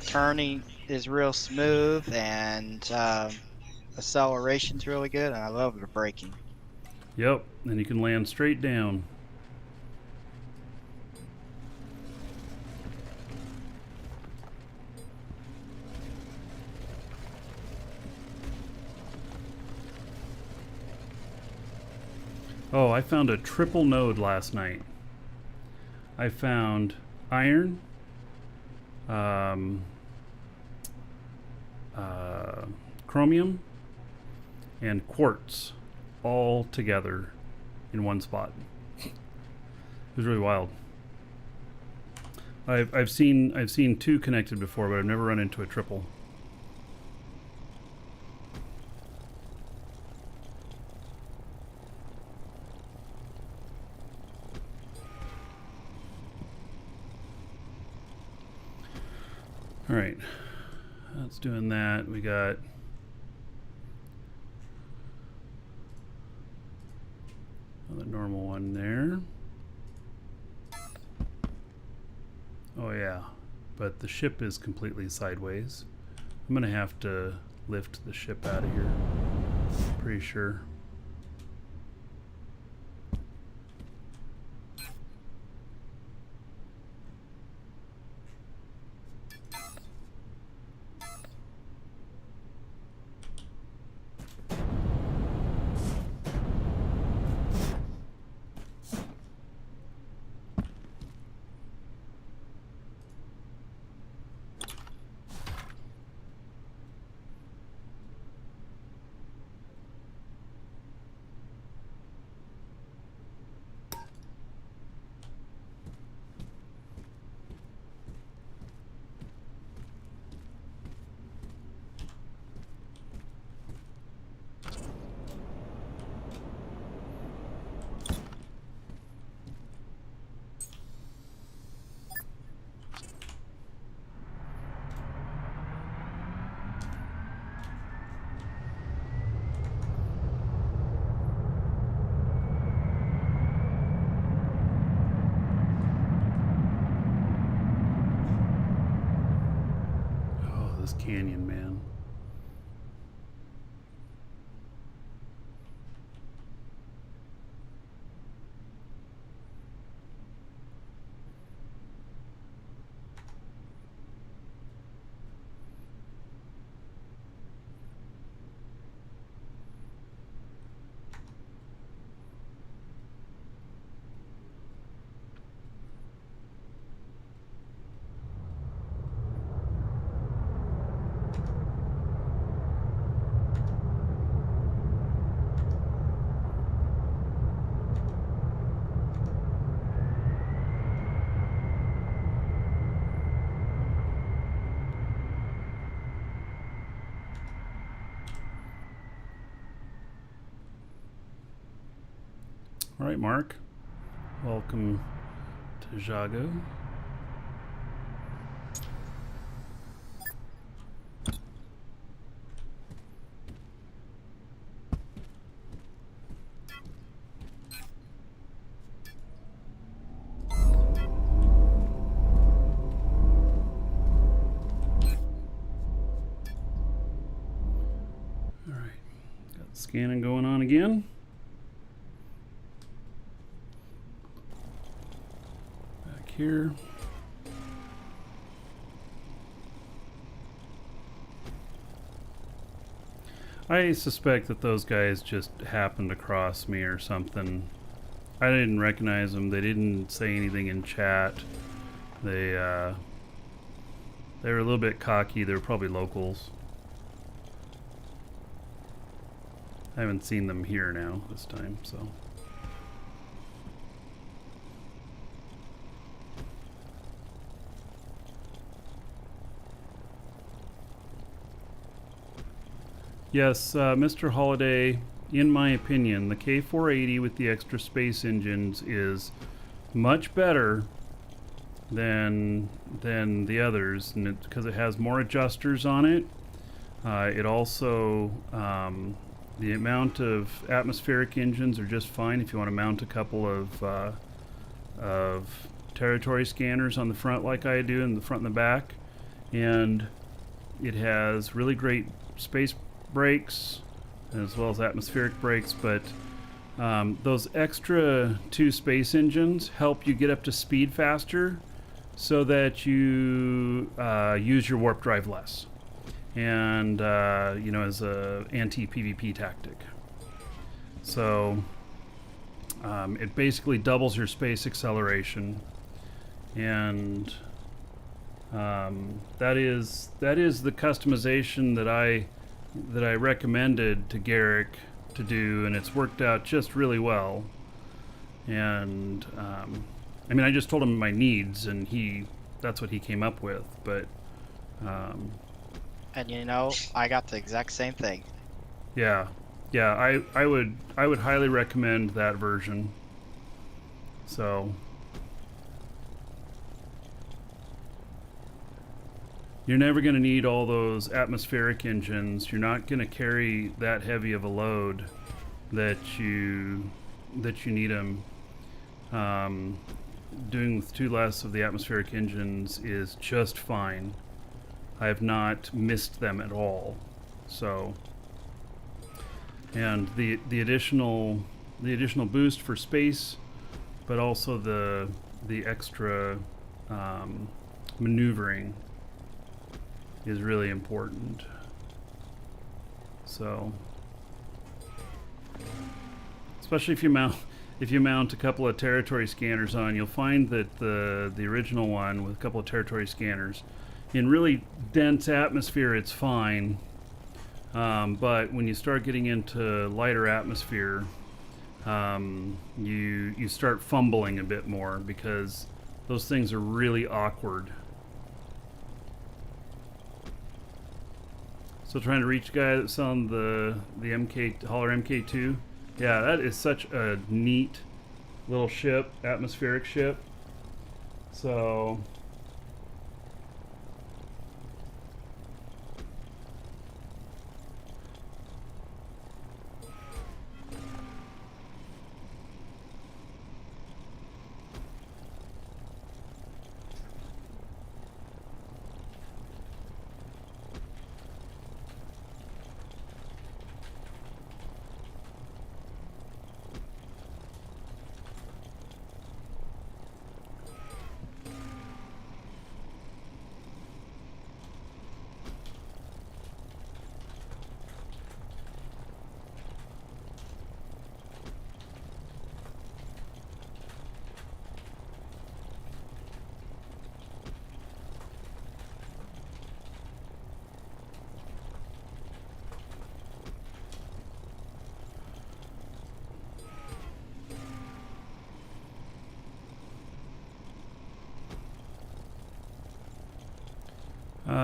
Turning is real smooth, and acceleration's really good, and I love the braking. Yep, and you can land straight down. Oh, I found a triple node last night. I found iron, chromium, and quartz all together in one spot. It was really wild. I've seen two connected before, but I've never run into a triple. All right, that's doing that. We got another normal one there. Oh yeah, but the ship is completely sideways. I'm gonna have to lift the ship out of here. Pretty sure. Oh, this canyon, man. All right, Mark. Welcome to Jago. All right, got scanning going on again. Back here. I suspect that those guys just happened across me or something. I didn't recognize them. They didn't say anything in chat. They were a little bit cocky. They were probably locals. I haven't seen them here now this time, so. Yes, Mr. Holiday, in my opinion, the K480 with the extra space engines is much better than the others, and because it has more adjusters on it. It also the amount of atmospheric engines are just fine if you want to mount a couple of territory scanners on the front like I do, in the front and the back, and it has really great space brakes as well as atmospheric brakes, but those extra 2 space engines help you get up to speed faster so that you use your warp drive less, and you know, as a anti-PvP tactic. So it basically doubles your space acceleration, and that is the customization that I recommended to Garrick to do, and it's worked out just really well. And I mean, I just told him my needs, and that's what he came up with. But And you know, I got the exact same thing. yeah, I would highly recommend that version. So you're never going to need all those atmospheric engines. You're not going to carry that heavy of a load that you need them. Doing with 2 less of the atmospheric engines is just fine. I have not missed them at all. So, and the additional boost for space, but also the extra maneuvering is really important. So, especially if you mount a couple of territory scanners on, you'll find that the original one with a couple of territory scanners, in really dense atmosphere it's fine, but when you start getting into lighter atmosphere, you start fumbling a bit more because those things are really awkward. So trying to reach a guy that's selling the Holler MK2. Yeah, that is such a neat little ship, atmospheric ship. So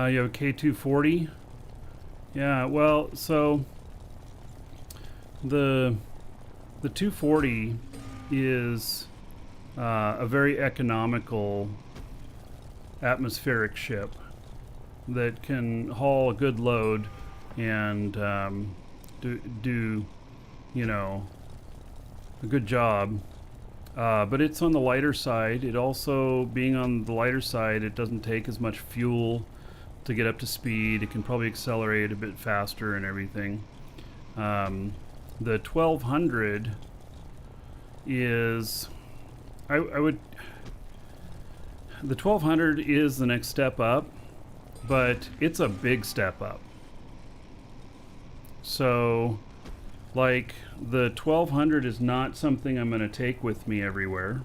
you have a K240. Yeah, well, so the 240 is a very economical atmospheric ship that can haul a good load and do you know, a good job. But it's on the lighter side. It also, being on the lighter side, it doesn't take as much fuel to get up to speed. It can probably accelerate a bit faster and everything. The 1200 is, I would, the 1200 is the next step up, but it's a big step up. So, like, the 1200 is not something I'm going to take with me everywhere.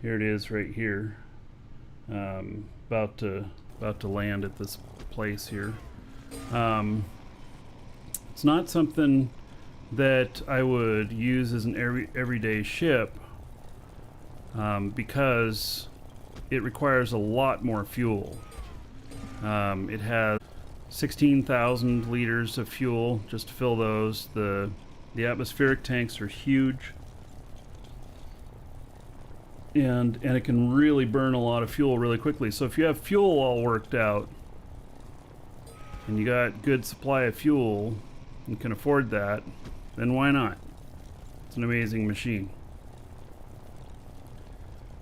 Here it is right here. About to land at this place here. It's not something that I would use as an everyday ship, because it requires a lot more fuel. It has 16,000 liters of fuel just to fill those. The atmospheric tanks are huge, and it can really burn a lot of fuel really quickly. So if you have fuel all worked out and you got good supply of fuel and can afford that, then why not? It's an amazing machine.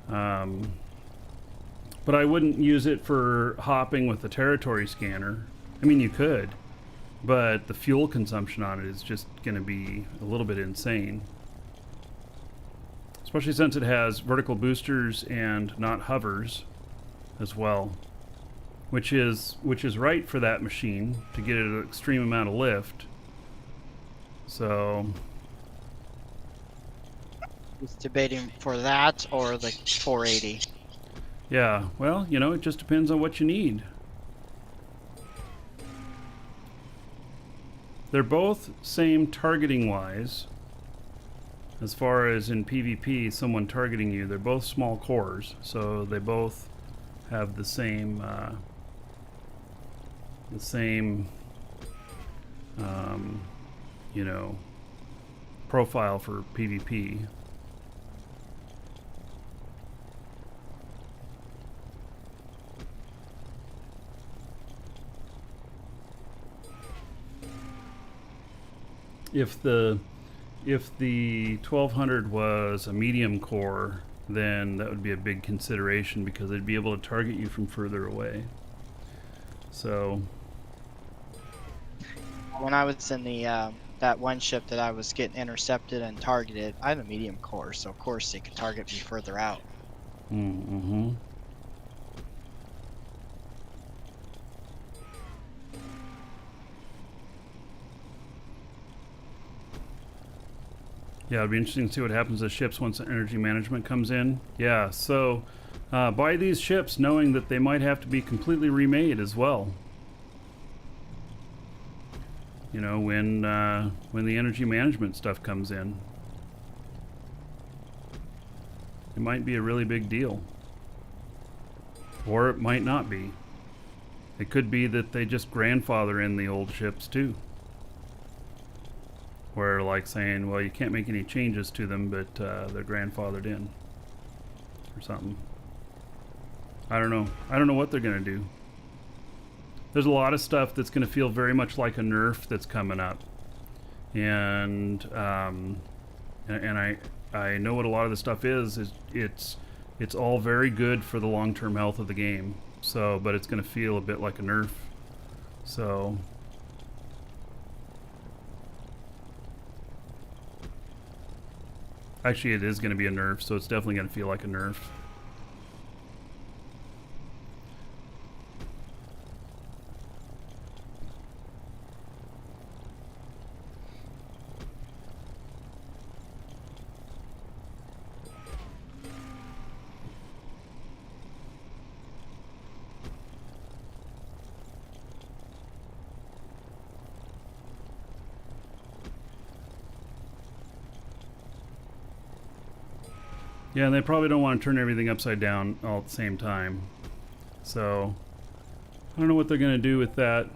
But I wouldn't use it for hopping with the territory scanner. I mean, you could, but the fuel consumption on it is just going to be a little bit insane. Especially since it has vertical boosters and not hovers as well, which is right for that machine to get an extreme amount of lift. So, He's debating for that or the 480. yeah, well, you know, it just depends on what you need. They're both same targeting wise. As far as in PvP, someone targeting you, they're both small cores, so they both have the same you know, profile for PvP. If the 1200 was a medium core, then that would be a big consideration because they'd be able to target you from further away. So When I was in the that one ship that I was getting intercepted and targeted, I had a medium core, so of course they could target me further out. mm-hmm. Yeah, it'd be interesting to see what happens to ships once energy management comes in. Yeah, so buy these ships knowing that they might have to be completely remade as well. You know, when the energy management stuff comes in, it might be a really big deal, or it might not be. It could be that they just grandfather in the old ships too. Where, like, saying, well, you can't make any changes to them, but they're grandfathered in or something. I don't know. I don't know what they're going to do. There's a lot of stuff that's going to feel very much like a nerf that's coming up. And I know what a lot of the stuff is it's all very good for the long-term health of the game. So, but it's going to feel a bit like a nerf. So, actually, it is going to be a nerf, so it's definitely going to feel like a nerf. Yeah, and they probably don't want to turn everything upside down all at the same time. So, I don't know what they're going to do with that.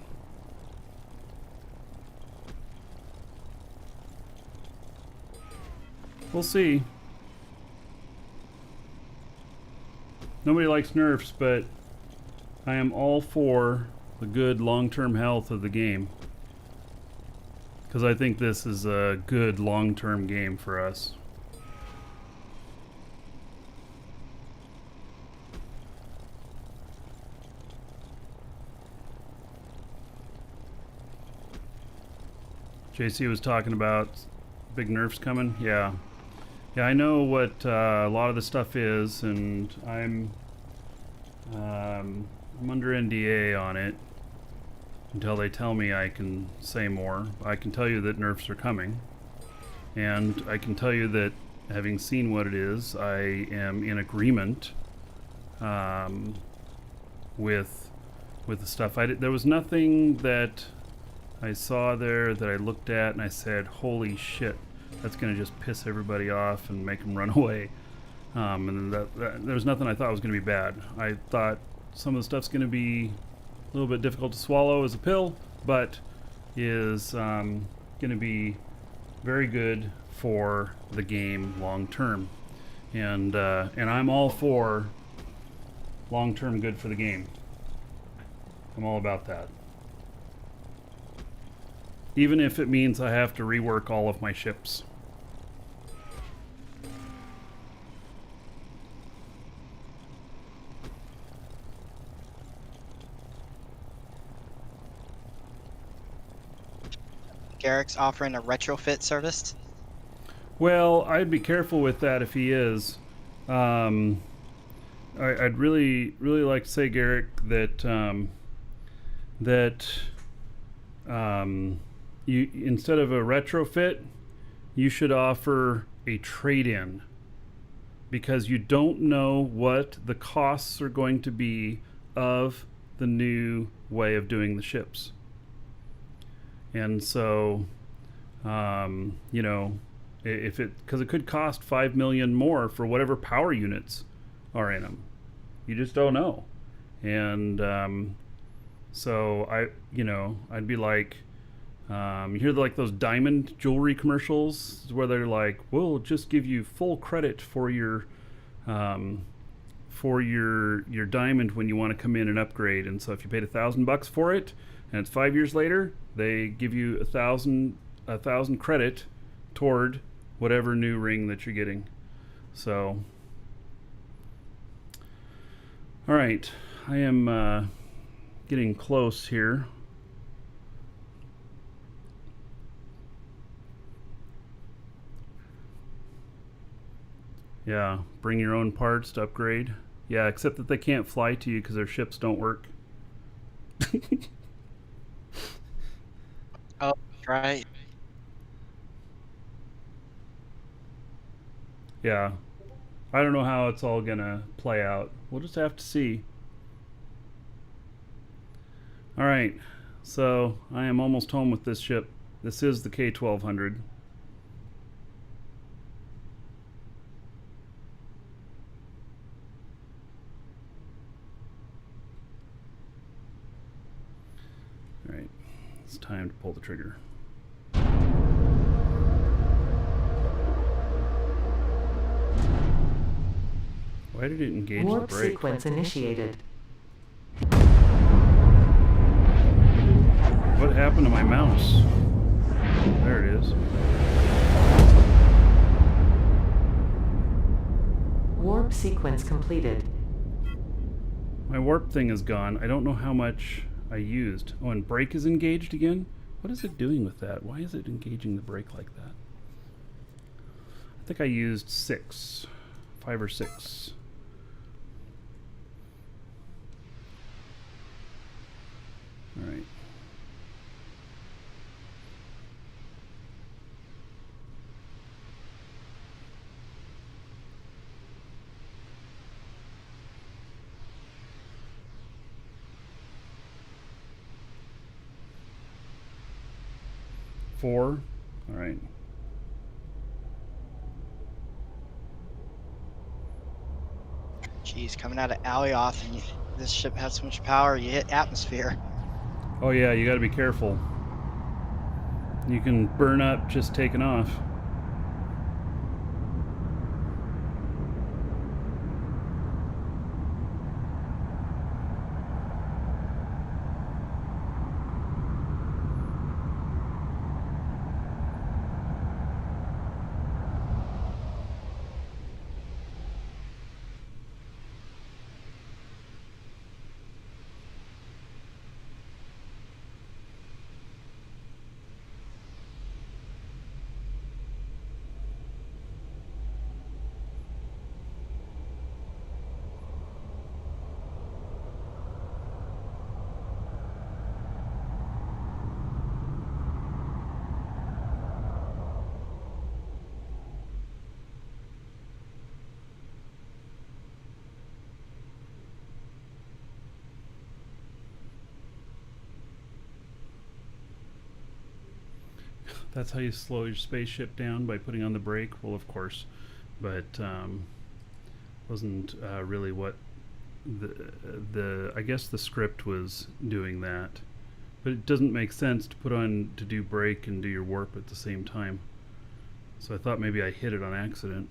We'll see. Nobody likes nerfs, but I am all for the good long-term health of the game. Because I think this is a good long-term game for us. JC was talking about big nerfs coming. Yeah. Yeah, I know what a lot of the stuff is, and I'm under NDA on it until they tell me I can say more. I can tell you that nerfs are coming, and I can tell you that having seen what it is, I am in agreement with the stuff. There was nothing that I saw there that I looked at and I said, holy shit, that's going to just piss everybody off and make them run away. And there was nothing I thought was going to be bad. I thought some of the stuff's going to be a little bit difficult to swallow as a pill, but is going to be very good for the game long term. And I'm all for long term good for the game. I'm all about that. Even if it means I have to rework all of my ships. Garrick's offering a retrofit service. Well, I'd be careful with that if he is. I'd really like to say, Garrick, that you, instead of a retrofit, you should offer a trade-in, because you don't know what the costs are going to be of the new way of doing the ships. And so, you know, because it could cost $5 million more for whatever power units are in them. You just don't know. And so I'd be like, you hear like those diamond jewelry commercials where they're like, we'll just give you full credit for your diamond when you want to come in and upgrade. And so if you paid $1,000 for it and it's 5 years later, they give you a thousand credit toward whatever new ring that you're getting. So, all right, I am getting close here. Yeah, bring your own parts to upgrade. Yeah, except that they can't fly to you because their ships don't work. Oh, right. Yeah, I don't know how it's all gonna play out. We'll just have to see. All right, so I am almost home with this ship. This is the K-1200. All right, it's time to pull the trigger. Why did it engage the Warp brake? sequence initiated. What happened to my mouse? There it is. Warp sequence completed. My warp thing is gone. I don't know how much I used. Oh, and brake is engaged again? What is it doing with that? Why is it engaging the brake like that? I think I used 5 or 6. All right. Four. All right. Jeez, coming out of Alioth, and this ship has so much power, you hit atmosphere. Oh yeah, you got to be careful. You can burn up just taking off. That's how you slow your spaceship down, by putting on the brake. Well, of course, but wasn't really what the I guess the script was doing that, but it doesn't make sense to put on to do brake and do your warp at the same time. So I thought maybe I hit it on accident.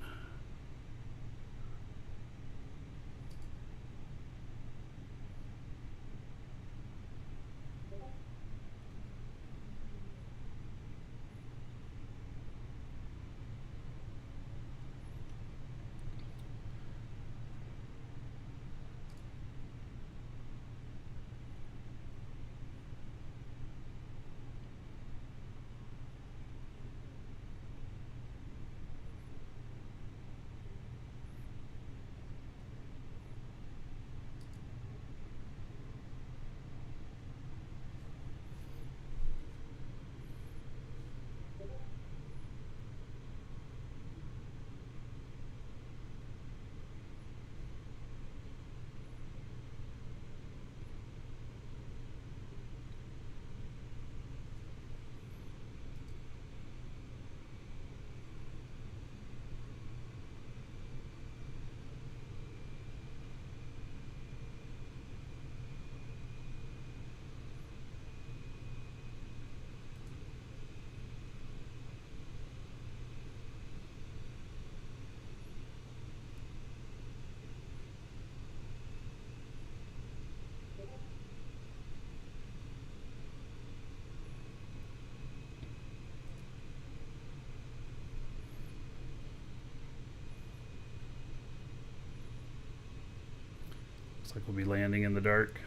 Looks like we'll be landing in the dark.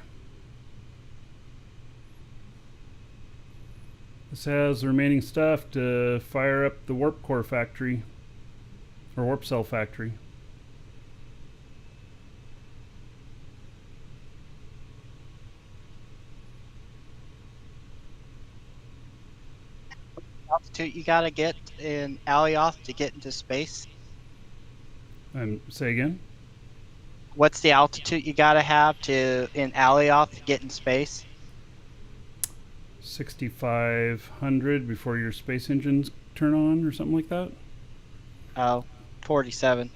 This has the remaining stuff to fire up the warp core factory, or warp cell factory. Altitude you gotta get in Alioth to get into space? Say again? What's the altitude you gotta have to in Alioth to get in space? 6,500 before your space engines turn on, or something like that. Oh, 47.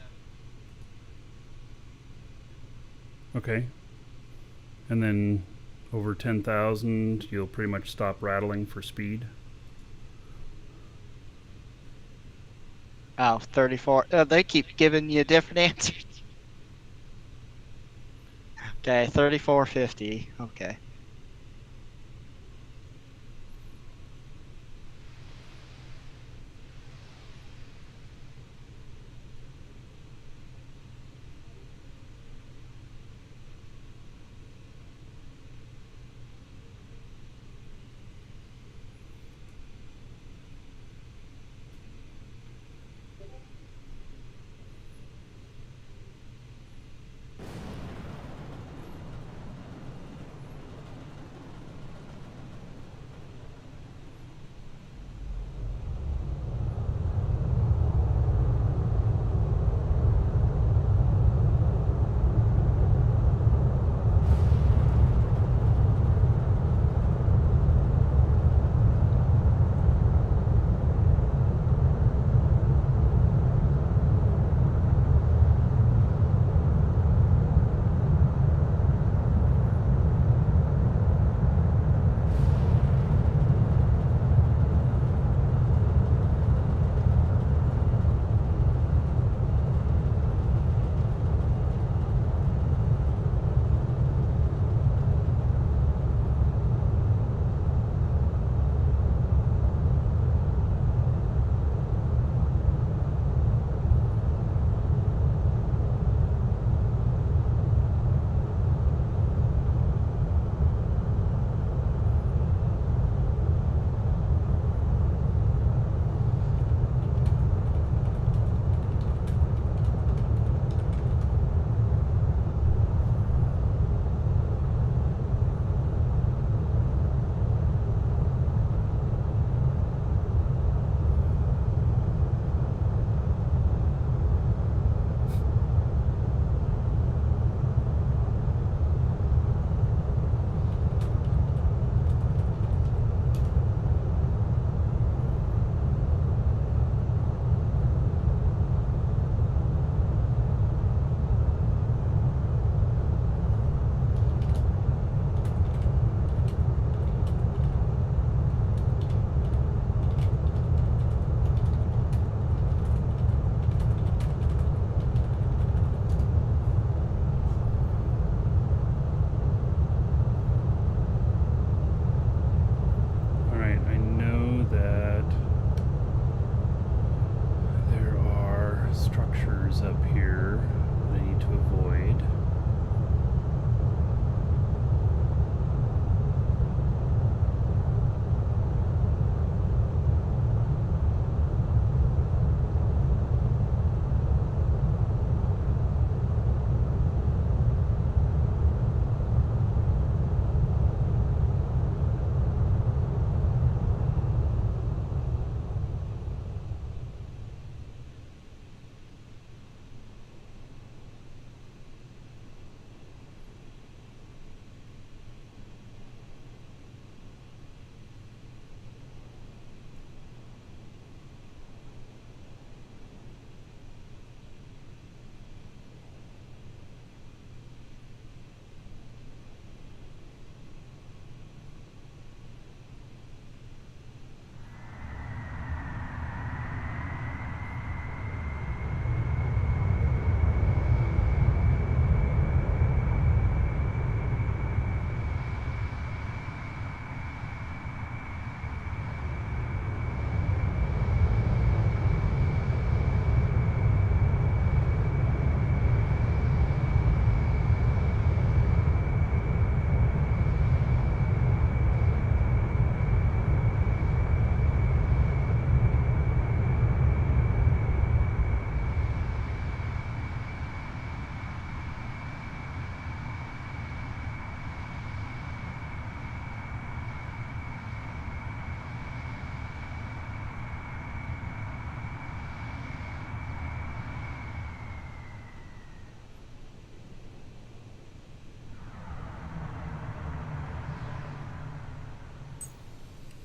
Okay. And then over 10,000, you'll pretty much stop rattling for speed. Oh, 34. They keep giving you different answers. Okay, 3450. Okay.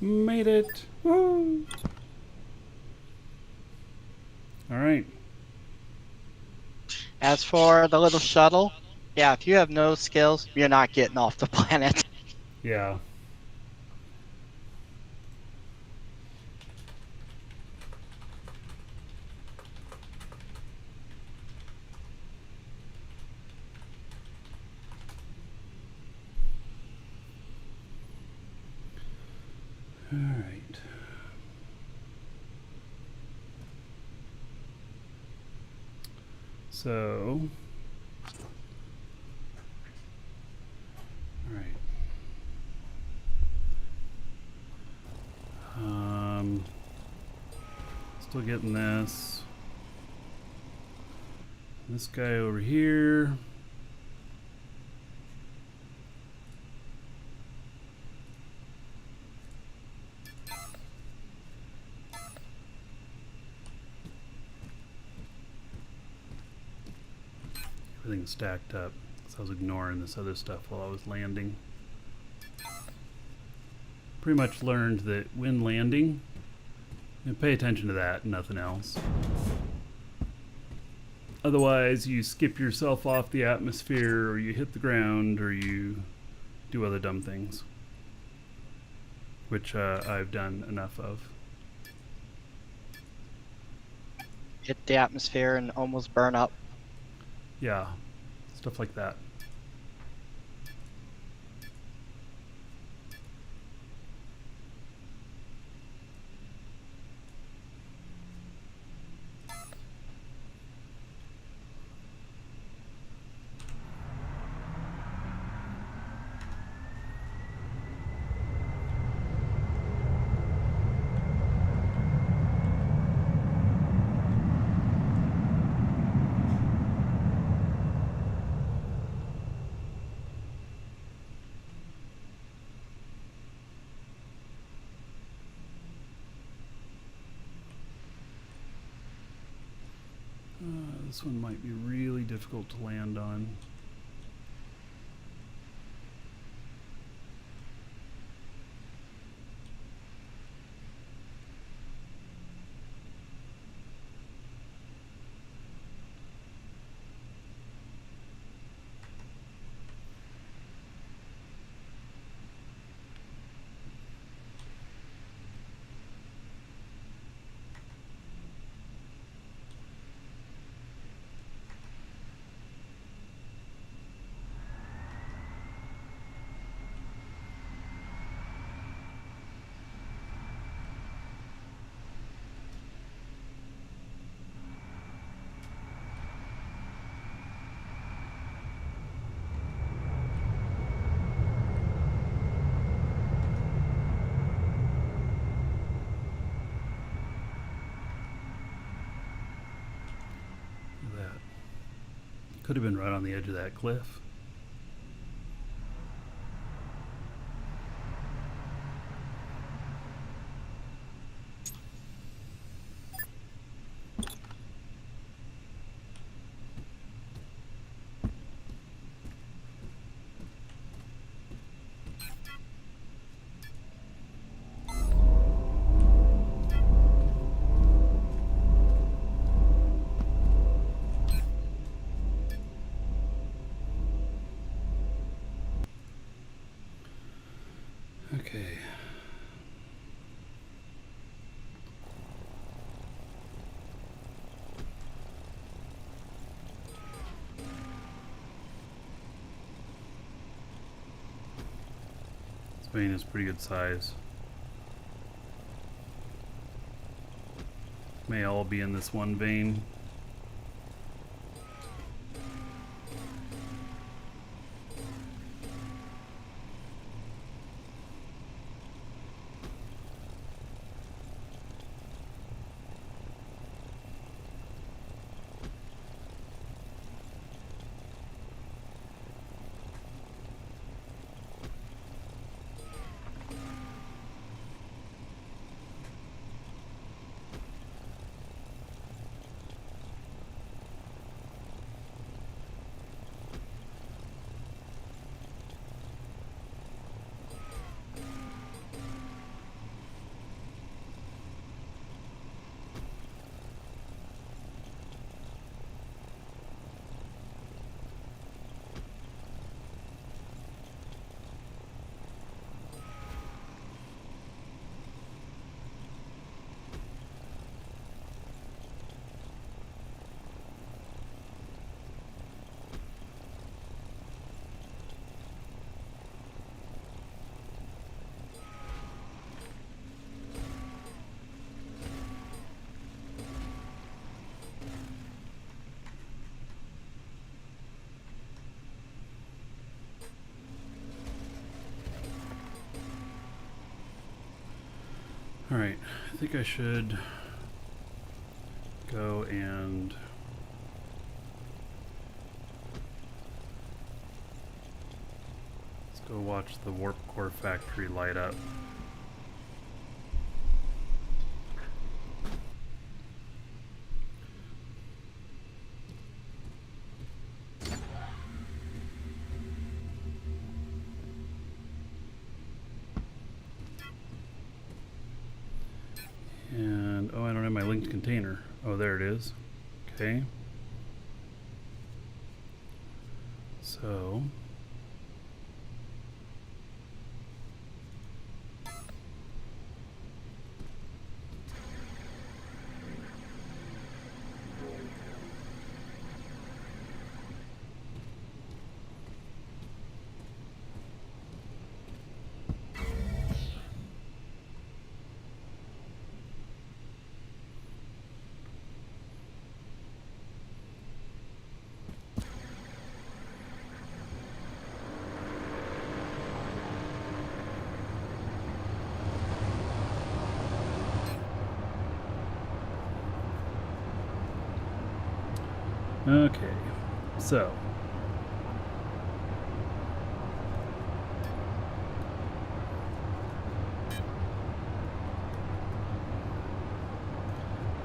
Made it. Woo! All right. As for the little shuttle, yeah, if you have no skills, you're not getting off the planet. Yeah. All right. So, all right. Still getting this. This guy over here. Everything's stacked up. So I was ignoring this other stuff while I was landing. Pretty much learned that when landing, pay attention to that and nothing else. Otherwise, you skip yourself off the atmosphere, or you hit the ground, or you do other dumb things. Which I've done enough of. Hit the atmosphere and almost burn up. Yeah, stuff like that. This one might be really difficult to land on. Could have been right on the edge of that cliff. Okay. This vein is pretty good size. May all be in this one vein. Alright, I think I should go and let's go watch the warp core factory light up. And, oh, I don't have my linked container. Oh, there it is. Okay. So, okay. So,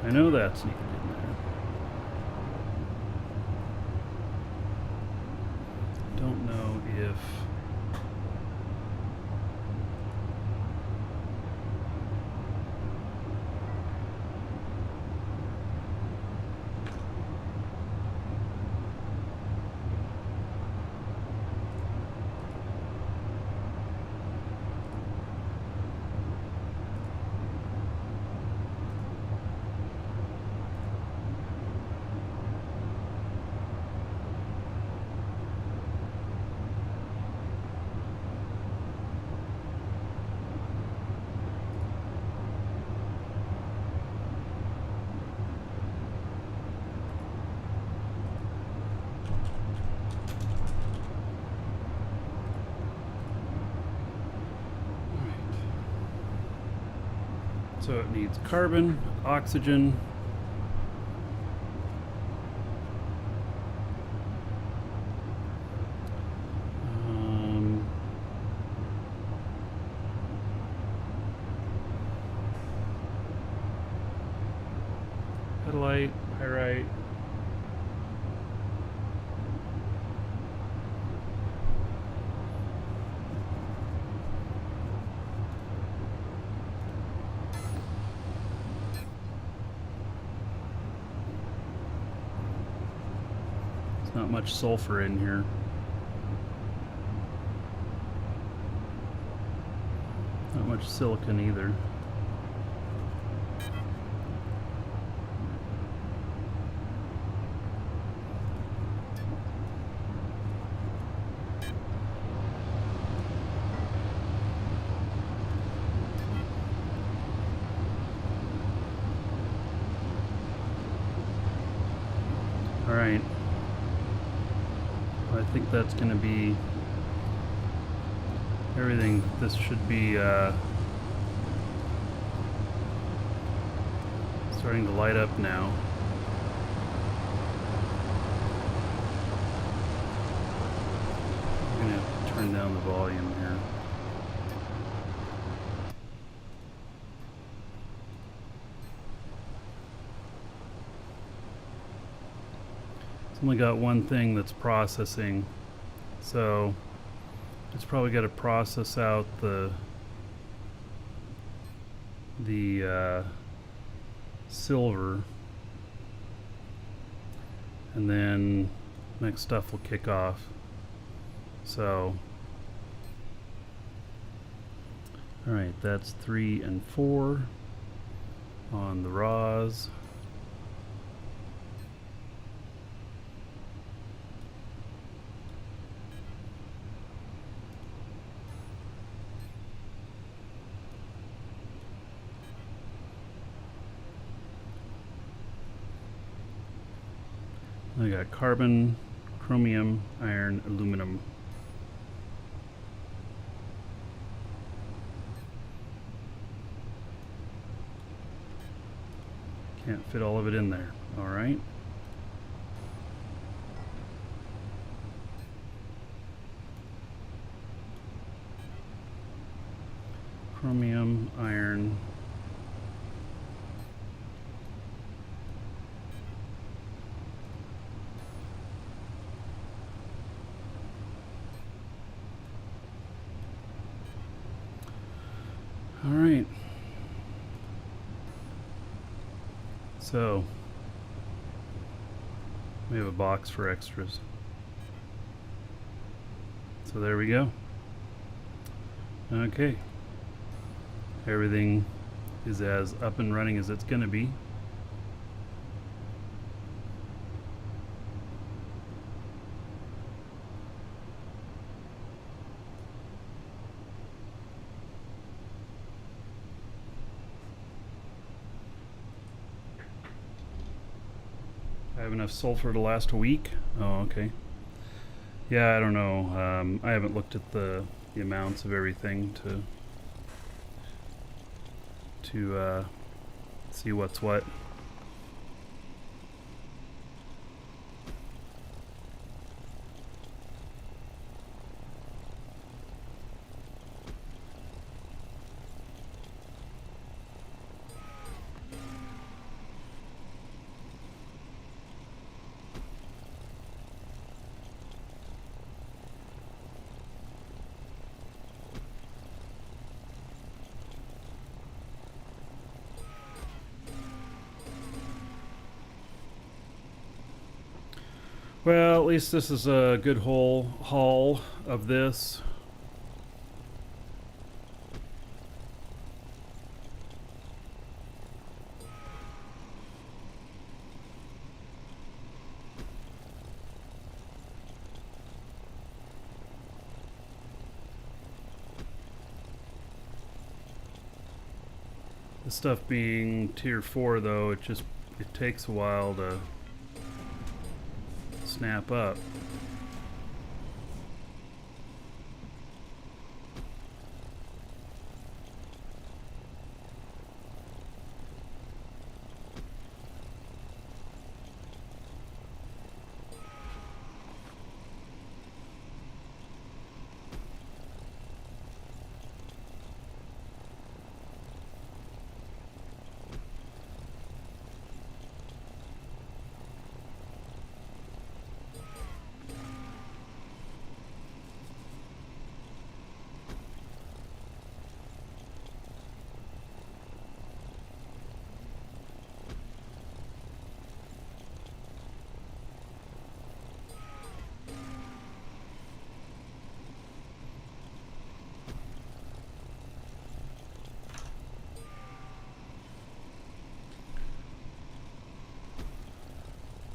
I know that's needed in there. Don't know if so it needs carbon, oxygen, petalite, pyrite. Not much sulfur in here. Not much silicon either. All right. I think that's going to be everything. This should be starting to light up now. I'm going to have to turn down the volume here. It's only got one thing that's processing, so it's probably got to process out the silver, and then next stuff will kick off. So, all right, that's 3 and 4 on the raws. I got carbon, chromium, iron, aluminum. Can't fit all of it in there. All right. Chromium, iron. All right. So, we have a box for extras. So there we go. Okay. Everything is as up and running as it's going to be. I have enough sulfur to last a week. Oh, okay. Yeah, I don't know. I haven't looked at the amounts of everything to see what's what. Well, at least this is a good whole haul of this. The stuff being tier 4 though, it takes a while to snap up.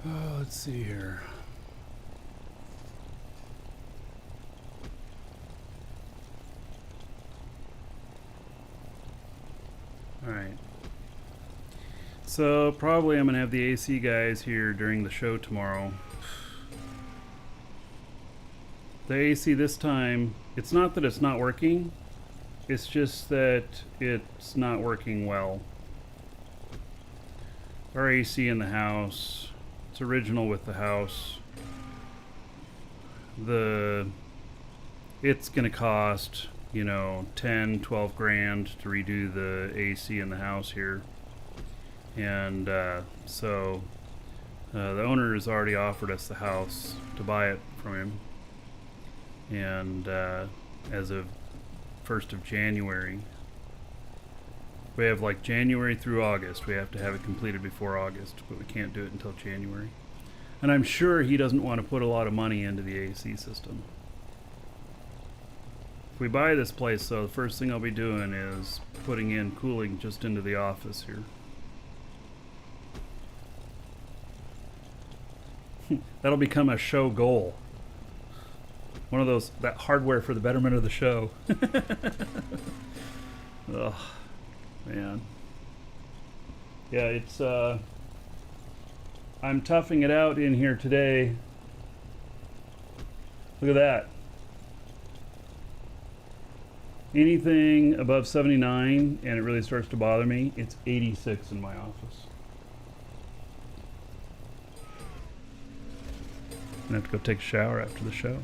Oh, let's see here. All right. So probably I'm gonna have the AC guys here during the show tomorrow. The AC this time, it's not that it's not working, it's just that it's not working well. Our AC in the house, it's original with the house. It's gonna cost, 10, 12 grand to redo the AC in the house here. And so the owner has already offered us the house to buy it from him. And as of 1st of January, we have like January through August. We have to have it completed before August, but we can't do it until January. And I'm sure he doesn't want to put a lot of money into the AC system. If we buy this place, though, the first thing I'll be doing is putting in cooling just into the office here. That'll become a show goal. One of those, that hardware for the betterment of the show. Ugh, man. Yeah, it's, I'm toughing it out in here today. Look at that. Anything above 79 and it really starts to bother me, it's 86 in my office. gonna have to go take a shower after the show.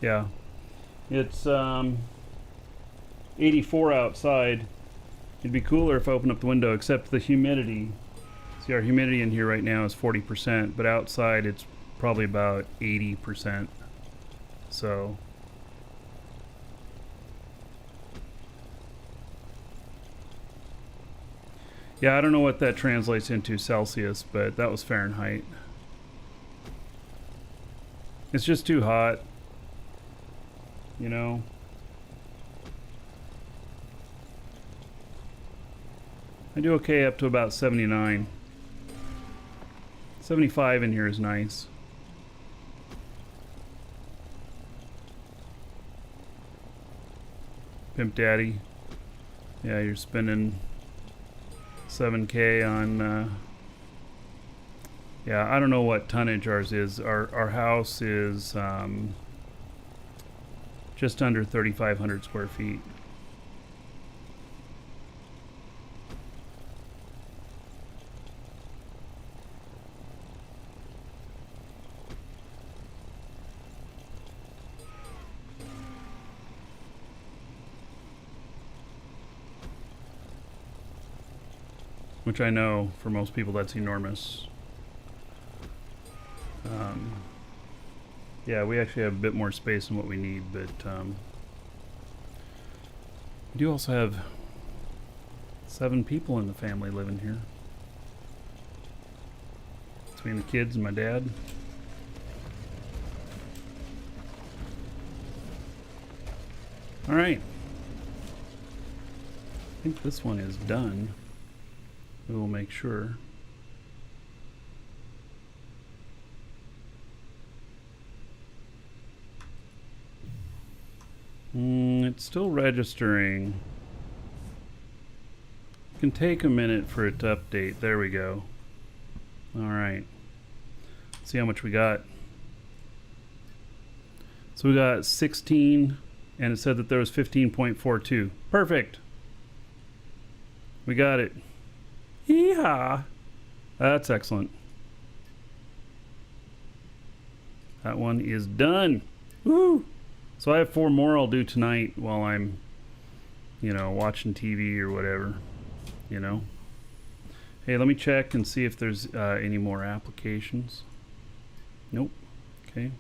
Yeah, it's 84 outside. It'd be cooler if I opened up the window, except the humidity. See, our humidity in here right now is 40%, but outside it's probably about 80%. So yeah, I don't know what that translates into Celsius, but that was Fahrenheit. It's just too hot, you know. I do okay up to about 79. 75 in here is nice. Pimp Daddy. Yeah, you're spending 7K on yeah, I don't know what tonnage ours is. Our house is just under 3,500 square feet. Which I know for most people that's enormous. Yeah, we actually have a bit more space than what we need, but we do also have 7 people in the family living here. Between the kids and my dad. All right. I think this one is done. We will make sure. It's still registering. It can take a minute for it to update. There we go. All right. Let's see how much we got. So we got 16, and it said that there was 15.42. Perfect. We got it. Yeehaw! That's excellent. That one is done. Woo! So I have 4 more I'll do tonight while I'm, you know, watching TV or whatever, you know. Hey, let me check and see if there's any more applications. Nope. Okay.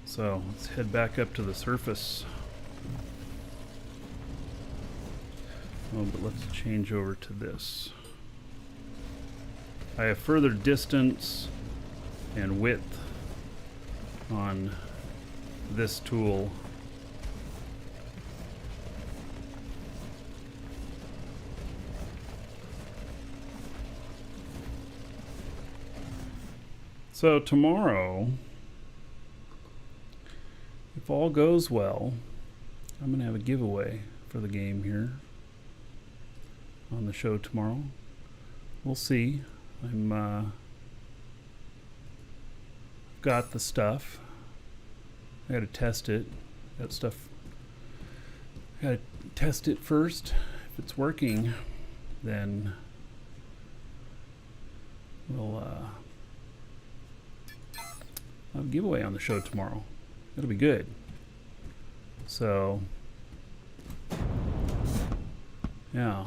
So let's head back up to the surface. Oh, but let's change over to this. I have further distance and width on this tool. So tomorrow, if all goes well, I'm going to have a giveaway for the game here on the show tomorrow. We'll see. I'm got the stuff. I got to test it. That stuff. I got to test it first. If it's working, then we'll have a giveaway on the show tomorrow. It'll be good. So, yeah.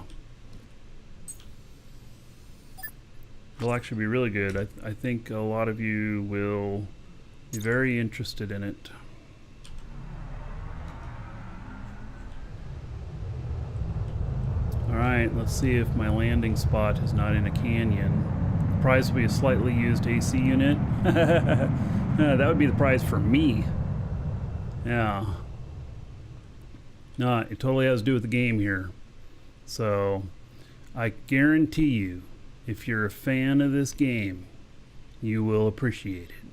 It'll actually be really good. I think a lot of you will be very interested in it. Alright, let's see if my landing spot is not in a canyon. The prize will be a slightly used AC unit. That would be the prize for me. Yeah. No, it totally has to do with the game here. So, I guarantee you, if you're a fan of this game, you will appreciate it.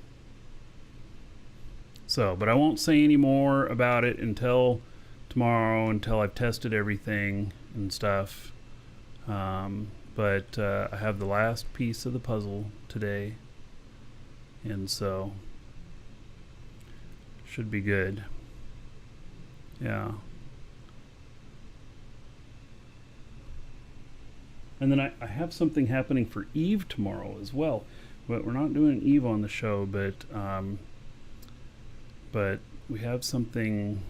So, but I won't say any more about it until tomorrow, until I've tested everything and stuff. But I have the last piece of the puzzle today, and so should be good. Yeah. And then I have something happening for Eve tomorrow as well. But we're not doing Eve on the show, but we have something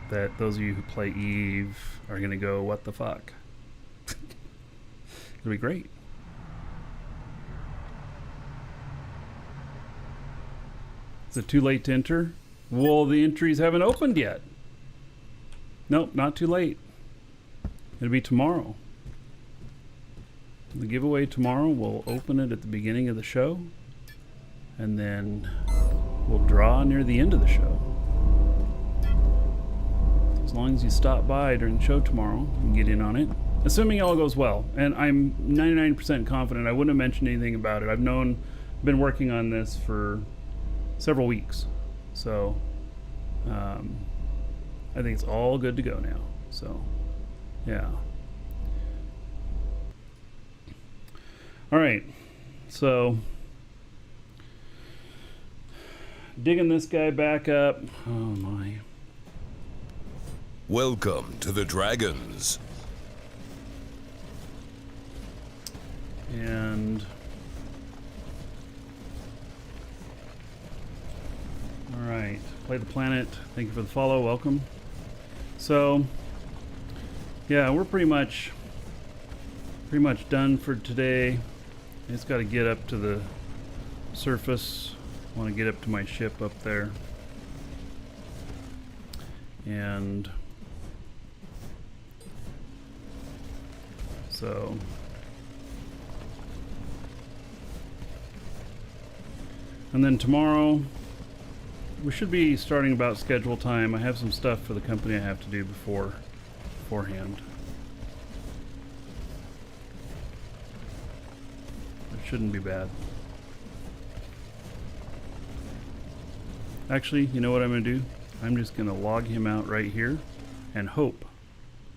that those of you who play Eve are going to go, what the fuck? It'll be great. Is it too late to enter? Well, the entries haven't opened yet. Nope, not too late. It'll be tomorrow. The giveaway tomorrow, we'll open it at the beginning of the show, and then we'll draw near the end of the show. As long as you stop by during the show tomorrow, you can get in on it. Assuming all goes well. And I'm 99% confident. I wouldn't have mentioned anything about it. I've been working on this for several weeks. So, I think it's all good to go now. So, yeah. All right. So, digging this guy back up. Oh my. Welcome to the Dragons. And all right, Play the Planet. Thank you for the follow. Welcome. So, yeah, we're pretty much done for today. I just got to get up to the surface. I want to get up to my ship up there. And so and then tomorrow we should be starting about schedule time. I have some stuff for the company I have to do beforehand. It shouldn't be bad. Actually, you know what I'm going to do? I'm just going to log him out right here and hope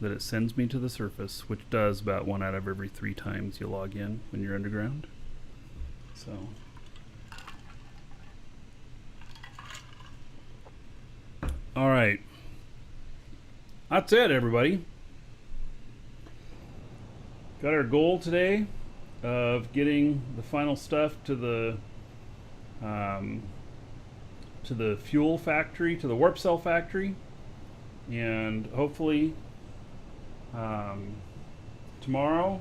that it sends me to the surface, which does about 1 out of every 3 times you log in when you're underground. So all right, that's it, everybody. Got our goal today of getting the final stuff to the fuel factory, to the warp cell factory, and hopefully tomorrow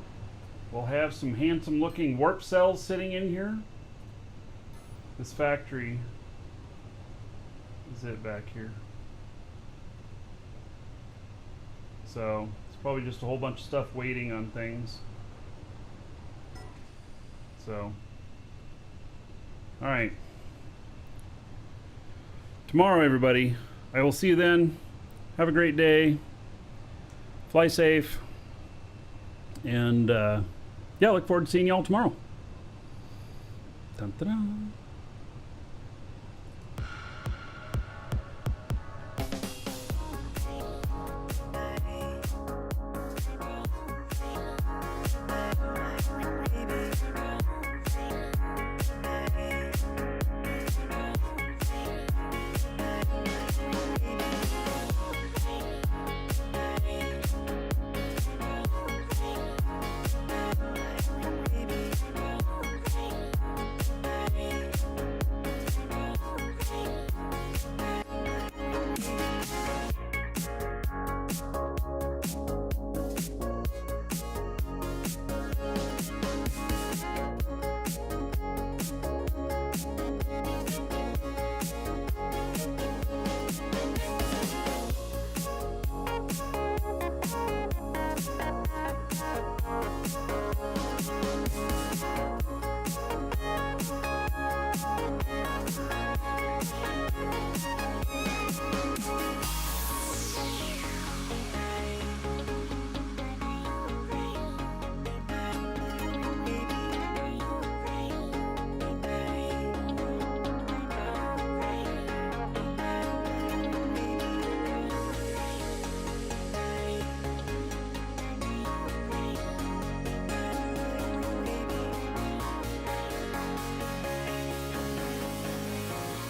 we'll have some handsome looking warp cells sitting in here. This factory is it back here. So it's probably just a whole bunch of stuff waiting on things. So, all right. Tomorrow, everybody. I will see you then. Have a great day. Fly safe. And yeah, look forward to seeing y'all tomorrow. Dun, dun, dun.